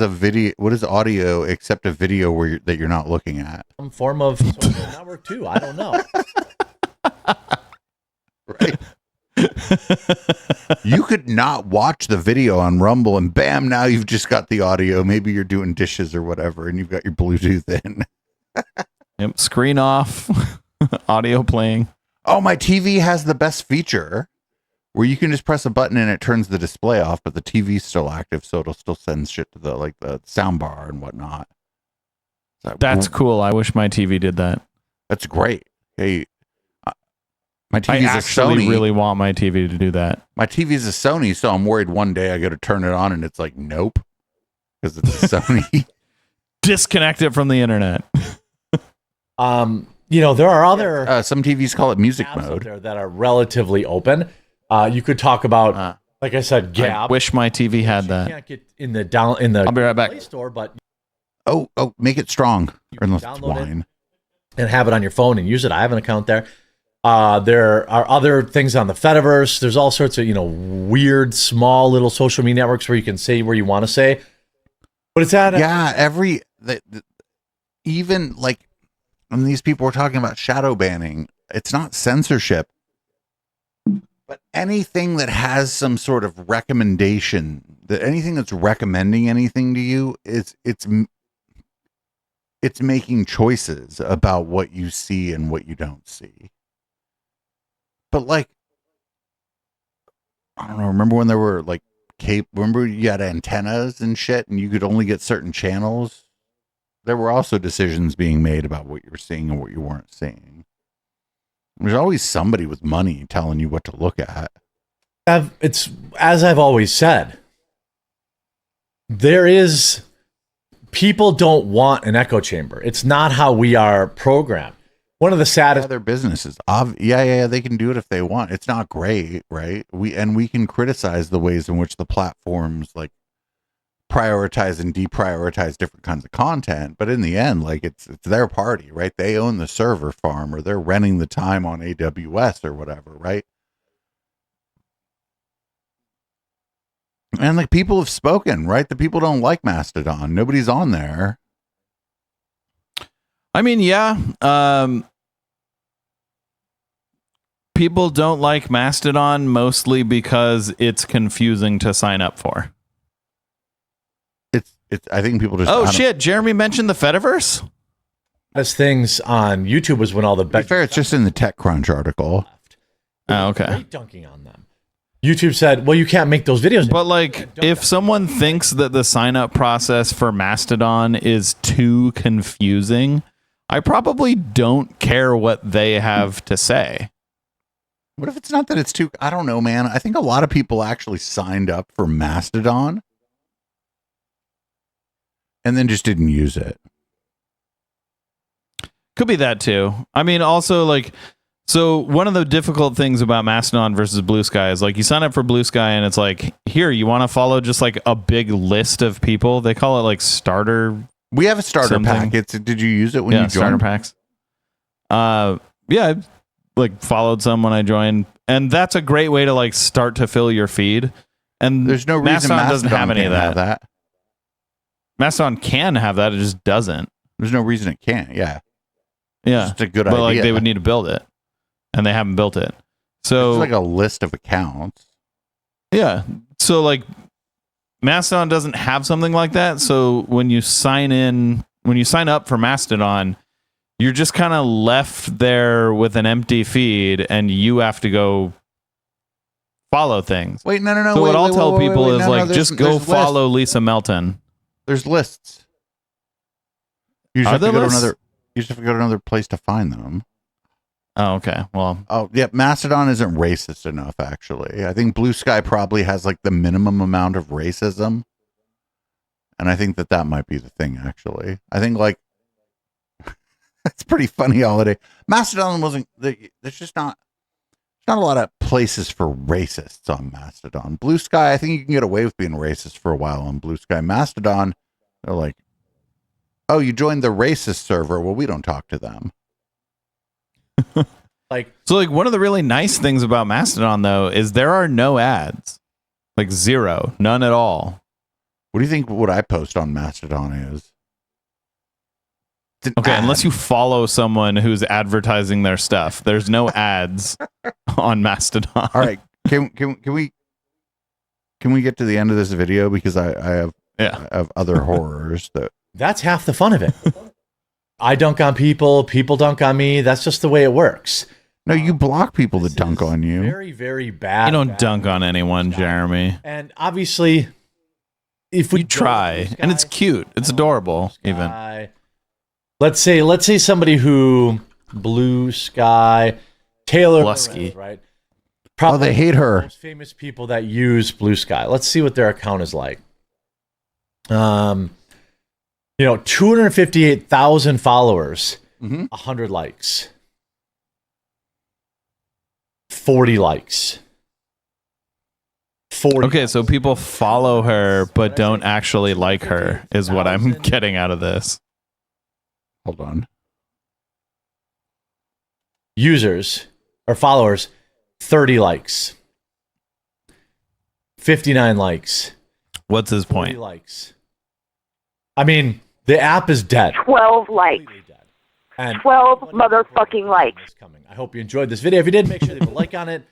Speaker 2: video? What is audio except a video that you're not looking at?
Speaker 10: Some form of social network too. I don't know.
Speaker 2: Right. You could not watch the video on Rumble, and bam, now you've just got the audio. Maybe you're doing dishes or whatever, and you've got your Bluetooth in.
Speaker 3: Yep. Screen off, audio playing.
Speaker 2: Oh, my TV has the best feature where you can just press a button and it turns the display off, but the TV's still active, so it'll still send shit to the sound bar and whatnot.
Speaker 3: That's cool. I wish my TV did that.
Speaker 2: That's great. Hey, my
Speaker 3: I
Speaker 2: TV's a
Speaker 3: actually
Speaker 2: Sony.
Speaker 3: really want my TV to do that.
Speaker 2: My TV's a Sony, so I'm worried one day I go to turn it on and it's like, nope, because it's a Sony.
Speaker 3: Disconnect it from the internet.
Speaker 10: There are other
Speaker 2: Some TVs call it music
Speaker 10: apps out
Speaker 2: mode.
Speaker 10: there that are relatively open. You could talk about, like I said,
Speaker 3: I
Speaker 10: Gap.
Speaker 3: wish my TV had
Speaker 10: You
Speaker 3: that.
Speaker 10: can't get in the
Speaker 3: I'll be right back.
Speaker 10: Play Store, but
Speaker 2: Oh, make it strong, or unless it's
Speaker 10: download it.
Speaker 2: wine.
Speaker 10: and have it on your phone and use it. I have an account there. There are other things on the Fediverse. There's all sorts of weird, small little social media networks where you can say where you want to say. But it's at
Speaker 2: even like when these people were talking about shadow banning, it's not censorship, but anything that has some sort of recommendation, that anything that's recommending anything to you it's making choices about what you see and what you don't see. But like, I don't know, remember when there were like remember you had antennas and shit and you could only get certain channels? There were also decisions being made about what you were seeing and what you weren't seeing. There's always somebody with money telling you what to look at.
Speaker 10: It's as I've always said. People don't want an echo chamber. It's not how we are programmed. One of the saddest.
Speaker 2: Their businesses. Yeah, they can do it if they want. It's not great, right? We can criticize the ways in which the platforms like prioritize and deprioritize different kinds of content, but in the end, like it's their party, right? They own the server farm, or they're renting the time on AWS or whatever, right? And like people have spoken, right? The people don't like Mastodon. Nobody's on there.
Speaker 3: I mean, yeah. People don't like Mastodon mostly because it's confusing to sign up for.
Speaker 2: I think people just.
Speaker 3: Oh shit! Jeremy mentioned the Fediverse.
Speaker 10: Best things on YouTube was when all the.
Speaker 2: To be fair, it's just in the TechCrunch article.
Speaker 3: Oh, okay.
Speaker 10: Great dunking on them. YouTube said, "Well, you can't make those videos."
Speaker 3: But like, if someone thinks that the sign up process for Mastodon is too confusing, I probably don't care what they have to say.
Speaker 2: What if it's not that it's too? I don't know, man. I think a lot of people actually signed up for Mastodon and then just didn't use it.
Speaker 3: Could be that too. I mean, also like, so one of the difficult things about Mastodon versus Blue Sky is like you sign up for Blue Sky and it's like, here, you want to follow just like a big list of people. They call it like starter.
Speaker 2: We have a starter
Speaker 3: something.
Speaker 2: pack. Did you use it when you joined?
Speaker 3: Starter packs. Yeah, I like followed some when I joined, and that's a great way to like start to fill your feed. And
Speaker 2: there's no reason
Speaker 3: Mastodon doesn't have any of that. Mastodon can have that, it just doesn't.
Speaker 2: There's no reason it can't. Yeah.
Speaker 3: Yeah.
Speaker 2: It's a good
Speaker 3: but
Speaker 2: idea.
Speaker 3: Like they would need to build it. And they haven't built it. So
Speaker 2: it's like a list of accounts.
Speaker 3: Yeah. So like Mastodon doesn't have something like that. So when you sign up for Mastodon, you're just kind of left there with an empty feed and you have to go follow things.
Speaker 2: Wait, no.
Speaker 3: So what I'll tell people is like, just go
Speaker 2: there's
Speaker 3: follow Lisa Melton.
Speaker 2: There's lists. You just have to go to another. You just have to go to another place to find them.
Speaker 3: Oh, okay. Well.
Speaker 2: Oh, yeah. Mastodon isn't racist enough, actually. I think Blue Sky probably has like the minimum amount of racism, and I think that might be the thing. Actually, I think like it's pretty funny holiday. Mastodon wasn't. There's just not a lot of places for racists on Mastodon. Blue Sky, I think you can get away with being racist for a while on Blue Sky. Mastodon, they're like, oh, you joined the racist server. Well, we don't talk to them.
Speaker 3: So one of the really nice things about Mastodon though is there are no ads. Like zero, none at all.
Speaker 2: What do you think what I post on Mastodon is?
Speaker 3: Okay, unless you follow someone who's advertising their stuff. There's no ads on Mastodon.
Speaker 2: All right. Can we get to the end of this video because I have other horrors that.
Speaker 10: That's half the fun of it. I dunk on people dunk on me. That's just the way it works.
Speaker 2: No, you block people that dunk on you.
Speaker 10: Very, very bad.
Speaker 3: You don't dunk on anyone, Jeremy.
Speaker 10: And obviously, if we
Speaker 3: try, and it's cute, it's adorable, even.
Speaker 10: Let's say somebody who Blue Sky, Taylor
Speaker 3: Lusky,
Speaker 10: right?
Speaker 2: Probably they hate her.
Speaker 10: Most famous people that use Blue Sky. Let's see what their account is like. 258,000 followers, 100 likes, 40 likes. 40.
Speaker 3: Okay, so people follow her but don't actually like her, is what I'm getting out of this.
Speaker 2: Hold on.
Speaker 10: Users or followers, 30 likes, 59 likes.
Speaker 3: What's his point?
Speaker 10: 40 likes. I mean, the app is dead.
Speaker 11: 12 likes.
Speaker 10: And
Speaker 11: 12 motherfucking likes.
Speaker 10: I hope you enjoyed this video. If you did, make sure to leave a like on it.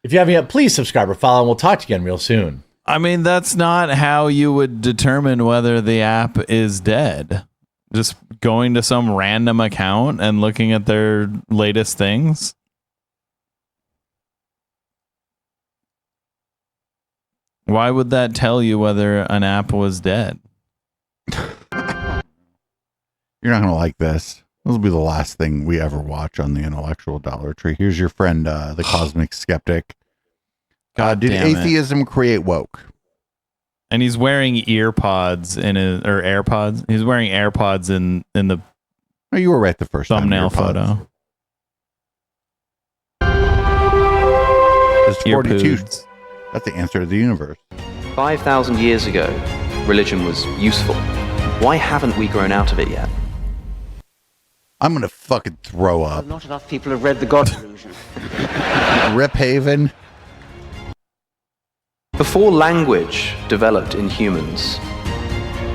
Speaker 10: If you haven't yet, please subscribe or follow, and we'll talk to you again real soon.
Speaker 3: I mean, that's not how you would determine whether the app is dead. Just going to some random account and looking at their latest things. Why would that tell you whether an app was dead?
Speaker 2: You're not going to like this. This will be the last thing we ever watch on the intellectual Dollar Tree. Here's your friend, the Cosmic Skeptic. Did atheism create woke?
Speaker 3: And he's wearing AirPods He's wearing AirPods in the.
Speaker 2: Oh, you were right the first
Speaker 3: thumbnail
Speaker 2: time.
Speaker 3: photo.
Speaker 2: There's 42. That's the answer to the universe.
Speaker 12: 5,000 years ago, religion was useful. Why haven't we grown out of it yet?
Speaker 2: I'm gonna fucking throw up.
Speaker 13: Not enough people have read The God Delusion.
Speaker 2: Rip Haven.
Speaker 12: Before language developed in humans,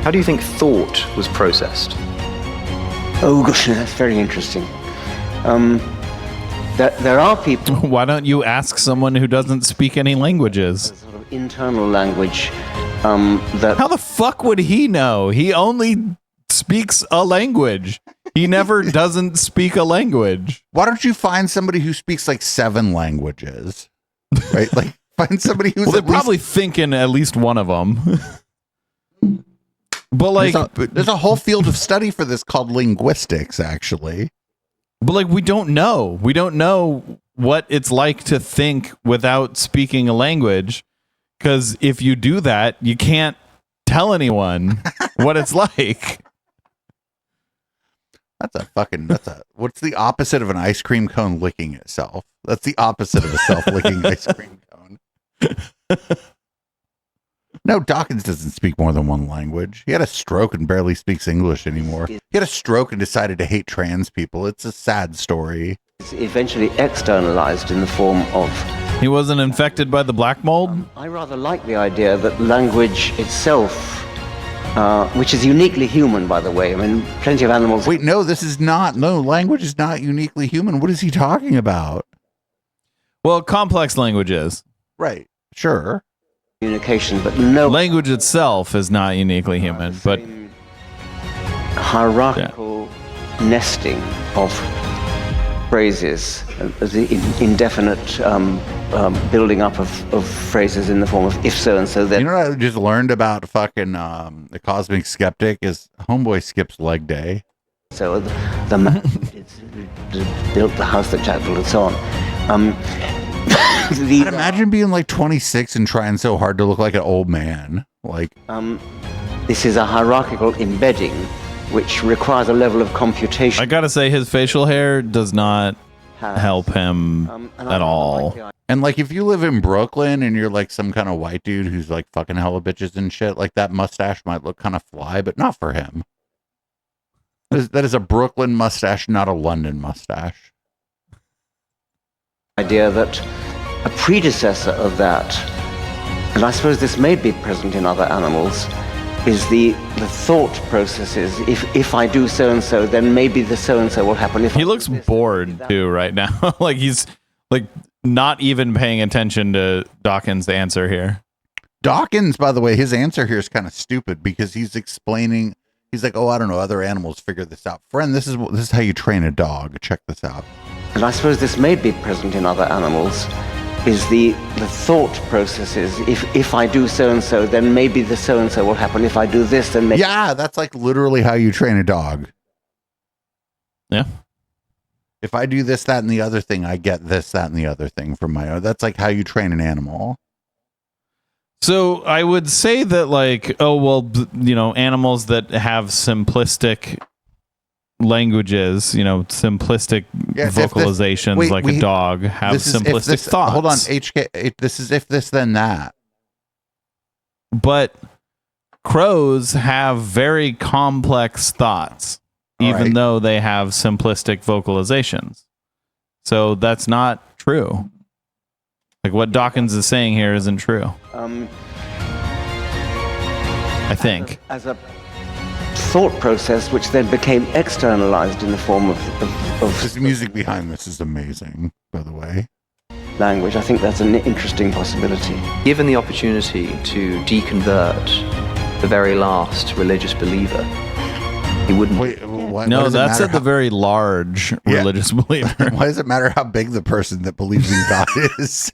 Speaker 12: how do you think thought was processed?
Speaker 13: Oh gosh, that's very interesting. There are people.
Speaker 3: Why don't you ask someone who doesn't speak any languages?
Speaker 13: Sort of internal language. That.
Speaker 3: How the fuck would he know? He only speaks a language. He never doesn't speak a language.
Speaker 2: Why don't you find somebody who speaks like 7 languages? Right? Like find somebody who's
Speaker 3: they're probably thinking at least one of them. But like
Speaker 2: there's a whole field of study for this called linguistics, actually.
Speaker 3: But like we don't know. We don't know what it's like to think without speaking a language. Because if you do that, you can't tell anyone what it's like. What's the opposite of an ice cream cone licking itself? That's the opposite of a self-licking ice cream cone. No, Dawkins doesn't speak more than one language. He had a stroke and barely speaks English anymore. He had a stroke and decided to hate trans people. It's a sad story.
Speaker 13: It's eventually externalized in the form of.
Speaker 3: He wasn't infected by the black mold?
Speaker 13: I rather like the idea that language itself, which is uniquely human, by the way. I mean, plenty of animals.
Speaker 2: Wait, no, this is not. No, language is not uniquely human. What is he talking about?
Speaker 3: Well, complex languages.
Speaker 2: Right. Sure.
Speaker 13: Communication, but no.
Speaker 3: Language itself is not uniquely human, but.
Speaker 13: Hierarchical nesting of phrases, the indefinite building up of phrases in the form of if so and so then.
Speaker 2: You know what I just learned about fucking the Cosmic Skeptic is homeboy skips leg day.
Speaker 13: So the man built the house that Jack built and so on.
Speaker 2: I'd imagine being like 26 and trying so hard to look like an old man. Like
Speaker 13: this is a hierarchical embedding which requires a level of computation.
Speaker 3: I gotta say, his facial hair does not help him at all.
Speaker 2: And like, if you live in Brooklyn and you're like some kind of white dude who's like fucking hella bitches and shit, like that mustache might look kind of fly, but not for him. That is a Brooklyn mustache, not a London mustache.
Speaker 13: Idea that a predecessor of that, and I suppose this may be present in other animals, is the thought processes. If I do so and so, then maybe the so and so will happen. If
Speaker 3: he looks bored too right now, like he's like not even paying attention to Dawkins' answer here.
Speaker 2: Dawkins, by the way, his answer here is kind of stupid because he's explaining. He's like, "Oh, I don't know. Other animals figure this out, friend. This is how you train a dog. Check this out."
Speaker 13: And I suppose this may be present in other animals. Is the thought processes. If I do so and so, then maybe the so and so will happen. If I do this, then maybe.
Speaker 2: Yeah, that's like literally how you train a dog.
Speaker 3: Yeah.
Speaker 2: If I do this, that, and the other thing, I get this, that, and the other thing from my own. That's like how you train an animal.
Speaker 3: So I would say that, like, oh well, you know, animals that have simplistic languages, you know, simplistic vocalizations, like a dog, have simplistic thoughts.
Speaker 2: Hold on, HK. This is if this, then that.
Speaker 3: But crows have very complex thoughts, even though they have simplistic vocalizations. So that's not true. Like what Dawkins is saying here isn't true. I think.
Speaker 13: As a thought process, which then became externalized in the form of
Speaker 2: this music behind this is amazing, by the way.
Speaker 13: Language. I think that's an interesting possibility.
Speaker 12: Given the opportunity to deconvert the very last religious believer, he wouldn't.
Speaker 2: Wait,
Speaker 3: no, that's at the very large religious believer.
Speaker 2: Why does it matter how big the person that believes in God is?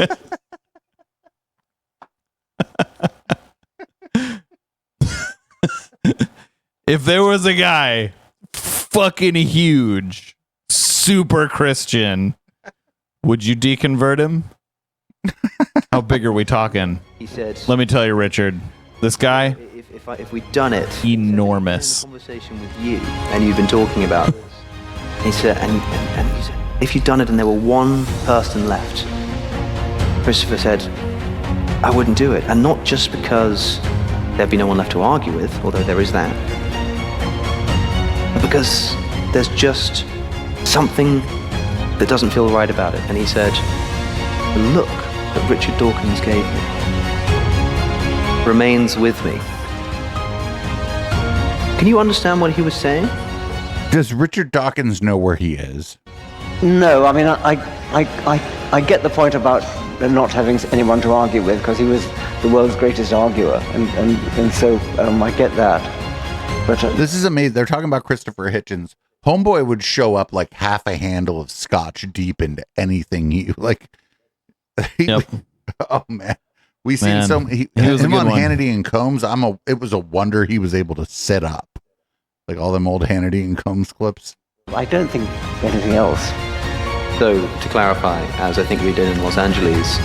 Speaker 3: If there was a guy fucking huge, super Christian, would you deconvert him? How big are we talking?
Speaker 12: He said,
Speaker 3: Let me tell you, Richard, this guy,
Speaker 12: if we'd done it,
Speaker 3: enormous.
Speaker 12: conversation with you, and you've been talking about this. He said, and he said, if you'd done it and there were one person left, Christopher said, I wouldn't do it. And not just because there'd be no one left to argue with, although there is that, but because there's just something that doesn't feel right about it. And he said, the look that Richard Dawkins gave me remains with me. Can you understand what he was saying?
Speaker 2: Does Richard Dawkins know where he is?
Speaker 13: No, I mean, I get the point about not having anyone to argue with, because he was the world's greatest arguer, and so I get that. But
Speaker 2: this is amazing. They're talking about Christopher Hitchens. Homeboy would show up like half a handle of scotch deep into anything he like. Oh man, we seen so many.
Speaker 3: He was
Speaker 2: him
Speaker 3: a good
Speaker 2: on
Speaker 3: one.
Speaker 2: Hannity and Combs. It was a wonder he was able to sit up, like all them old Hannity and Combs clips.
Speaker 13: I don't think anything else.
Speaker 12: So, to clarify, as I think we did in Los Angeles,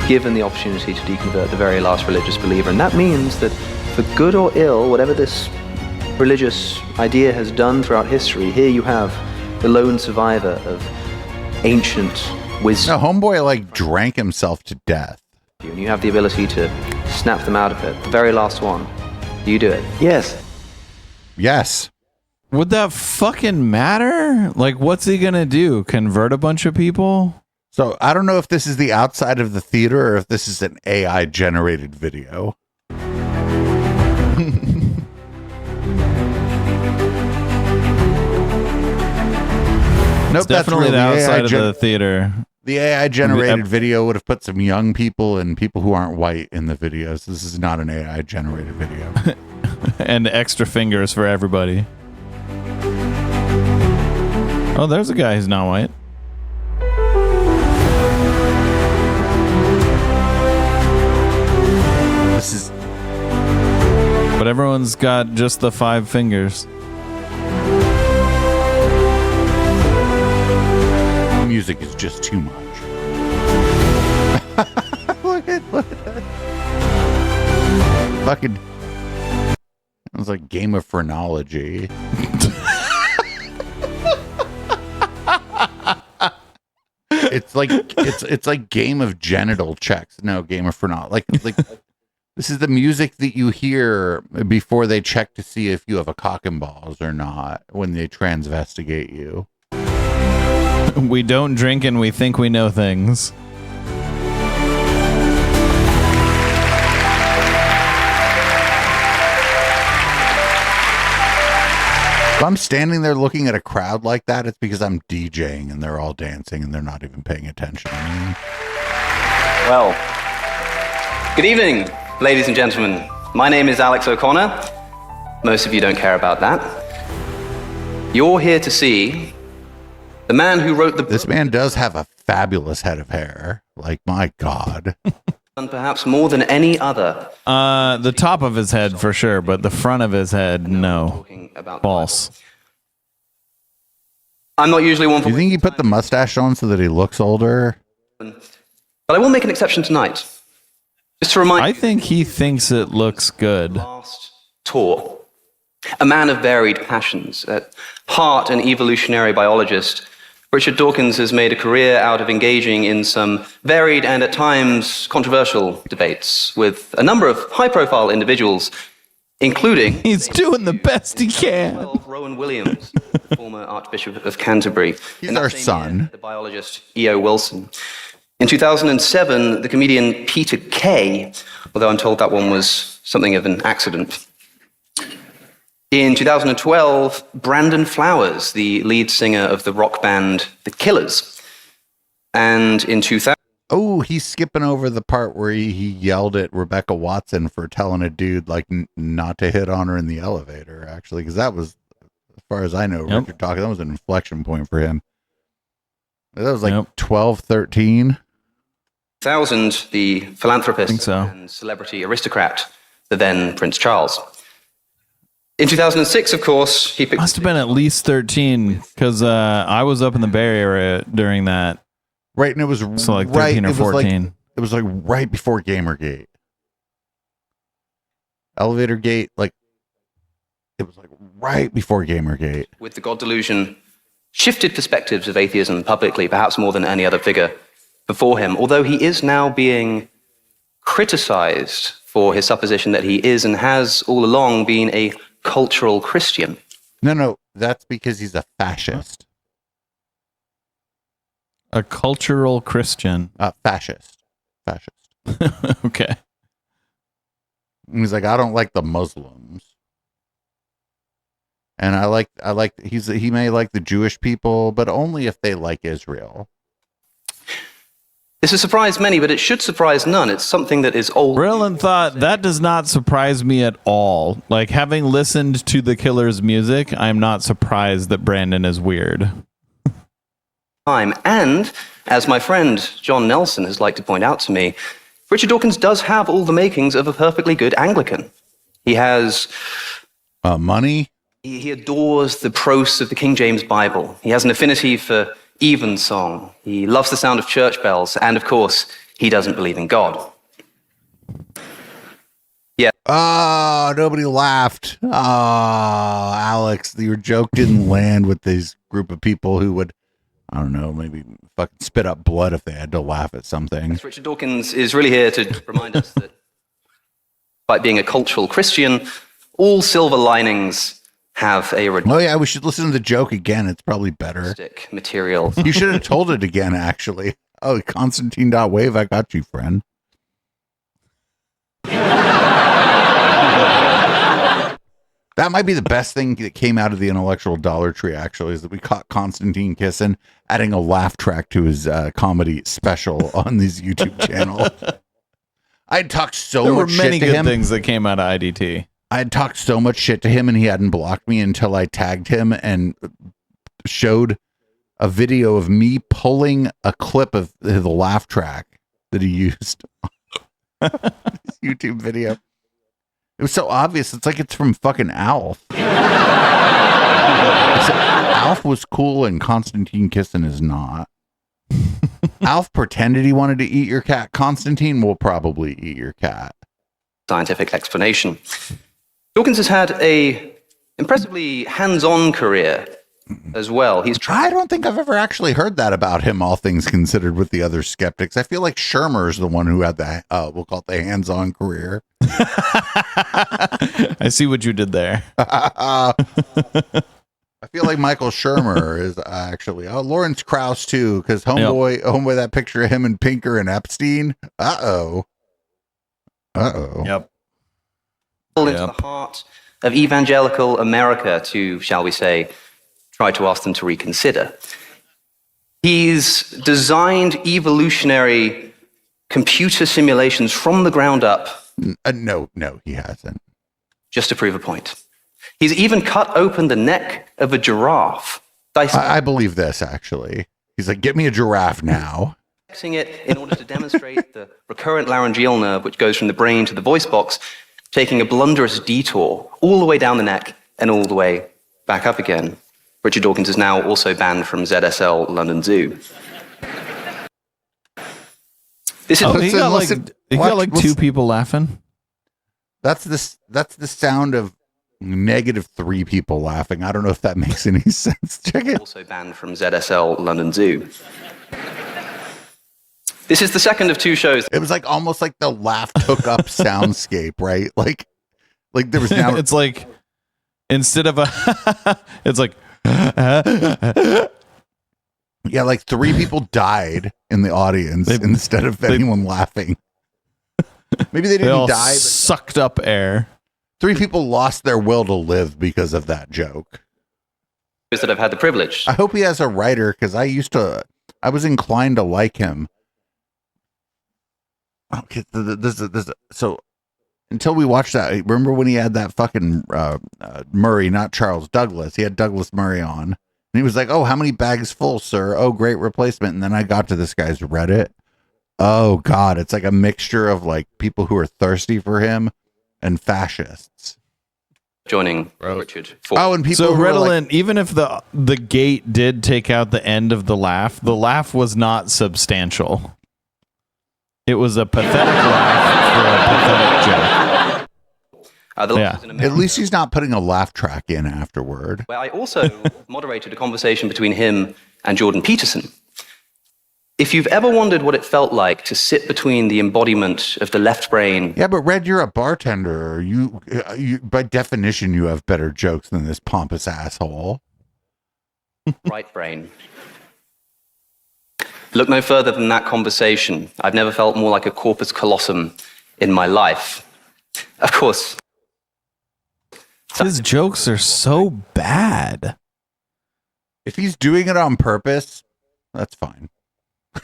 Speaker 12: given the opportunity to deconvert the very last religious believer, and that means that for good or ill, whatever this religious idea has done throughout history, here you have the lone survivor of ancient wisdom.
Speaker 2: No, Homeboy like drank himself to death.
Speaker 12: And you have the ability to snap them out of it. The very last one. Do you do it?
Speaker 13: Yes.
Speaker 2: Yes.
Speaker 3: Would that fucking matter? Like, what's he gonna do? Convert a bunch of people?
Speaker 2: So I don't know if this is the outside of the theater or if this is an AI generated video. Nope,
Speaker 3: It's definitely
Speaker 2: that's
Speaker 3: the
Speaker 2: real.
Speaker 3: outside of the theater.
Speaker 2: The AI generated video would have put some young people and people who aren't white in the videos. This is not an AI generated video.
Speaker 3: And extra fingers for everybody. Oh, there's a guy who's not white.
Speaker 2: This is.
Speaker 3: But everyone's got just the 5 fingers.
Speaker 2: Music is just too much. look at that. Fucking. It was like Game of Phrenology. It's like Game of Genital Checks. No, Game of Phrenology. Like this is the music that you hear before they check to see if you have a cock and balls or not when they transvestigate you.
Speaker 3: We don't drink and we think we know things.
Speaker 2: If I'm standing there looking at a crowd like that, it's because I'm DJing and they're all dancing and they're not even paying attention.
Speaker 14: Well, good evening, ladies and gentlemen. My name is Alex O'Connor. Most of you don't care about that. You're here to see the man who wrote the book.
Speaker 2: This man does have a fabulous head of hair. Like, my God.
Speaker 14: And perhaps more than any other.
Speaker 3: The top of his head for sure, but the front of his head, no. False.
Speaker 14: I'm not usually one for...
Speaker 2: Do you think he put the mustache on so that he looks older?
Speaker 14: But I will make an exception tonight. Just to remind
Speaker 3: I think he thinks it looks good.
Speaker 14: Last tour. A man of varied passions. At heart, an evolutionary biologist, Richard Dawkins has made a career out of engaging in some varied and at times controversial debates with a number of high-profile individuals, including...
Speaker 3: He's doing the best he can.
Speaker 14: Rowan Williams, former Archbishop of Canterbury.
Speaker 2: He's our son.
Speaker 14: The biologist E.O. Wilson. In 2007, the comedian Peter Kay, although I'm told that one was something of an accident. In 2012, Brandon Flowers, the lead singer of the rock band The Killers. And in 2000...
Speaker 2: Oh, he's skipping over the part where he yelled at Rebecca Watson for telling a dude like not to hit on her in the elevator, actually, because that was, as far as I know, Richard Dawkins, that was an inflection point for him. That was like 12, 13.
Speaker 14: 2000, the philanthropist and celebrity aristocrat, the then Prince Charles. In 2006, of course, he picked.
Speaker 3: Must have been at least 13 because I was up in the Bay Area during that.
Speaker 2: Right, and it was
Speaker 3: so like 13 or 14.
Speaker 2: It was like right before Gamergate. Elevator Gate, like it was like right before Gamergate.
Speaker 14: With the God delusion, shifted perspectives of atheism publicly, perhaps more than any other figure before him, although he is now being criticized for his supposition that he is and has all along been a cultural Christian.
Speaker 2: No, that's because he's a fascist.
Speaker 3: A cultural Christian.
Speaker 2: Fascist.
Speaker 3: Okay.
Speaker 2: He's like, I don't like the Muslims. And I like he may like the Jewish people, but only if they like Israel.
Speaker 14: This has surprised many, but it should surprise none. It's something that is old.
Speaker 3: Brillin thought that does not surprise me at all. Like, having listened to the Killer's music, I'm not surprised that Brandon is weird.
Speaker 14: And, as my friend John Nelson has liked to point out to me, Richard Dawkins does have all the makings of a perfectly good Anglican. He has
Speaker 2: money.
Speaker 14: He adores the prose of the King James Bible. He has an affinity for evensong. He loves the sound of church bells. And, of course, he doesn't believe in God. Yeah.
Speaker 2: Oh, nobody laughed. Oh, Alex, your joke didn't land with this group of people who would, I don't know, maybe fucking spit up blood if they had to laugh at something.
Speaker 14: Richard Dawkins is really here to remind us that by being a cultural Christian, all silver linings have a
Speaker 2: Oh yeah, we should listen to the joke again. It's probably better.
Speaker 14: Material.
Speaker 2: You should have told it again, actually. Oh, Constantine.wave, I got you, friend. That might be the best thing that came out of the intellectual Dollar Tree, actually, is that we caught Constantine Kissin adding a laugh track to his comedy special on his YouTube channel. I had talked so
Speaker 3: there
Speaker 2: much
Speaker 3: were many
Speaker 2: shit to
Speaker 3: good
Speaker 2: him.
Speaker 3: things that came out of IDT.
Speaker 2: I had talked so much shit to him and he hadn't blocked me until I tagged him and showed a video of me pulling a clip of the laugh track that he used on this YouTube video. It was so obvious. It's like it's from fucking Alf. Alf was cool and Constantine Kissin is not. Alf pretended he wanted to eat your cat. Constantine will probably eat your cat.
Speaker 14: Scientific explanation. Dawkins has had a impressively hands-on career as well.
Speaker 2: I don't think I've ever actually heard that about him, all things considered, with the other skeptics. I feel like Shermer's the one who had the, we'll call it the hands-on career.
Speaker 3: I see what you did there.
Speaker 2: I feel like Michael Shermer is actually, Lawrence Krauss too, because homeboy, that picture of him and Pinker and Epstein. Uh-oh.
Speaker 3: Yep.
Speaker 14: Into the heart of evangelical America to, shall we say, try to ask them to reconsider. He's designed evolutionary computer simulations from the ground up.
Speaker 2: No, he hasn't.
Speaker 14: Just to prove a point. He's even cut open the neck of a giraffe.
Speaker 2: I believe this, actually. He's like, get me a giraffe now.
Speaker 14: Dissecting it in order to demonstrate the recurrent laryngeal nerve, which goes from the brain to the voice box, taking a blunderous detour all the way down the neck and all the way back up again. Richard Dawkins is now also banned from ZSL London Zoo. This is
Speaker 3: he got like two people laughing.
Speaker 2: That's the sound of -3 people laughing. I don't know if that makes any sense. Check it.
Speaker 14: Also banned from ZSL London Zoo. This is the second of two shows.
Speaker 2: It was like almost like the laugh took up soundscape, right? Like there was now.
Speaker 3: It's like instead of it's like.
Speaker 2: Yeah, like 3 people died in the audience instead of anyone laughing. Maybe they didn't die, but
Speaker 3: sucked up air.
Speaker 2: 3 people lost their will to live because of that joke.
Speaker 14: That I've had the privilege.
Speaker 2: I hope he has a writer, because I was inclined to like him. Okay, so until we watched that, remember when he had that fucking Murray, not Charles Douglas? He had Douglas Murray on, and he was like, "Oh, how many bags full, sir? Oh, great replacement." And then I got to this guy's Reddit. Oh God, it's like a mixture of like people who are thirsty for him and fascists.
Speaker 14: joining Richard Ford.
Speaker 2: Oh, and people
Speaker 3: So
Speaker 2: who are
Speaker 3: redolent, even if the gate did take out the end of the laugh was not substantial. It was a pathetic laugh for a pathetic joke.
Speaker 2: At least he's not putting a laugh track in afterward.
Speaker 14: Where I also moderated a conversation between him and Jordan Peterson. If you've ever wondered what it felt like to sit between the embodiment of the left brain...
Speaker 2: Yeah, but Red, you're a bartender. You by definition, you have better jokes than this pompous asshole.
Speaker 14: right brain. Look no further than that conversation. I've never felt more like a corpus callosum in my life. Of course...
Speaker 3: His jokes are so bad.
Speaker 2: If he's doing it on purpose, that's fine.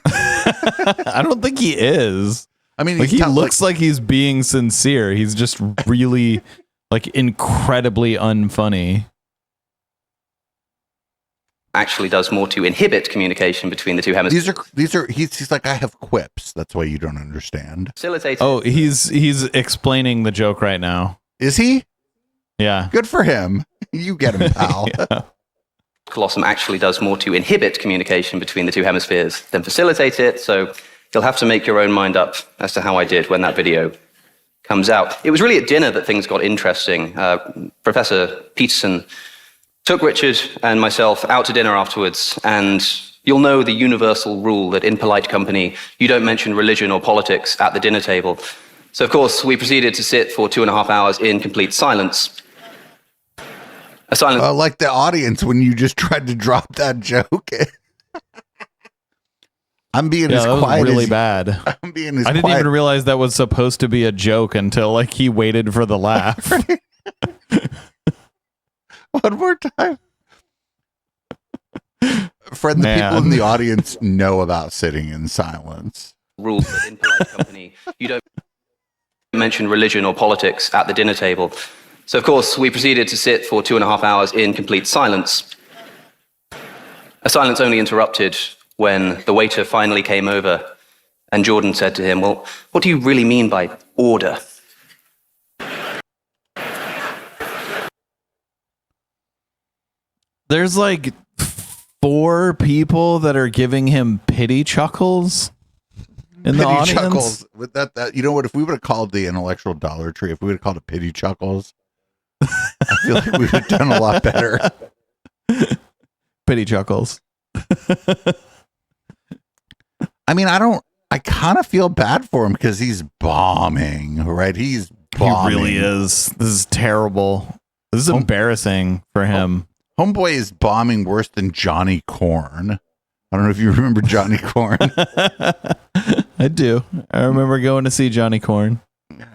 Speaker 3: I don't think he is.
Speaker 2: I mean,
Speaker 3: like he looks like he's being sincere. He's just really like incredibly unfunny.
Speaker 14: Actually does more to inhibit communication between the two hemispheres.
Speaker 2: He's like, I have quips. That's why you don't understand.
Speaker 3: Oh, he's explaining the joke right now.
Speaker 2: Is he?
Speaker 3: Yeah.
Speaker 2: Good for him. You get him, pal.
Speaker 3: Yeah.
Speaker 14: Colossum actually does more to inhibit communication between the two hemispheres than facilitate it, so you'll have to make your own mind up as to how I did when that video comes out. It was really at dinner that things got interesting. Professor Peterson took Richard and myself out to dinner afterwards, and you'll know the universal rule that in polite company, you don't mention religion or politics at the dinner table. So, of course, we proceeded to sit for 2.5 hours in complete silence. A silence.
Speaker 2: Like the audience when you just tried to drop that joke. I'm being as
Speaker 3: that
Speaker 2: quiet
Speaker 3: was really
Speaker 2: as
Speaker 3: bad.
Speaker 2: I'm being as
Speaker 3: I didn't
Speaker 2: quiet.
Speaker 3: even realize that was supposed to be a joke until like he waited for the laugh.
Speaker 2: One more time. Fred, the people in the audience know about sitting in silence.
Speaker 14: Rules that in polite company, you don't mention religion or politics at the dinner table. So, of course, we proceeded to sit for 2.5 hours in complete silence. A silence only interrupted when the waiter finally came over and Jordan said to him, well, what do you really mean by order?
Speaker 3: There's like 4 people that are giving him pity chuckles in the audience.
Speaker 2: Chuckles. With that, you know what? If we would have called the intellectual Dollar Tree, if we would have called it pity chuckles, I feel like we would have done a lot better.
Speaker 3: Pity chuckles.
Speaker 2: I mean, I kind of feel bad for him because he's bombing, right? He's bombing.
Speaker 3: He really is. This is terrible. This is embarrassing for him.
Speaker 2: Homeboy is bombing worse than Johnny Corn. I don't know if you remember Johnny Corn.
Speaker 3: I do. I remember going to see Johnny Corn.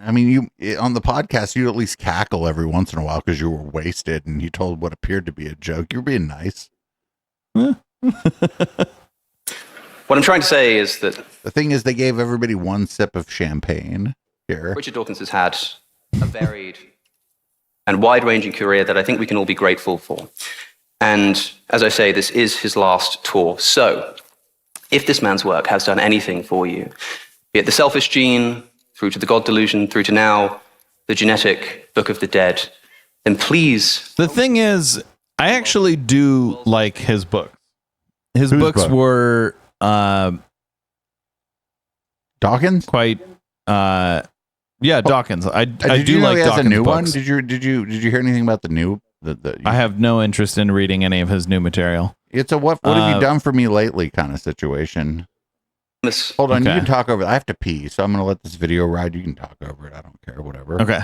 Speaker 2: I mean, you on the podcast, you at least cackle every once in a while because you were wasted and you told what appeared to be a joke. You're being nice.
Speaker 14: What I'm trying to say is that
Speaker 2: the thing is, they gave everybody one sip of champagne here.
Speaker 14: Richard Dawkins has had a varied and wide-ranging career that I think we can all be grateful for. And as I say, this is his last tour. So if this man's work has done anything for you, be it the selfish gene, through to the God delusion, through to now the genetic Book of the Dead, then please...
Speaker 3: The thing is, I actually do like his books. His
Speaker 2: Whose
Speaker 3: books
Speaker 2: book?
Speaker 3: were...
Speaker 2: Dawkins?
Speaker 3: Quite... yeah, Dawkins. I
Speaker 2: Did
Speaker 3: do
Speaker 2: you know
Speaker 3: like
Speaker 2: he has
Speaker 3: Dawkins
Speaker 2: a new
Speaker 3: books.
Speaker 2: one? Did you hear anything about the new?
Speaker 3: I have no interest in reading any of his new material.
Speaker 2: It's a what have you done for me lately kind of situation. Hold on,
Speaker 3: Okay.
Speaker 2: you can talk over it. I have to pee, so I'm going to let this video ride. You can talk over it. I don't care, whatever.
Speaker 3: Okay.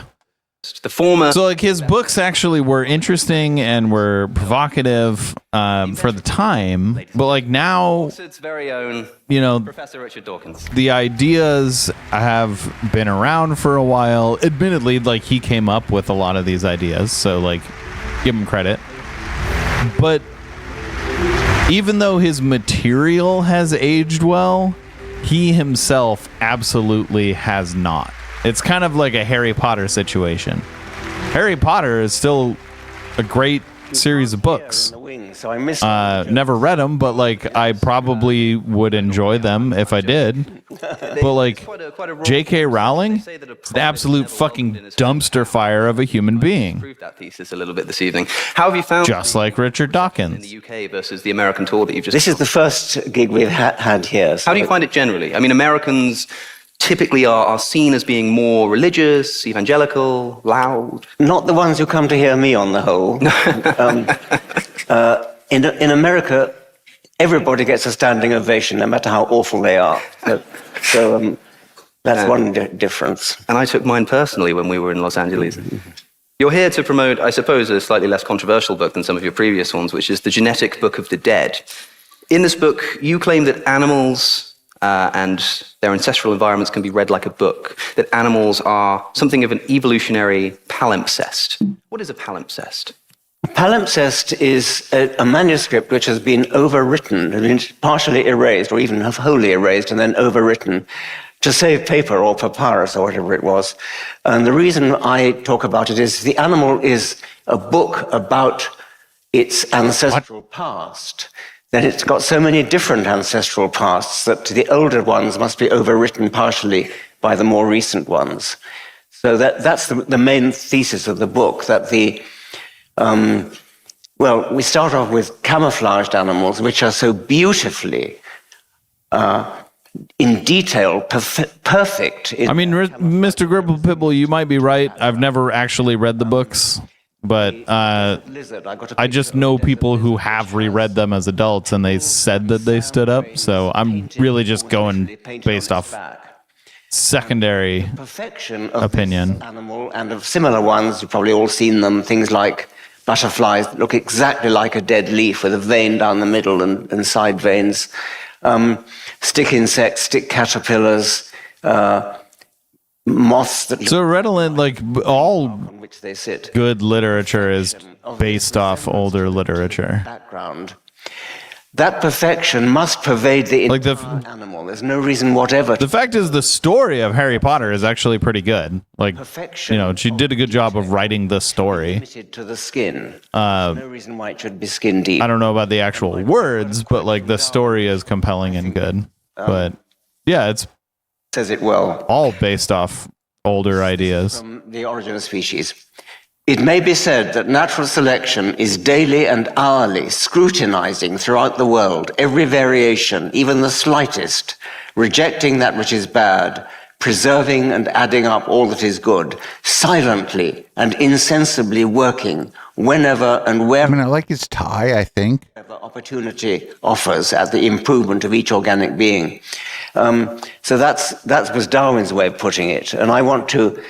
Speaker 14: The former...
Speaker 3: So like his books actually were interesting and were provocative for the time, but like now,
Speaker 14: Its very own
Speaker 3: you know,
Speaker 14: Professor Richard Dawkins.
Speaker 3: the ideas have been around for a while. Admittedly, like he came up with a lot of these ideas, so like give him credit. But even though his material has aged well, he himself absolutely has not. It's kind of like a Harry Potter situation. Harry Potter is still a great series of books.
Speaker 13: So I missed
Speaker 3: Never read them, but like I probably would enjoy them if I did. But like J.K. Rowling, is an absolute fucking dumpster fire of a human being.
Speaker 14: Prove that thesis a little bit this evening. How have you found
Speaker 3: just like Richard Dawkins
Speaker 14: in the UK versus the American tour that you've just?
Speaker 13: This is the first gig we've had here. So
Speaker 14: how do you find it generally? I mean, Americans typically are seen as being more religious, evangelical, loud.
Speaker 13: Not the ones who come to hear me, on the whole. In America, everybody gets a standing ovation, no matter how awful they are. So that's one difference.
Speaker 14: And I took mine personally when we were in Los Angeles. You're here to promote, I suppose, a slightly less controversial book than some of your previous ones, which is The Genetic Book of the Dead. In this book, you claim that animals and their ancestral environments can be read like a book, that animals are something of an evolutionary palimpsest. What is a palimpsest?
Speaker 13: Palimpsest is a manuscript which has been overwritten, partially erased, or even wholly erased, and then overwritten to save paper or papyrus or whatever it was. And the reason I talk about it is the animal is a book about its ancestral past. Then it's got so many different ancestral pasts that the older ones must be overwritten partially by the more recent ones. So that's the main thesis of the book, that we start off with camouflaged animals, which are so beautifully, in detail, perfect.
Speaker 3: I mean, Mr. Gribble Pibble, you might be right. I've never actually read the books. But I just know people who have reread them as adults, and they said that they stood up. So I'm really just going based off secondary opinion.
Speaker 13: Animal and of similar ones, you've probably all seen them. Things like butterflies that look exactly like a dead leaf with a vein down the middle and side veins. Stick insects, stick caterpillars. Moths that
Speaker 3: so redolent, like all
Speaker 13: on which they sit.
Speaker 3: Good literature is based off older literature.
Speaker 13: Background. That perfection must pervade the entire animal. There's no reason whatever.
Speaker 3: The fact is, the story of Harry Potter is actually pretty good. Like, she did a good job of writing the story.
Speaker 13: Limited to the skin. There's no reason why it should be skin deep.
Speaker 3: I don't know about the actual words, but like the story is compelling and good. But yeah, it's
Speaker 13: says it well.
Speaker 3: All based off older ideas.
Speaker 13: From The Origin of Species. It may be said that natural selection is daily and hourly scrutinizing throughout the world every variation, even the slightest, rejecting that which is bad, preserving and adding up all that is good, silently and insensibly working whenever and wherever.
Speaker 2: I like his tie, I think.
Speaker 13: Opportunity offers at the improvement of each organic being. So that was Darwin's way of putting it, and I want to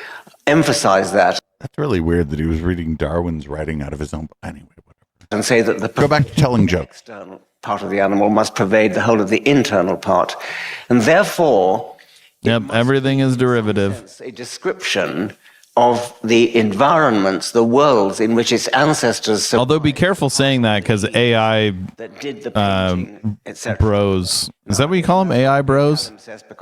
Speaker 13: emphasize that.
Speaker 2: That's really weird that he was reading Darwin's writing out of his own. Anyway, whatever.
Speaker 13: And say that
Speaker 2: go back to telling jokes.
Speaker 13: The external part of the animal must pervade the whole of the internal part, and therefore,
Speaker 3: everything is derivative.
Speaker 13: A description of the environments, the worlds in which its ancestors.
Speaker 3: Although be careful saying that, because AI bros, is that what you call them? AI bros?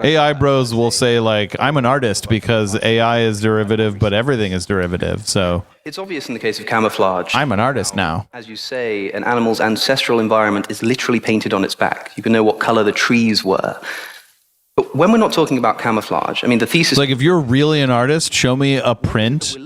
Speaker 3: AI bros will say like, I'm an artist because AI is derivative, but everything is derivative. So
Speaker 14: it's obvious in the case of camouflage.
Speaker 3: I'm an artist now.
Speaker 14: As you say, an animal's ancestral environment is literally painted on its back. You can know what color the trees were. But when we're not talking about camouflage, I mean, the thesis...
Speaker 3: Like, if you're really an artist, show me a print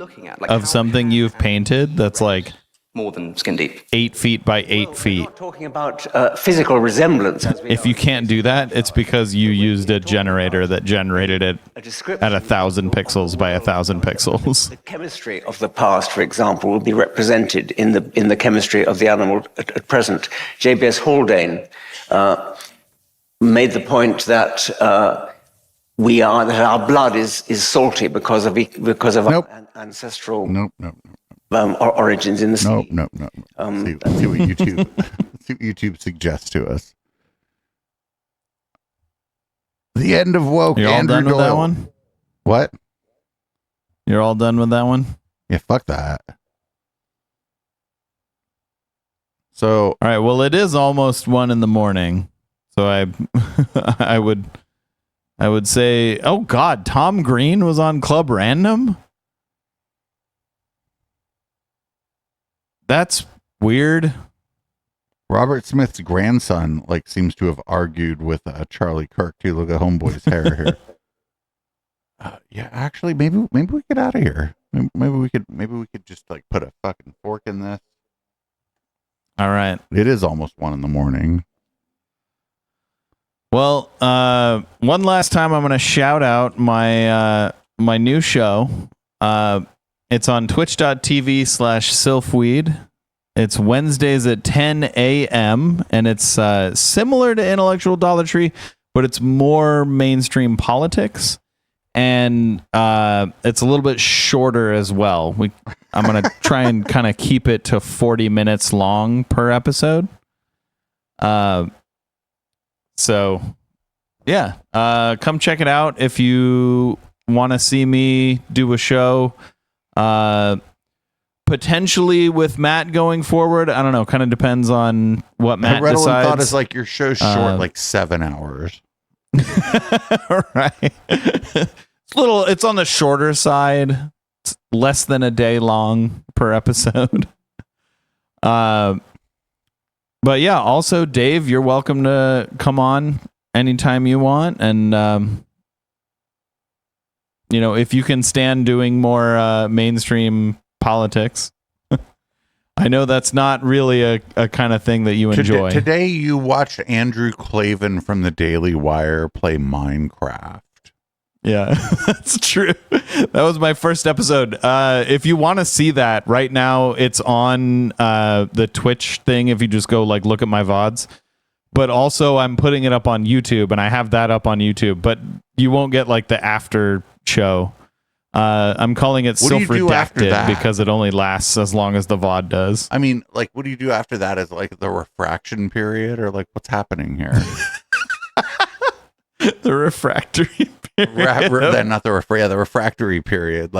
Speaker 3: of something you've painted that's like...
Speaker 14: more than skin deep.
Speaker 3: 8 feet by 8 feet.
Speaker 13: We're not talking about physical resemblance.
Speaker 3: If you can't do that, it's because you used a generator that generated it at 1,000 pixels by 1,000 pixels.
Speaker 13: The chemistry of the past, for example, will be represented in the chemistry of the animal at present. J.B.S. Haldane made the point that our blood is salty because of our ancestral origins in the sea.
Speaker 2: No. Let's see what YouTube suggests to us. The end of woke.
Speaker 3: You're all
Speaker 2: Andrew
Speaker 3: done with
Speaker 2: Doyle.
Speaker 3: that one?
Speaker 2: What?
Speaker 3: You're all done with that one?
Speaker 2: Yeah, fuck that. So,
Speaker 3: all right. Well, it is almost 1 a.m. So I would say, oh God, Tom Green was on Club Random. That's Weird.
Speaker 2: Robert Smith's grandson seems to have argued with Charlie Kirk. You look at Homeboy's hair here. Yeah, actually, maybe we get out of here. Maybe we could just put a fucking fork in this.
Speaker 3: All right.
Speaker 2: It is almost 1 a.m.
Speaker 3: Well, one last time, I'm going to shout out my my new show. It's on twitch.tv/sylphweed. It's Wednesdays at 10 a.m. and it's similar to Intellectual Dollar Tree, but it's more mainstream politics, and it's a little bit shorter as well. I'm going to try and kind of keep it to 40 minutes long per episode. So, yeah, come check it out if you want to see me do a show. Potentially with Matt going forward. I don't know. Kind of depends on what Matt decides.
Speaker 2: Thought is your show's short, 7 hours.
Speaker 3: Right. It's on the shorter side. It's less than a day long per episode. But yeah, also Dave, you're welcome to come on anytime you want. And, if you can stand doing more mainstream politics. I know that's not really a kind of thing that you enjoy.
Speaker 2: Today you watched Andrew Klavan from the Daily Wire play Minecraft.
Speaker 3: Yeah, that's true. That was my first episode. If you want to see that right now, it's on the Twitch thing. If you just go look at my VODs, but also I'm putting it up on YouTube, and I have that up on YouTube, but you won't get the after show. I'm calling it Sylph Redacted because it only lasts as long as the VOD does.
Speaker 2: I mean, what do you do after that? Is the refraction period, or what's happening here?
Speaker 3: The refractory period.
Speaker 2: The refractory period.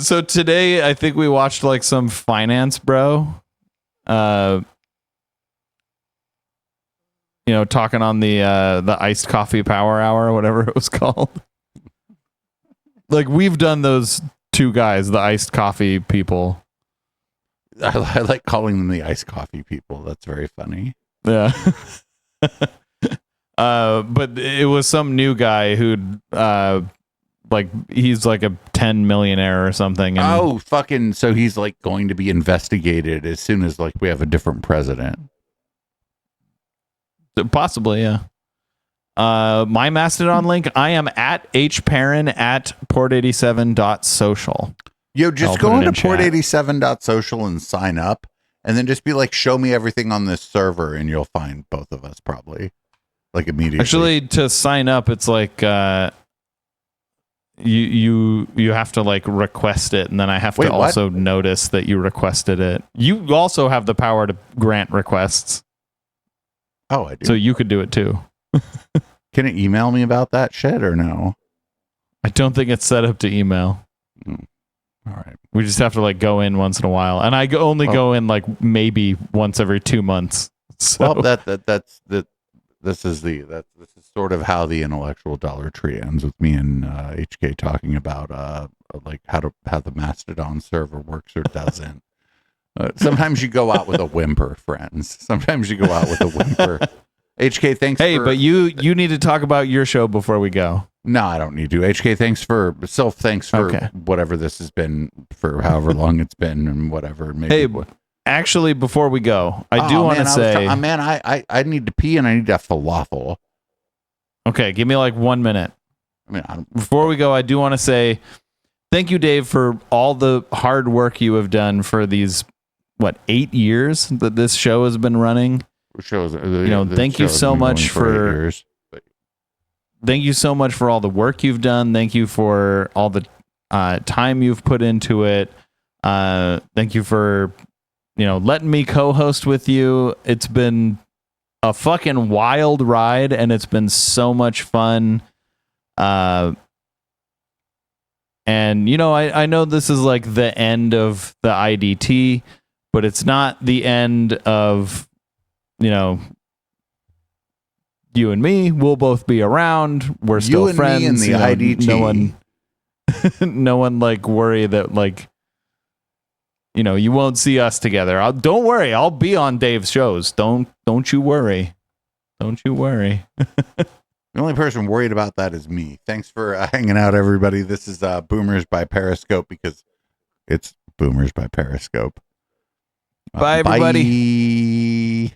Speaker 3: So today I think we watched some Finance Bro. Talking on the iced coffee power hour or whatever it was called. We've done those two guys, the iced coffee people.
Speaker 2: I like calling them the iced coffee people. That's very funny.
Speaker 3: Yeah. But it was some new guy who'd he's a 10 millionaire or something. And
Speaker 2: so he's going to be investigated as soon as we have a different president.
Speaker 3: Possibly, yeah. My Mastodon link, I am at hperrin at port87.social.
Speaker 2: Yo, just go into port87.social and sign up, and then just be show me everything on this server, and you'll find both of us probably immediately.
Speaker 3: Actually, to sign up, it's you have to request it, and then I have to also notice that you requested it. You also have the power to grant requests.
Speaker 2: Oh, I do.
Speaker 3: So you could do it too.
Speaker 2: Can it email me about that shit or no?
Speaker 3: I don't think it's set up to email.
Speaker 2: All right.
Speaker 3: We just have to go in once in a while, and I only go in maybe once every 2 months. So.
Speaker 2: Well, this is sort of how the Intellectual Dollar Tree ends, with me and HK talking about how the Mastodon server works or doesn't. Sometimes you go out with a whimper, friends. Sometimes you go out with a whimper. HK, thanks.
Speaker 3: But you need to talk about your show before we go.
Speaker 2: No, I don't need to. HK, thanks for whatever this has been, for however long it's been, and whatever. Maybe.
Speaker 3: Actually, before we go, I do want to say,
Speaker 2: I need to pee and I need a falafel.
Speaker 3: Okay, give me 1 minute. Before we go, I do want to say thank you, Dave, for all the hard work you have done for these 8 years that this show has been running. Thank you so much for thank you so much for all the work you've done. Thank you for all the time you've put into it. Thank you for letting me co-host with you. It's been a fucking wild ride, and it's been so much fun. And I know this is the end of the IDT, but it's not the end of, you and me. We'll both be around. We're still friends.
Speaker 2: Me and the IDT.
Speaker 3: No one worry that you won't see us together. Don't worry, I'll be on Dave's shows. Don't you worry. Don't you worry.
Speaker 2: The only person worried about that is me. Thanks for hanging out, everybody. This is Boomers by Periscope, because it's Boomers by Periscope.
Speaker 3: Bye, everybody.
Speaker 2: Bye.